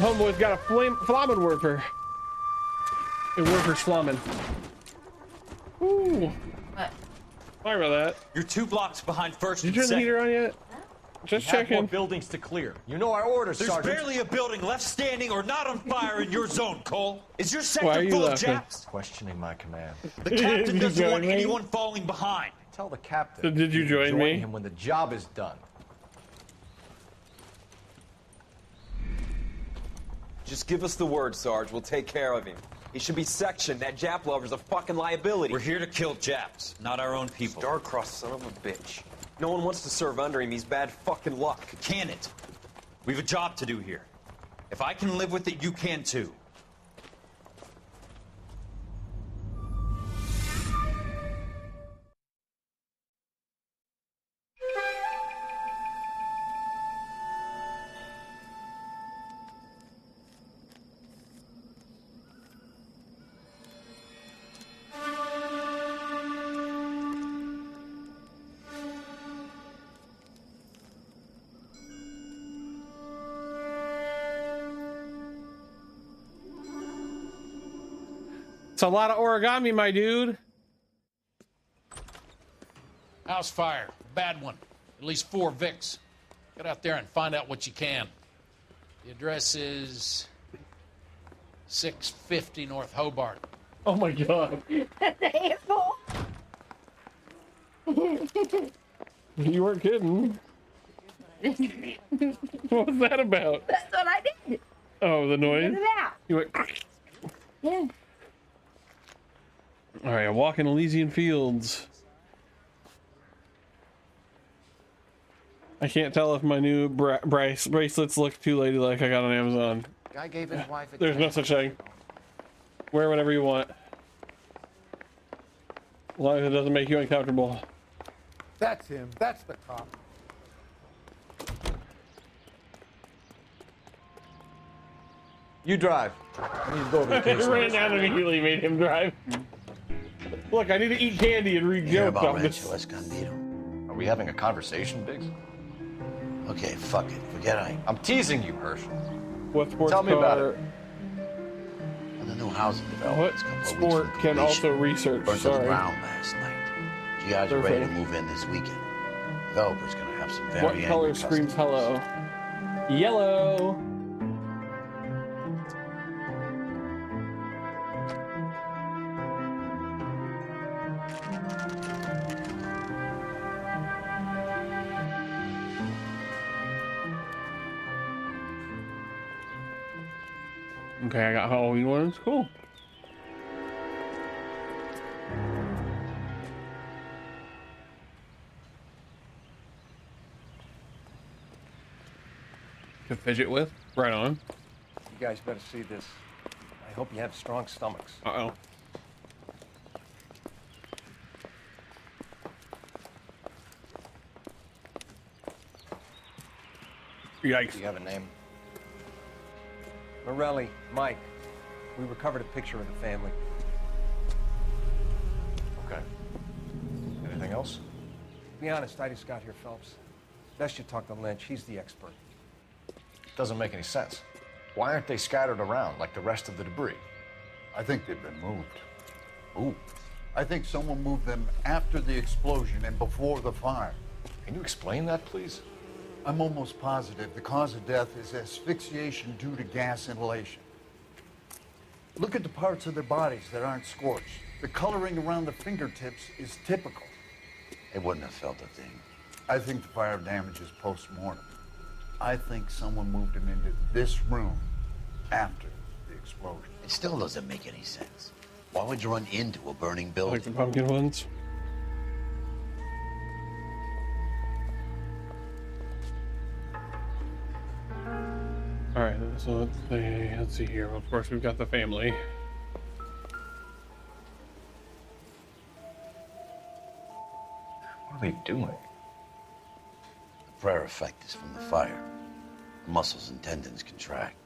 Speaker 1: Homeboy's got a flamin' worker. A worker's flamin'. Ooh.
Speaker 2: What?
Speaker 1: Sorry about that.
Speaker 15: You're 2 blocks behind first
Speaker 1: Did
Speaker 15: and
Speaker 1: you turn the
Speaker 15: second.
Speaker 1: heater on yet? Just
Speaker 15: We have
Speaker 1: checking.
Speaker 15: more buildings to clear. You know our orders,
Speaker 16: There's
Speaker 15: Sergeant.
Speaker 16: barely a building left standing or not on fire in your zone, Cole. Is your
Speaker 1: Why are
Speaker 16: sector
Speaker 1: you
Speaker 16: full of
Speaker 1: laughing?
Speaker 16: Japs?
Speaker 6: Questioning my command.
Speaker 16: The captain
Speaker 1: Did you
Speaker 16: doesn't want
Speaker 1: join me?
Speaker 16: anyone falling behind.
Speaker 6: Tell the captain.
Speaker 1: So did you join me?
Speaker 6: him when the job is done.
Speaker 15: Just give us the word, Sarge. We'll take care of him. He should be sectioned. That Jap lover's a fucking liability.
Speaker 16: We're here to kill Japs, not our own people.
Speaker 15: Star-crossed son of a bitch. No one wants to serve under him. He's bad fucking luck.
Speaker 16: Can it? We have a job to do here. If I can live with it, you can too.
Speaker 1: It's a lot of origami, my dude.
Speaker 17: House fire. Bad one. At least 4 Vicks. Get out there and find out what you can. The address is 650 North Hobart.
Speaker 1: Oh my god.
Speaker 2: That's a handful.
Speaker 1: You weren't kidding. What was that about?
Speaker 2: That's what I did.
Speaker 1: Oh, the noise?
Speaker 2: Get it out.
Speaker 1: You went.
Speaker 2: Yeah.
Speaker 1: All right, I walk in Elysian Fields. I can't tell if my new bracelets look too ladylike I got on Amazon.
Speaker 6: Guy gave his wife a
Speaker 1: There's no such thing. Wear whatever you want. As long as it doesn't make you uncomfortable.
Speaker 4: That's him. That's the cop.
Speaker 6: You drive. I need to go over the case.
Speaker 1: Ran down immediately, made him drive. Look, I need to eat candy and read
Speaker 20: Hear
Speaker 1: jokes
Speaker 20: about
Speaker 1: on
Speaker 20: Rancho
Speaker 1: this.
Speaker 20: Escondido?
Speaker 6: Are we having a conversation, Biggs?
Speaker 20: Okay, fuck it. Forget I.
Speaker 6: I'm teasing you, Hirsch.
Speaker 1: What sports
Speaker 6: Tell me about
Speaker 1: car?
Speaker 6: it.
Speaker 20: On the new housing
Speaker 1: What
Speaker 20: development. Couple of weeks
Speaker 1: sport
Speaker 20: from
Speaker 1: can
Speaker 20: completion.
Speaker 1: also research?
Speaker 20: Burnt to the
Speaker 1: Sorry.
Speaker 20: ground last night. You guys are ready to
Speaker 1: Perfect.
Speaker 20: move in this weekend. Developer's gonna have some very
Speaker 1: What color
Speaker 20: angry
Speaker 1: screams
Speaker 20: customers.
Speaker 1: hello? Yellow. Okay, I got Halloween ones. Cool. To fidget with? Right on.
Speaker 14: You guys better see this. I hope you have strong stomachs.
Speaker 1: Uh-oh. Yikes.
Speaker 14: Do you have a name? Morelli, Mike. We recovered a picture of the family.
Speaker 6: Okay. Anything else?
Speaker 14: To be honest, I just got here, Phelps. Best you talk to Lynch. He's the expert.
Speaker 6: Doesn't make any sense. Why aren't they scattered around like the rest of the debris?
Speaker 18: I think they've been moved.
Speaker 6: Ooh.
Speaker 18: I think someone moved them after the explosion and before the fire.
Speaker 6: Can you explain that, please?
Speaker 18: I'm almost positive the cause of death is asphyxiation due to gas inhalation. Look at the parts of their bodies that aren't scorched. The coloring around the fingertips is typical.
Speaker 20: They wouldn't have felt a thing.
Speaker 18: I think the fire damage is post-mortem. I think someone moved him into this room after the explosion.
Speaker 20: It still doesn't make any sense. Why would you run into a burning building?
Speaker 1: Like the pumpkin ones. All right, so let's see here. Of course, we've got the family.
Speaker 6: What are they doing?
Speaker 20: The prayer effect is from the fire. The muscles and tendons contract.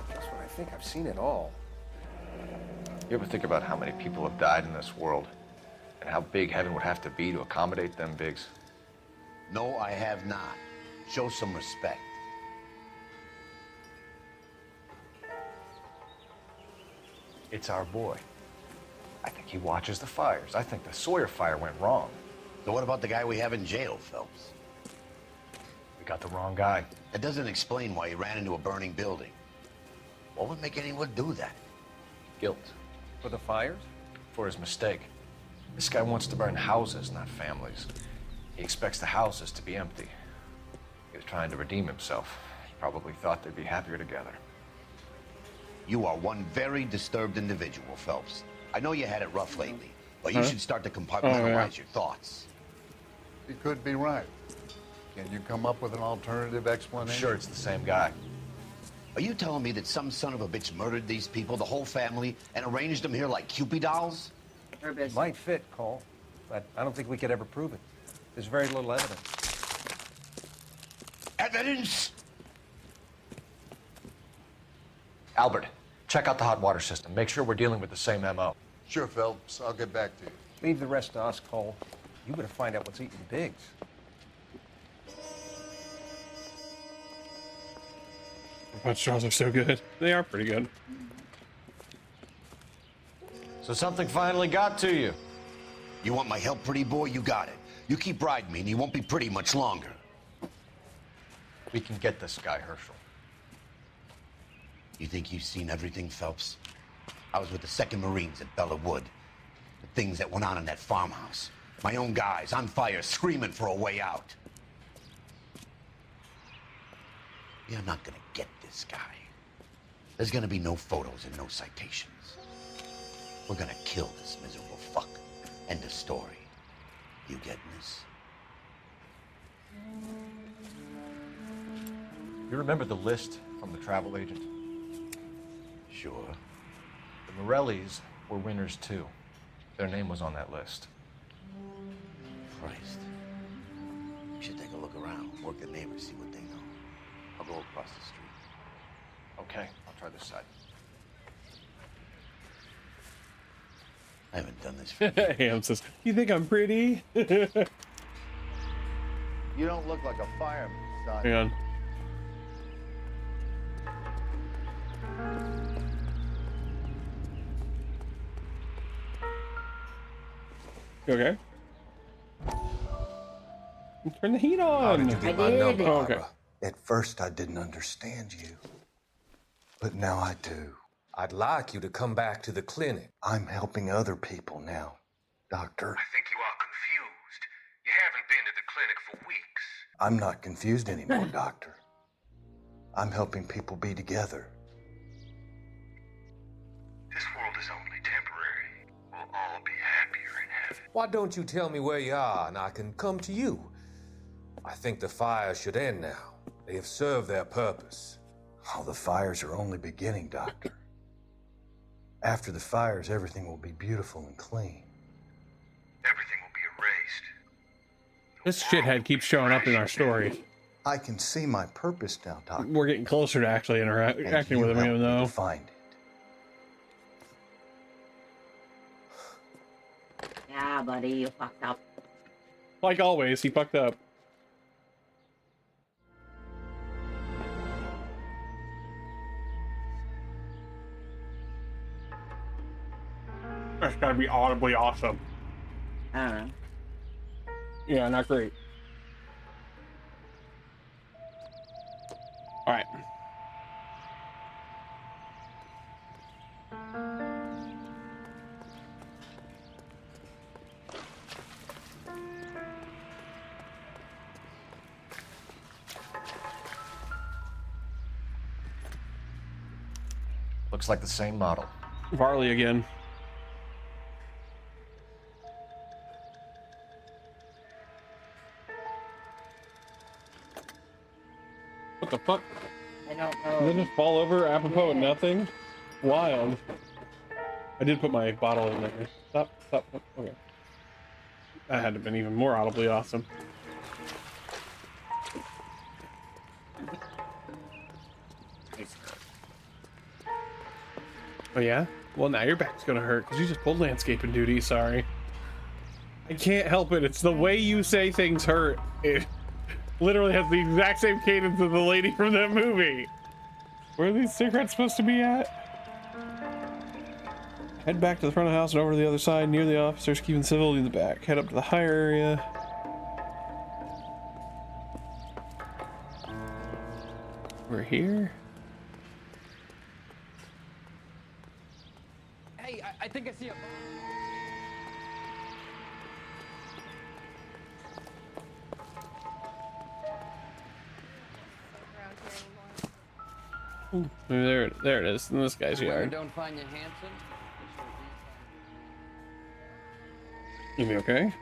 Speaker 14: That's what I think. I've seen it all.
Speaker 6: You ever think about how many people have died in this world? And how big heaven would have to be to accommodate them, Biggs?
Speaker 20: No, I have not. Show some respect.
Speaker 6: It's our boy. I think he watches the fires. I think the Sawyer fire went wrong.
Speaker 20: So what about the guy we have in jail, Phelps?
Speaker 6: We got the wrong guy.
Speaker 20: That doesn't explain why he ran into a burning building. What would make anyone do that?
Speaker 6: Guilt.
Speaker 15: For the fires?
Speaker 6: For his mistake. This guy wants to burn houses, not families. He expects the houses to be empty. He was trying to redeem himself. He probably thought they'd be happier together.
Speaker 20: You are one very disturbed individual, Phelps. I know you had it rough lately, but you should start to compartmentalize your thoughts.
Speaker 18: He could be right. Can you come up with an alternative explanation?
Speaker 6: Sure, it's the same guy.
Speaker 20: Are you telling me that some son of a bitch murdered these people, the whole family, and arranged them here like Cupid dolls?
Speaker 15: It might fit, Cole, but I don't think we could ever prove it. There's very little evidence.
Speaker 20: Evidence?
Speaker 6: Albert, check out the hot water system. Make sure we're dealing with the same MO.
Speaker 18: Sure, Phelps. I'll get back to you.
Speaker 15: Leave the rest to us, Cole. You better find out what's eating Biggs.
Speaker 1: Punch straws are so good. They are pretty good.
Speaker 6: So something finally got to you.
Speaker 20: You want my help, pretty boy? You got it. You keep riding me and you won't be pretty much longer.
Speaker 6: We can get this guy, Herschel.
Speaker 20: You think you've seen everything, Phelps? I was with the 2nd Marines at Bella Wood. The things that went on in that farmhouse. My own guys on fire, screaming for a way out. You're not gonna get this guy. There's gonna be no photos and no citations. We're gonna kill this miserable fuck. End of story. You getting this?
Speaker 6: You remember the list from the travel agent?
Speaker 20: Sure.
Speaker 6: The Morellis were winners too. Their name was on that list.
Speaker 20: Christ. We should take a look around, work the neighbors, see what they know. I'll go across the street.
Speaker 6: Okay, I'll try this side.
Speaker 20: I haven't done this for
Speaker 1: Ham says, "You think I'm pretty?"
Speaker 4: You don't look like a fireman, son.
Speaker 1: Hang on. You okay? Turn the heat on.
Speaker 8: How did you get my number,
Speaker 1: Oh, okay.
Speaker 8: Ira? At first, I didn't understand you, but now I do.
Speaker 9: I'd like you to come back to the clinic.
Speaker 8: I'm helping other people now, Doctor.
Speaker 22: I think you are confused. You haven't been to the clinic for weeks.
Speaker 8: I'm not confused anymore, Doctor. I'm helping people be together.
Speaker 22: This world is only temporary. We'll all be happier in heaven.
Speaker 9: Why don't you tell me where you are and I can come to you? I think the fire should end now. They have served their purpose.
Speaker 8: Oh, the fires are only beginning, Doctor. After the fires, everything will be beautiful and clean.
Speaker 22: Everything will be erased.
Speaker 1: This shithead keeps showing up in our story.
Speaker 8: I can see my purpose now, Doctor.
Speaker 1: We're getting closer to actually interacting with him, even though.
Speaker 8: Find it.
Speaker 2: Yeah, buddy, you fucked up.
Speaker 1: Like always, he fucked up. That's gotta be audibly awesome.
Speaker 2: I don't know.
Speaker 1: Yeah, not great. Alright.
Speaker 6: Looks like the same model.
Speaker 1: Varley again. What the fuck?
Speaker 2: I don't
Speaker 1: Did it
Speaker 2: know.
Speaker 1: just fall over apropos of nothing? Wild. I did put my bottle in there. Stop, stop. Okay. That had to have been even more audibly awesome. Oh yeah? Well, now your back's gonna hurt because you just pulled landscaping duty. Sorry. I can't help it. It's the way you say things hurt. It literally has the exact same cadence as the lady from that movie. Where are these cigarettes supposed to be at? Head back to the front of the house and over to the other side near the officers, keeping civility in the back. Head up to the higher area. We're here.
Speaker 12: Hey, I think I see a...
Speaker 1: Ooh, there it is, in this guy's yard.
Speaker 11: Don't find you handsome?
Speaker 1: You be okay?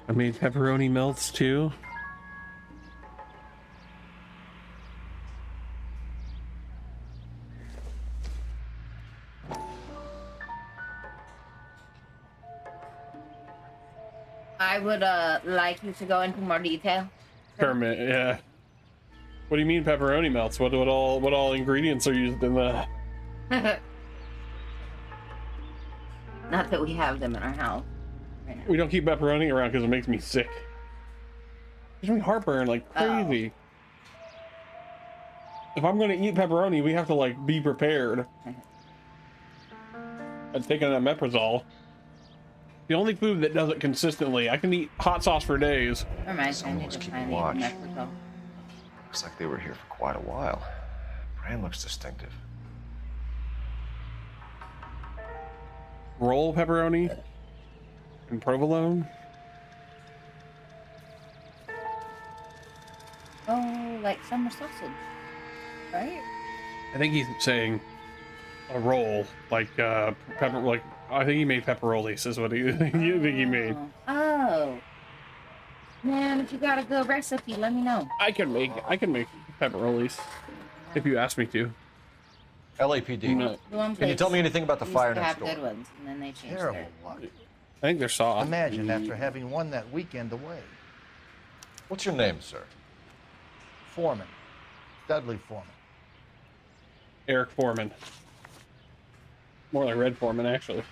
Speaker 1: I made pepperoni melts too.
Speaker 2: I would like you to go into more detail.
Speaker 1: Kermit, yeah. What do you mean pepperoni melts? What all ingredients are used in that?
Speaker 2: Not that we have them in our house. Right now.
Speaker 1: We don't keep pepperoni around because it makes me sick. It gives me heartburn like crazy. If I'm gonna eat pepperoni, we have to like be prepared. I'm taking that omeprazole. The only food that does it consistently, I can eat hot sauce for days.
Speaker 20: Someone was keeping watch. Looks like they were here for quite a while. Brand looks distinctive.
Speaker 1: Roll pepperoni and provolone.
Speaker 2: Oh, like summer sausage, right?
Speaker 1: I think he's saying a roll, like pepper. Like I think he made pepperolis. Is what you think he made.
Speaker 2: Oh, man! If you got a good recipe, let me know.
Speaker 1: I can make pepperolis if you ask me to.
Speaker 6: LAPD.
Speaker 1: No.
Speaker 6: Can you tell me anything about the fire next door?
Speaker 2: Good ones, and then they changed
Speaker 8: Terrible
Speaker 2: their...
Speaker 8: luck.
Speaker 1: I think they're soft.
Speaker 8: Imagine after having won that weekend away.
Speaker 6: What's your name, sir?
Speaker 8: Foreman. Dudley Foreman.
Speaker 1: Eric Foreman. More like Red Foreman, actually.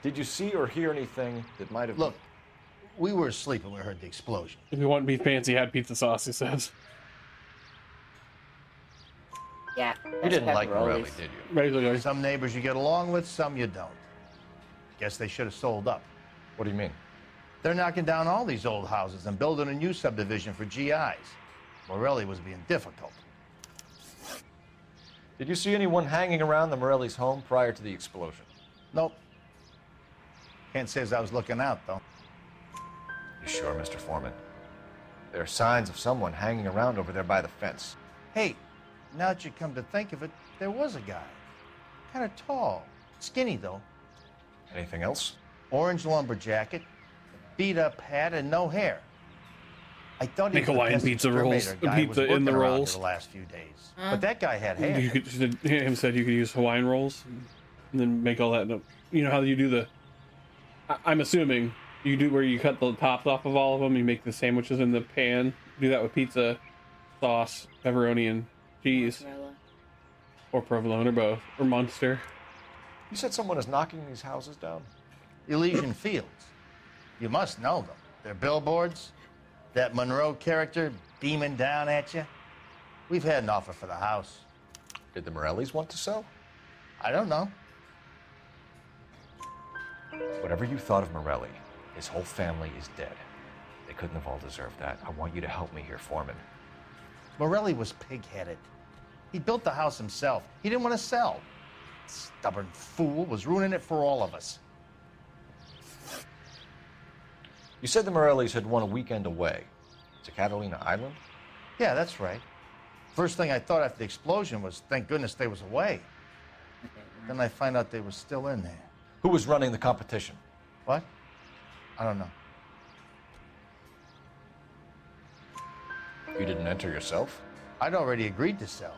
Speaker 6: Did you see or hear anything that might have...
Speaker 8: Look, we were asleep when we heard the explosion.
Speaker 1: If you want beef fancy, had pizza sauce, he says.
Speaker 2: Yeah.
Speaker 6: You didn't like Morelli, did you?
Speaker 1: Basically.
Speaker 8: Some neighbors you get along with, some you don't. Guess they should have sold up.
Speaker 6: What do you mean?
Speaker 8: They're knocking down all these old houses and building a new subdivision for GIs. Morelli was being difficult.
Speaker 6: Did you see anyone hanging around the Morelli's home prior to the explosion?
Speaker 8: Nope. Can't say as I was looking out, though.
Speaker 6: You sure, Mr. Foreman? There are signs of someone hanging around over there by the fence.
Speaker 8: Hey, now that you come to think of it, there was a guy. Kind of tall. Skinny, though.
Speaker 6: Anything else?
Speaker 8: Orange lumber jacket, beat-up hat, and no hair. I thought he
Speaker 1: Make
Speaker 8: was
Speaker 1: Hawaiian
Speaker 8: the
Speaker 1: pizza
Speaker 8: pesky
Speaker 1: rolls.
Speaker 8: cremator guy
Speaker 1: Pizza
Speaker 8: was
Speaker 1: in the
Speaker 8: working around
Speaker 1: rolls.
Speaker 8: here the last few days. But that guy had hair.
Speaker 1: You could, him said you could use Hawaiian rolls and then make all that. You know how you do the... I'm assuming you do where you cut the tops off of all of them. You make the sandwiches in the pan. Do that with pizza, sauce, pepperoni, and cheese. Or provolone, or both. Or Munster.
Speaker 6: You said someone is knocking these houses down?
Speaker 8: Elysian Fields. You must know them. They're billboards. That Monroe character beaming down at you. We've had an offer for the house.
Speaker 6: Did the Morellis want to sell?
Speaker 8: I don't know.
Speaker 6: Whatever you thought of Morelli, his whole family is dead. They couldn't have all deserved that. I want you to help me here, Foreman.
Speaker 8: Morelli was pig-headed. He built the house himself. He didn't want to sell. Stubborn fool was ruining it for all of us.
Speaker 6: You said the Morellis had won a weekend away to Catalina Island?
Speaker 8: Yeah, that's right. First thing I thought after the explosion was, thank goodness they was away. Then I find out they were still in there.
Speaker 6: Who was running the competition?
Speaker 8: What? I don't know.
Speaker 6: You didn't enter yourself?
Speaker 8: I'd already agreed to sell.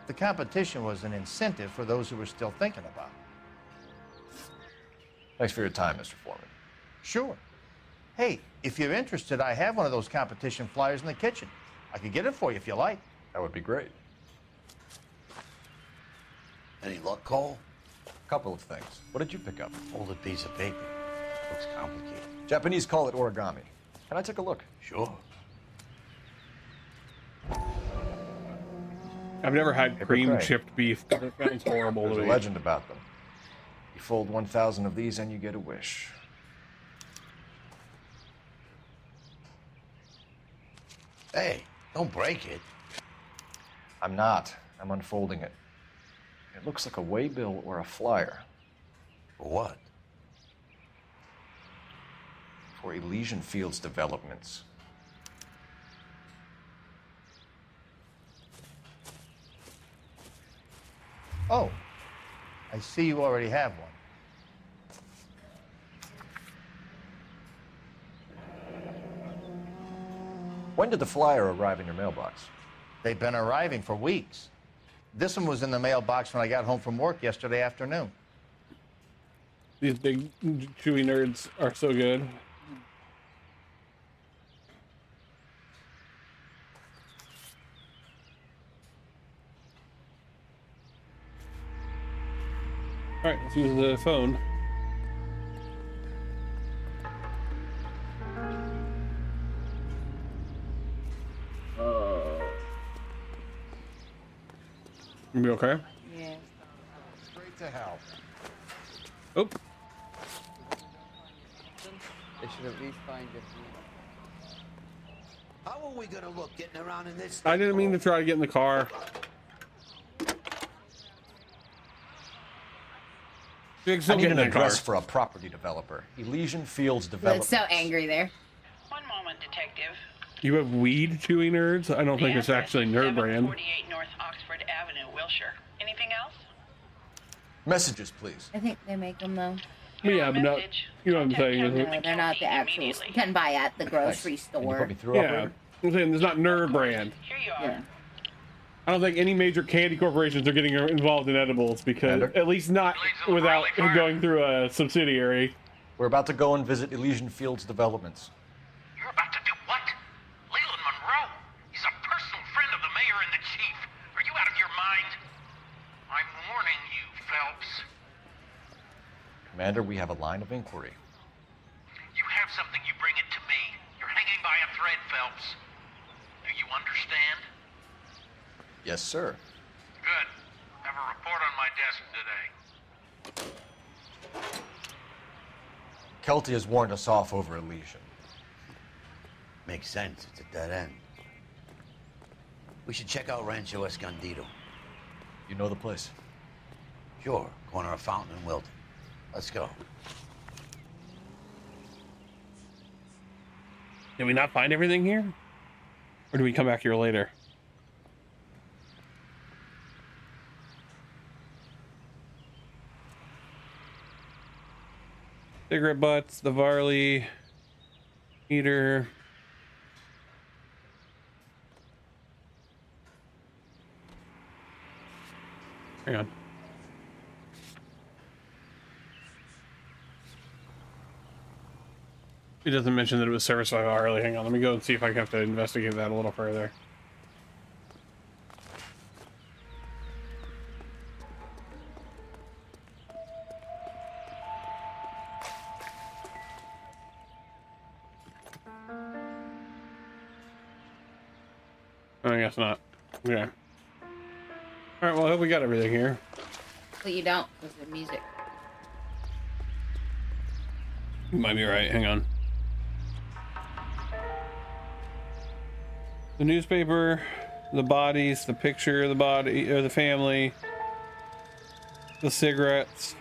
Speaker 8: The competition was an incentive for those who were still thinking about it.
Speaker 6: Thanks for your time, Mr. Foreman.
Speaker 8: Sure. Hey, if you're interested, I have one of those competition flyers in the kitchen. I could get it for you if you like.
Speaker 6: That would be great.
Speaker 20: Any luck, Cole?
Speaker 6: Couple of things. What did you pick up?
Speaker 20: Folded piece of paper. Looks complicated.
Speaker 6: Japanese call it origami. Can I take a look?
Speaker 20: Sure.
Speaker 1: I've never had
Speaker 6: Paper
Speaker 1: cream
Speaker 6: tray.
Speaker 1: chipped beef. That sounds horrible
Speaker 6: There's
Speaker 1: to
Speaker 6: a
Speaker 1: me.
Speaker 6: legend about them. You fold 1,000 of these and you get a wish.
Speaker 20: Hey, don't break it.
Speaker 6: I'm not. I'm unfolding it. It looks like a waybill or a flyer.
Speaker 20: For what?
Speaker 6: For Elysian Fields developments.
Speaker 8: Oh, I see you already have one.
Speaker 6: When did the flyer arrive in your mailbox?
Speaker 8: They've been arriving for weeks. This one was in the mailbox when I got home from work yesterday afternoon.
Speaker 1: These big chewy nerds are so good. All right, let's use the phone. You be okay?
Speaker 2: Yeah.
Speaker 8: Straight to hell.
Speaker 1: Oh.
Speaker 7: They should at least find it.
Speaker 20: How are we gonna look getting around in this?
Speaker 1: I didn't mean to try to get in the car. You can still
Speaker 6: I need
Speaker 1: get
Speaker 6: an
Speaker 1: in that car.
Speaker 6: address for a property developer. Elysian Fields
Speaker 2: That's
Speaker 6: development.
Speaker 2: so angry there.
Speaker 21: One moment, detective.
Speaker 1: You have weed chewy nerds? I don't think it's actually nerd brand.
Speaker 21: 48 North Oxford Avenue, Wilshire. Anything else?
Speaker 6: Messages, please.
Speaker 2: I think they make them though.
Speaker 1: Yeah, but no, you know what I'm saying, isn't
Speaker 2: No,
Speaker 1: it?
Speaker 2: they're not the actual. You can buy at the grocery store.
Speaker 1: Yeah, I'm saying there's not nerd brand.
Speaker 21: Here you are.
Speaker 2: Yeah.
Speaker 1: I don't think any major candy corporations are getting involved in edibles because, at least not without going through a subsidiary.
Speaker 6: We're about to go and visit Elysian Fields developments.
Speaker 22: You're about to do what? Leland Monroe? He's a personal friend of the mayor and the chief. Are you out of your mind? I'm warning you, Phelps.
Speaker 6: Commander, we have a line of inquiry.
Speaker 22: You have something, you bring it to me. You're hanging by a thread, Phelps. Do you understand?
Speaker 6: Yes, sir.
Speaker 22: Good. Have a report on my desk today.
Speaker 6: Kelty has warned us off over Elysian.
Speaker 20: Makes sense. It's a dead end. We should check out Rancho Escondido.
Speaker 6: You know the place?
Speaker 20: Sure. Corner of Fountain and Wilton. Let's go.
Speaker 1: Did we not find everything here? Or do we come back here later? Cigarette butts, the Varley heater. Hang on. It doesn't mention that it was serviced by Varley. Hang on, let me go and see if I have to investigate that a little further. I guess not. Yeah. Alright, well, I hope we got everything here.
Speaker 2: But you don't, because the music.
Speaker 1: You might be right. Hang on. The newspaper, the bodies, the picture of the body, or the family, the cigarettes.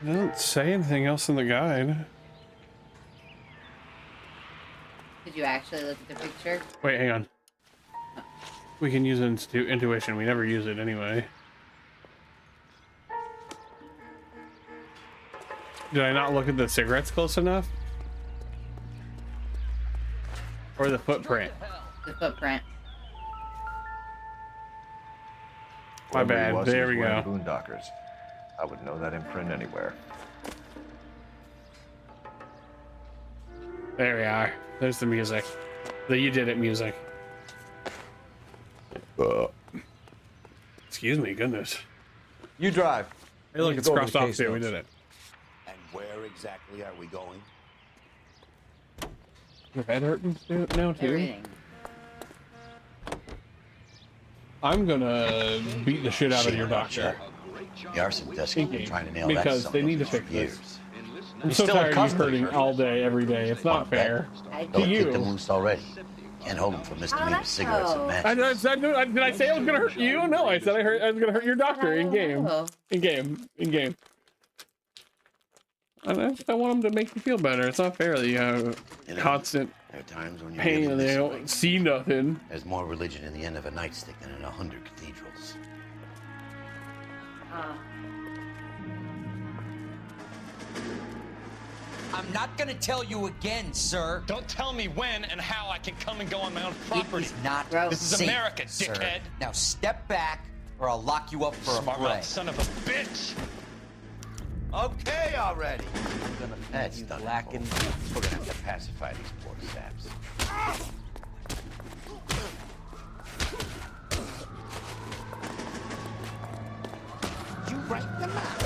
Speaker 1: It doesn't say anything else in the guide.
Speaker 2: Did you actually look at the picture?
Speaker 1: Wait, hang on. We can use intuition. We never use it anyway. Did I not look at the cigarettes close enough? Or the footprint?
Speaker 2: The footprint.
Speaker 1: My
Speaker 6: Whoever he
Speaker 1: bad.
Speaker 6: was, he
Speaker 1: There
Speaker 6: was
Speaker 1: we
Speaker 6: wearing
Speaker 1: go.
Speaker 6: Boondockers. I would know that imprint anywhere.
Speaker 1: There we are. There's the music. The You Did It music. Excuse me, goodness.
Speaker 6: You drive.
Speaker 1: Hey, look, it's crossed off too. We did it.
Speaker 20: And where exactly are we going?
Speaker 1: Your head hurting now too?
Speaker 2: Everything.
Speaker 1: I'm gonna beat the shit out of your doctor.
Speaker 20: The arson desk has been trying to nail that
Speaker 1: because they need to fix this. I'm so tired of you hurting all day, every day. It's not fair. To
Speaker 20: Don't
Speaker 1: you.
Speaker 20: keep them loose already. Can't hold them for misdemeanor cigarettes and matches.
Speaker 1: Did I say I was gonna hurt you? No, I said I was gonna hurt your doctor in game. In game. I want them to make you feel better. It's not fair that you have constant
Speaker 20: There are times when you
Speaker 1: pain
Speaker 20: really
Speaker 1: and they
Speaker 20: miss
Speaker 1: don't
Speaker 20: life.
Speaker 1: see nothing.
Speaker 20: There's more religion in the end of a nightstick than in 100 cathedrals.
Speaker 5: I'm not gonna tell you again, sir.
Speaker 14: Don't tell me when and how I can come and go on my own property.
Speaker 5: It is not
Speaker 14: This is
Speaker 5: safe,
Speaker 14: America,
Speaker 5: sir.
Speaker 14: dickhead.
Speaker 5: Now step back, or I'll lock you up for
Speaker 14: Smart
Speaker 5: a fray.
Speaker 14: mouth son of a bitch.
Speaker 20: Okay, already. That's done. Blackened. We're gonna have to pacify these poor saps.
Speaker 5: You write them out.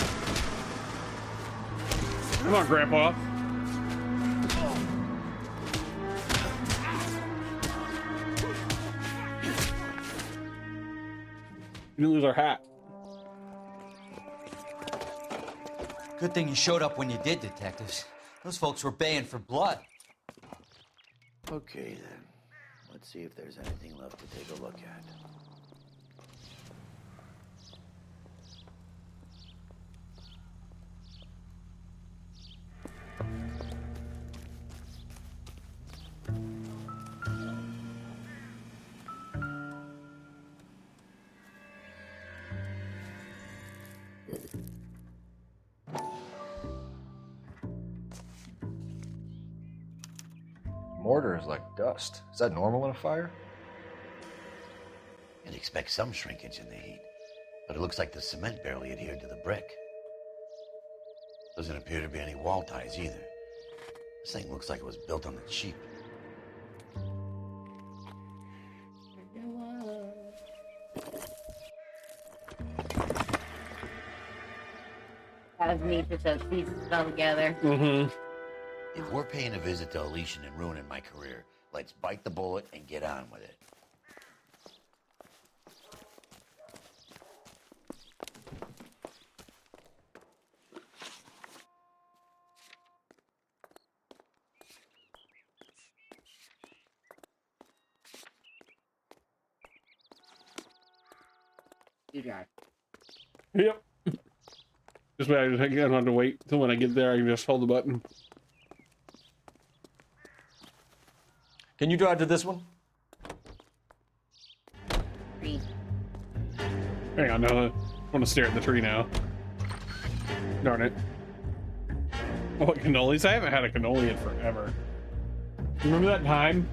Speaker 1: Come on, Grandpa. We didn't lose our hat.
Speaker 5: Good thing you showed up when you did, detectives. Those folks were baying for blood.
Speaker 20: Okay, then. Let's see if there's anything left to take a look at.
Speaker 6: Mortar is like dust. Is that normal in a fire?
Speaker 20: You'd expect some shrinkage in the heat, but it looks like the cement barely adhered to the brick. Doesn't appear to be any wall ties either. This thing looks like it was built on the cheap.
Speaker 2: That was neat to those pieces all together.
Speaker 1: Mm-hmm.
Speaker 20: If we're paying a visit to Elysian and ruining my career, let's bite the bullet and get on with it.
Speaker 2: You drive.
Speaker 1: Yep. This way I don't have to wait until when I get there. I can just hold the button.
Speaker 6: Can you drive to this one?
Speaker 2: Tree.
Speaker 1: Hang on, no. I want to stare at the tree now. Darn it. What cannolis? I haven't had a cannoli in forever. Remember that time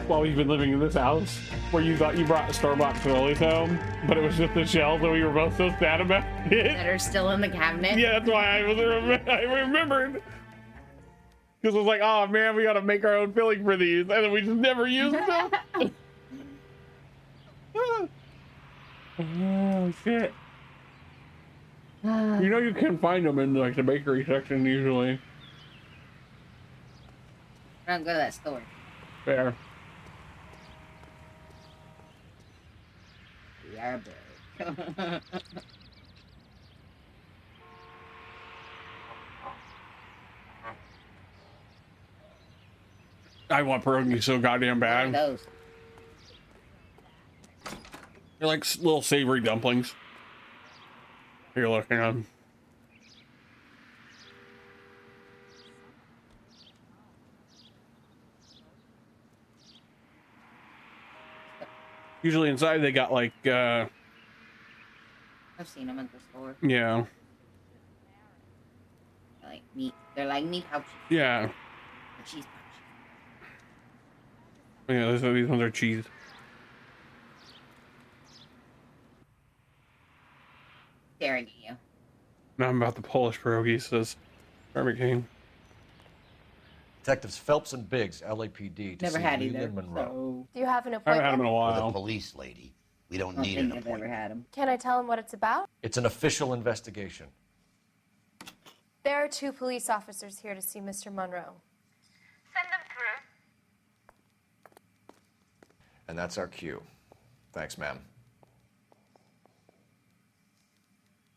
Speaker 1: while we've been living in this house where you thought you brought the store-bought cannolis home, but it was just the shells and we were both so sad about it?
Speaker 2: That are still in the cabinet.
Speaker 1: Yeah, that's why I remembered. Because it was like, oh man, we gotta make our own filling for these, and then we just never used them. Oh shit. You know you can find them in like the bakery section usually.
Speaker 2: I don't go to that store.
Speaker 1: Fair.
Speaker 2: We are big.
Speaker 1: I want pierogies so goddamn bad.
Speaker 2: Those.
Speaker 1: They're like little savory dumplings. Here, look, hang on. Usually inside they got like,
Speaker 2: I've seen them at the store.
Speaker 1: yeah.
Speaker 2: Like meat. They're like meat pouches.
Speaker 1: Yeah.
Speaker 2: Or cheese pouches.
Speaker 1: Yeah, these ones are cheese.
Speaker 2: Staring at you.
Speaker 1: Now I'm about the Polish pierogies, says Barbie King.
Speaker 6: Detectives Phelps and Biggs, LAPD, to
Speaker 2: Never
Speaker 6: see
Speaker 2: had either.
Speaker 6: Leland Monroe.
Speaker 2: So...
Speaker 3: Do you have an
Speaker 1: I haven't had him in
Speaker 3: appointment?
Speaker 1: a
Speaker 20: With the
Speaker 1: while.
Speaker 20: police lady. We don't
Speaker 2: I don't
Speaker 20: need
Speaker 2: think
Speaker 20: an
Speaker 2: I've ever
Speaker 20: appointment.
Speaker 2: had him.
Speaker 3: Can I tell him what it's about?
Speaker 6: It's an official investigation.
Speaker 3: There are 2 police officers here to see Mr. Monroe.
Speaker 21: Send them through.
Speaker 6: And that's our cue. Thanks, ma'am.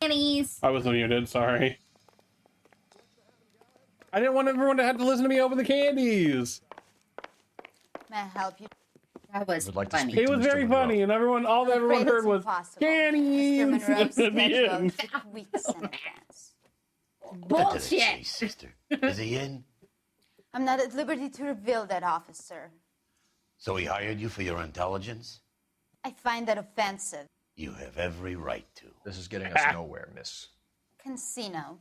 Speaker 2: Pennies.
Speaker 1: I was muted, sorry. I didn't want everyone to have to listen to me open the candies.
Speaker 19: May I help you?
Speaker 2: That was
Speaker 6: Would like to
Speaker 2: funny.
Speaker 6: speak
Speaker 1: It
Speaker 6: to
Speaker 1: was
Speaker 6: Mr.
Speaker 1: very
Speaker 6: Monroe.
Speaker 1: funny, and all everyone heard was candies
Speaker 19: Mr. Monroe's
Speaker 1: at the
Speaker 19: scheduled
Speaker 1: end.
Speaker 19: 6 weeks in advance.
Speaker 2: Bullshit.
Speaker 20: Sister. Is he in?
Speaker 19: I'm not at liberty to reveal that, officer.
Speaker 20: So he hired you for your intelligence?
Speaker 19: I find that offensive.
Speaker 20: You have every right to.
Speaker 6: This is getting us nowhere, miss.
Speaker 19: Casino.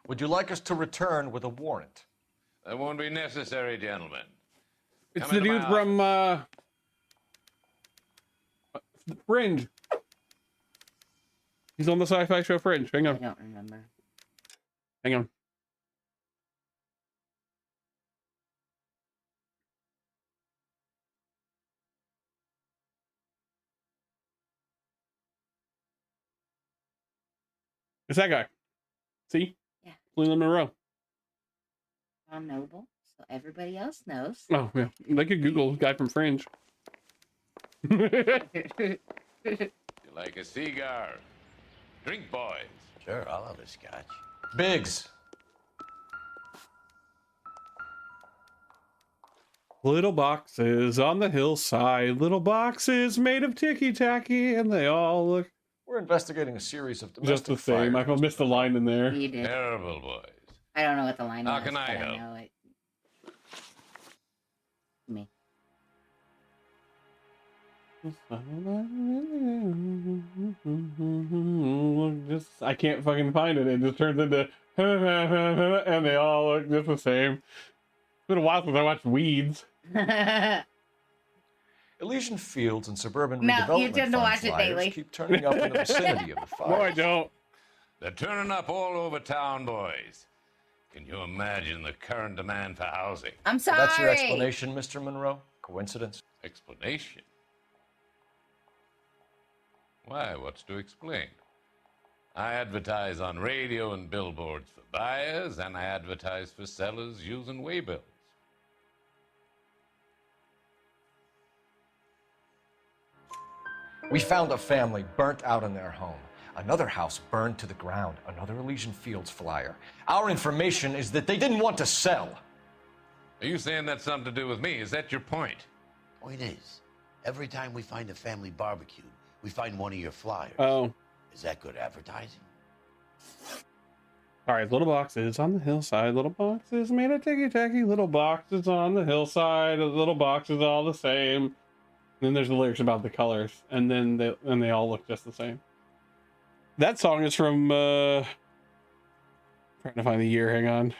Speaker 6: Would you like us to return with a warrant?
Speaker 9: That won't be necessary, gentlemen.
Speaker 1: It's
Speaker 9: Come
Speaker 1: the
Speaker 9: into my
Speaker 1: dude from Fringe. He's on the sci-fi show Fringe. Hang
Speaker 2: I
Speaker 1: on.
Speaker 2: don't remember.
Speaker 1: Hang on. It's that guy. See?
Speaker 2: Yeah.
Speaker 1: Leland Monroe.
Speaker 2: Tom Noble, so everybody else knows.
Speaker 1: Oh, yeah. They could Google guy from Fringe.
Speaker 9: You like a cigar? Drink, boys.
Speaker 20: Sure, I'll have a scotch.
Speaker 6: Biggs.
Speaker 1: Little boxes on the hillside, little boxes made of ticky-tacky, and they all look
Speaker 6: We're investigating a series of
Speaker 1: just
Speaker 6: domestic
Speaker 1: the same. I
Speaker 6: fires.
Speaker 1: missed the line in there.
Speaker 2: You did.
Speaker 9: Terrible, boys.
Speaker 2: I don't know what the line
Speaker 9: How
Speaker 2: was,
Speaker 9: can I
Speaker 2: but
Speaker 9: help?
Speaker 2: know it. Me.
Speaker 1: I can't fucking find it. It just turns into and they all look just the same. It's been a while since I watched Weeds.
Speaker 6: Elysian Fields and suburban
Speaker 2: No,
Speaker 6: redevelopment
Speaker 2: you tend to
Speaker 6: fund
Speaker 2: watch it
Speaker 6: flyers
Speaker 2: daily.
Speaker 6: keep turning up in the vicinity of the fires.
Speaker 1: No, I don't.
Speaker 9: They're turning up all over town, boys. Can you imagine the current demand for housing?
Speaker 2: I'm sorry.
Speaker 6: That's your explanation, Mr. Monroe? Coincidence?
Speaker 9: Explanation? Why, what's to explain? I advertise on radio and billboards for buyers, and I advertise for sellers using waybills.
Speaker 6: We found a family burnt out in their home. Another house burned to the ground. Another Elysian Fields flyer. Our information is that they didn't want to sell.
Speaker 9: Are you saying that's something to do with me? Is that your point?
Speaker 20: Point is, every time we find a family barbecue, we find one of your flyers.
Speaker 1: Oh.
Speaker 20: Is that good advertising?
Speaker 1: All right, little boxes on the hillside, little boxes made of ticky-tacky, little boxes on the hillside, little boxes all the same. And then there's the lyrics about the colors, and then they all look just the same. That song is from trying to find the year, hang on.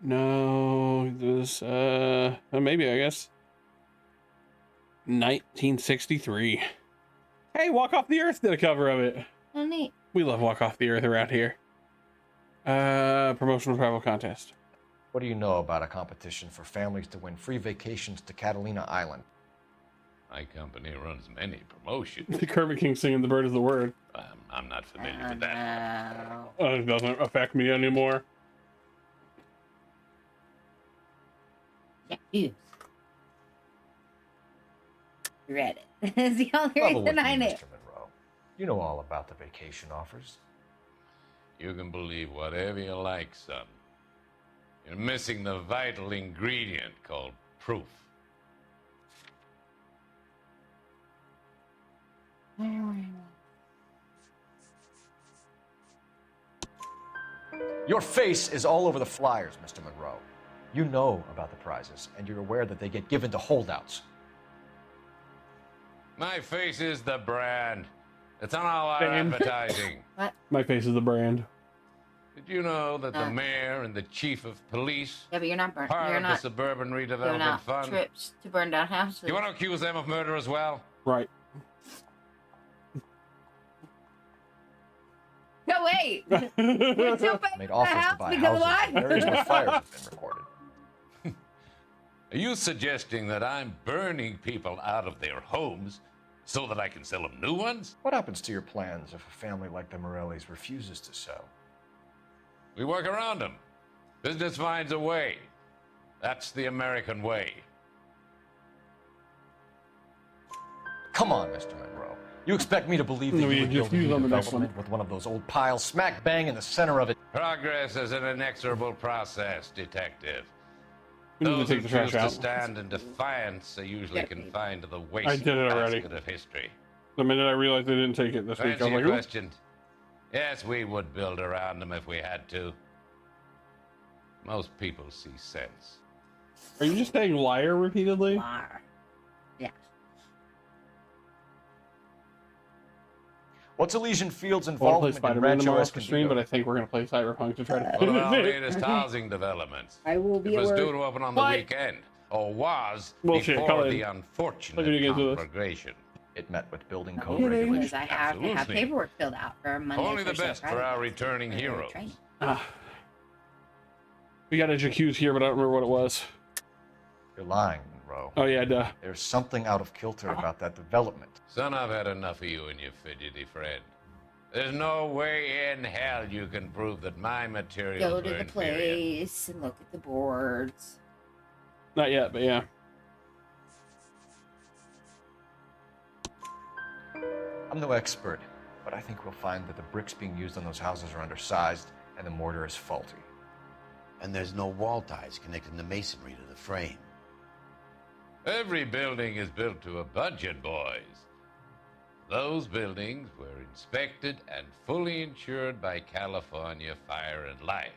Speaker 1: No, this maybe I guess 1963. Hey, Walk Off the Earth did a cover of it.
Speaker 2: Oh, neat.
Speaker 1: We love Walk Off the Earth around here. Promotional travel contest.
Speaker 6: What do you know about a competition for families to win free vacations to Catalina Island?
Speaker 9: My company runs many promotions.
Speaker 1: The Kermit King singing "The Bird Is the Word."
Speaker 9: I'm not familiar with that.
Speaker 1: It doesn't affect me anymore.
Speaker 2: Yeah, you read it. It's the only
Speaker 6: Level
Speaker 2: reason
Speaker 6: with
Speaker 2: I
Speaker 6: me,
Speaker 2: knew.
Speaker 6: Mr. Monroe. You know all about the vacation offers.
Speaker 9: You can believe whatever you like, son. You're missing the vital ingredient called proof.
Speaker 6: Your face is all over the flyers, Mr. Monroe. You know about the prizes, and you're aware that they get given to holdouts.
Speaker 9: My face is the brand. It's on all our
Speaker 1: Damn.
Speaker 9: advertising.
Speaker 2: What?
Speaker 1: My face is the brand.
Speaker 9: Did you know that the mayor and the chief of police
Speaker 2: Yeah, but you're not burnt.
Speaker 9: part
Speaker 2: You're
Speaker 9: of the
Speaker 2: not
Speaker 9: suburban
Speaker 2: doing
Speaker 9: redevelopment
Speaker 2: out
Speaker 9: fund?
Speaker 2: trips to burn down houses.
Speaker 9: You want to accuse them of murder as well?
Speaker 1: Right.
Speaker 2: No, wait. right. We're still back
Speaker 6: Made
Speaker 2: in the
Speaker 6: offers to
Speaker 2: house
Speaker 6: buy
Speaker 2: because
Speaker 6: houses
Speaker 2: why?
Speaker 6: in areas where fires have been recorded.
Speaker 9: Are you suggesting that I'm burning people out of their homes so that I can sell them new ones?
Speaker 6: What happens to your plans if a family like the Morellis refuses to sell?
Speaker 9: We work around them. Business finds a way. That's the American way.
Speaker 6: Come on, Mr. Monroe. You expect me to believe that
Speaker 1: No,
Speaker 6: you
Speaker 1: you
Speaker 6: would
Speaker 1: just
Speaker 6: build a
Speaker 1: use
Speaker 6: new
Speaker 1: on the next
Speaker 6: development with one of those old piles smack bang in the center of it?
Speaker 9: Progress is an inexorable process, Detective.
Speaker 1: We need to
Speaker 9: Those
Speaker 1: take
Speaker 9: who
Speaker 1: the trash
Speaker 9: choose to
Speaker 1: out.
Speaker 9: stand in defiance are usually confined to the waste
Speaker 1: I did it already.
Speaker 9: basket of history.
Speaker 1: The minute I realized they didn't take it this
Speaker 9: To
Speaker 1: week, I
Speaker 9: answer
Speaker 1: was
Speaker 9: your
Speaker 1: like, "Ooh."
Speaker 9: question, yes, we would build around them if we had to. Most people see sense.
Speaker 1: Are you just saying liar repeatedly?
Speaker 2: Liar. Yeah.
Speaker 6: What's Elysian Field's
Speaker 1: I want to play
Speaker 6: involvement in
Speaker 1: Spider-Man
Speaker 6: Rancho
Speaker 1: tomorrow off the stream,
Speaker 6: Escondido?
Speaker 1: but I think we're going to play Cyberpunk to try to
Speaker 9: One of our
Speaker 1: finish
Speaker 9: latest
Speaker 1: it.
Speaker 9: housing developments.
Speaker 2: I will be
Speaker 9: It was
Speaker 2: at
Speaker 9: due
Speaker 2: work.
Speaker 9: to open on the
Speaker 1: What?
Speaker 9: weekend, or was
Speaker 1: Bullshit, call
Speaker 9: before
Speaker 1: in.
Speaker 9: the
Speaker 1: Look at you
Speaker 9: unfortunate
Speaker 1: guys do this.
Speaker 9: conflagration.
Speaker 6: It met with building code
Speaker 2: Because
Speaker 6: regulations.
Speaker 2: I have to have
Speaker 9: Absolutely.
Speaker 2: paperwork filled out for Monday.
Speaker 9: Only the
Speaker 2: Thursday,
Speaker 9: best
Speaker 2: Friday
Speaker 9: for our
Speaker 2: classes
Speaker 9: returning
Speaker 2: for
Speaker 9: heroes.
Speaker 2: training.
Speaker 1: We got a jacuzzi here, but I don't remember what it was.
Speaker 6: You're lying, Monroe.
Speaker 1: Oh, yeah, duh.
Speaker 6: There's something out of kilter about that development.
Speaker 9: Son, I've had enough of you and your fidgety friend. There's no way in hell you can prove that my materials
Speaker 2: Go
Speaker 9: were
Speaker 2: to the
Speaker 9: inferior.
Speaker 2: place and look at the boards.
Speaker 1: Not yet, but yeah.
Speaker 6: I'm no expert, but I think we'll find that the bricks being used on those houses are undersized and the mortar is faulty.
Speaker 20: And there's no wall ties connecting the masonry to the frame.
Speaker 9: Every building is built to a budget, boys. Those buildings were inspected and fully insured by California Fire and Life.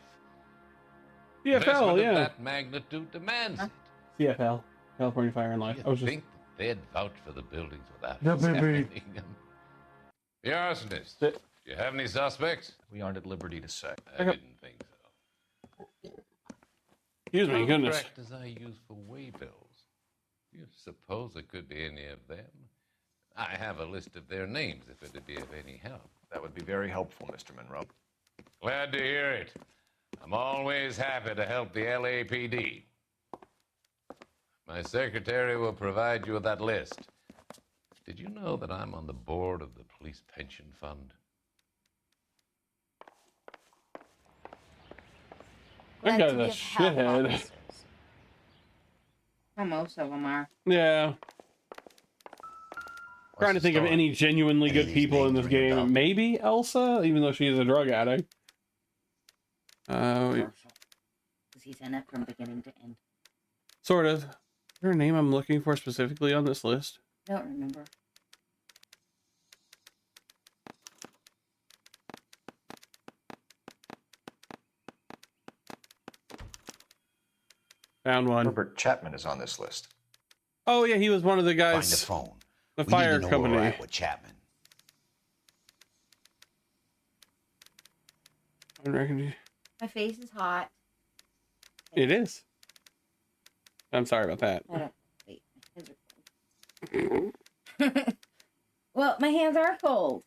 Speaker 9: Investment
Speaker 1: CFL,
Speaker 9: of
Speaker 1: yeah.
Speaker 9: that magnitude demands it.
Speaker 1: CFL, California Fire and Life. I was
Speaker 9: You
Speaker 1: just...
Speaker 9: think that they'd vouch for the buildings without
Speaker 1: Yeah, baby.
Speaker 9: examining them? The arsonist. Do you have any suspects?
Speaker 6: We aren't at liberty to say.
Speaker 9: I didn't think so.
Speaker 1: Excuse me,
Speaker 9: How
Speaker 1: goodness.
Speaker 9: correct as I use for way bills? Do you suppose it could be any of them? I have a list of their names if it'd be of any help.
Speaker 6: That would be very helpful, Mr. Monroe.
Speaker 9: Glad to hear it. I'm always happy to help the LAPD. My secretary will provide you with that list. Did you know that I'm on the board of the police pension fund?
Speaker 1: That guy's a shithead.
Speaker 2: Well, most of them are.
Speaker 1: Yeah. Trying to think of any genuinely good people in this game. Maybe Elsa, even though she's a drug addict.
Speaker 2: Because he's in it from beginning to end.
Speaker 1: Sort of. Is there a name I'm looking for specifically on this list?
Speaker 2: I don't remember.
Speaker 1: Found one.
Speaker 6: Herbert Chapman is on this list.
Speaker 1: Oh yeah, he was one of the guys.
Speaker 20: Find the phone.
Speaker 1: The
Speaker 20: We
Speaker 1: fire
Speaker 20: need to know where we're
Speaker 1: company.
Speaker 20: at with Chapman.
Speaker 1: I reckon you...
Speaker 2: My face is hot.
Speaker 1: It is. I'm sorry about that.
Speaker 2: I don't. Wait, my hands are cold. Well, my hands are cold.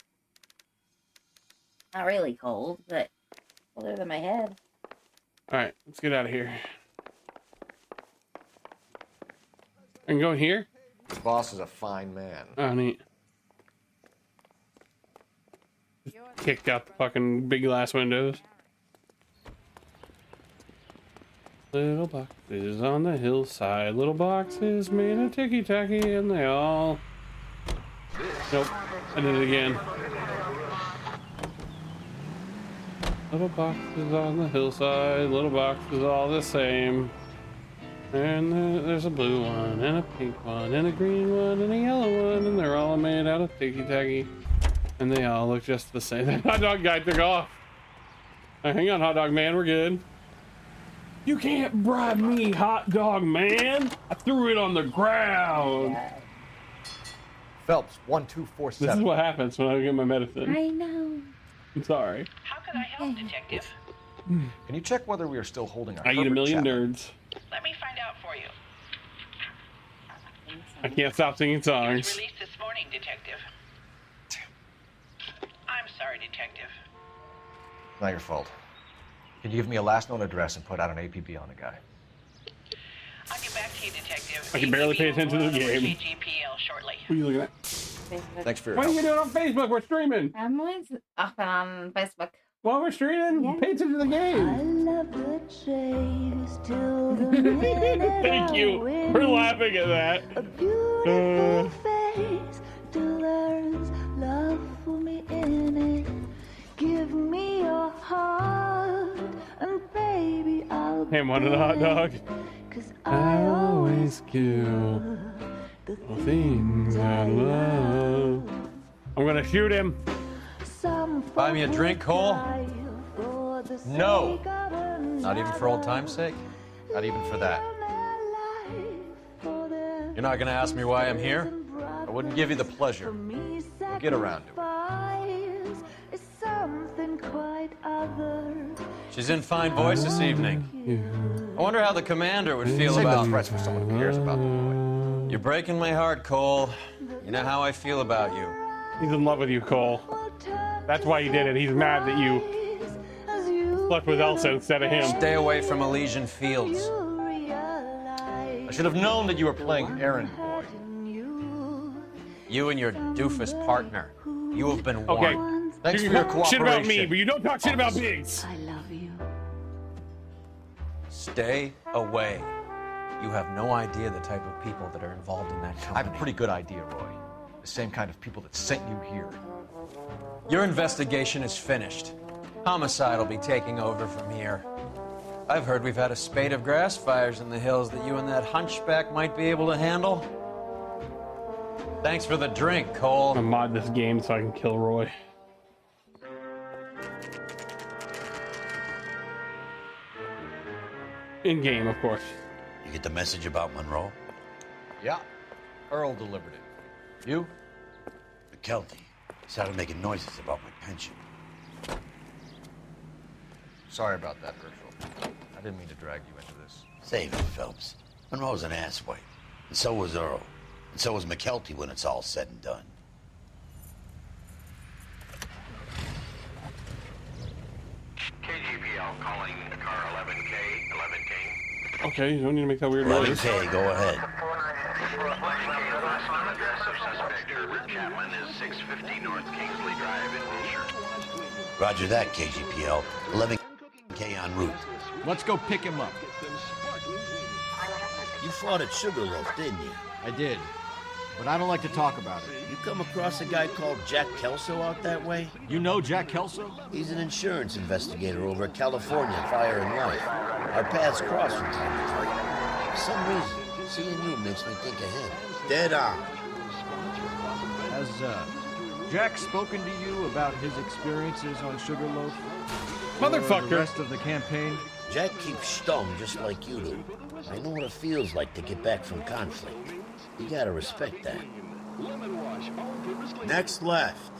Speaker 2: Not really cold, but colder than my head.
Speaker 1: All right, let's get out of here. I can go in here?
Speaker 6: The boss is a fine man.
Speaker 1: Oh, neat. Just kicked out the fucking big glass windows. Little boxes on the hillside. Little boxes made of ticky-tacky, and they all... Nope, I did it again. Little boxes on the hillside. Little boxes all the same. And there's a blue one, and a pink one, and a green one, and a yellow one, and they're all made out of ticky-tacky. And they all look just the same. That hot dog guy took off. Hang on, hot dog man, we're good. You can't bribe me, hot dog man. I threw it on the ground.
Speaker 6: Phelps, 1247.
Speaker 1: This is what happens when I get my medicine.
Speaker 2: I know.
Speaker 1: I'm sorry.
Speaker 21: How can I help, Detective?
Speaker 6: Can you check whether we are still holding our
Speaker 1: I eat a
Speaker 6: Herbert
Speaker 1: million
Speaker 6: Chapman?
Speaker 1: nerds.
Speaker 21: Let me find out for you.
Speaker 1: I can't stop singing
Speaker 21: It was
Speaker 1: songs.
Speaker 21: released this morning, Detective. I'm sorry, Detective.
Speaker 6: Not your fault. Can you give me a last known address and put out an APB on the guy?
Speaker 21: I'll get back to you, Detective.
Speaker 1: I can barely pay attention to the game.
Speaker 21: GPL shortly.
Speaker 1: What are you looking at?
Speaker 6: Thanks for your
Speaker 1: What are
Speaker 6: help.
Speaker 1: you doing on Facebook? We're streaming.
Speaker 2: I'm off on Facebook.
Speaker 1: While we're streaming, pay attention to the game. Thank you for laughing at that.
Speaker 10: Love for me in it. Give me your heart, and baby, I'll
Speaker 1: Him wanted a hot dog. I always kill the things I love. I'm gonna shoot him.
Speaker 15: Buy me a drink, Cole? No. Not even for old time's sake? Not even for that. You're not gonna ask me why I'm here? I wouldn't give you the pleasure. We'll get around to it. She's in fine voice this evening. I wonder how the commander would feel
Speaker 6: Save
Speaker 15: about...
Speaker 6: the threats for someone who cares about the boy.
Speaker 15: You're breaking my heart, Cole. You know how I feel about you.
Speaker 1: He's in love with you, Cole. That's why he did it. He's mad that you slept with Elsa instead of him.
Speaker 15: Stay away from Elysian Fields.
Speaker 6: I should have known that you were playing errand boy.
Speaker 15: You and your doofus partner. You have been warned.
Speaker 1: Okay.
Speaker 15: Thanks
Speaker 1: You
Speaker 15: for your
Speaker 1: talk shit about me,
Speaker 15: cooperation.
Speaker 1: but you don't talk shit about Biggs.
Speaker 10: I love you.
Speaker 15: Stay away. You have no idea the type of people that are involved in that
Speaker 6: I
Speaker 15: company.
Speaker 6: have a pretty good idea, Roy. The same kind of people that sent you here.
Speaker 15: Your investigation is finished. Homicide will be taking over from here. I've heard we've had a spate of grass fires in the hills that you and that hunchback might be able to handle. Thanks for the drink, Cole.
Speaker 1: I'm gonna mod this game so I can kill Roy. In game, of course.
Speaker 20: You get the message about Monroe?
Speaker 6: Yeah. Earl delivered it. You?
Speaker 20: McKelty started making noises about my pension.
Speaker 6: Sorry about that, Herschel. I didn't mean to drag you into this.
Speaker 20: Save it, Phelps. Monroe's an asswipe. And so was Earl. And so was McKelty when it's all said and done.
Speaker 22: KGPL calling car 11K, 11 King.
Speaker 1: Okay, you don't need to make that weird noise.
Speaker 20: 11K, go ahead.
Speaker 22: Last known address of suspect Herbert Chapman is 650 North Kingsley Drive in Wilshire.
Speaker 20: Roger that, KGPL. 11K en route.
Speaker 15: Let's go pick him up.
Speaker 13: You fought at Sugarloaf, didn't you?
Speaker 15: I did, but I don't like to talk about it.
Speaker 13: You come across a guy called Jack Kelso out that way?
Speaker 15: You know Jack Kelso?
Speaker 13: He's an insurance investigator over at California Fire and Life. Our paths cross from time to time. For some reason, seeing you makes me think of him. Dead on.
Speaker 15: Has Jack spoken to you about his experiences on Sugarloaf?
Speaker 1: Motherfucker.
Speaker 15: Or the rest of the campaign?
Speaker 13: Jack keeps stum just like you do. I know what it feels like to get back from conflict. You gotta respect that. Next left.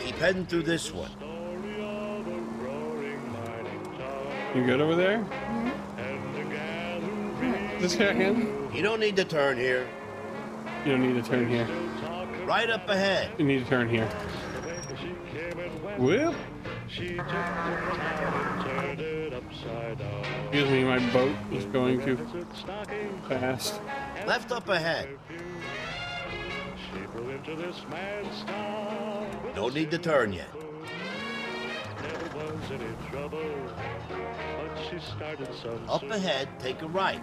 Speaker 13: Keep heading through this one.
Speaker 1: You good over there? Just checking.
Speaker 13: You don't need to turn here.
Speaker 1: You don't need to turn here.
Speaker 13: Right up ahead.
Speaker 1: You need to turn here. Whoop. Excuse me, my boat is going too fast.
Speaker 13: Left up ahead. No need to turn yet. Up ahead, take a right.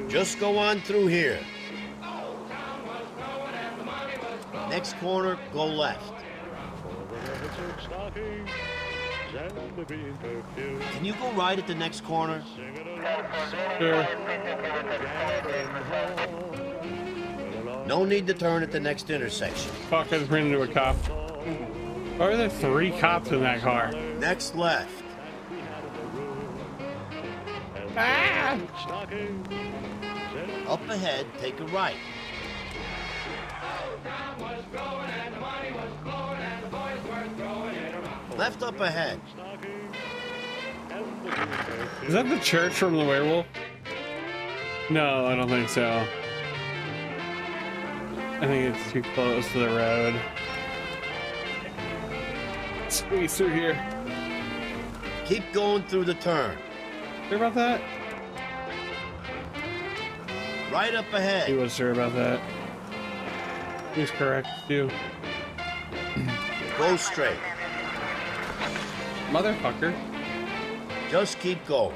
Speaker 13: Just go on through here. Next corner, go left. Can you go right at the next corner?
Speaker 1: Sure.
Speaker 13: No need to turn at the next intersection.
Speaker 1: Fuck, I just ran into a cop. Why are there 3 cops in that car?
Speaker 13: Next left.
Speaker 1: Ah!
Speaker 13: Up ahead, take a right. Left up ahead.
Speaker 1: Is that the church from the werewolf? No, I don't think so. I think it's too close to the road. Squeeze through here.
Speaker 13: Keep going through the turn.
Speaker 1: Sure about that?
Speaker 13: Right up ahead.
Speaker 1: He was sure about that. He's correct, too.
Speaker 13: Go straight.
Speaker 1: Motherfucker.
Speaker 13: Just keep going.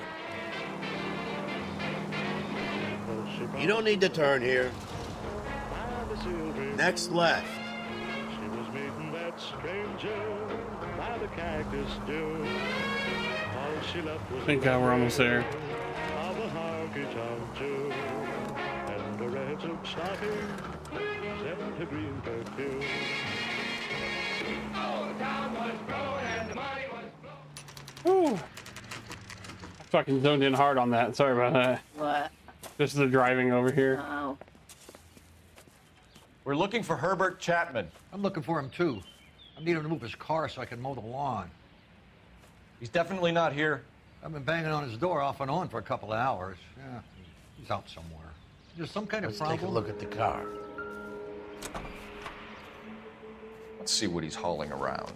Speaker 13: You don't need to turn here. Next left.
Speaker 16: She was meeting that stranger by the cactus dew. All she left was
Speaker 1: Thank God we're almost there.
Speaker 16: of a honky-tonk Jew. And a red silk stocking and a green perfume.
Speaker 1: Ooh. I fucking zoned in hard on that. Sorry about that.
Speaker 2: What?
Speaker 1: Just the driving over here.
Speaker 2: Oh.
Speaker 6: We're looking for Herbert Chapman.
Speaker 12: I'm looking for him too. I need him to move his car so I can mow the lawn.
Speaker 6: He's definitely not here.
Speaker 12: I've been banging on his door off and on for a couple of hours. Yeah, he's out somewhere. There's some kind of
Speaker 13: Let's
Speaker 12: problem.
Speaker 13: take a look at the car.
Speaker 6: Let's see what he's hauling around.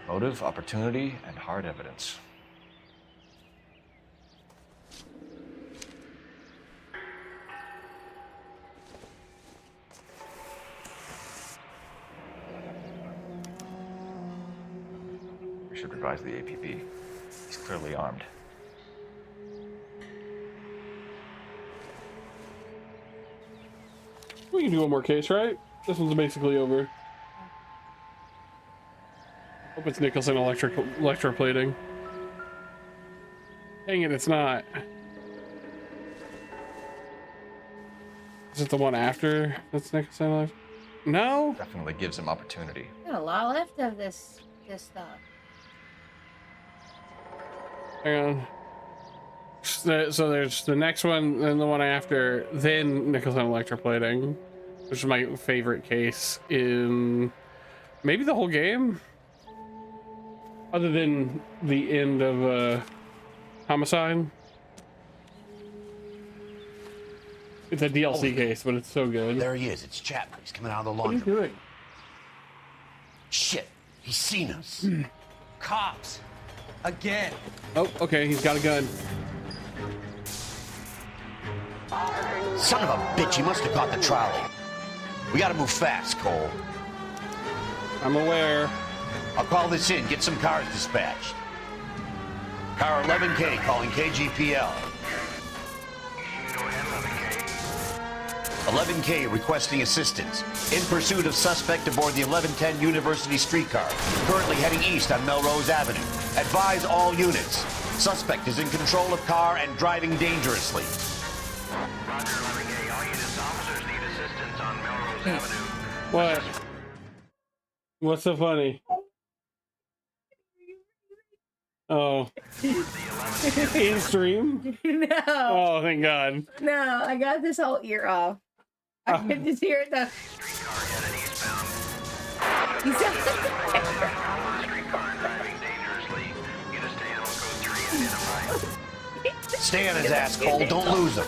Speaker 6: Motive, opportunity, and hard evidence. We should revise the APB. He's clearly armed.
Speaker 1: We can do one more case, right? This one's basically over. Hope it's Nicholson electroplating. Dang it, it's not. Is it the one after that's Nicholson? No?
Speaker 6: Definitely gives him opportunity.
Speaker 2: Got a lot left of this stuff.
Speaker 1: Hang on. So there's the next one, then the one after, then Nicholson electroplating, which is my favorite case in maybe the whole game, other than the end of Homicide. It's a DLC case, but it's so good.
Speaker 20: There he is. It's Chapman. He's coming out of the
Speaker 1: What are you
Speaker 20: laundry.
Speaker 1: doing?
Speaker 20: Shit. He's seen us.
Speaker 15: Cops. Again.
Speaker 1: Oh, okay, he's got a gun.
Speaker 20: Son of a bitch. He must have caught the trolley. We gotta move fast, Cole.
Speaker 1: I'm aware.
Speaker 20: I'll call this in. Get some cars dispatched. Car 11K calling KGPL. 11K requesting assistance. In pursuit of suspect aboard the 1110 University streetcar. Currently heading east on Melrose Avenue. Advise all units. Suspect is in control of car and driving dangerously.
Speaker 22: Roger, 11K. All units, officers need assistance on Melrose Avenue.
Speaker 1: What? What's so funny? Oh. In stream?
Speaker 2: No.
Speaker 1: Oh, thank God.
Speaker 2: No, I got this whole ear off. I could just hear it though. He's out
Speaker 20: Stay on his ass, Cole. Don't lose him.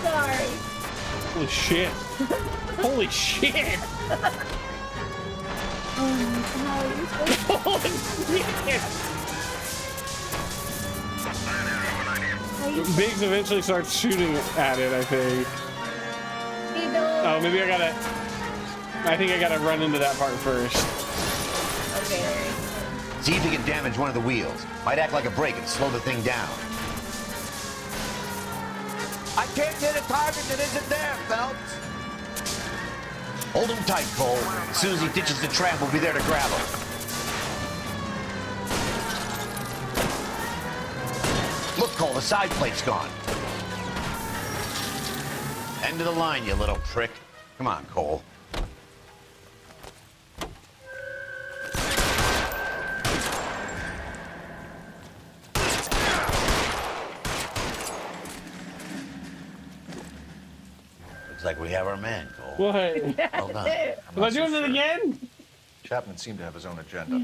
Speaker 2: Sorry.
Speaker 1: Holy shit. Holy shit. Holy shit. Biggs eventually starts shooting at it, I think. Oh, maybe I think I gotta run into that part first.
Speaker 2: Okay.
Speaker 20: See if he can damage one of the wheels. Might act like a brake and slow the thing down. I can't hit a target that isn't there, Phelps. Hold him tight, Cole. As soon as he ditches the tram, we'll be there to grab him. Look, Cole, the side plate's gone. End of the line, you little prick. Come on, Cole. Looks like we have our man, Cole.
Speaker 1: What?
Speaker 20: Well done.
Speaker 6: I'm
Speaker 1: Am I doing it again?
Speaker 6: Chapman seemed to have his own agenda.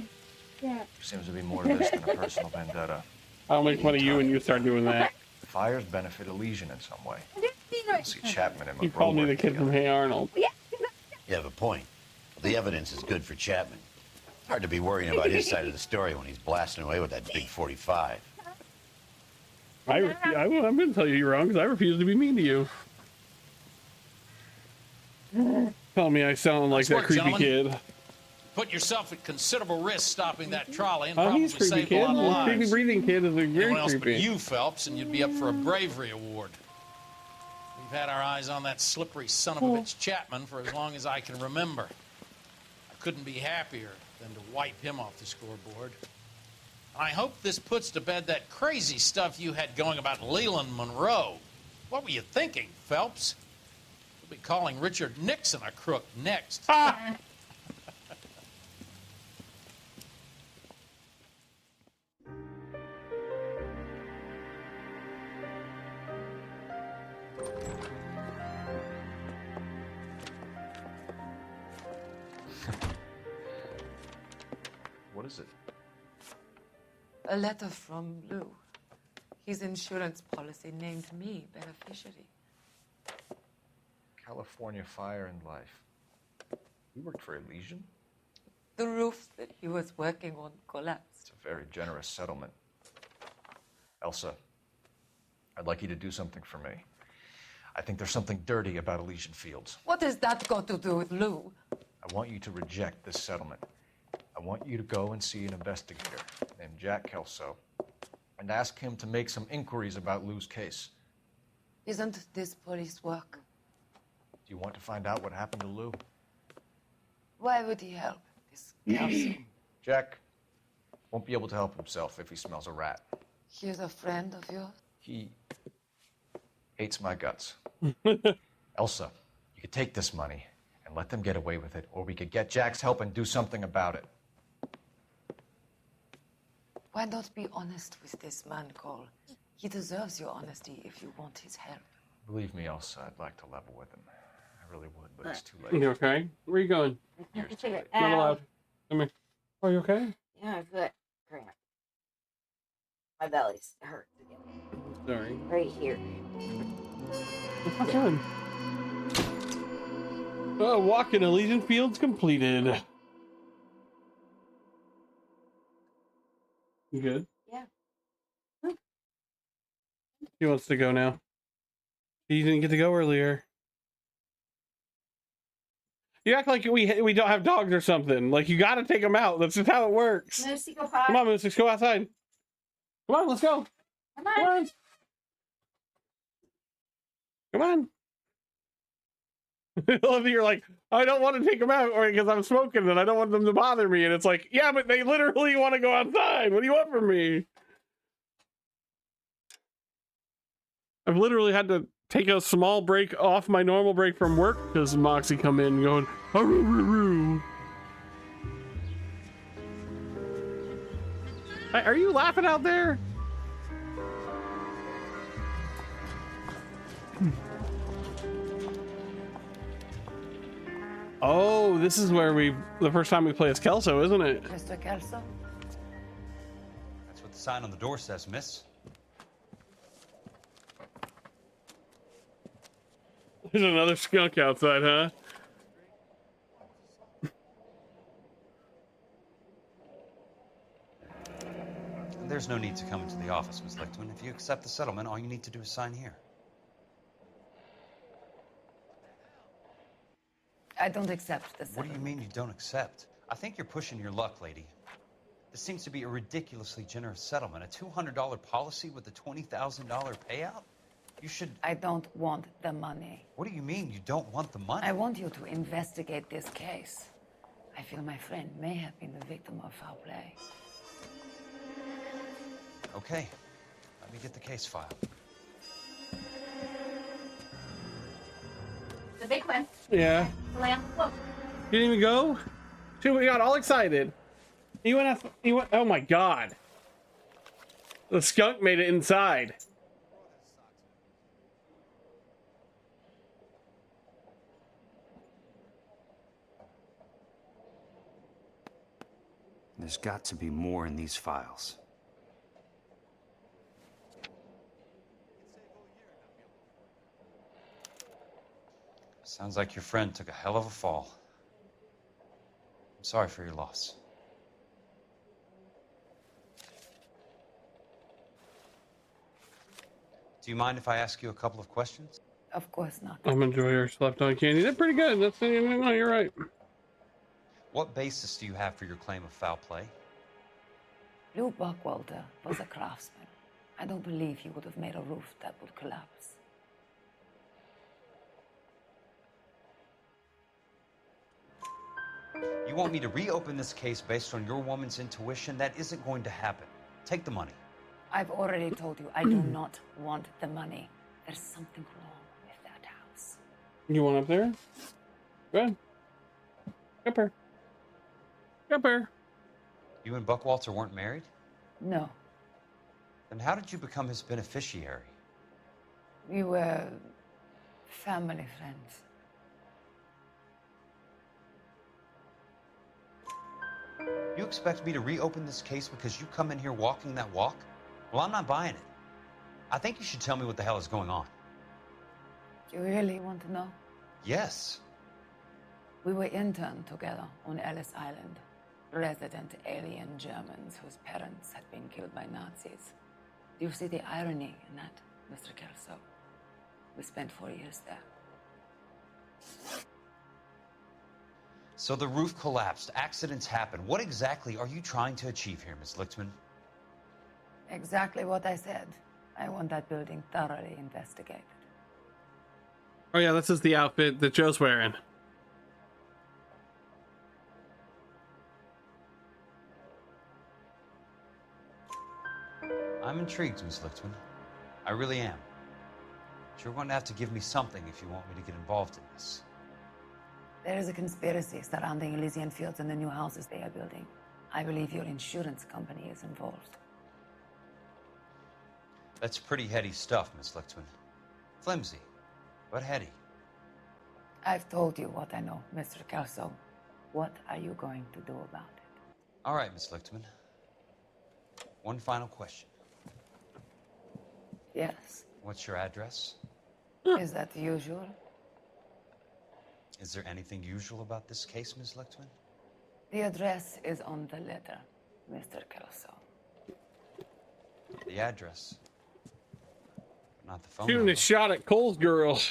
Speaker 2: Yeah.
Speaker 6: There seems to be more to this than a personal vendetta.
Speaker 1: I'll make fun of you when you start doing that.
Speaker 6: The fires benefit Elysian in some way. You'll see Chapman and
Speaker 1: You
Speaker 6: Monroe
Speaker 1: called me the
Speaker 6: working
Speaker 1: kid
Speaker 6: together.
Speaker 1: from Hey Arnold.
Speaker 20: You have a point. The evidence is good for Chapman. Hard to be worrying about his side of the story when he's blasting away with that big 45.
Speaker 1: I'm going to tell you you're wrong because I refuse to be mean to you. Tell me I sound like that
Speaker 17: work,
Speaker 1: creepy
Speaker 17: gentlemen.
Speaker 1: kid.
Speaker 17: Put yourself at considerable risk stopping that trolley and
Speaker 1: Oh,
Speaker 17: probably
Speaker 1: he's creepy
Speaker 17: saved a
Speaker 1: kid.
Speaker 17: lot of
Speaker 1: The
Speaker 17: lives.
Speaker 1: creepy breathing kid is very
Speaker 17: Anyone else but
Speaker 1: creepy.
Speaker 17: you, Phelps, and you'd be up for a bravery award. We've had our eyes on that slippery son of a bitch Chapman for as long as I can remember. I couldn't be happier than to wipe him off the scoreboard. I hope this puts to bed that crazy stuff you had going about Leland Monroe. What were you thinking, Phelps? We'll be calling Richard Nixon a crook next.
Speaker 6: What is it?
Speaker 18: A letter from Lou. His insurance policy named me beneficiary.
Speaker 6: California Fire and Life. You worked for Elysian?
Speaker 18: The roof that he was working on collapsed.
Speaker 6: It's a very generous settlement. Elsa, I'd like you to do something for me. I think there's something dirty about Elysian Fields.
Speaker 18: What has that got to do with Lou?
Speaker 6: I want you to reject this settlement. I want you to go and see an investigator named Jack Kelso and ask him to make some inquiries about Lou's case.
Speaker 18: Isn't this police work?
Speaker 6: Do you want to find out what happened to Lou?
Speaker 18: Why would he help this Kelso?
Speaker 6: Jack won't be able to help himself if he smells a rat.
Speaker 18: He's a friend of yours?
Speaker 6: He hates my guts. Elsa, you could take this money and let them get away with it, or we could get Jack's help and do something about it.
Speaker 18: Why not be honest with this man, Cole? He deserves your honesty if you want his help.
Speaker 6: Believe me, Elsa, I'd like to level with him. I really would, but it's too late.
Speaker 1: You okay? Where are you going? Not allowed. Come here. Are you okay?
Speaker 2: Yeah, I've got cramp. My belly's hurt again.
Speaker 1: Sorry.
Speaker 2: Right here.
Speaker 1: What's done? Walk in Elysian Fields completed. You good?
Speaker 2: Yeah.
Speaker 1: He wants to go now. He didn't get to go earlier. You act like we don't have dogs or something. Like, you gotta take them out. That's just how it works.
Speaker 2: Moosey, go potty.
Speaker 1: Come on, Moose, let's go outside. Come on, let's go.
Speaker 2: Come on.
Speaker 1: Come on. Come on. I love that you're like, I don't want to take them out because I'm smoking and I don't want them to bother me. And it's like, yeah, but they literally want to go outside. What do you want from me? I've literally had to take a small break off my normal break from work because Moxie come in going, "Aroo-roo-roo." Are you laughing out there? Oh, this is where the first time we play as Kelso, isn't it?
Speaker 18: Mr. Kelso?
Speaker 23: That's what the sign on the door says, miss.
Speaker 1: There's another skunk outside, huh?
Speaker 23: There's no need to come into the office, Miss Lichtman. If you accept the settlement, all you need to do is sign here.
Speaker 18: I don't accept this.
Speaker 23: What do you mean you don't accept? I think you're pushing your luck, lady. This seems to be a ridiculously generous settlement. A $200 policy with a $20,000 payout? You should...
Speaker 18: I don't want the money.
Speaker 23: What do you mean you don't want the money?
Speaker 18: I want you to investigate this case. I feel my friend may have been the victim of foul play.
Speaker 23: Okay. Let me get the case file.
Speaker 2: The big one.
Speaker 1: Yeah.
Speaker 2: Lamp. Look.
Speaker 1: You didn't even go? Dude, we got all excited. You went. Oh my god. The skunk made it inside.
Speaker 4: There's got to be more in these files.
Speaker 23: Sounds like your friend took a hell of a fall. I'm sorry for your loss. Do you mind if I ask you a couple of questions?
Speaker 18: Of course not.
Speaker 1: I'm enjoying your slept on candy. They're pretty good. That's no, you're right.
Speaker 23: What basis do you have for your claim of foul play?
Speaker 18: Lou Buckwalter was a craftsman. I don't believe he would have made a roof that would collapse.
Speaker 23: You want me to reopen this case based on your woman's intuition? That isn't going to happen. Take the money.
Speaker 18: I've already told you I do not want the money. There's something wrong with that house.
Speaker 1: You want up there? Go ahead. Up here. Up here.
Speaker 23: You and Buckwalter weren't married?
Speaker 18: No.
Speaker 23: Then how did you become his beneficiary?
Speaker 18: We were family friends.
Speaker 23: You expect me to reopen this case because you come in here walking that walk? Well, I'm not buying it. I think you should tell me what the hell is going on.
Speaker 18: Do you really want to know?
Speaker 23: Yes.
Speaker 18: We were interned together on Ellis Island. Resident alien Germans whose parents had been killed by Nazis. Do you see the irony in that, Mr. Kelso? We spent 4 years there.
Speaker 23: So the roof collapsed, accidents happen. What exactly are you trying to achieve here, Miss Lichtman?
Speaker 18: Exactly what I said. I want that building thoroughly investigated.
Speaker 1: Oh yeah, this is the outfit that Joe's wearing.
Speaker 23: I'm intrigued, Miss Lichtman. I really am. But you're going to have to give me something if you want me to get involved in this.
Speaker 18: There is a conspiracy surrounding Elysian Fields and the new houses they are building. I believe your insurance company is involved.
Speaker 23: That's pretty heady stuff, Miss Lichtman. Flimsy, but heady.
Speaker 18: I've told you what I know, Mr. Kelso. What are you going to do about it?
Speaker 23: All right, Miss Lichtman. One final question.
Speaker 18: Yes.
Speaker 23: What's your address?
Speaker 18: Is that usual?
Speaker 23: Is there anything usual about this case, Miss Lichtman?
Speaker 18: The address is on the letter, Mr. Kelso.
Speaker 23: The address. But not the phone
Speaker 1: Shooting
Speaker 23: number.
Speaker 1: a shot at Cole's girl.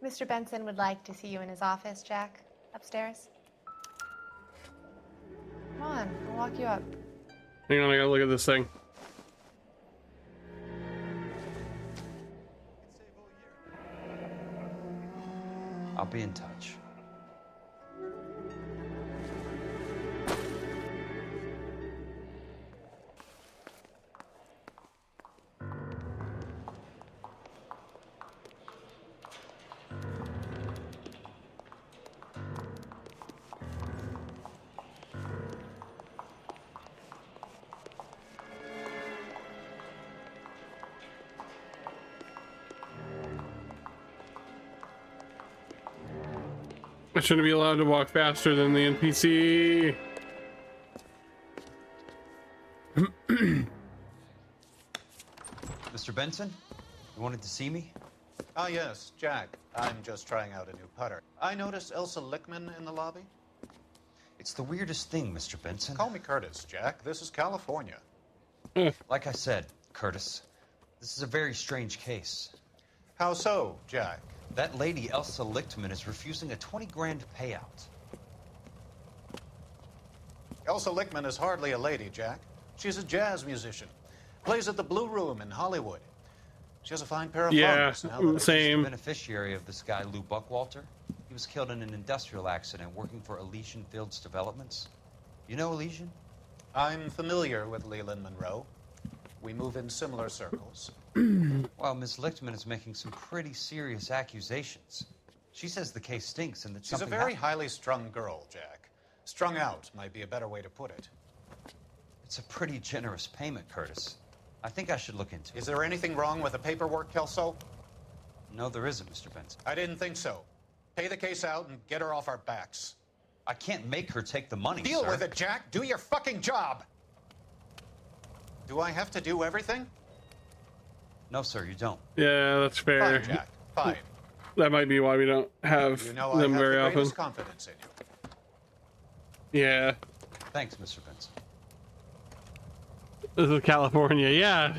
Speaker 3: Mr. Benson would like to see you in his office, Jack. Upstairs. Come on, I'll walk you up.
Speaker 1: Hang on, I gotta look at this thing.
Speaker 23: I'll be in touch.
Speaker 1: I shouldn't be allowed to walk faster than the NPC.
Speaker 23: Mr. Benson, you wanted to see me?
Speaker 8: Ah, yes, Jack. I'm just trying out a new putter. I noticed Elsa Lichtman in the lobby.
Speaker 23: It's the weirdest thing, Mr. Benson.
Speaker 8: Call me Curtis, Jack. This is California.
Speaker 23: Like I said, Curtis, this is a very strange case.
Speaker 8: How so, Jack?
Speaker 23: That lady, Elsa Lichtman, is refusing a 20 grand payout.
Speaker 8: Elsa Lichtman is hardly a lady, Jack. She's a jazz musician. Plays at the Blue Room in Hollywood. She has a fine pair of lungs. Now that
Speaker 23: She's the beneficiary of this guy, Lou Buckwalter. He was killed in an industrial accident working for Elysian Fields Developments. You know Elysian?
Speaker 8: I'm familiar with Leland Monroe. We move in similar circles.
Speaker 23: Well, Ms. Lichtman is making some pretty serious accusations. She says the case stinks and that
Speaker 8: She's a very highly strung girl, Jack. Strung out might be a better way to put it.
Speaker 23: It's a pretty generous payment, Curtis. I think I should look into it.
Speaker 8: Is there anything wrong with the paperwork, Kelso?
Speaker 23: No, there isn't, Mr. Benson.
Speaker 8: I didn't think so. Pay the case out and get her off our backs.
Speaker 23: I can't make her take the money,
Speaker 8: Deal
Speaker 23: sir.
Speaker 8: with it, Jack. Do your fucking job. Do I have to do everything?
Speaker 23: No, sir, you don't.
Speaker 1: Yeah, that's fair.
Speaker 8: Fine, Jack. Fine.
Speaker 1: That might be why we don't have
Speaker 8: You know I
Speaker 1: them
Speaker 8: have
Speaker 1: very
Speaker 8: the
Speaker 1: often.
Speaker 8: greatest confidence in you.
Speaker 1: Yeah.
Speaker 23: Thanks, Mr. Benson.
Speaker 1: This is California, yeah.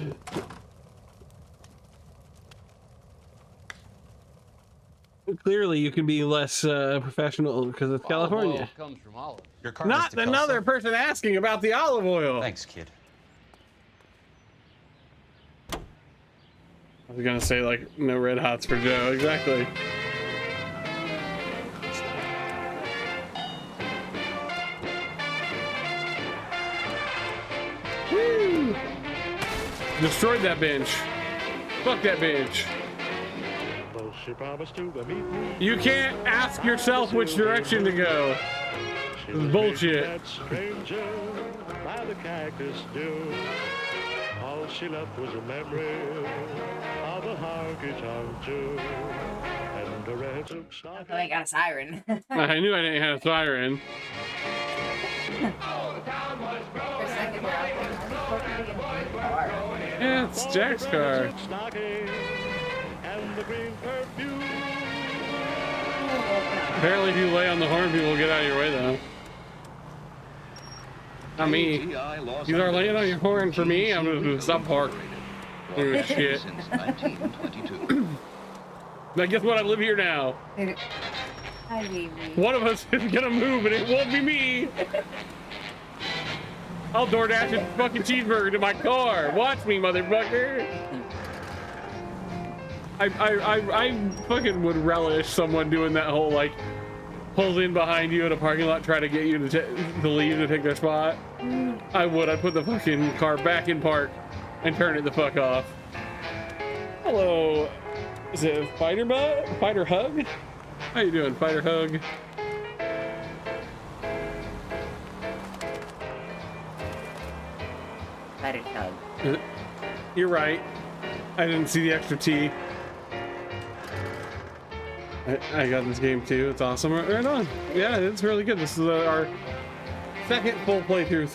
Speaker 1: Clearly, you can be less professional because it's California.
Speaker 7: Comes from olive.
Speaker 23: Your car,
Speaker 1: Not
Speaker 23: Mr.
Speaker 1: another
Speaker 23: Kelso.
Speaker 1: person asking about the olive oil.
Speaker 23: Thanks, kid.
Speaker 1: I was gonna say like no red hots for Joe. Exactly. Woo! Destroyed that bench. Fuck that bench.
Speaker 16: Well, she promised to meet me.
Speaker 1: You can't ask yourself which direction to go.
Speaker 16: She was
Speaker 1: Bullshit.
Speaker 16: That stranger by the cactus dew. All she left was a memory of a honky-tonk Jew and a red silk stocking.
Speaker 2: Oh, I got a siren.
Speaker 1: I knew I didn't have a siren.
Speaker 2: For a second there, I was like,
Speaker 1: Yeah, it's Jack's car.
Speaker 16: Stocking and the green perfume.
Speaker 1: Apparently, if you lay on the horn, people will get out of your way, though. Not me. You are laying on your horn for me. I'm gonna stop park. Oh shit.
Speaker 11: Since 1922.
Speaker 1: Now guess what? I live here now.
Speaker 2: Hi, baby.
Speaker 1: One of us is gonna move, and it won't be me. I'll DoorDash a fucking cheeseburger to my car. Watch me, motherfucker. I fucking would relish someone doing that whole like pulls in behind you in a parking lot, try to get you to leave to take their spot. I would. I'd put the fucking car back in park and turn it the fuck off. Hello. Is it Fighter Butt? Fighter Hug? How you doing, Fighter Hug?
Speaker 2: Fighter Hug.
Speaker 1: You're right. I didn't see the extra T. I got this game too. It's awesome. Right on. Yeah, it's really good. This is our second full playthrough,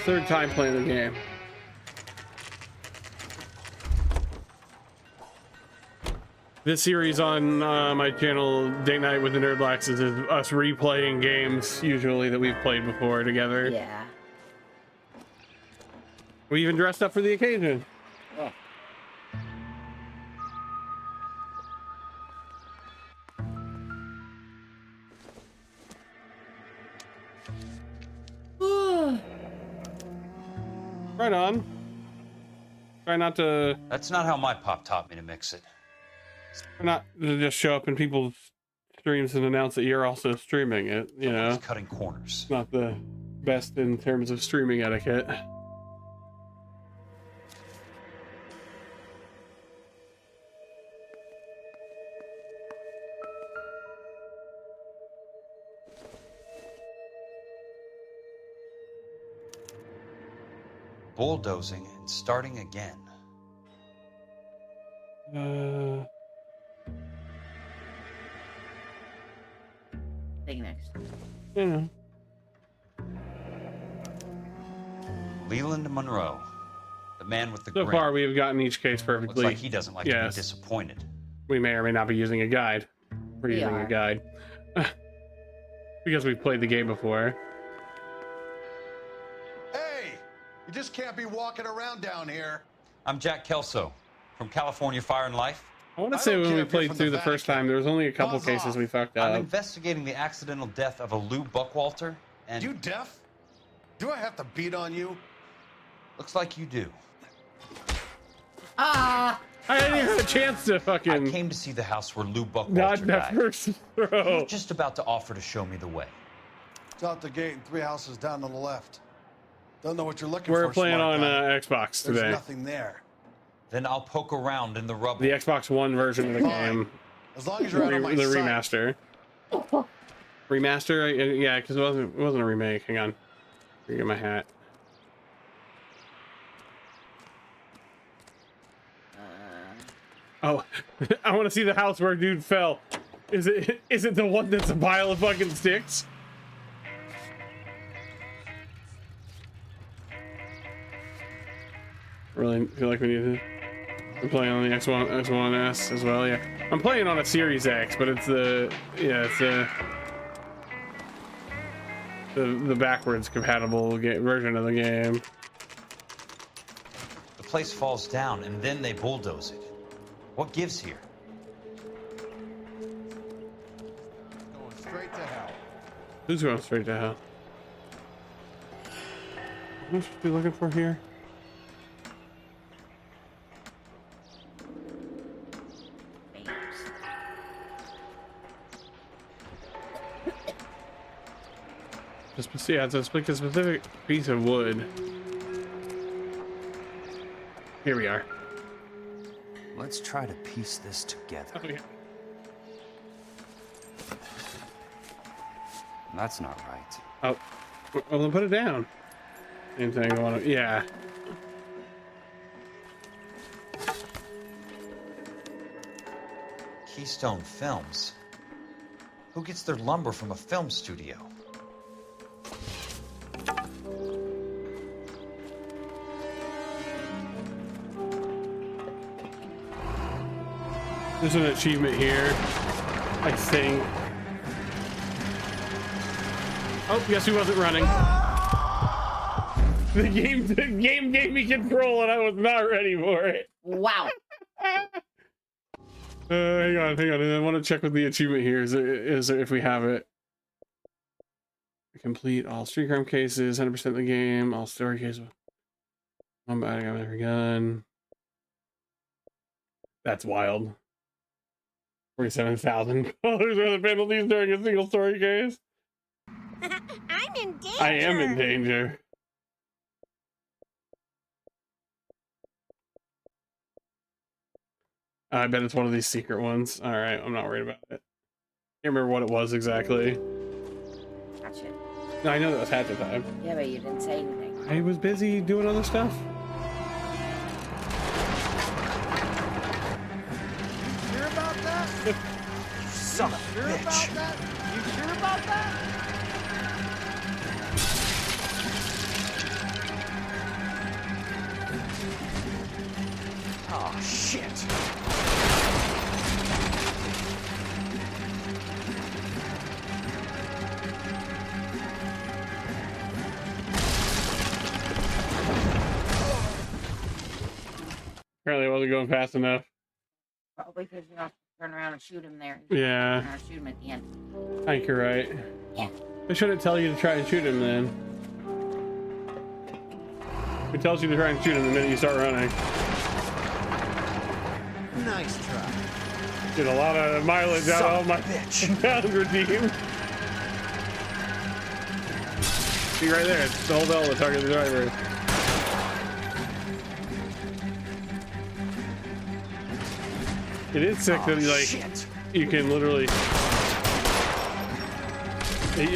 Speaker 1: third time playing the game. This series on my channel, Date Night with the Nerd Blacks, is us replaying games usually that we've played before together.
Speaker 2: Yeah.
Speaker 1: We even dressed up for the occasion.
Speaker 7: Oh.
Speaker 1: Right on. Try not to.
Speaker 23: That's not how my pop taught me to mix it.
Speaker 1: Try not to just show up in people's streams and announce that you're also streaming it. You know,
Speaker 23: It's cutting corners.
Speaker 1: not the best in terms of streaming etiquette.
Speaker 23: Bulldozing and starting again.
Speaker 2: Thing next.
Speaker 1: You know.
Speaker 23: Leland Monroe, the man with the
Speaker 1: So
Speaker 23: grin.
Speaker 1: far, we have gotten each case
Speaker 23: Looks
Speaker 1: perfectly.
Speaker 23: like he doesn't like to be
Speaker 1: Yes.
Speaker 23: disappointed.
Speaker 1: We may or may not be using a guide. We're
Speaker 23: We
Speaker 1: using
Speaker 23: are.
Speaker 1: a guide. Because we've played the game before.
Speaker 14: Hey, you just can't be walking around down here.
Speaker 23: I'm Jack Kelso from California Fire and Life.
Speaker 1: I want to say when we played through the first time, there was only a couple cases we fucked
Speaker 23: I'm
Speaker 1: up.
Speaker 23: investigating the accidental death of a Lou Buckwalter, and
Speaker 14: You deaf? Do I have to beat on you?
Speaker 23: looks like you do.
Speaker 2: Ah!
Speaker 1: I didn't even have a chance to fucking.
Speaker 23: I came to see the house where Lou Buckwalter
Speaker 1: Not that
Speaker 23: died.
Speaker 1: first
Speaker 23: He
Speaker 1: throw.
Speaker 23: was just about to offer to show me the way.
Speaker 14: It's out the gate and 3 houses down on the left. Don't know what you're looking
Speaker 1: We're
Speaker 14: for.
Speaker 1: playing
Speaker 14: smart
Speaker 1: on
Speaker 14: guy.
Speaker 1: Xbox
Speaker 14: There's
Speaker 1: today.
Speaker 14: nothing there.
Speaker 23: Then I'll poke around in the rubble.
Speaker 1: The Xbox One version of the game.
Speaker 8: As long as you're out of my
Speaker 1: The
Speaker 8: sight.
Speaker 1: remaster. Remaster? Yeah, because it wasn't a remake. Hang on. Let me get my hat. Oh, I want to see the house where a dude fell. Is it the one that's a pile of fucking sticks? Really feel like we need to. I'm playing on the X1S as well. Yeah, I'm playing on a Series X, but it's the backwards compatible version of the game.
Speaker 23: The place falls down and then they bulldoze it. What gives here?
Speaker 14: Going straight to hell.
Speaker 1: Who's going straight to hell? What am I supposed to be looking for here? Yeah, it's a specific piece of wood. Here we are.
Speaker 4: Let's try to piece this together.
Speaker 1: Oh, yeah.
Speaker 4: That's not right.
Speaker 1: Oh, well, then put it down. Same thing. I want to, yeah.
Speaker 23: Keystone Films. Who gets their lumber from a film studio?
Speaker 1: There's an achievement here, I think. Oh, guess who wasn't running? The game gave me control and I was not ready for it.
Speaker 2: Wow.
Speaker 1: Hang on. I want to check with the achievement here. Is there if we have it? Complete all street crime cases, 100% of the game, all story cases. One bad guy with every gun. That's wild. $47,000 for the penalties during a single story case.
Speaker 5: I'm in danger.
Speaker 1: I am in danger. I bet it's one of these secret ones. All right, I'm not worried about it. Can't remember what it was exactly.
Speaker 2: Gotcha.
Speaker 1: No, I know that was Hatchet time.
Speaker 2: Yeah, but you didn't say anything.
Speaker 1: I was busy doing other stuff.
Speaker 14: Sure about that?
Speaker 23: You son of a bitch.
Speaker 14: About that? You sure about that?
Speaker 23: Oh, shit.
Speaker 1: Apparently I wasn't going fast enough.
Speaker 2: Probably because you have to turn around and shoot him there.
Speaker 1: Yeah.
Speaker 2: Turn around and shoot him at the end.
Speaker 1: I think you're right.
Speaker 2: Yeah.
Speaker 1: They shouldn't tell you to try and shoot him then. It tells you to try and shoot him the minute you start running.
Speaker 14: Nice try.
Speaker 1: Get a lot of mileage out of my Boundary team. See right there, it's the whole L to target the driver. It is sick that you can literally.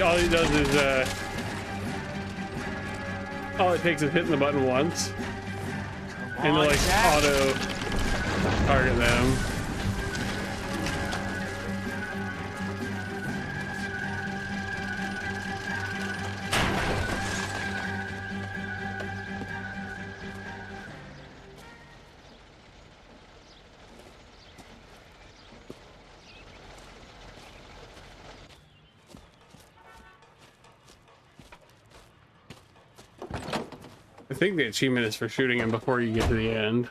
Speaker 1: All he does is all it takes is hitting the button once, and to auto target them. I think the achievement is for shooting him before you get to the end.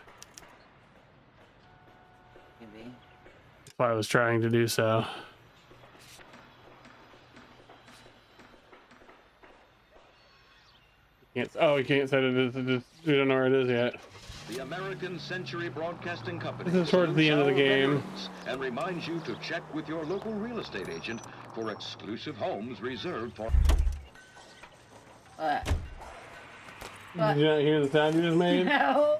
Speaker 2: Maybe.
Speaker 1: That's why I was trying to do so. You can't set it as we don't know where it is yet.
Speaker 11: The American Century Broadcasting Company
Speaker 1: This is towards the end of the game.
Speaker 11: and reminds you to check with your local real estate agent for exclusive homes reserved for.
Speaker 2: What?
Speaker 1: Did you not hear the sound you just made?
Speaker 2: No.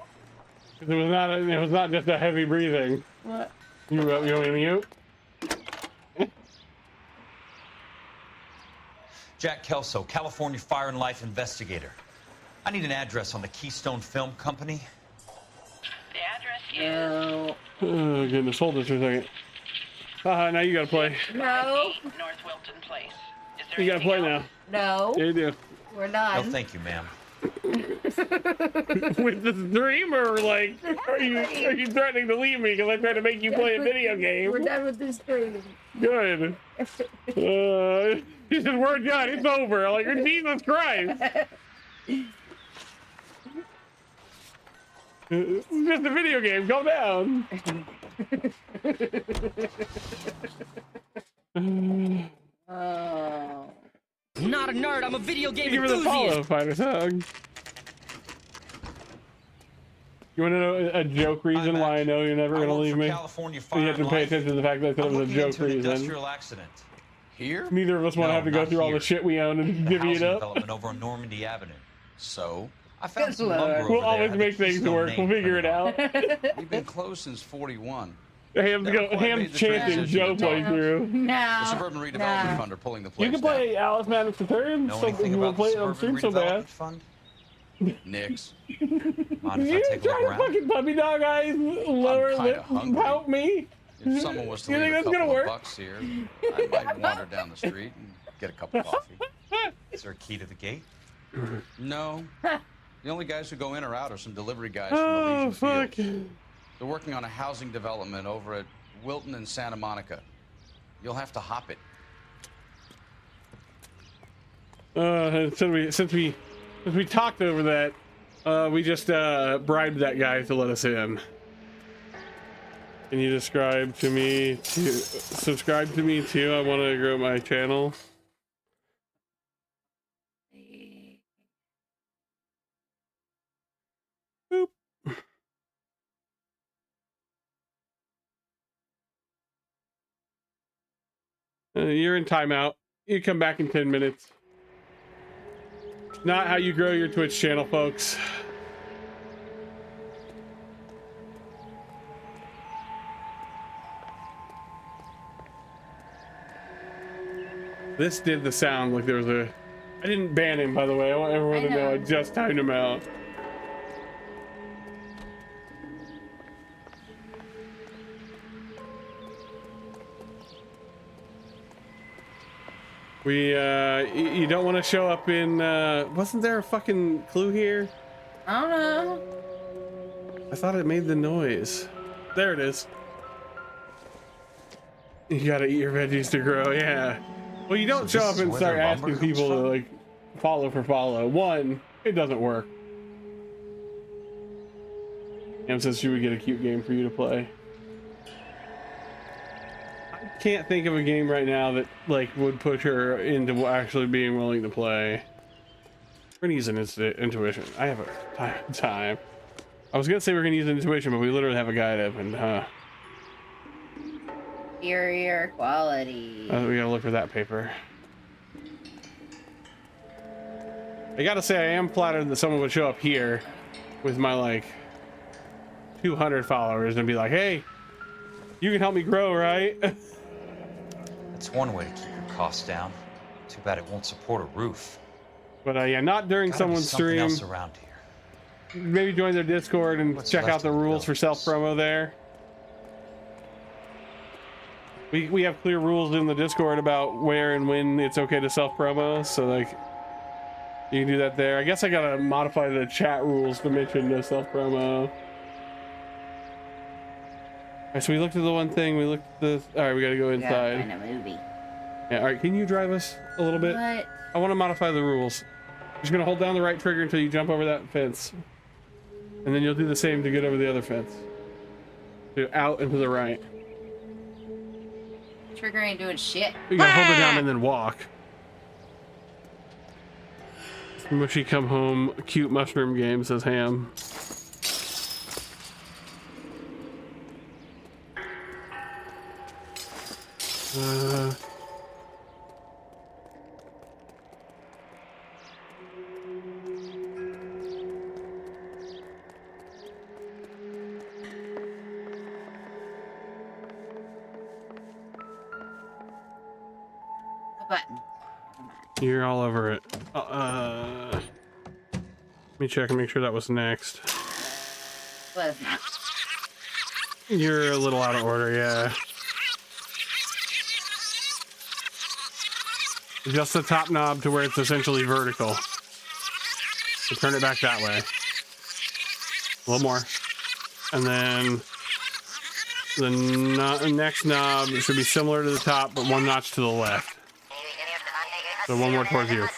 Speaker 1: It was not just a heavy breathing.
Speaker 2: What?
Speaker 1: You want me to mute?
Speaker 23: Jack Kelso, California Fire and Life investigator. I need an address on the Keystone Film Company.
Speaker 21: The address is...
Speaker 1: Oh, goodness. Hold this for a second. Now you gotta play.
Speaker 2: No.
Speaker 21: North Wilton Place. Is there
Speaker 1: You gotta play now.
Speaker 2: No.
Speaker 1: Yeah, you do.
Speaker 2: We're not.
Speaker 23: No, thank you, ma'am.
Speaker 1: With the stream, or like, are you threatening to leave me because I tried to make you play a video game?
Speaker 2: We're done with this stream.
Speaker 1: Good. He said, "We're done. It's over." I'm like, Jesus Christ. This is just a video game. Calm down.
Speaker 2: Oh.
Speaker 7: Not a nerd, I'm a video game
Speaker 1: Give her the
Speaker 7: enthusiast.
Speaker 1: follow, Fighter Hug. You want to know a joke reason why I know you're never going to leave me?
Speaker 23: California
Speaker 1: You
Speaker 23: Fire
Speaker 1: have to
Speaker 23: and
Speaker 1: pay
Speaker 23: Life.
Speaker 1: attention to the fact that I said it
Speaker 23: I'm
Speaker 1: was a
Speaker 23: looking
Speaker 1: joke
Speaker 23: into an
Speaker 1: reason.
Speaker 23: industrial accident. Here?
Speaker 1: Neither of us want to have to go
Speaker 23: not
Speaker 1: through all the
Speaker 23: here.
Speaker 1: shit we own and
Speaker 23: The
Speaker 1: divvy it
Speaker 23: housing
Speaker 1: up.
Speaker 23: development over on Normandy Avenue.
Speaker 9: So?
Speaker 23: I found
Speaker 2: Good
Speaker 23: some
Speaker 2: Lord.
Speaker 23: lumber over
Speaker 1: We'll
Speaker 23: there.
Speaker 1: always
Speaker 23: Had the
Speaker 1: make things
Speaker 23: Keystone
Speaker 1: work.
Speaker 23: name
Speaker 1: We'll figure it
Speaker 23: printed on
Speaker 1: out.
Speaker 9: You've been closed since 41.
Speaker 1: Ham's
Speaker 9: Never quite
Speaker 1: Ham's
Speaker 9: made the
Speaker 1: chanting
Speaker 9: transition
Speaker 1: Joe
Speaker 9: to talk.
Speaker 1: playthrough.
Speaker 9: The
Speaker 2: No.
Speaker 9: Suburban Redevelopment Fund are pulling the place
Speaker 1: You can play Alice Madness III.
Speaker 23: Know
Speaker 1: So
Speaker 23: anything
Speaker 1: you will
Speaker 23: about
Speaker 1: play
Speaker 23: the
Speaker 1: it on stream
Speaker 23: Suburban
Speaker 1: so bad.
Speaker 23: Redevelopment Fund?
Speaker 9: down. Nix.
Speaker 23: Mind if I
Speaker 1: You
Speaker 23: take a
Speaker 1: trying
Speaker 23: look
Speaker 1: to
Speaker 23: around?
Speaker 1: fucking puppy dog eyes lower
Speaker 9: kinda
Speaker 1: lip
Speaker 9: hungry.
Speaker 1: pout me?
Speaker 9: If someone was to
Speaker 1: You
Speaker 9: leave
Speaker 1: think
Speaker 9: a
Speaker 1: that's gonna
Speaker 9: couple of
Speaker 1: work?
Speaker 9: bucks here, I might wander down the street and get a cup of coffee.
Speaker 23: Is there a key to the gate?
Speaker 9: No. The only guys who go in or out are some delivery guys from the
Speaker 1: Oh,
Speaker 9: Legion
Speaker 1: fuck.
Speaker 9: Fields. They're working on a housing development over at Wilton and Santa Monica. You'll have to hop it.
Speaker 1: Since we talked over that, we just bribed that guy to let us in. Can you subscribe to me too? I want to grow my channel. Boop. You're in timeout. You come back in 10 minutes. Not how you grow your Twitch channel, folks. This did the sound like there was a... I didn't ban him, by the way. I want everyone to know I just timed him out. You don't want to show up in, wasn't there a fucking clue here?
Speaker 2: I don't know.
Speaker 1: I thought it made the noise. There it is. You gotta eat your veggies to grow, yeah. Well, you don't
Speaker 23: So
Speaker 1: show
Speaker 23: this
Speaker 1: up
Speaker 23: is
Speaker 1: and
Speaker 23: where
Speaker 1: start
Speaker 23: their lumber
Speaker 1: asking
Speaker 23: comes
Speaker 1: people to,
Speaker 23: from?
Speaker 1: like, follow for follow. One, it doesn't work. Em says she would get a cute game for you to play. I can't think of a game right now that, like, would push her into actually being willing to play. We're gonna use an intuition. I have a time. I was gonna say we're gonna use intuition, but we literally have a guide open, huh?
Speaker 2: Superior quality.
Speaker 1: We gotta look for that paper. I gotta say, I am flattered that someone would show up here with my, like, 200 followers and be like, hey, you can help me grow, right?
Speaker 23: That's one way to keep your costs down. Too bad it won't support a roof.
Speaker 1: But yeah, not during
Speaker 23: Gotta be
Speaker 1: someone's
Speaker 23: something
Speaker 1: stream.
Speaker 23: else around here.
Speaker 1: Maybe join their Discord and
Speaker 23: What's
Speaker 1: check
Speaker 23: left
Speaker 1: out the
Speaker 23: of the
Speaker 1: rules for self promo there. We have clear rules in the Discord about where and when it's okay to self promo, so like you can do that there. I guess I gotta modify the chat rules to mention no self promo. Alright, so we looked at the one thing, we looked at the... Alright, we gotta go inside.
Speaker 2: Gotta find a movie.
Speaker 1: Yeah, alright, can you drive us a little bit?
Speaker 2: What?
Speaker 1: I want to modify the rules. You're just gonna hold down the right trigger until you jump over that fence. And then you'll do the same to get over the other fence. So out and to the right.
Speaker 2: Trigger ain't doing shit.
Speaker 1: You gotta hold it down and then walk. Mushy come home, cute mushroom game, says Ham.
Speaker 2: button.
Speaker 1: You're all over it. Let me check and make sure that was next.
Speaker 2: Was not.
Speaker 1: You're a little out of order, yeah. Adjust the top knob to where it's essentially vertical. So turn it back that way. A little more. And then the next knob should be similar to the top, but one notch to the left. So one more towards you.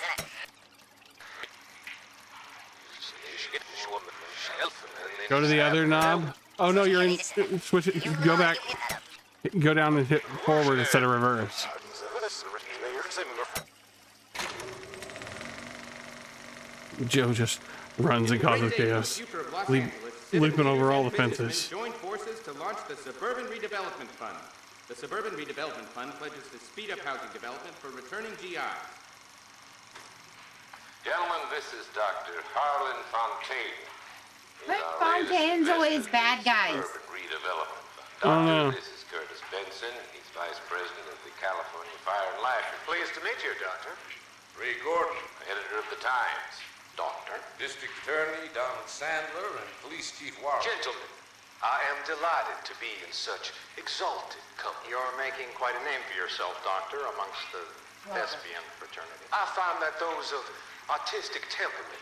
Speaker 1: Go to the other knob. Oh no, you're in. Switch it. Go back. Go down and hit forward instead of reverse. Joe just runs and causes chaos, leaping over all the fences.
Speaker 10: Join forces to launch the Suburban Redevelopment Fund. The Suburban Redevelopment Fund pledges to speed up housing development for returning GIs.
Speaker 12: Gentlemen, this is Dr. Harlan Fontaine.
Speaker 2: But Fontaine's always bad guys.
Speaker 12: Doctor, this is Curtis Benson. He's Vice President of the California Fire and Life.
Speaker 14: Pleased to meet you, Doctor.
Speaker 12: Ray Gordon, editor of the Times.
Speaker 14: Doctor.
Speaker 12: District Attorney Donald Sandler and Police Chief Warren.
Speaker 14: Gentlemen, I am delighted to be in such exalted company. You're making quite a name for yourself, Doctor, amongst the thespian fraternity. I find that those of artistic temperament.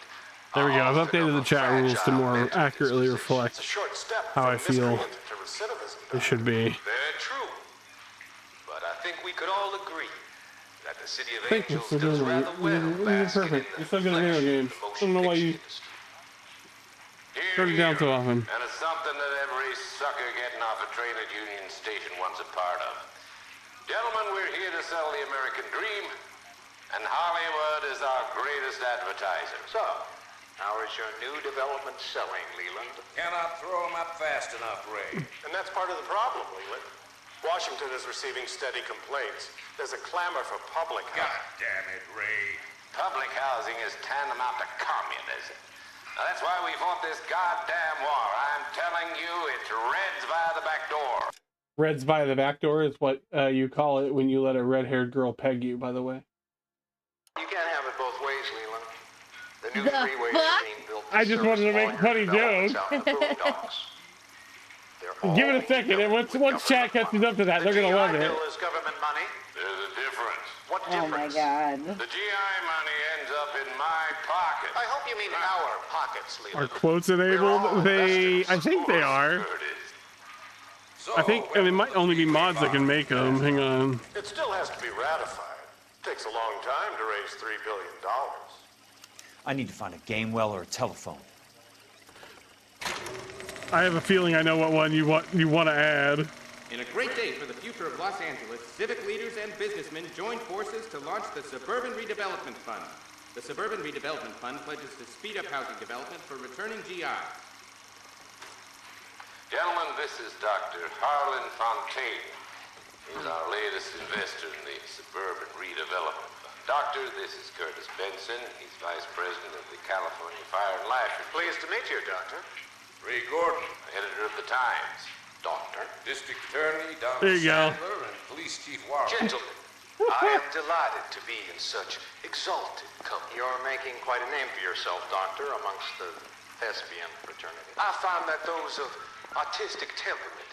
Speaker 1: There we go. I've updated the chat rules to more accurately reflect how I feel it should be.
Speaker 14: Very true. But I think we could all agree that the City of
Speaker 1: Thank you
Speaker 14: Angels
Speaker 1: for
Speaker 14: does
Speaker 1: doing
Speaker 14: rather
Speaker 1: that.
Speaker 14: well.
Speaker 1: You're perfect. You're so good at video games. I don't know why you turn it down so often.
Speaker 12: And it's something that every sucker getting off a train at Union Station wants a part of. Gentlemen, we're here to sell the American dream, and Hollywood is our greatest advertiser.
Speaker 14: So, how is your new development selling, Leland?
Speaker 12: Cannot throw them up fast enough, Ray.
Speaker 14: And that's part of the problem, Leland. Washington is receiving steady complaints. There's a clamor for public housing.
Speaker 12: God damn it, Ray. Public housing is tantamount to communism. Now, that's why we fought this goddamn war. I'm telling you, it's Reds by the back door.
Speaker 1: Reds by the back door is what you call it when you let a red-haired girl peg you, by the way.
Speaker 14: You can't have it both ways, Leland. The new freeways are being built.
Speaker 1: I just wanted to make a funny joke. Give it a second, and once chat catches up to that, they're gonna love it.
Speaker 14: Is government money?
Speaker 12: There's a difference.
Speaker 14: What
Speaker 2: Oh my God.
Speaker 12: The GI money ends up in my pocket.
Speaker 14: I hope you mean our pockets, Leland.
Speaker 1: Are quotes enabled? I think they are. I think, and it might only be mods that can make them. Hang on.
Speaker 14: It still has to be ratified. Takes a long time to raise $3 billion.
Speaker 23: I need to find a game well or a telephone.
Speaker 1: I have a feeling I know what one you want to add.
Speaker 10: In a great day for the future of Los Angeles, civic leaders and businessmen joined forces to launch the Suburban Redevelopment Fund. The Suburban Redevelopment Fund pledges to speed up housing development for returning GIs.
Speaker 12: Gentlemen, this is Dr. Harlan Fontaine. He's our latest investor in the Suburban Redevelopment Fund. Doctor, this is Curtis Benson. He's Vice President of the California Fire and Life.
Speaker 14: Pleased to meet you, Doctor.
Speaker 12: Ray Gordon, editor of the Times. Doctor. District Attorney Donald
Speaker 1: There you go.
Speaker 12: Sandler and Police Chief Warren.
Speaker 14: Gentlemen, I am delighted to be in such exalted company. You're making quite a name for yourself, Doctor, amongst the thespian fraternity. I find that those of artistic temperament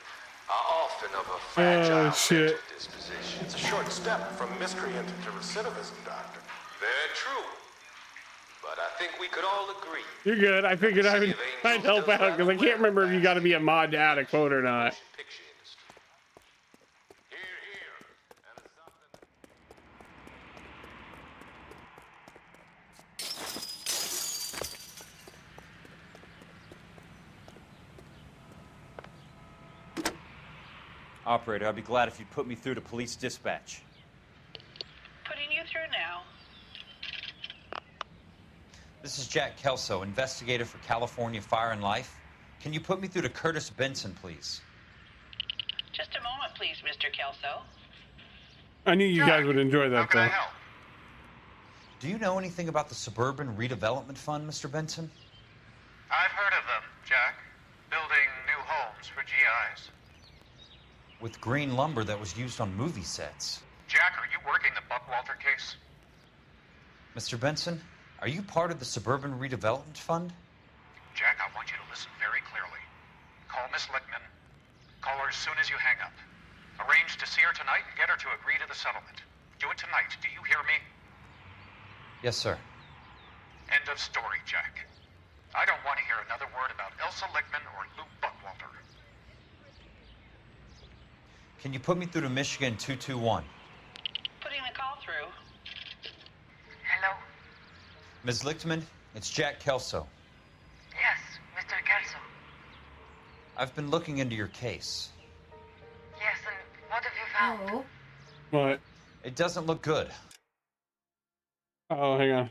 Speaker 14: are often of a fragile mental disposition. It's a short step from miscreant to recidivism, Doctor.
Speaker 12: Very true. But I think we could all agree.
Speaker 1: You're good. I figured I'd help out because I can't remember if you got to be a mod to add a quote or not.
Speaker 23: Operator, I'd be glad if you'd put me through to police dispatch.
Speaker 21: Putting you through now.
Speaker 23: This is Jack Kelso, investigator for California Fire and Life. Can you put me through to Curtis Benson, please?
Speaker 21: Just a moment, please, Mr. Kelso.
Speaker 1: I knew you guys would enjoy that, though.
Speaker 23: Do you know anything about the Suburban Redevelopment Fund, Mr. Benson?
Speaker 19: I've heard of them, Jack. Building new homes for GIs.
Speaker 23: With green lumber that was used on movie sets.
Speaker 19: Jack, are you working the Buckwalter case?
Speaker 23: Mr. Benson, are you part of the Suburban Redevelopment Fund?
Speaker 19: Jack, I want you to listen very clearly. Call Miss Lichtman. Call her as soon as you hang up. Arrange to see her tonight and get her to agree to the settlement. Do it tonight. Do you hear me?
Speaker 23: Yes, sir.
Speaker 19: End of story, Jack. I don't want to hear another word about Elsa Lichtman or Lou Buckwalter.
Speaker 23: Can you put me through to Michigan 221?
Speaker 21: Putting the call through.
Speaker 13: Hello?
Speaker 23: Ms. Lichtman, it's Jack Kelso.
Speaker 13: Yes, Mr. Kelso.
Speaker 23: I've been looking into your case.
Speaker 13: Yes, and what have you found?
Speaker 1: What?
Speaker 23: It doesn't look good.
Speaker 1: Oh, hang on.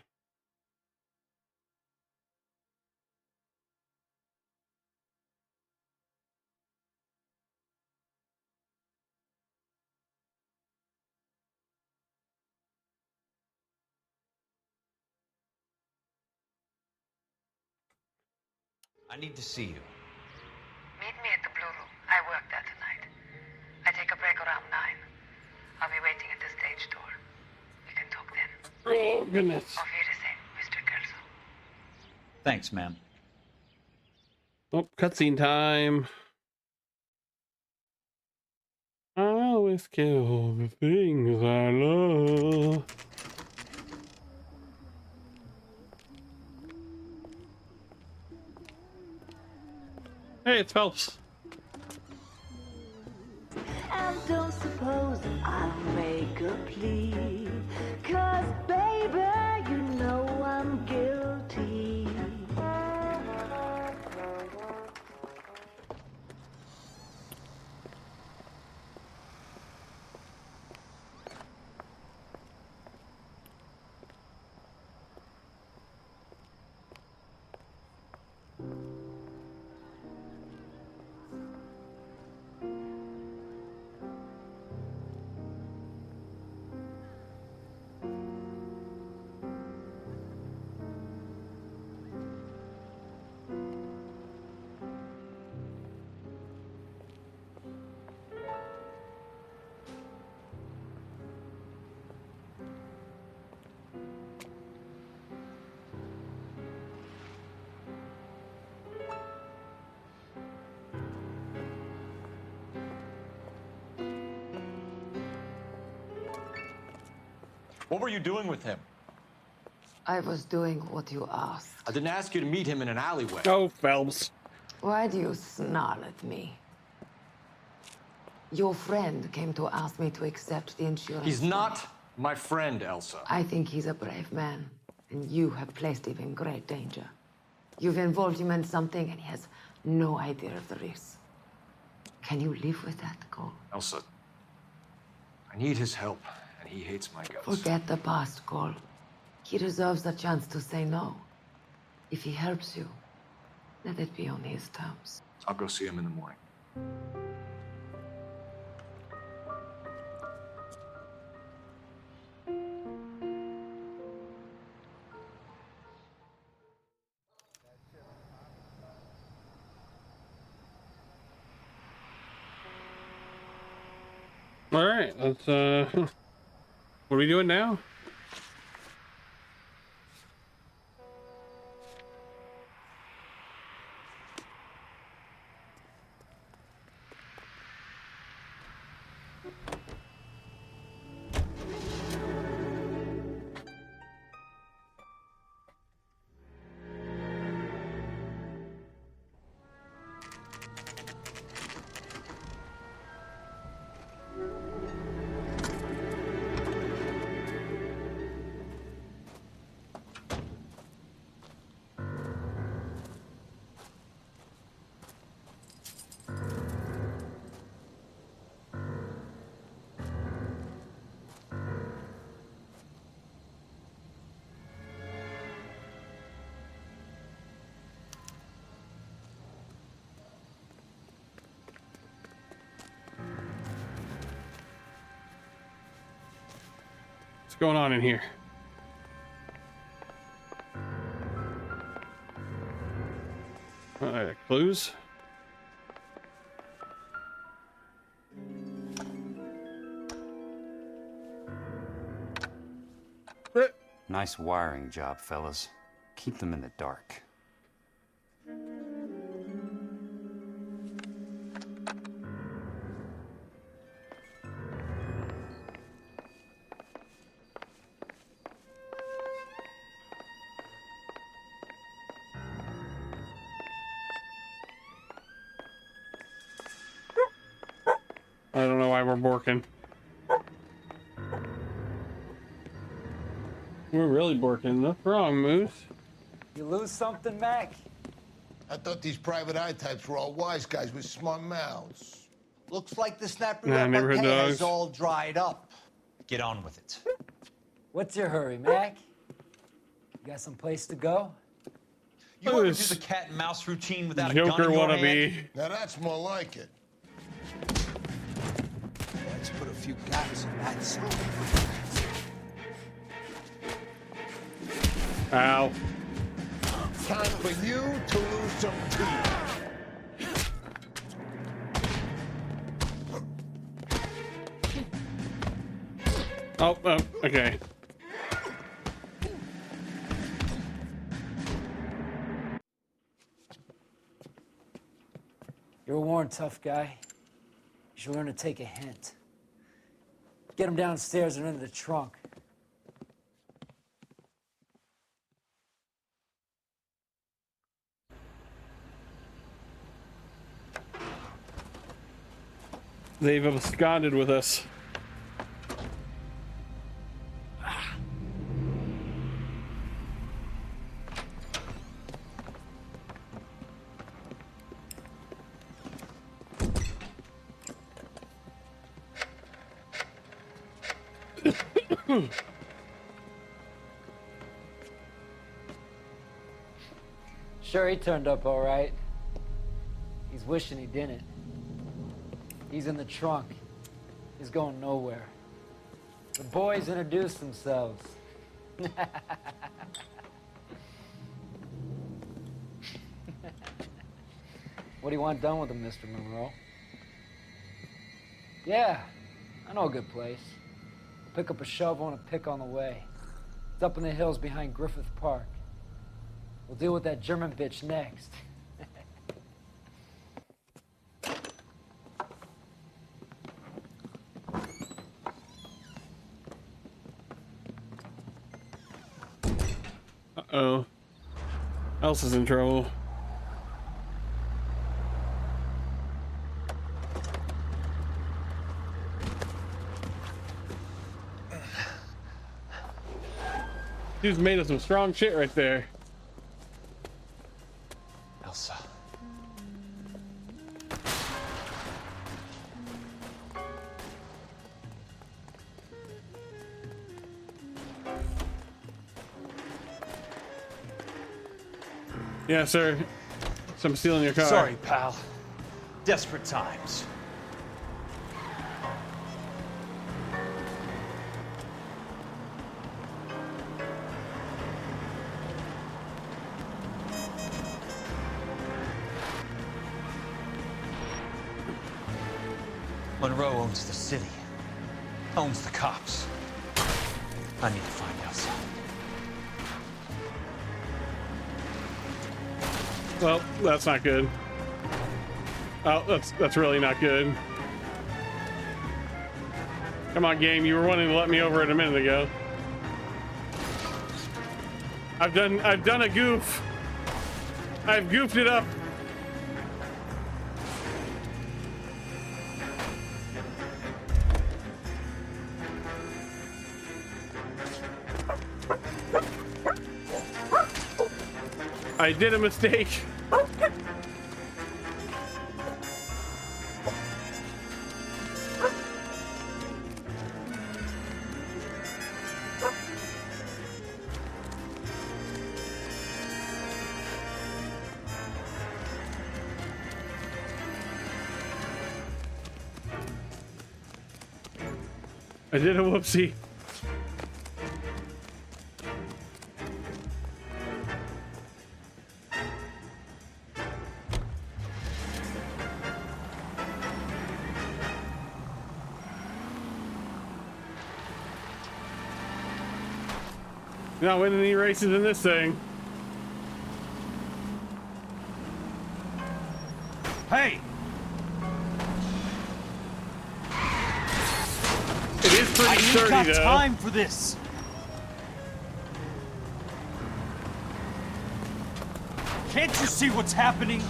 Speaker 23: I need to see you.
Speaker 13: Meet me at the Blue Room. I work there tonight. I take a break around 9. I'll be waiting at the stage door. We can talk then.
Speaker 1: Oh, goodness.
Speaker 13: Auf Wiedersehen, Mr. Kelso.
Speaker 23: Thanks, ma'am.
Speaker 1: Oh, cutscene time. I always kill the things I love. Hey, it's Phelps.
Speaker 15: And don't suppose I'll make a plea, 'cause baby, you know I'm guilty.
Speaker 6: What were you doing with him?
Speaker 18: I was doing what you asked.
Speaker 6: I didn't ask you to meet him in an alleyway.
Speaker 1: Oh, Phelps.
Speaker 18: Why do you snarl at me? Your friend came to ask me to accept the insurance.
Speaker 6: He's not my friend, Elsa.
Speaker 18: I think he's a brave man, and you have placed him in great danger. You've involved him in something, and he has no idea of the risk. Can you live with that, Cole?
Speaker 6: Elsa, I need his help, and he hates my guts.
Speaker 18: Forget the past, Cole. He deserves a chance to say no. If he helps you, let it be on his terms.
Speaker 6: I'll go see him in the morning.
Speaker 1: All right, let's what are we doing now? What's going on in here? Clues?
Speaker 4: Nice wiring job, fellas. Keep them in the dark.
Speaker 1: I don't know why we're borking. We're really borking. What's wrong, Moose?
Speaker 17: You lose something, Mac?
Speaker 20: I thought these private eye types were all wise guys with smart mouths.
Speaker 23: Looks like the snapper
Speaker 1: neighborhood dogs.
Speaker 23: is all dried up. Get on with it.
Speaker 17: What's your hurry, Mac? You got some place to go?
Speaker 23: You want to do the cat and mouse routine without
Speaker 1: Joker
Speaker 23: a gun in your
Speaker 1: wannabe.
Speaker 23: hand?
Speaker 20: Now that's more like it.
Speaker 23: Let's put a few gaps in that side.
Speaker 1: Ow.
Speaker 20: Time for you to lose some teeth.
Speaker 1: Oh, okay.
Speaker 17: You're a worn, tough guy. You should learn to take a hint. Get him downstairs and into the trunk.
Speaker 1: They've absconded with us.
Speaker 17: Sure, he turned up all right. He's wishing he didn't. He's in the trunk. He's going nowhere. The boys introduced themselves. What do you want done with him, Mr. Monroe? Yeah, I know a good place. I'll pick up a shovel and a pick on the way. It's up in the hills behind Griffith Park. We'll deal with that German bitch next.
Speaker 1: Uh-oh. Elsa's in trouble. Dude's made us some strong shit right there.
Speaker 23: Elsa.
Speaker 1: Yeah, sir. So I'm stealing your car.
Speaker 23: Sorry, pal. Desperate times. Monroe owns the city. Owns the cops. I need to find Elsa.
Speaker 1: Well, that's not good. Oh, that's really not good. Come on, game. You were wanting to let me over it a minute ago. I've done a goof. I've goofed it up. I did a mistake. I did a whoopsie. Not winning any races in this thing.
Speaker 23: Hey!
Speaker 1: It is pretty sturdy,
Speaker 23: I ain't got
Speaker 1: though.
Speaker 23: time for this. Can't you see what's happening?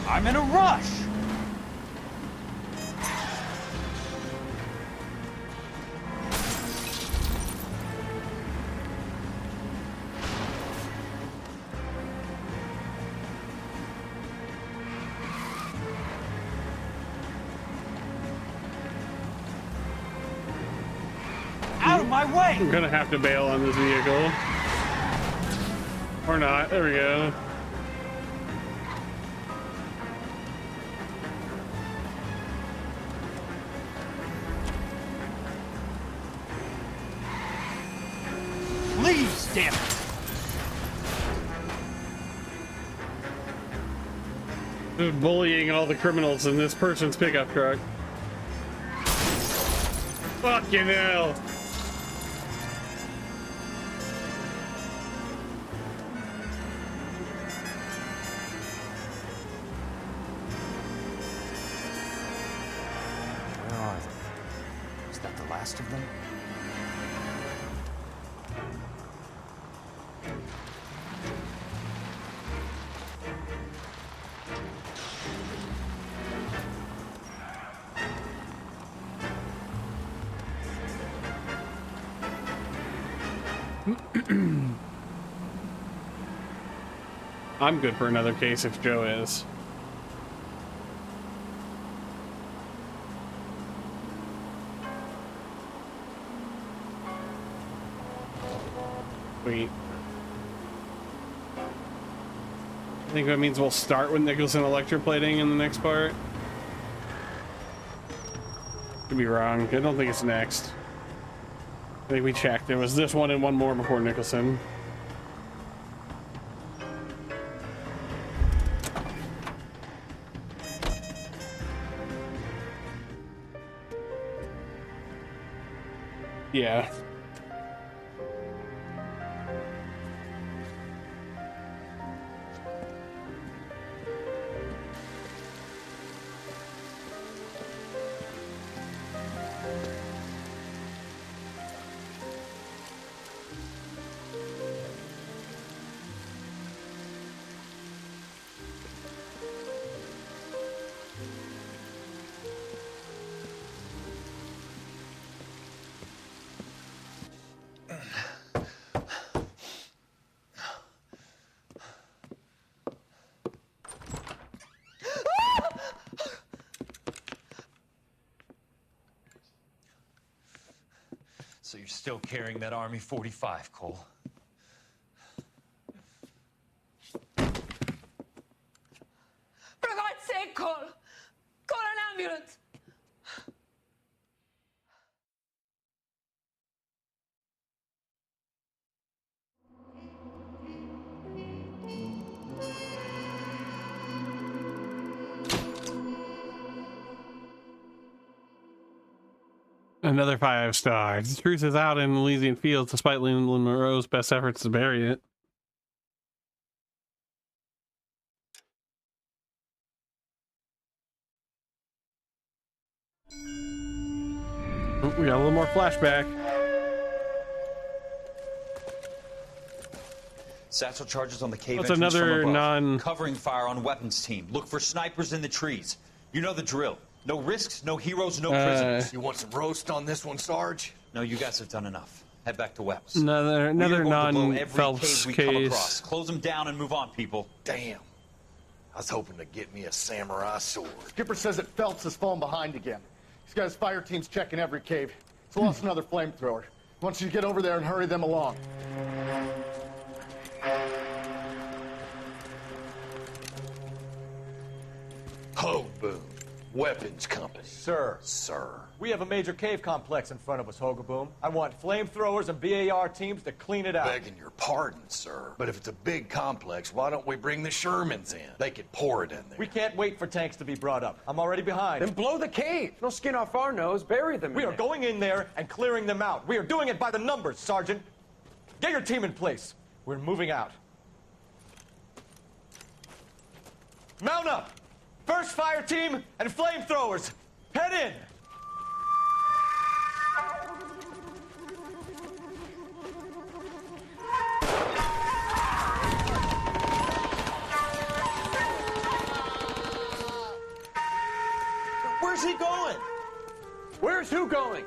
Speaker 23: I'm in a rush. Out of my way!
Speaker 1: I'm gonna have to bail on this vehicle. Or not. There we go.
Speaker 23: Please, damn it!
Speaker 1: Just bullying all the criminals in this person's pickup truck. Fucking hell.
Speaker 23: Where are they? Is that the last of them?
Speaker 1: I'm good for another case if Joe is. Wait. I think that means we'll start with Nicholson electroplating in the next part. Could be wrong. I don't think it's next. I think we checked. There was this one and one more before Nicholson. Yeah.
Speaker 23: So you're still carrying that Army 45, Cole?
Speaker 15: For God's sake, Cole! Call an ambulance!
Speaker 1: Another 5 stars. The truth is out in Elysian Fields despite Leland Monroe's best efforts to bury it. Oh, we got a little more flashback.
Speaker 23: Satchel charges on the cave
Speaker 1: That's
Speaker 23: entrance
Speaker 1: another
Speaker 23: from above.
Speaker 1: non-
Speaker 23: Covering fire on weapons team. Look for snipers in the trees. You know the drill. No risks, no heroes, no prisoners.
Speaker 6: You want some roast on this one, Sarge?
Speaker 23: No, you guys have done enough. Head back to Webb's.
Speaker 1: Another
Speaker 23: We are going to blow every
Speaker 1: non-Phelps
Speaker 23: cave we come
Speaker 1: case.
Speaker 23: across. Close them down and move on, people.
Speaker 6: Damn. I was hoping to get me a samurai sword.
Speaker 3: Skipper says that Phelps has fallen behind again. He's got his fire teams checking every cave. He's lost another flamethrower. He wants you to get over there and hurry them along.
Speaker 6: Ho, boom.
Speaker 20: Weapons company.
Speaker 6: Sir.
Speaker 20: Sir.
Speaker 6: We have a major cave complex in front of us, Hogaboom. I want flamethrowers and BAR teams to clean it out.
Speaker 20: Begging your pardon, sir. But if it's a big complex, why don't we bring the Shermans in? They could pour it in there.
Speaker 6: We can't wait for tanks to be brought up. I'm already behind.
Speaker 8: Then blow the cave. No skin off our nose. Bury them.
Speaker 6: We are going in there and clearing them out. We are doing it by the numbers, Sergeant. Get your team in place. We're moving out. Mount up! First fire team and flamethrowers. Head in!
Speaker 8: Where's he going? Where's who going?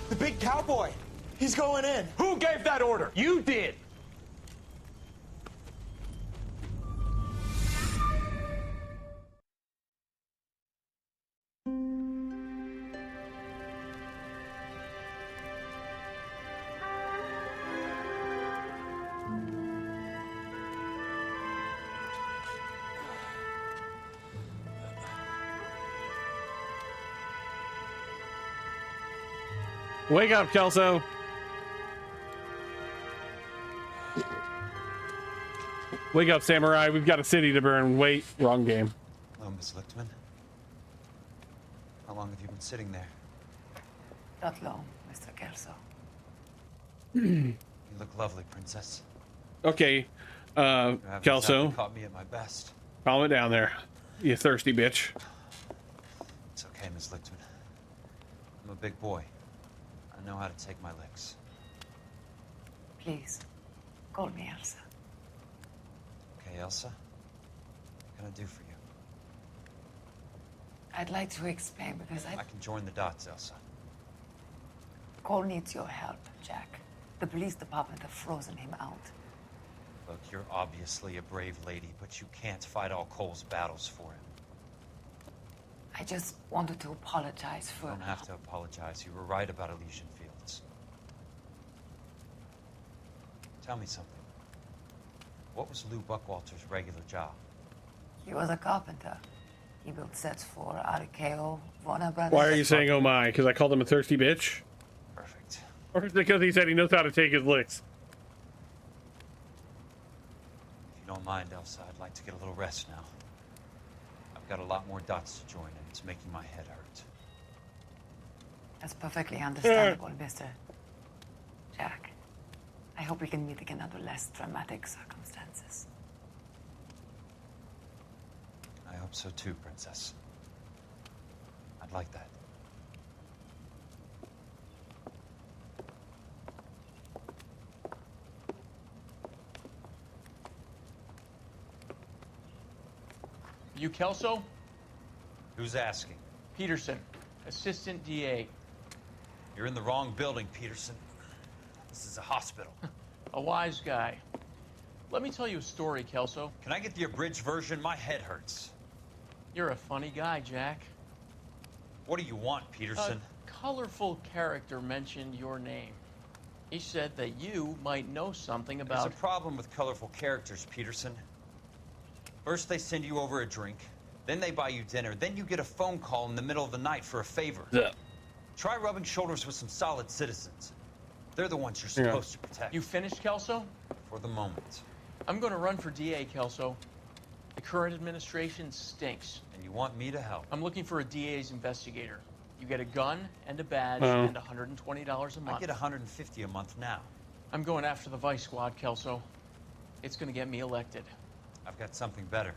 Speaker 8: The big cowboy. He's going in.
Speaker 6: Who gave that order?
Speaker 8: You did.
Speaker 1: Wake up, Kelso. Wake up, Samurai. We've got a city to burn. Wait, wrong game.
Speaker 23: Hello, Miss Lichtman. How long have you been sitting there?
Speaker 18: Not long, Mr. Kelso.
Speaker 23: You look lovely, Princess.
Speaker 1: Okay,
Speaker 23: You haven't
Speaker 1: Kelso.
Speaker 23: exactly caught me at my best.
Speaker 1: Calm it down there, you thirsty bitch.
Speaker 23: It's okay, Miss Lichtman. I'm a big boy. I know how to take my licks.
Speaker 18: Please, call me Elsa.
Speaker 23: Okay, Elsa? What can I do for you?
Speaker 18: I'd like to explain because
Speaker 23: I can join the dots, Elsa.
Speaker 18: Cole needs your help, Jack. The police department have frozen him out.
Speaker 23: Look, you're obviously a brave lady, but you can't fight all Cole's battles for him.
Speaker 18: I just wanted to apologize for...
Speaker 23: You don't have to apologize. You were right about Elysian Fields. Tell me something. What was Lou Buckwalter's regular job?
Speaker 18: He was a carpenter. He built sets for RKO, Warner Brothers.
Speaker 1: Why are you saying oh my? Because I called him a thirsty bitch?
Speaker 23: Perfect.
Speaker 1: Or is it because he said he knows how to take his licks?
Speaker 23: If you don't mind, Elsa, I'd like to get a little rest now. I've got a lot more dots to join, and it's making my head hurt.
Speaker 18: That's perfectly understandable, Mr. Jack. I hope we can meet again under less dramatic circumstances.
Speaker 23: I hope so too, Princess. I'd like that.
Speaker 8: You Kelso?
Speaker 23: Who's asking?
Speaker 8: Peterson, assistant DA.
Speaker 23: You're in the wrong building, Peterson. This is a hospital.
Speaker 8: A wise guy. Let me tell you a story, Kelso.
Speaker 23: Can I get the abridged version? My head hurts.
Speaker 8: You're a funny guy, Jack.
Speaker 23: What do you want, Peterson?
Speaker 8: A colorful character mentioned your name. He said that you might know something about...
Speaker 23: There's a problem with colorful characters, Peterson. First they send you over a drink, then they buy you dinner, then you get a phone call in the middle of the night for a favor.
Speaker 1: Yeah.
Speaker 23: Try rubbing shoulders with some solid citizens. They're the ones you're supposed to protect.
Speaker 8: You finished, Kelso?
Speaker 23: For the moment.
Speaker 8: I'm going to run for DA, Kelso. The current administration stinks.
Speaker 23: And you want me to help?
Speaker 8: I'm looking for a DA's investigator. You get a gun and a badge and $120 a month.
Speaker 23: I get $150 a month now.
Speaker 8: I'm going after the Vice Squad, Kelso. It's going to get me elected.
Speaker 23: I've got something better.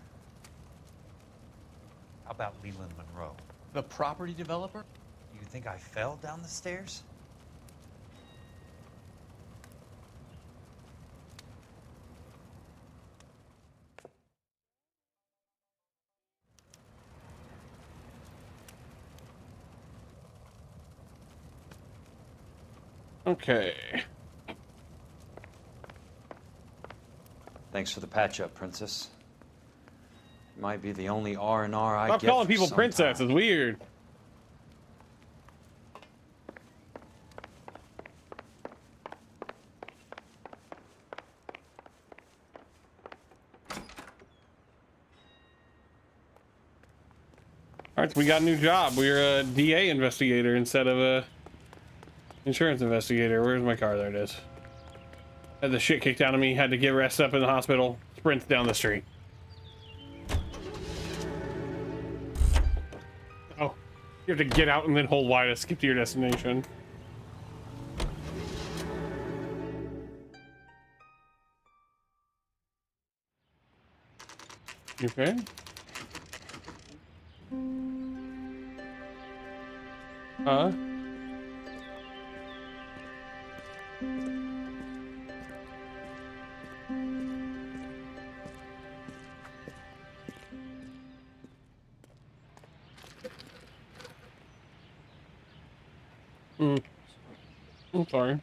Speaker 23: How about Leland Monroe?
Speaker 8: The property developer?
Speaker 23: You think I fell down the stairs?
Speaker 1: Okay.
Speaker 23: Thanks for the patch-up, Princess. You might be the only R&R I
Speaker 1: Stop
Speaker 23: get
Speaker 1: calling
Speaker 23: for
Speaker 1: people
Speaker 23: some
Speaker 1: princess.
Speaker 23: time.
Speaker 1: It's weird. Alright, so we got a new job. We're a DA investigator instead of a insurance investigator. Where's my car? There it is. Had the shit kicked out of me, had to get rest up in the hospital, sprint down the street. Oh, you have to get out and then hold Y to skip to your destination. You okay? Huh? I'm sorry.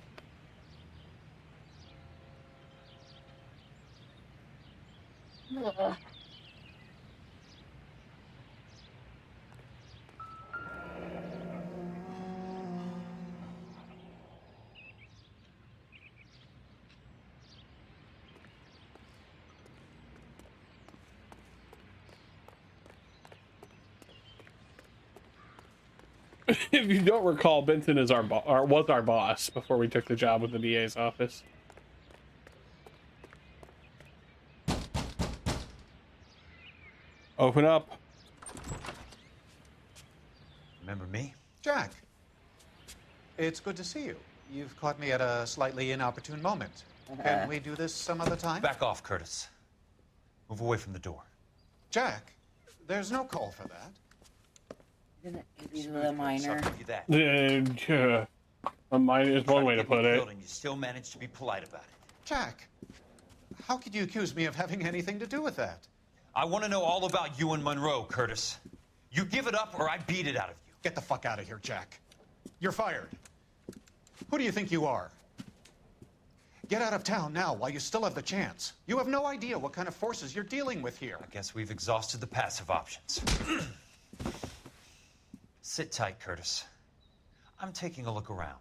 Speaker 1: If you don't recall, Benson is was our boss before we took the job with the DA's office. Open up.
Speaker 23: Remember me?
Speaker 19: Jack, it's good to see you. You've caught me at a slightly inopportune moment. Can we do this some other time?
Speaker 23: Back off, Curtis. Move away from the door.
Speaker 19: Jack, there's no call for that.
Speaker 2: He's a minor.
Speaker 1: A minor is one way to put it.
Speaker 23: You still managed to be polite about it.
Speaker 19: Jack, how could you accuse me of having anything to do with that?
Speaker 23: I want to know all about you and Monroe, Curtis. You give it up or I beat it out of you.
Speaker 19: Get the fuck out of here, Jack. You're fired. Who do you think you are? Get out of town now while you still have the chance. You have no idea what kind of forces you're dealing with here.
Speaker 23: I guess we've exhausted the passive options. Sit tight, Curtis. I'm taking a look around.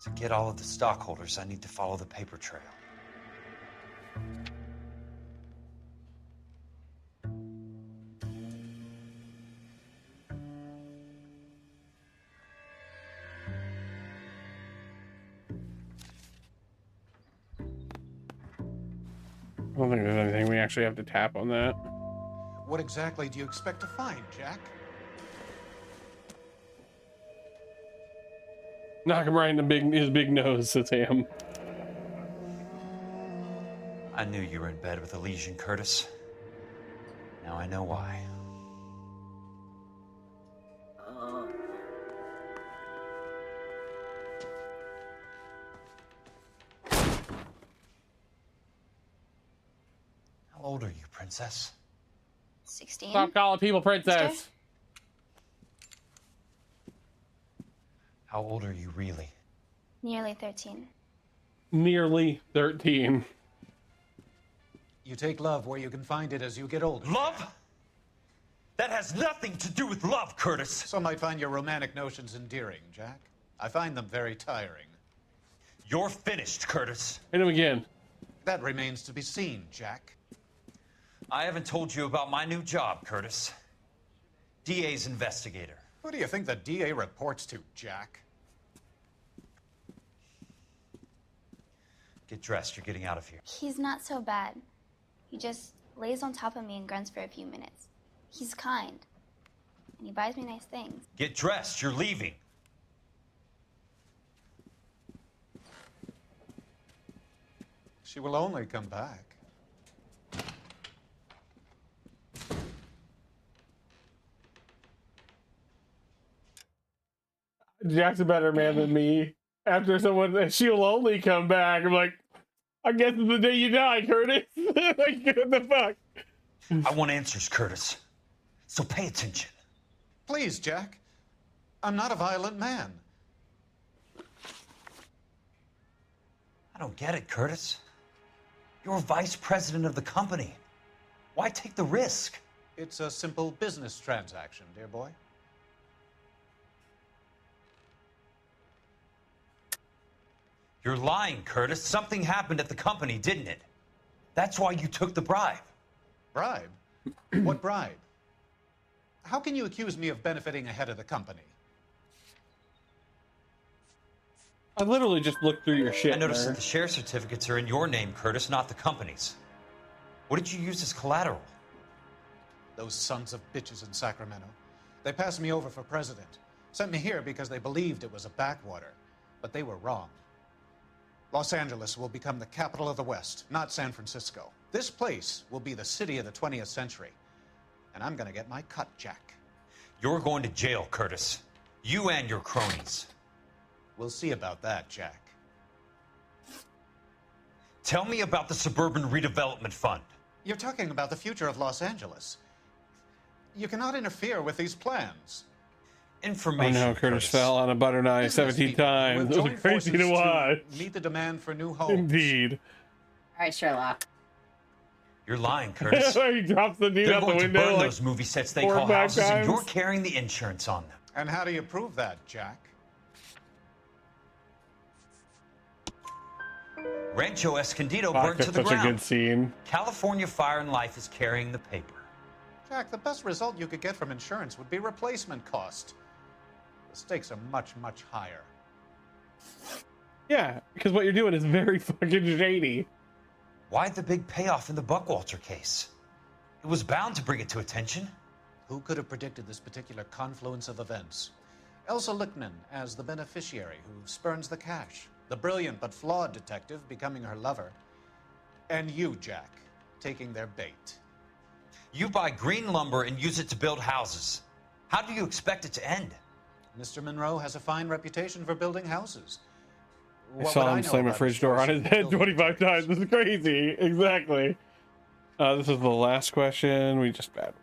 Speaker 23: To get all of the stockholders, I need to follow the paper trail.
Speaker 1: I don't think there's anything we actually have to tap on that.
Speaker 19: What exactly do you expect to find, Jack?
Speaker 1: Knock him right in his big nose, says Ham.
Speaker 23: I knew you were in bed with Elysian, Curtis. Now I know why. How old are you, princess?
Speaker 5: 16.
Speaker 1: Stop calling people princess.
Speaker 23: How old are you really?
Speaker 5: Nearly 13.
Speaker 1: Nearly 13.
Speaker 19: You take love where you can find it as you get older.
Speaker 23: Love? That has nothing to do with love, Curtis.
Speaker 19: Some might find your romantic notions endearing, Jack. I find them very tiring.
Speaker 23: You're finished, Curtis.
Speaker 1: Hit him again.
Speaker 19: That remains to be seen, Jack.
Speaker 23: I haven't told you about my new job, Curtis. DA's investigator.
Speaker 19: Who do you think the DA reports to, Jack?
Speaker 23: Get dressed, you're getting out of here.
Speaker 5: He's not so bad. He just lays on top of me and grunts for a few minutes. He's kind. And he buys me nice things.
Speaker 23: Get dressed, you're leaving.
Speaker 19: She will only come back.
Speaker 1: Jack's a better man than me. After someone, she'll only come back. I'm like, I guess it's the day you die, Curtis. Like, what the fuck?
Speaker 23: I want answers, Curtis. So pay attention.
Speaker 19: Please, Jack. I'm not a violent man.
Speaker 23: I don't get it, Curtis. You're vice president of the company. Why take the risk?
Speaker 19: It's a simple business transaction, dear boy.
Speaker 23: You're lying, Curtis. Something happened at the company, didn't it? That's why you took the bribe.
Speaker 19: Bribe? What bribe? How can you accuse me of benefiting ahead of the company?
Speaker 1: I literally just looked through your shit.
Speaker 23: I noticed
Speaker 1: there.
Speaker 23: that the share certificates are in your name, Curtis, not the company's. What did you use as collateral?
Speaker 19: Those sons of bitches in Sacramento. They passed me over for president. Sent me here because they believed it was a backwater. But they were wrong. Los Angeles will become the capital of the West, not San Francisco. This place will be the city of the 20th century. And I'm gonna get my cut, Jack.
Speaker 23: You're going to jail, Curtis. You and your cronies.
Speaker 19: We'll see about that, Jack.
Speaker 23: Tell me about the Suburban Redevelopment Fund.
Speaker 19: You're talking about the future of Los Angeles. You cannot interfere with these plans.
Speaker 23: Information.
Speaker 1: Oh no, Curtis fell on a butter knife 17 times. It was crazy to watch.
Speaker 19: Meet the demand for new homes.
Speaker 1: Indeed.
Speaker 2: All right, Sherlock.
Speaker 23: You're lying, Curtis.
Speaker 1: He drops the dude
Speaker 23: They're
Speaker 1: out the
Speaker 23: going to
Speaker 1: window.
Speaker 23: burn
Speaker 1: Like
Speaker 23: those movie sets they
Speaker 1: 4
Speaker 23: call
Speaker 1: or 5
Speaker 23: houses, and
Speaker 1: times.
Speaker 23: you're carrying the insurance on them.
Speaker 19: And how do you prove that, Jack?
Speaker 23: Rancho Escondido
Speaker 1: Fuck,
Speaker 23: burned to
Speaker 1: that's
Speaker 23: the
Speaker 1: such a
Speaker 23: ground.
Speaker 1: good scene.
Speaker 23: California Fire and Life is carrying the paper.
Speaker 19: Jack, the best result you could get from insurance would be replacement cost. The stakes are much, much higher.
Speaker 1: Yeah, because what you're doing is very fucking shady.
Speaker 23: Why the big payoff in the Buckwalter case? It was bound to bring it to attention.
Speaker 19: Who could have predicted this particular confluence of events? Elsa Lichtman as the beneficiary who spurns the cash. The brilliant but flawed detective becoming her lover. And you, Jack, taking their bait.
Speaker 23: You buy green lumber and use it to build houses. How do you expect it to end?
Speaker 19: Mr. Monroe has a fine reputation for building houses.
Speaker 1: I saw him slam a fridge door on his head 25 times. This is crazy. Exactly. This is the last question. We just bad.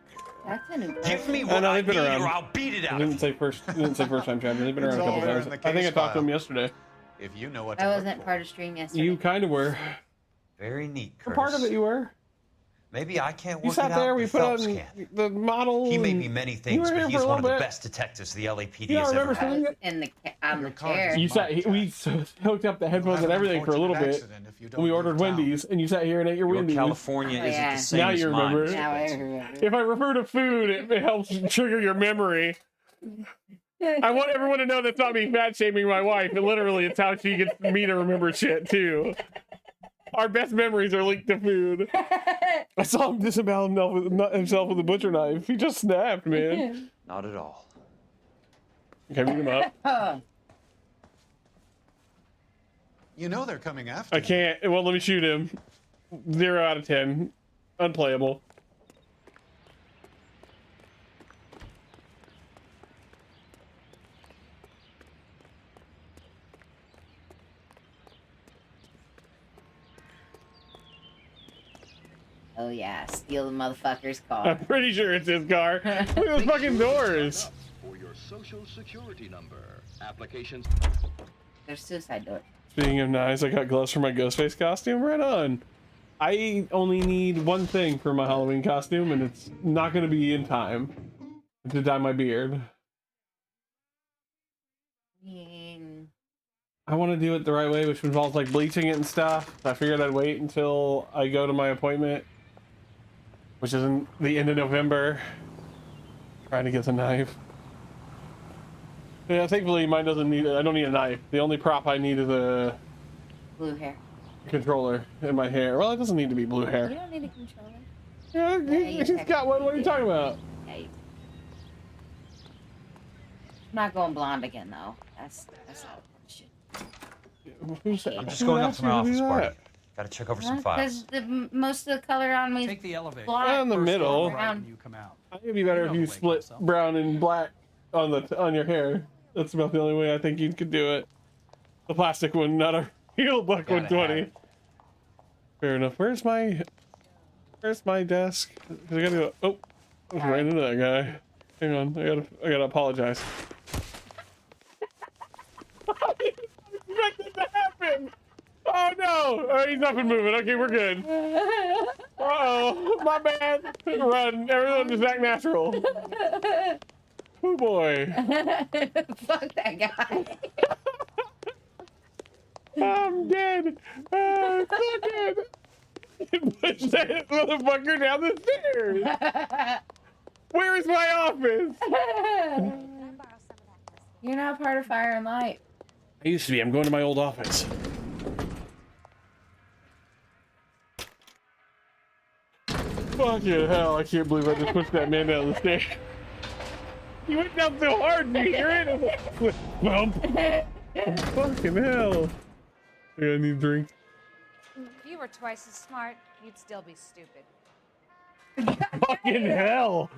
Speaker 2: That's an
Speaker 23: Give me
Speaker 1: Oh,
Speaker 23: what
Speaker 1: no,
Speaker 23: I
Speaker 1: they've been
Speaker 23: need
Speaker 1: around.
Speaker 23: or I'll beat it out
Speaker 1: It
Speaker 23: of
Speaker 1: didn't
Speaker 23: you.
Speaker 1: say first. It didn't say first time champion. They've been around a couple
Speaker 19: all there
Speaker 1: times.
Speaker 19: in the
Speaker 1: I think I
Speaker 19: case
Speaker 1: talked to him
Speaker 19: file.
Speaker 1: yesterday.
Speaker 19: If you know what
Speaker 2: I
Speaker 19: to look
Speaker 2: wasn't
Speaker 19: for.
Speaker 2: part of stream yesterday.
Speaker 1: You kind of were.
Speaker 23: Very neat,
Speaker 1: For
Speaker 23: Curtis.
Speaker 1: part of it, you were.
Speaker 23: Maybe I can't
Speaker 1: You
Speaker 23: work
Speaker 1: sat
Speaker 23: it
Speaker 1: there.
Speaker 23: out,
Speaker 1: We
Speaker 23: but
Speaker 1: put
Speaker 23: Phelps
Speaker 1: on
Speaker 23: can.
Speaker 1: the model.
Speaker 23: He may
Speaker 1: and
Speaker 23: be many
Speaker 1: you
Speaker 23: things,
Speaker 1: were here
Speaker 23: but
Speaker 1: for
Speaker 23: he's
Speaker 1: a
Speaker 23: one of the
Speaker 1: little bit.
Speaker 23: best detectives the LAPD
Speaker 1: You
Speaker 23: has
Speaker 1: don't
Speaker 23: ever
Speaker 1: remember
Speaker 23: had.
Speaker 1: seeing it?
Speaker 2: In the on the chair.
Speaker 1: You sat. We hooked up the headphones and everything for a little bit. And we ordered Wendy's, and you sat here and ate your
Speaker 23: Your
Speaker 1: Wendy's.
Speaker 23: California
Speaker 2: Oh,
Speaker 23: isn't
Speaker 2: yeah.
Speaker 23: the same
Speaker 1: Now
Speaker 23: as
Speaker 1: you
Speaker 23: mine,
Speaker 1: remember.
Speaker 23: Mr.
Speaker 2: Now I
Speaker 23: Benson.
Speaker 2: remember.
Speaker 1: If I refer to food, it helps trigger your memory. I want everyone to know that's not me fat shaming my wife. It literally, it's how she gets me to remember shit too. Our best memories are linked to food. I saw him disembowel himself with a butcher knife. He just snapped, man.
Speaker 6: Not at all.
Speaker 1: Okay, beat him up.
Speaker 19: You know they're coming after
Speaker 1: I can't. It won't let me shoot him. 0 out of 10. Unplayable.
Speaker 2: Oh yeah, steal the motherfucker's car.
Speaker 1: I'm pretty sure it's his car. Look at those fucking doors.
Speaker 11: For your social security number. Applications.
Speaker 2: There's suicide door.
Speaker 1: Speaking of knives, I got gloves for my Ghostface costume. Right on. I only need one thing for my Halloween costume, and it's not going to be in time to dye my beard. I want to do it the right way, which involves like bleaching it and stuff. I figured I'd wait until I go to my appointment, which is in the end of November. Trying to get the knife. Yeah, thankfully mine doesn't need it. I don't need a knife. The only prop I need is a
Speaker 2: Blue hair.
Speaker 1: controller in my hair. Well, it doesn't need to be blue
Speaker 2: You
Speaker 1: hair.
Speaker 2: don't need a controller.
Speaker 1: Yeah, he's got one. What are you talking about?
Speaker 2: Yeah, I'm not going blonde again though. That's all shit.
Speaker 1: Who's that?
Speaker 23: I'm just
Speaker 1: Who
Speaker 23: going up
Speaker 1: asked
Speaker 23: to my
Speaker 1: you to
Speaker 23: office
Speaker 1: do
Speaker 23: party.
Speaker 1: that?
Speaker 23: Gotta check over some files.
Speaker 2: Because most of the color on me.
Speaker 8: Take the elevator.
Speaker 1: Not in the middle.
Speaker 8: Right when you come out.
Speaker 1: I think it'd be better if you split brown and black on your hair. That's about the only way I think you could do it. The plastic one, not a real buck
Speaker 23: Gotta
Speaker 1: 120. Fair enough. Where's my desk? 'Cause I gotta go. Oh, I was right into that guy. Hang on, I gotta apologize. I didn't expect it to happen. Oh no! Oh, he's up and moving. Okay, we're good. Uh-oh, my bad. Run, everyone just act natural. Oh boy.
Speaker 2: Fuck that guy.
Speaker 1: I'm dead. I'm so dead. Push that motherfucker down the stairs. Where is my office?
Speaker 2: You're not part of Fire and Light.
Speaker 1: I used to be. I'm going to my old office. Fucking hell, I can't believe I just pushed that man down the stairs. He went down so hard, did you hear it? Bump. Fucking hell. I need a drink.
Speaker 7: If you were twice as smart, you'd still be stupid.
Speaker 1: Fucking hell.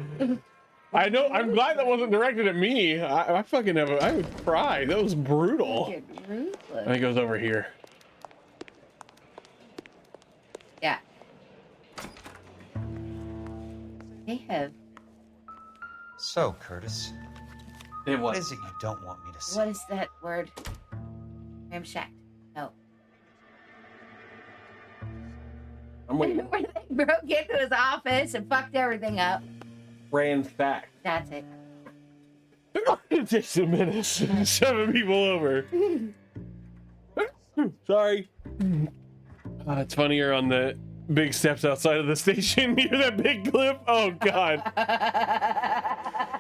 Speaker 1: I know, I'm glad that wasn't directed at me. I fucking have I would cry. That was brutal. I think it goes over here.
Speaker 2: Yeah. They have.
Speaker 23: So, Curtis. What is it you don't want me to say?
Speaker 2: What is that word? Ramshacked. No.
Speaker 1: I'm waiting.
Speaker 2: Where they broke into his office and fucked everything up.
Speaker 1: Ransacked.
Speaker 2: That's it.
Speaker 1: It takes a minute. 7 people over. Sorry. It's funnier on the big steps outside of the station. You hear that big clip? Oh, God.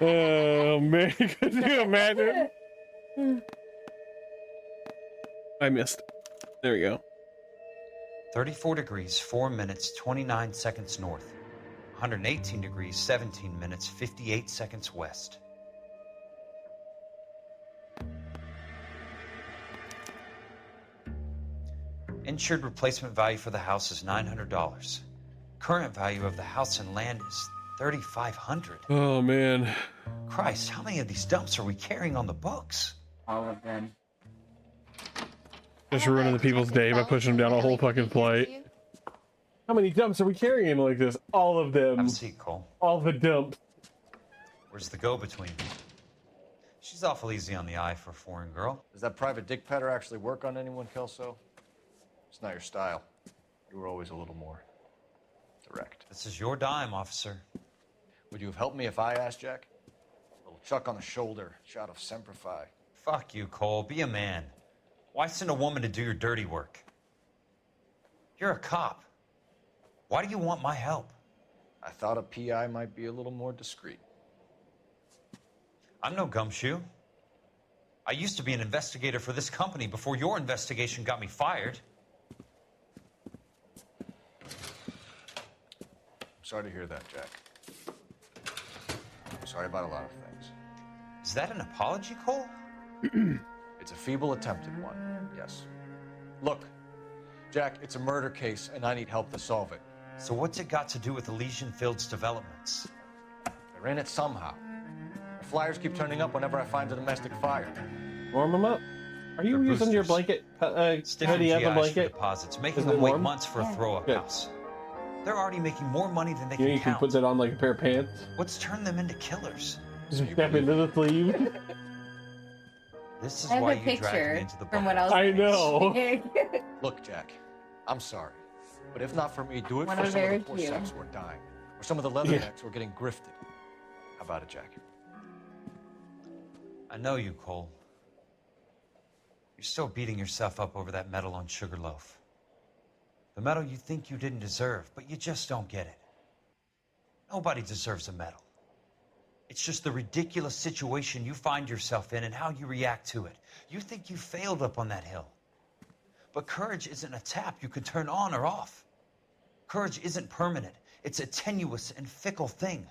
Speaker 1: Oh, man. Could you imagine? I missed. There we go.
Speaker 23: 34 degrees, 4 minutes, 29 seconds north. 118 degrees, 17 minutes, 58 seconds west. Insured replacement value for the house is $900. Current value of the house and land is $3,500.
Speaker 1: Oh, man.
Speaker 23: Christ, how many of these dumps are we carrying on the books?
Speaker 2: All of them.
Speaker 1: Just ruining the people's day by pushing them down a whole fucking flight. How many dumps are we carrying like this? All of them.
Speaker 23: Have a seat, Cole.
Speaker 1: All the dumps.
Speaker 23: Where's the go-between? She's awful easy on the eye for a foreign girl.
Speaker 6: Does that private dick petter actually work on anyone, Kelso? It's not your style. You were always a little more direct.
Speaker 23: This is your dime, officer.
Speaker 6: Would you have helped me if I asked, Jack? A little chuck on the shoulder, shot of Semper Fi.
Speaker 23: Fuck you, Cole. Be a man. Why send a woman to do your dirty work? You're a cop. Why do you want my help?
Speaker 6: I thought a PI might be a little more discreet.
Speaker 23: I'm no gumshoe. I used to be an investigator for this company before your investigation got me fired.
Speaker 6: Sorry to hear that, Jack. I'm sorry about a lot of things.
Speaker 23: Is that an apology, Cole?
Speaker 6: It's a feeble attempt at one, yes. Look, Jack, it's a murder case, and I need help to solve it.
Speaker 23: So what's it got to do with Elysian Fields developments?
Speaker 6: They're in it somehow. The flyers keep turning up whenever I find a domestic fire.
Speaker 1: Warm them up. Are you using your blanket? Hoodie as a blanket?
Speaker 23: Deposits, making
Speaker 1: Is
Speaker 23: them
Speaker 1: it
Speaker 23: wait
Speaker 1: warm?
Speaker 23: months for a throw-up
Speaker 1: Good.
Speaker 23: house. They're already making more money than they
Speaker 1: You know,
Speaker 23: can
Speaker 1: you can
Speaker 23: count.
Speaker 1: put that on like a pair of pants.
Speaker 23: What's turned them into killers?
Speaker 1: Just step into the sleeve.
Speaker 23: This is
Speaker 2: I have
Speaker 23: why
Speaker 2: a
Speaker 23: you dragged
Speaker 2: picture
Speaker 23: me into the
Speaker 2: from
Speaker 23: bar.
Speaker 2: when I was.
Speaker 1: I know.
Speaker 6: Look, Jack, I'm sorry. But if not for me, do it
Speaker 2: One
Speaker 6: for
Speaker 2: of
Speaker 6: some of the
Speaker 2: very
Speaker 6: poor
Speaker 2: few.
Speaker 6: sex who are dying. Or some of the leathernecks who are getting grifted. How about it, Jack?
Speaker 23: I know you, Cole. You're still beating yourself up over that medal on Sugarloaf. The medal you think you didn't deserve, but you just don't get it. Nobody deserves a medal. It's just the ridiculous situation you find yourself in and how you react to it. You think you failed up on that hill. But courage isn't a tap you can turn on or off. Courage isn't permanent. It's a tenuous and fickle thing.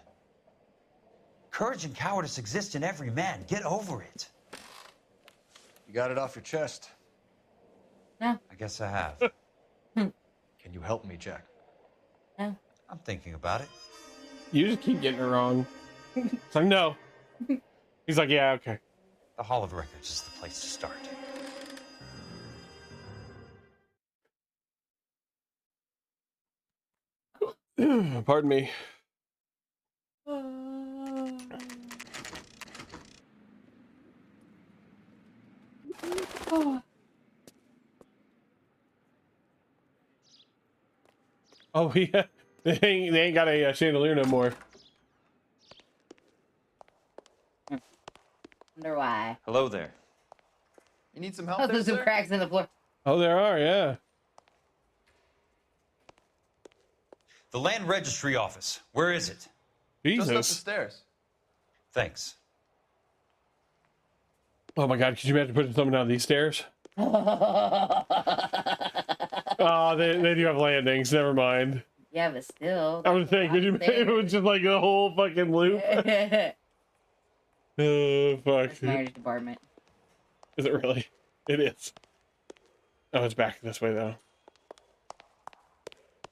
Speaker 23: Courage and cowardice exist in every man. Get over it.
Speaker 6: You got it off your chest.
Speaker 2: No.
Speaker 23: I guess I have.
Speaker 6: Can you help me, Jack?
Speaker 2: No.
Speaker 23: I'm thinking about it.
Speaker 1: You just keep getting it wrong. It's like, no. He's like, yeah, okay.
Speaker 23: The Hall of Records is the place to start.
Speaker 1: Pardon me. Oh, yeah. They ain't got a chandelier no more.
Speaker 2: Wonder why.
Speaker 6: Hello there. You need some help
Speaker 2: Oh,
Speaker 6: there,
Speaker 2: there's some
Speaker 6: sir?
Speaker 2: cracks in the floor.
Speaker 1: Oh, there are, yeah.
Speaker 23: The land registry office. Where is it?
Speaker 1: Jesus.
Speaker 6: Just up the stairs.
Speaker 23: Thanks.
Speaker 1: Oh my God, could you imagine putting someone down these stairs? Oh, they do have landings. Never mind.
Speaker 2: Yeah, but still.
Speaker 1: I was saying, could you imagine it was just like a whole fucking loop? Oh, fuck.
Speaker 2: That's marriage department.
Speaker 1: Is it really? It is. Oh, it's back this way, though.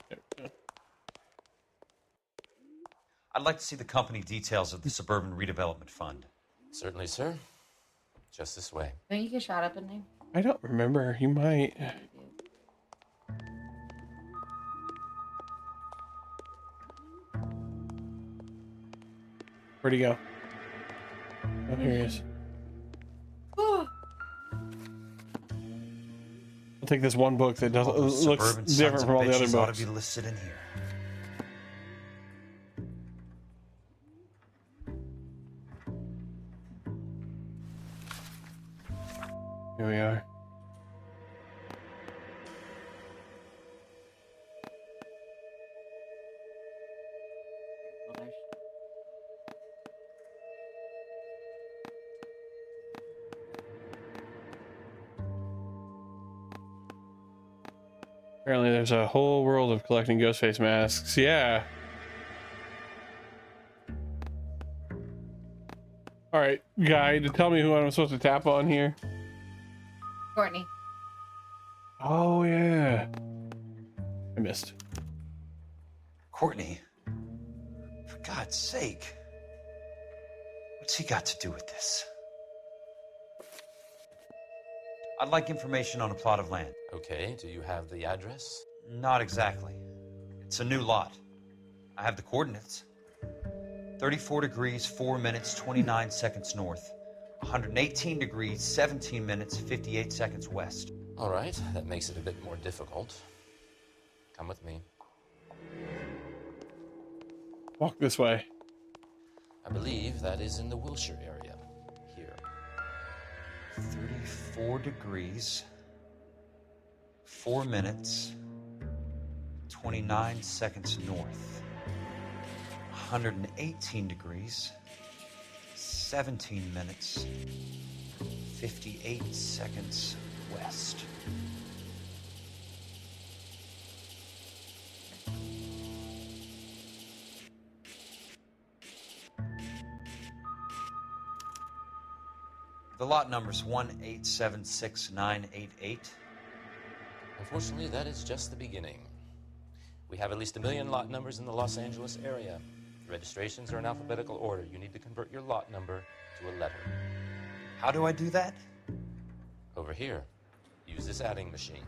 Speaker 1: There we go.
Speaker 23: I'd like to see the company details of the Suburban Redevelopment Fund.
Speaker 9: Certainly, sir. Just this way.
Speaker 2: Don't you get shot up in there?
Speaker 1: I don't remember. You might. Where'd he go? Oh, here he is. I'll take this one book that doesn't looks different from all the other
Speaker 23: Ought
Speaker 1: books.
Speaker 23: to be listed in here.
Speaker 1: Here we are. Apparently there's a whole world of collecting ghost face masks. Yeah. Alright, guide, tell me who I'm supposed to tap on here.
Speaker 2: Courtney.
Speaker 1: Oh, yeah. I missed.
Speaker 23: Courtney? For God's sake. What's he got to do with this? I'd like information on a plot of land.
Speaker 9: Okay, do you have the address?
Speaker 23: Not exactly. It's a new lot. I have the coordinates. 34 degrees, 4 minutes, 29 seconds north. 118 degrees, 17 minutes, 58 seconds west.
Speaker 9: All right, that makes it a bit more difficult. Come with me.
Speaker 1: Walk this way.
Speaker 9: I believe that is in the Wilshire area. Here.
Speaker 23: 34 degrees, 4 minutes, 29 seconds north. 118 degrees, 17 minutes, 58 seconds west. The lot number's 1876988.
Speaker 9: Unfortunately, that is just the beginning. We have at least 1 million lot numbers in the Los Angeles area. Registrations are in alphabetical order. You need to convert your lot number to a letter.
Speaker 23: How do I do that?
Speaker 9: Over here. Use this adding machine.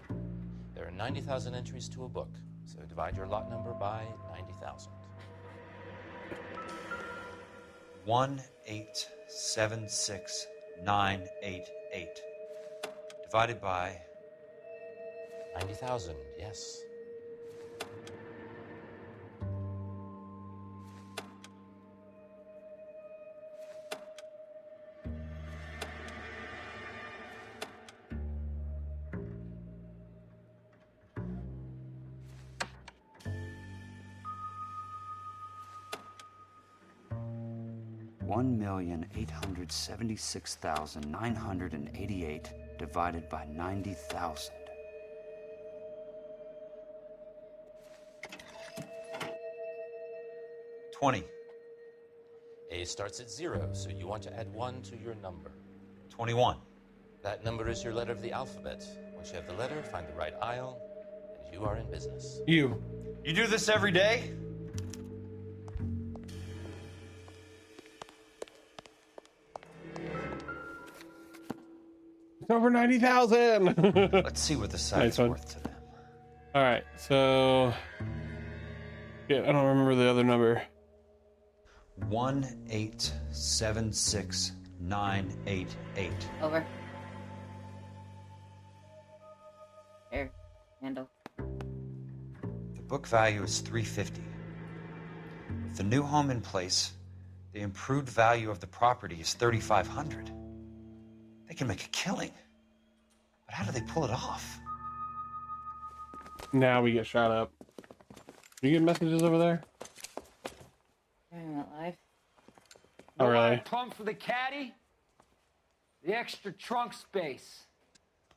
Speaker 9: There are 90,000 entries to a book, so divide your lot number by 90,000.
Speaker 23: 1876988 divided by
Speaker 9: 90,000, yes.
Speaker 4: $1,876,988 divided by 90,000.
Speaker 23: $20.
Speaker 9: A starts at 0, so you want to add 1 to your number.
Speaker 23: 21.
Speaker 9: That number is your letter of the alphabet. Once you have the letter, find the right aisle, and you are in business.
Speaker 1: You.
Speaker 23: You do this every day?
Speaker 1: It's over 90,000.
Speaker 23: Let's see what the site's
Speaker 1: Nice one.
Speaker 23: worth to them.
Speaker 1: All right, so yeah, I don't remember the other number.
Speaker 23: 1876988.
Speaker 2: Over. There. Handle.
Speaker 23: The book value is $350. With the new home in place, the improved value of the property is $3,500. They can make a killing. But how do they pull it off?
Speaker 1: Now we get shot up. You get messages over there?
Speaker 2: Life.
Speaker 1: Oh,
Speaker 17: Know why I
Speaker 1: really?
Speaker 17: plumb for the caddy? The extra trunk space.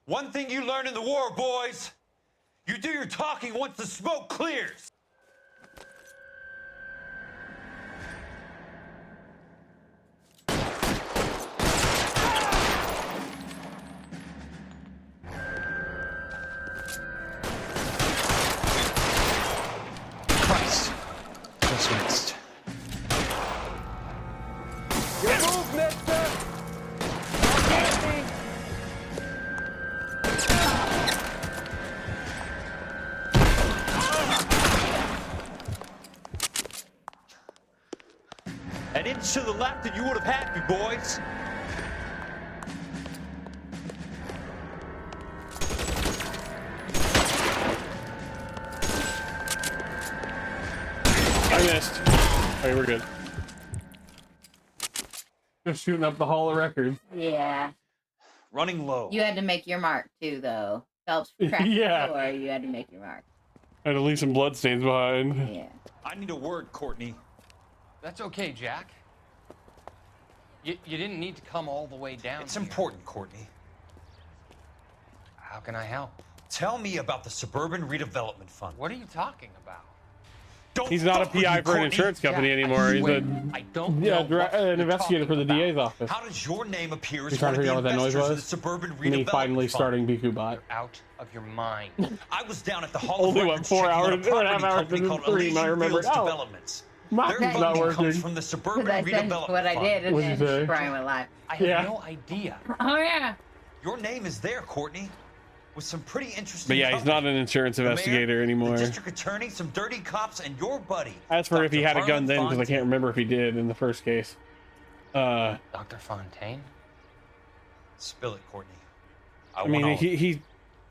Speaker 23: One thing you learn in the war, boys. You do your talking once the smoke clears.
Speaker 19: Christ. Just missed.
Speaker 17: Your move, mister!
Speaker 23: An inch to the left and you would have had me, boys.
Speaker 1: I missed. Okay, we're good. Just shooting up the Hall of Records.
Speaker 2: Yeah.
Speaker 23: Running low.
Speaker 2: You had to make your mark too, though. Phelps cracked
Speaker 1: Yeah.
Speaker 2: the door. You had to make your mark.
Speaker 1: I had to leave some bloodstains behind.
Speaker 2: Yeah.
Speaker 23: I need a word, Courtney.
Speaker 8: That's okay, Jack. You didn't need to come all the way down.
Speaker 23: It's important, Courtney.
Speaker 8: How can I help?
Speaker 23: Tell me about the Suburban Redevelopment Fund.
Speaker 8: What are you talking about?
Speaker 1: He's not a PI for an insurance company anymore. He's an investigator for the DA's office.
Speaker 23: How does your name appear as
Speaker 1: He's trying
Speaker 23: one
Speaker 1: to
Speaker 23: of
Speaker 1: figure
Speaker 23: the
Speaker 1: out what that noise
Speaker 23: investors in the
Speaker 1: was.
Speaker 23: Suburban
Speaker 1: And he
Speaker 23: Redevelopment
Speaker 1: finally
Speaker 23: Fund?
Speaker 1: starting BQ-Bot.
Speaker 8: Out of your mind.
Speaker 23: I was down at the Hall of
Speaker 1: Only
Speaker 23: Records
Speaker 1: 4
Speaker 23: checking
Speaker 1: hours,
Speaker 23: out a
Speaker 1: 2.5
Speaker 23: property
Speaker 1: hours
Speaker 23: company
Speaker 1: into
Speaker 23: called
Speaker 1: the stream, I
Speaker 23: Elysian
Speaker 1: remembered,
Speaker 23: Fields
Speaker 1: oh,
Speaker 23: Developments.
Speaker 1: Mine
Speaker 23: Their
Speaker 1: is not
Speaker 23: funding
Speaker 1: working.
Speaker 23: comes from the Suburban
Speaker 2: Because I said
Speaker 23: Redevelopment
Speaker 2: what I
Speaker 23: Fund.
Speaker 2: did, and
Speaker 1: What'd you say?
Speaker 2: then Brian went live.
Speaker 8: I had
Speaker 1: Yeah.
Speaker 8: no idea.
Speaker 2: Oh yeah.
Speaker 23: Your name is there, Courtney, with some pretty interesting.
Speaker 1: But yeah, he's not an insurance
Speaker 23: The mayor,
Speaker 1: investigator anymore.
Speaker 23: The district attorney, some dirty cops, and your buddy.
Speaker 1: As for if he had a gun
Speaker 23: Harlan
Speaker 1: then, because I
Speaker 23: Fontaine.
Speaker 1: can't remember if he did in the first case.
Speaker 8: Dr. Fontaine?
Speaker 23: Spill it, Courtney. I
Speaker 1: I mean,
Speaker 23: want all of it.
Speaker 1: he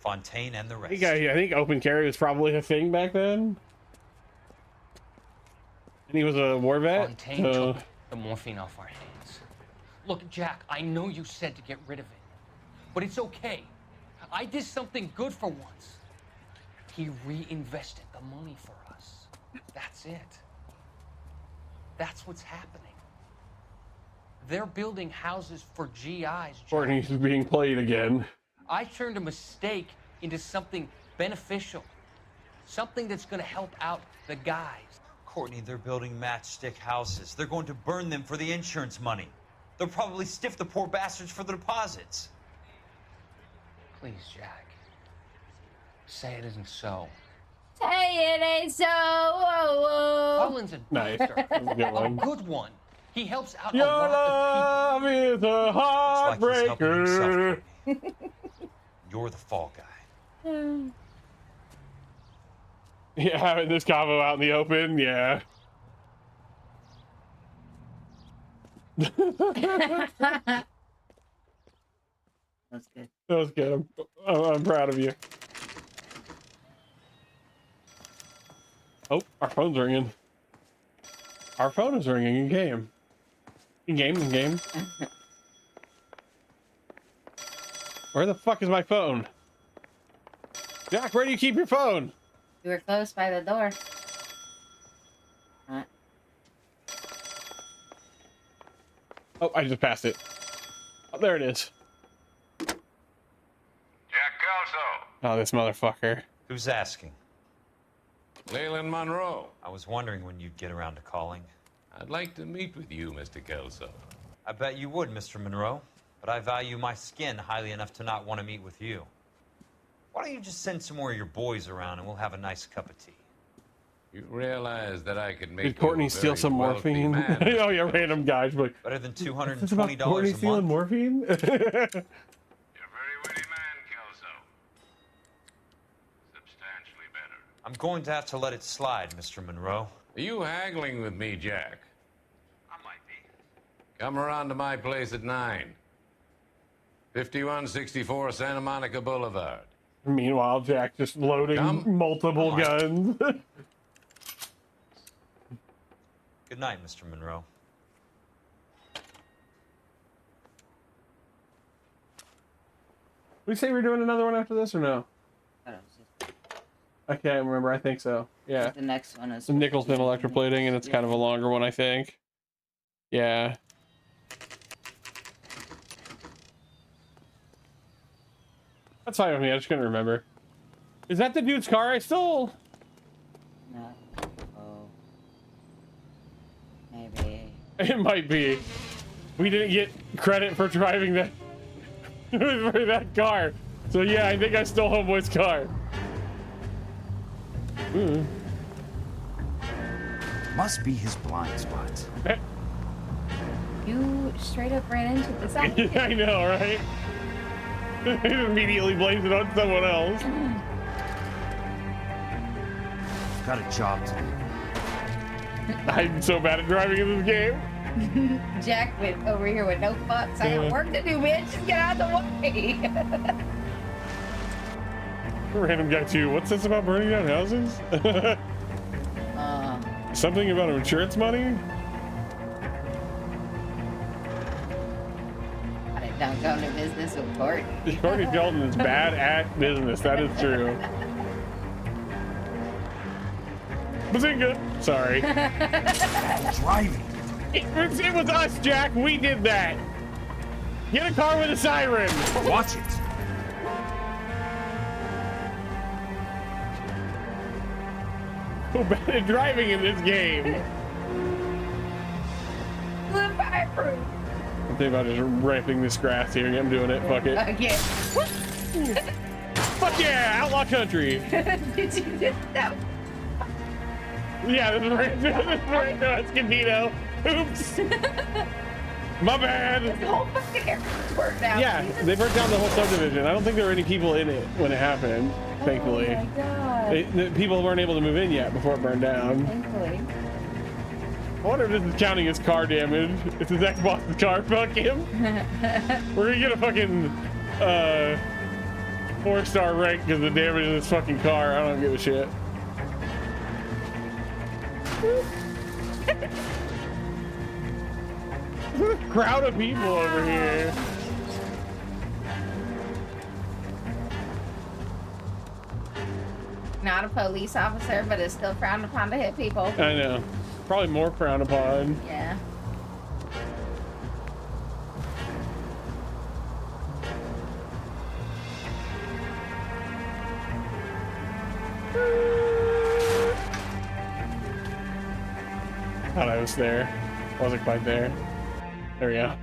Speaker 23: Fontaine and the rest.
Speaker 1: I think open carry was probably a thing back then. And he was a war vet.
Speaker 8: Fontaine
Speaker 1: So
Speaker 8: took the morphine off our hands. Look, Jack, I know you said to get rid of it, but it's okay. I did something good for once. He reinvested the money for us. That's it. That's what's happening. They're building houses for GIs. Jack.
Speaker 1: Courtney's being played again.
Speaker 8: I turned a mistake into something beneficial. Something that's going to help out the guys.
Speaker 23: Courtney, they're building matchstick houses. They're going to burn them for the insurance money. They'll probably stiff the poor bastards for the deposits.
Speaker 8: Please, Jack. Say it isn't so.
Speaker 2: Say it ain't so. Whoa, whoa.
Speaker 8: Cullen's a
Speaker 1: Nice.
Speaker 8: doctor.
Speaker 1: That's a good
Speaker 8: A
Speaker 1: one.
Speaker 8: good one. He helps out
Speaker 1: Your
Speaker 8: a lot of
Speaker 1: love is a
Speaker 23: Looks like he's helping
Speaker 1: heartbreaker.
Speaker 23: himself, Courtney. You're the fall guy.
Speaker 1: Yeah, having this combo out in the open, yeah.
Speaker 2: That's good.
Speaker 1: That was good. I'm proud of you. Oh, our phone's ringing. Our phone is ringing in game. In game. Where the fuck is my phone? Jack, where do you keep your phone?
Speaker 2: You were close by the door. Huh?
Speaker 1: Oh, I just passed it. Oh, there it is.
Speaker 12: Jack Kelso.
Speaker 1: Oh, this motherfucker.
Speaker 23: Who's asking?
Speaker 12: Leland Monroe.
Speaker 23: I was wondering when you'd get around to calling.
Speaker 12: I'd like to meet with you, Mr. Kelso.
Speaker 23: I bet you would, Mr. Monroe. But I value my skin highly enough to not want to meet with you. Why don't you just send some more of your boys around and we'll have a nice cup of tea?
Speaker 12: You realize that I could make
Speaker 1: Did Courtney
Speaker 12: you a
Speaker 1: steal
Speaker 12: very
Speaker 1: some
Speaker 12: wealthy
Speaker 1: morphine?
Speaker 12: man,
Speaker 1: Oh yeah,
Speaker 12: Mr.
Speaker 1: random guys. Like,
Speaker 23: Better than
Speaker 1: is this
Speaker 23: $220
Speaker 1: about Courtney
Speaker 23: a
Speaker 1: stealing
Speaker 23: month.
Speaker 1: morphine?
Speaker 12: You're a very witty man, Kelso. Substantially better.
Speaker 23: I'm going to have to let it slide, Mr. Monroe.
Speaker 12: Are you haggling with me, Jack?
Speaker 23: I might be.
Speaker 12: Come around to my place at 9. 5164 Santa Monica Boulevard.
Speaker 1: Meanwhile, Jack just loading
Speaker 12: Come.
Speaker 1: multiple guns.
Speaker 23: Good night, Mr. Monroe.
Speaker 1: We say we're doing another one after this or no?
Speaker 2: I don't know.
Speaker 1: I can't remember. I think so. Yeah.
Speaker 2: The next one is
Speaker 1: Nickel's been electroplating, and it's kind of a longer one, I think. Yeah. That's fine with me. I just couldn't remember. Is that the dude's car I stole?
Speaker 2: No. Oh. Maybe.
Speaker 1: It might be. We didn't get credit for driving that for that car. So yeah, I think I stole Homeboy's car. Ooh.
Speaker 4: Must be his blind spot.
Speaker 2: You straight up ran into the side.
Speaker 1: Yeah, I know, right? He immediately blames it on someone else.
Speaker 4: Got a job to do.
Speaker 1: I'm so bad at driving in this game.
Speaker 2: Jack went over here with no fucks. I have work to do, bitch. Just get out of the way.
Speaker 1: Random guy too. What's this about burning down houses? Something about insurance money?
Speaker 2: I don't go into business with Courtney.
Speaker 1: Courtney Sheldon is bad at business. That is true. Bazinga! Sorry.
Speaker 4: Driving.
Speaker 1: It was us, Jack. We did that. Get a car with a siren.
Speaker 4: Watch it.
Speaker 1: So bad at driving in this game.
Speaker 2: Live fireproof.
Speaker 1: I'm thinking about just ramping this grass here. I'm doing it. Fuck it.
Speaker 2: Again.
Speaker 1: Fuck yeah! Outlaw country.
Speaker 2: Did you just that?
Speaker 1: Yeah, this is right now. Escondido. Oops. My bad.
Speaker 2: The whole fucking area burnt down.
Speaker 1: Yeah, they burnt down the whole subdivision. I don't think there were any people in it when it happened, thankfully.
Speaker 2: Oh my god.
Speaker 1: The people weren't able to move in yet before it burned down.
Speaker 2: Thankfully.
Speaker 1: I wonder if this is counting as car damage. It's his ex-boss's car. Fuck him. We're gonna get a fucking 4-star rank because of the damage in this fucking car. I don't give a shit. There's a crowd of people over here.
Speaker 2: Not a police officer, but it's still frowned upon to hit people.
Speaker 1: I know. Probably more frowned upon.
Speaker 2: Yeah.
Speaker 1: Thought I was there. Wasn't quite there. There we go.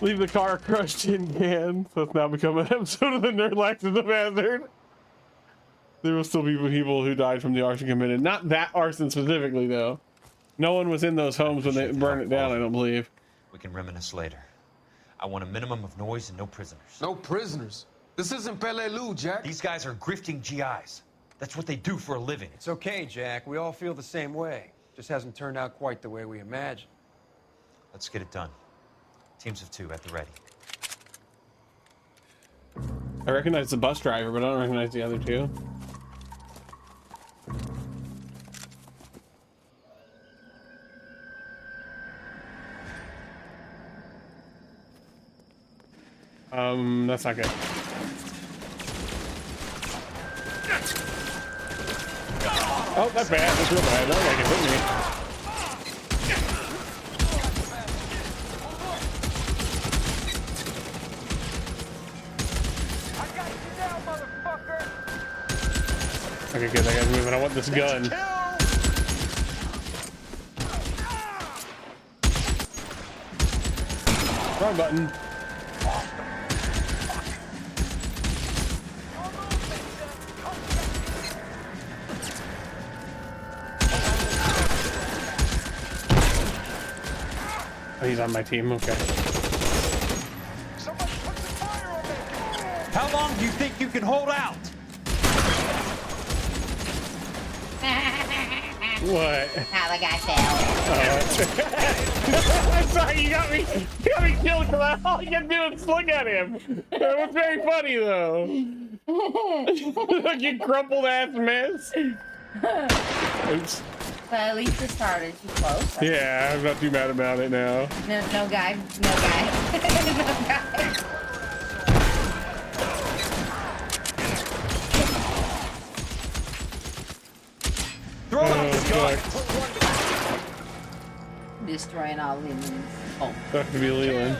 Speaker 1: Leave the car crushed in can. So it's now become an episode of the Nerdlax is a Hazard. There will still be people who died from the arson committed. Not that arson specifically, though. No one was in those homes when they burned it down, I don't believe.
Speaker 23: We can reminisce later. I want a minimum of noise and no prisoners.
Speaker 10: No prisoners? This isn't Pelelu, Jack.
Speaker 23: These guys are grifting GIs. That's what they do for a living.
Speaker 10: It's okay, Jack. We all feel the same way. Just hasn't turned out quite the way we imagined.
Speaker 23: Let's get it done. Teams of 2 at the ready.
Speaker 1: I recognize the bus driver, but I don't recognize the other two. That's not good. Oh, that's bad. That's real bad. That guy can hit me. Okay, good. That guy's moving. I want this gun. Wrong button. Oh, he's on my team. Okay.
Speaker 23: How long do you think you can hold out?
Speaker 1: What?
Speaker 2: How I got
Speaker 1: I'm sorry, you got me killed because all you can do is look at him. That was very funny though. Like you crumpled ass mess. Oops.
Speaker 2: But at least it started too close.
Speaker 1: Yeah, I'm not too mad about it now.
Speaker 2: No guy. No guy. No guy. Destroying all Leland's. Oh.
Speaker 1: That could be Leland.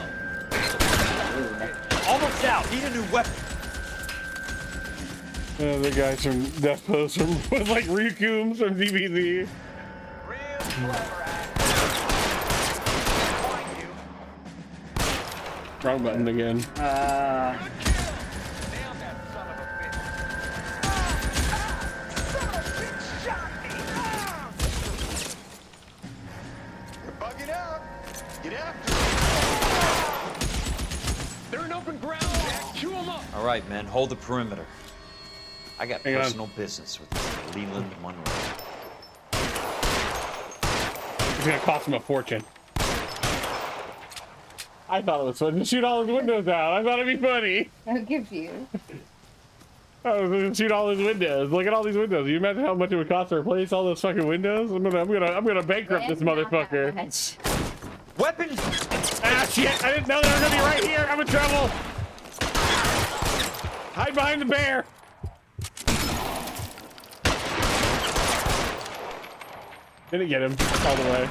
Speaker 23: Almost out. Need a new weapon.
Speaker 1: The guys from Death Post with like Ryukums from DBZ. Wrong button again.
Speaker 3: Bug it out. Get after it.
Speaker 8: They're in open ground. Queue them up.
Speaker 23: All right, men, hold the perimeter. I got
Speaker 1: Hang on.
Speaker 23: personal business with Mr. Leland Monroe.
Speaker 1: It's gonna cost him a fortune. I thought it was fun to shoot all his windows out. I thought it'd be funny.
Speaker 2: I'm confused.
Speaker 1: I was gonna shoot all his windows. Look at all these windows. You imagine how much it would cost to replace all those fucking windows? I'm gonna bankrupt this motherfucker.
Speaker 23: Weapons!
Speaker 1: Ah shit! I didn't know they were gonna be right here. I'm in trouble. Hide behind the bear. Didn't get him all the way.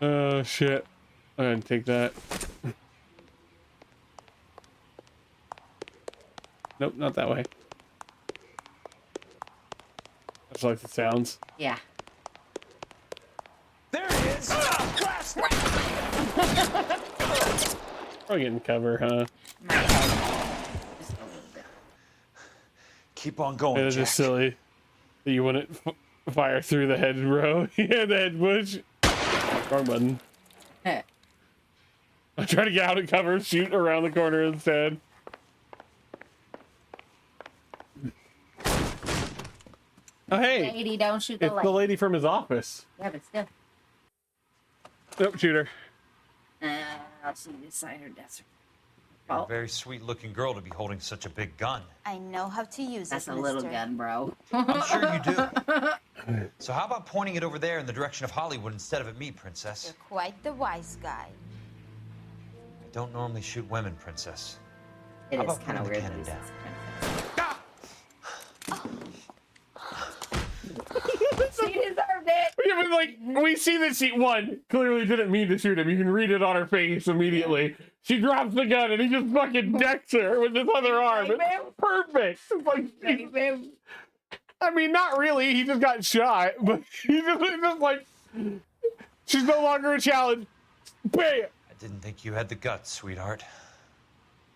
Speaker 1: Oh shit. I'm gonna take that. Nope, not that way. That's like the sounds.
Speaker 2: Yeah.
Speaker 23: There it is!
Speaker 1: Probably getting cover, huh?
Speaker 23: Keep on going,
Speaker 1: It's
Speaker 23: Jack.
Speaker 1: just silly that you wouldn't fire through the head row. Yeah, the head bush. Wrong button. I'm trying to get out of cover, shoot around the corner instead. Oh hey,
Speaker 2: Lady, don't shoot the
Speaker 1: it's
Speaker 2: light.
Speaker 1: the lady from his office.
Speaker 2: Yeah, but still.
Speaker 1: Nope, shoot her.
Speaker 2: I'll see you sign her death.
Speaker 23: You're a very sweet-looking girl to be holding such a big gun.
Speaker 5: I know how to use
Speaker 2: That's
Speaker 5: it,
Speaker 2: a little
Speaker 5: mister.
Speaker 2: gun, bro.
Speaker 23: I'm sure you do. So how about pointing it over there in the direction of Hollywood instead of at me, Princess?
Speaker 5: You're quite the wise guy.
Speaker 23: I don't normally shoot women, Princess.
Speaker 2: It
Speaker 23: How
Speaker 2: is
Speaker 23: about
Speaker 2: kind of
Speaker 23: putting
Speaker 2: weird.
Speaker 23: the
Speaker 2: that
Speaker 23: cannon
Speaker 2: She deserved it.
Speaker 1: Yeah, but like we see that she clearly didn't mean to shoot him. You can read it on her face immediately. She drops the gun and he just fucking decks her with his other arm. It's perfect. It's like, I mean, not really. He just got shot, but he's just like, she's no longer a challenge. Bam!
Speaker 23: I didn't think you had the guts, sweetheart.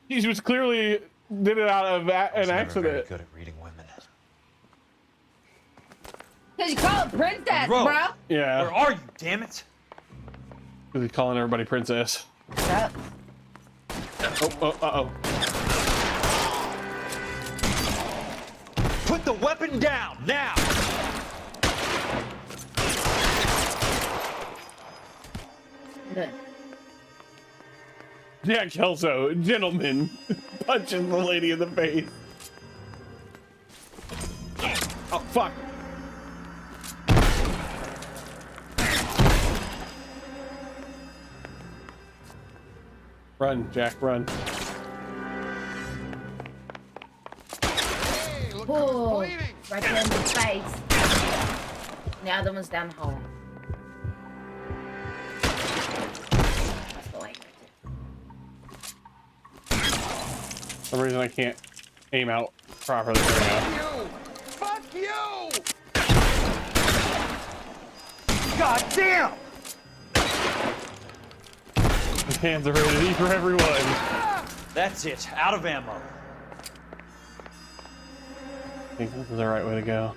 Speaker 1: He was clearly did it out of
Speaker 23: I was
Speaker 1: an
Speaker 23: never
Speaker 1: accident.
Speaker 23: very good at reading women.
Speaker 2: Because you call her princess,
Speaker 23: Monroe,
Speaker 2: bro.
Speaker 1: Yeah.
Speaker 23: Where are you, damn it?
Speaker 1: Because he's calling everybody princess.
Speaker 2: Yep.
Speaker 1: Oh.
Speaker 23: Put the weapon down, now!
Speaker 2: Good.
Speaker 1: Yeah, Kelso, gentleman, punches the lady in the face. Oh, fuck. Run, Jack, run.
Speaker 2: Ooh, right there in the face. The other one's down the hall. That's the way.
Speaker 1: For some reason I can't aim out properly right now.
Speaker 3: Fuck you!
Speaker 23: God damn!
Speaker 1: His hands are rated E for everyone.
Speaker 23: That's it, out of ammo.
Speaker 1: I think this is the right way to go.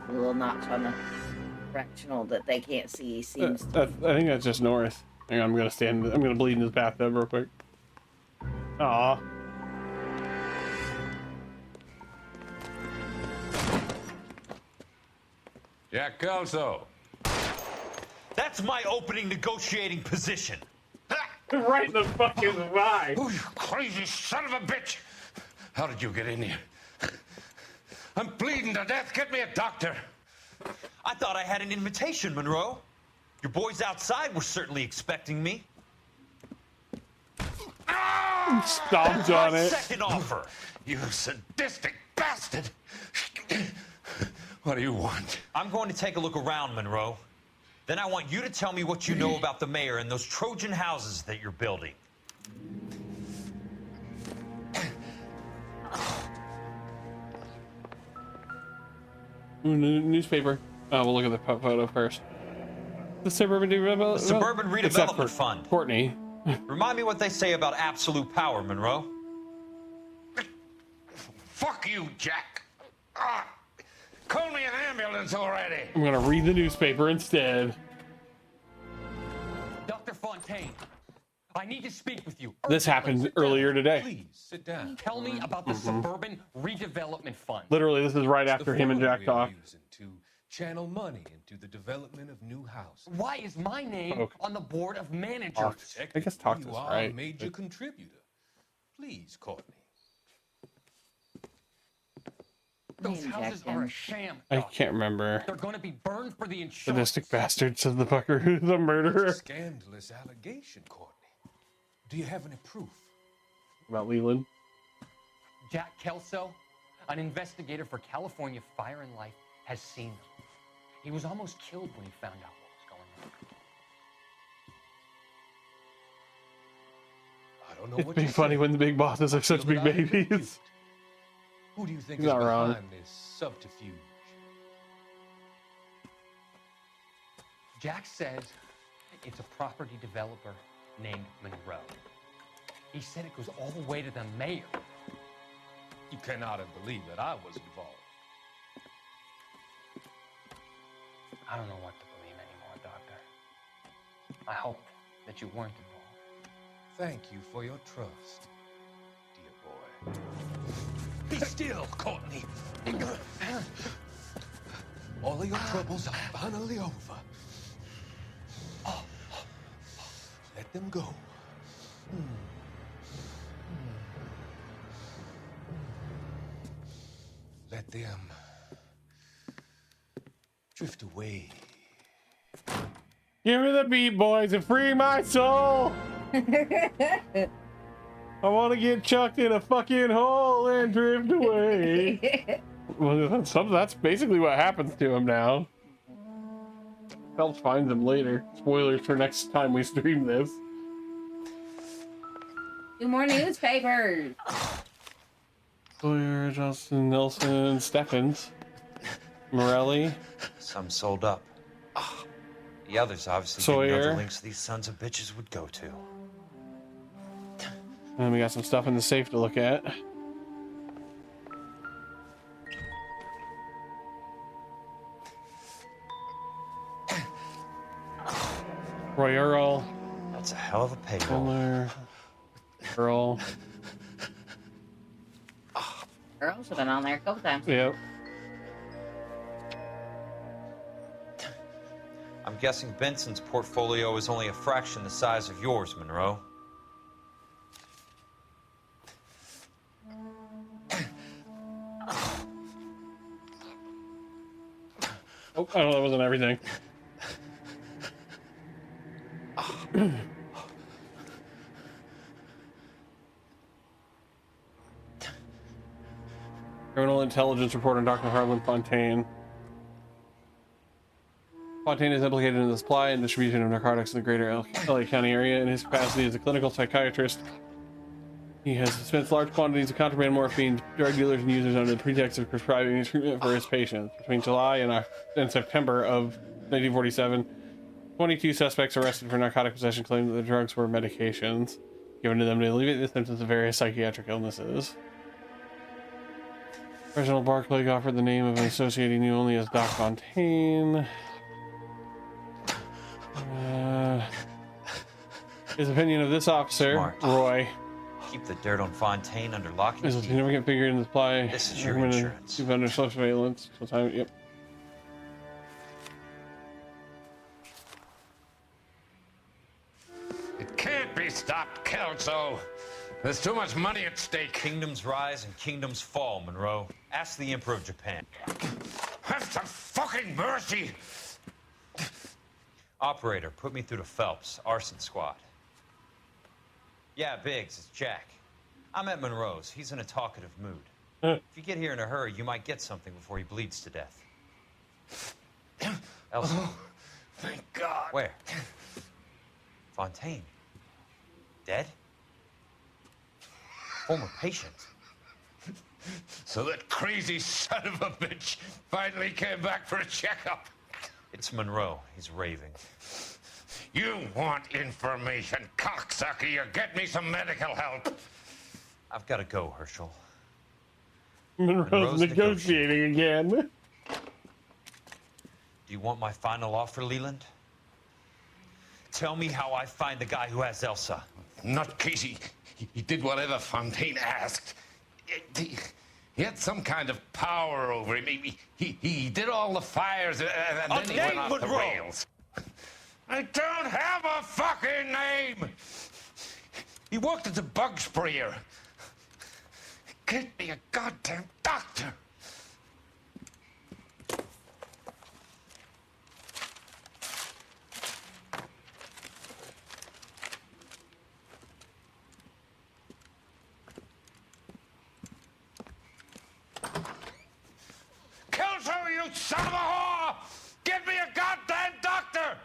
Speaker 2: A little notch on the directional that they can't see seems.
Speaker 1: I think that's just north. Hang on, I'm gonna bleed in this bathtub real quick. Aw.
Speaker 12: Jack Kelso.
Speaker 23: That's my opening negotiating position.
Speaker 1: Right in the fucking eye.
Speaker 12: Oh, you crazy son of a bitch! How did you get in here? I'm bleeding to death. Get me a doctor.
Speaker 23: I thought I had an invitation, Monroe. Your boys outside were certainly expecting me.
Speaker 1: Stomps on it.
Speaker 23: Second offer.
Speaker 12: You sadistic
Speaker 20: bastard! What do you want?
Speaker 23: I'm going to take a look around, Monroe. Then I want you to tell me what you know about the mayor and those Trojan houses that you're building.
Speaker 1: Newspaper. Oh, we'll look at the photo first. The Suburban Redevelopment.
Speaker 23: The Suburban Redevelopment Fund.
Speaker 1: Courtney.
Speaker 23: Remind me what they say about absolute power, Monroe.
Speaker 20: Fuck you, Jack. Call me an ambulance already.
Speaker 1: I'm gonna read the newspaper instead.
Speaker 8: Dr. Fontaine, I need to speak with you.
Speaker 1: This happened earlier today.
Speaker 8: Please, sit down. Tell me about the Suburban Redevelopment Fund.
Speaker 1: Literally, this is right after him and Jack talked.
Speaker 14: To channel money into the development of new houses.
Speaker 8: Why is my name on the board of managers?
Speaker 1: I guess talk
Speaker 14: You
Speaker 1: this
Speaker 14: are
Speaker 1: right.
Speaker 14: a major contributor. Please, Courtney.
Speaker 8: Those houses are a sham.
Speaker 1: I can't remember.
Speaker 8: They're going to be burned for the insurance.
Speaker 1: Sadistic bastard, says the fucker who's a murderer.
Speaker 14: Scandalous allegation, Courtney. Do you have any proof?
Speaker 1: About Leland.
Speaker 8: Jack Kelso, an investigator for California Fire and Life, has seen them. He was almost killed when he found out what was going on.
Speaker 14: I don't know
Speaker 1: It's
Speaker 14: what
Speaker 1: big
Speaker 14: you
Speaker 1: funny
Speaker 14: said.
Speaker 1: when the big bosses are such big babies.
Speaker 14: Who do you think
Speaker 1: He's
Speaker 14: is
Speaker 1: not
Speaker 14: behind
Speaker 1: wrong.
Speaker 14: this subterfuge?
Speaker 8: Jack says it's a property developer named Monroe. He said it goes all the way to the mayor.
Speaker 14: You cannot have believed that I was involved.
Speaker 8: I don't know what to believe anymore, Doctor. I hope that you weren't involved.
Speaker 14: Thank you for your trust, dear boy. Be still, Courtney. All of your troubles are finally over. Let them go. Let them drift away.
Speaker 1: Give me the beat, boys, and free my soul. I want to get chucked in a fucking hole and drift away. Well, that's basically what happens to him now. Phelps finds him later. Spoilers for next time we stream this.
Speaker 2: 2 more newspapers.
Speaker 1: Sawyer, Johnson, Nelson, Steffens, Morelli.
Speaker 23: Some sold up. The others obviously didn't know
Speaker 1: Sawyer.
Speaker 23: the links these sons of bitches would go to.
Speaker 1: And we got some stuff in the safe to look at. Roy Earl.
Speaker 23: That's a hell of a payroll.
Speaker 1: Miller. Earl.
Speaker 2: Girls have been on there a couple times.
Speaker 1: Yep.
Speaker 23: I'm guessing Benson's portfolio is only a fraction the size of yours, Monroe.
Speaker 1: Oh, I know that wasn't everything. Criminal intelligence report on Dr. Harlan Fontaine. Fontaine is implicated in the supply and distribution of narcotics in the greater LA County area. In his capacity as a clinical psychiatrist, he has dispensed large quantities of contraband morphine to drug dealers and users under the pretext of prescribing treatment for his patients. Between July and September of 1947, 22 suspects arrested for narcotic possession claimed that the drugs were medications given to them to alleviate the symptoms of various psychiatric illnesses. Reginald Barclay offered the name of an associate he knew only as Doc Fontaine. His opinion of this officer,
Speaker 23: Smart.
Speaker 1: Roy,
Speaker 23: Keep the dirt on Fontaine under lock and
Speaker 1: is a
Speaker 23: key.
Speaker 1: significant figure in the supply.
Speaker 23: This is your
Speaker 1: recommended
Speaker 23: insurance.
Speaker 1: Keep under social surveillance. Yep.
Speaker 20: It can't be stopped, Kelso. There's too much money at stake.
Speaker 23: Kingdoms rise and kingdoms fall, Monroe. Ask the Emperor of Japan.
Speaker 20: Have some fucking mercy.
Speaker 23: Operator, put me through to Phelps, arson squad. Yeah, Biggs, it's Jack. I'm at Monroe's. He's in a talkative mood. If you get here in a hurry, you might get something before he bleeds to death. Elsa.
Speaker 20: Oh, thank God.
Speaker 23: Where? Fontaine. Dead? Former patient.
Speaker 12: So that crazy son of a bitch finally came back for a checkup.
Speaker 23: It's Monroe. He's raving.
Speaker 12: You want information, cocksucker. You get me some medical help.
Speaker 23: I've got to go, Herschel.
Speaker 1: Monroe's negotiating again.
Speaker 23: Do you want my final offer, Leland? Tell me how I find the guy who has Elsa.
Speaker 12: Not Casey. He did whatever Fontaine asked. He had some kind of power over him. He did all the fires, and then he went off the rails. I don't have a fucking name! He worked as a bug sprayer. Get me a goddamn doctor! Kelso, you son of a whore! Get me a goddamn doctor!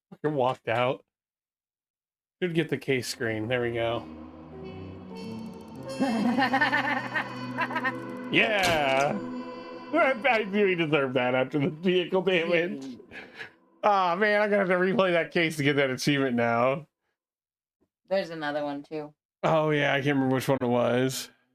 Speaker 1: Fucking walked out. Should get the case screen. There we go. Yeah! I knew he deserved that after the vehicle damage. Ah, man, I'm gonna have to replay that case to get that achievement now.
Speaker 2: There's another one too.
Speaker 1: Oh, yeah, I can't remember which one it was.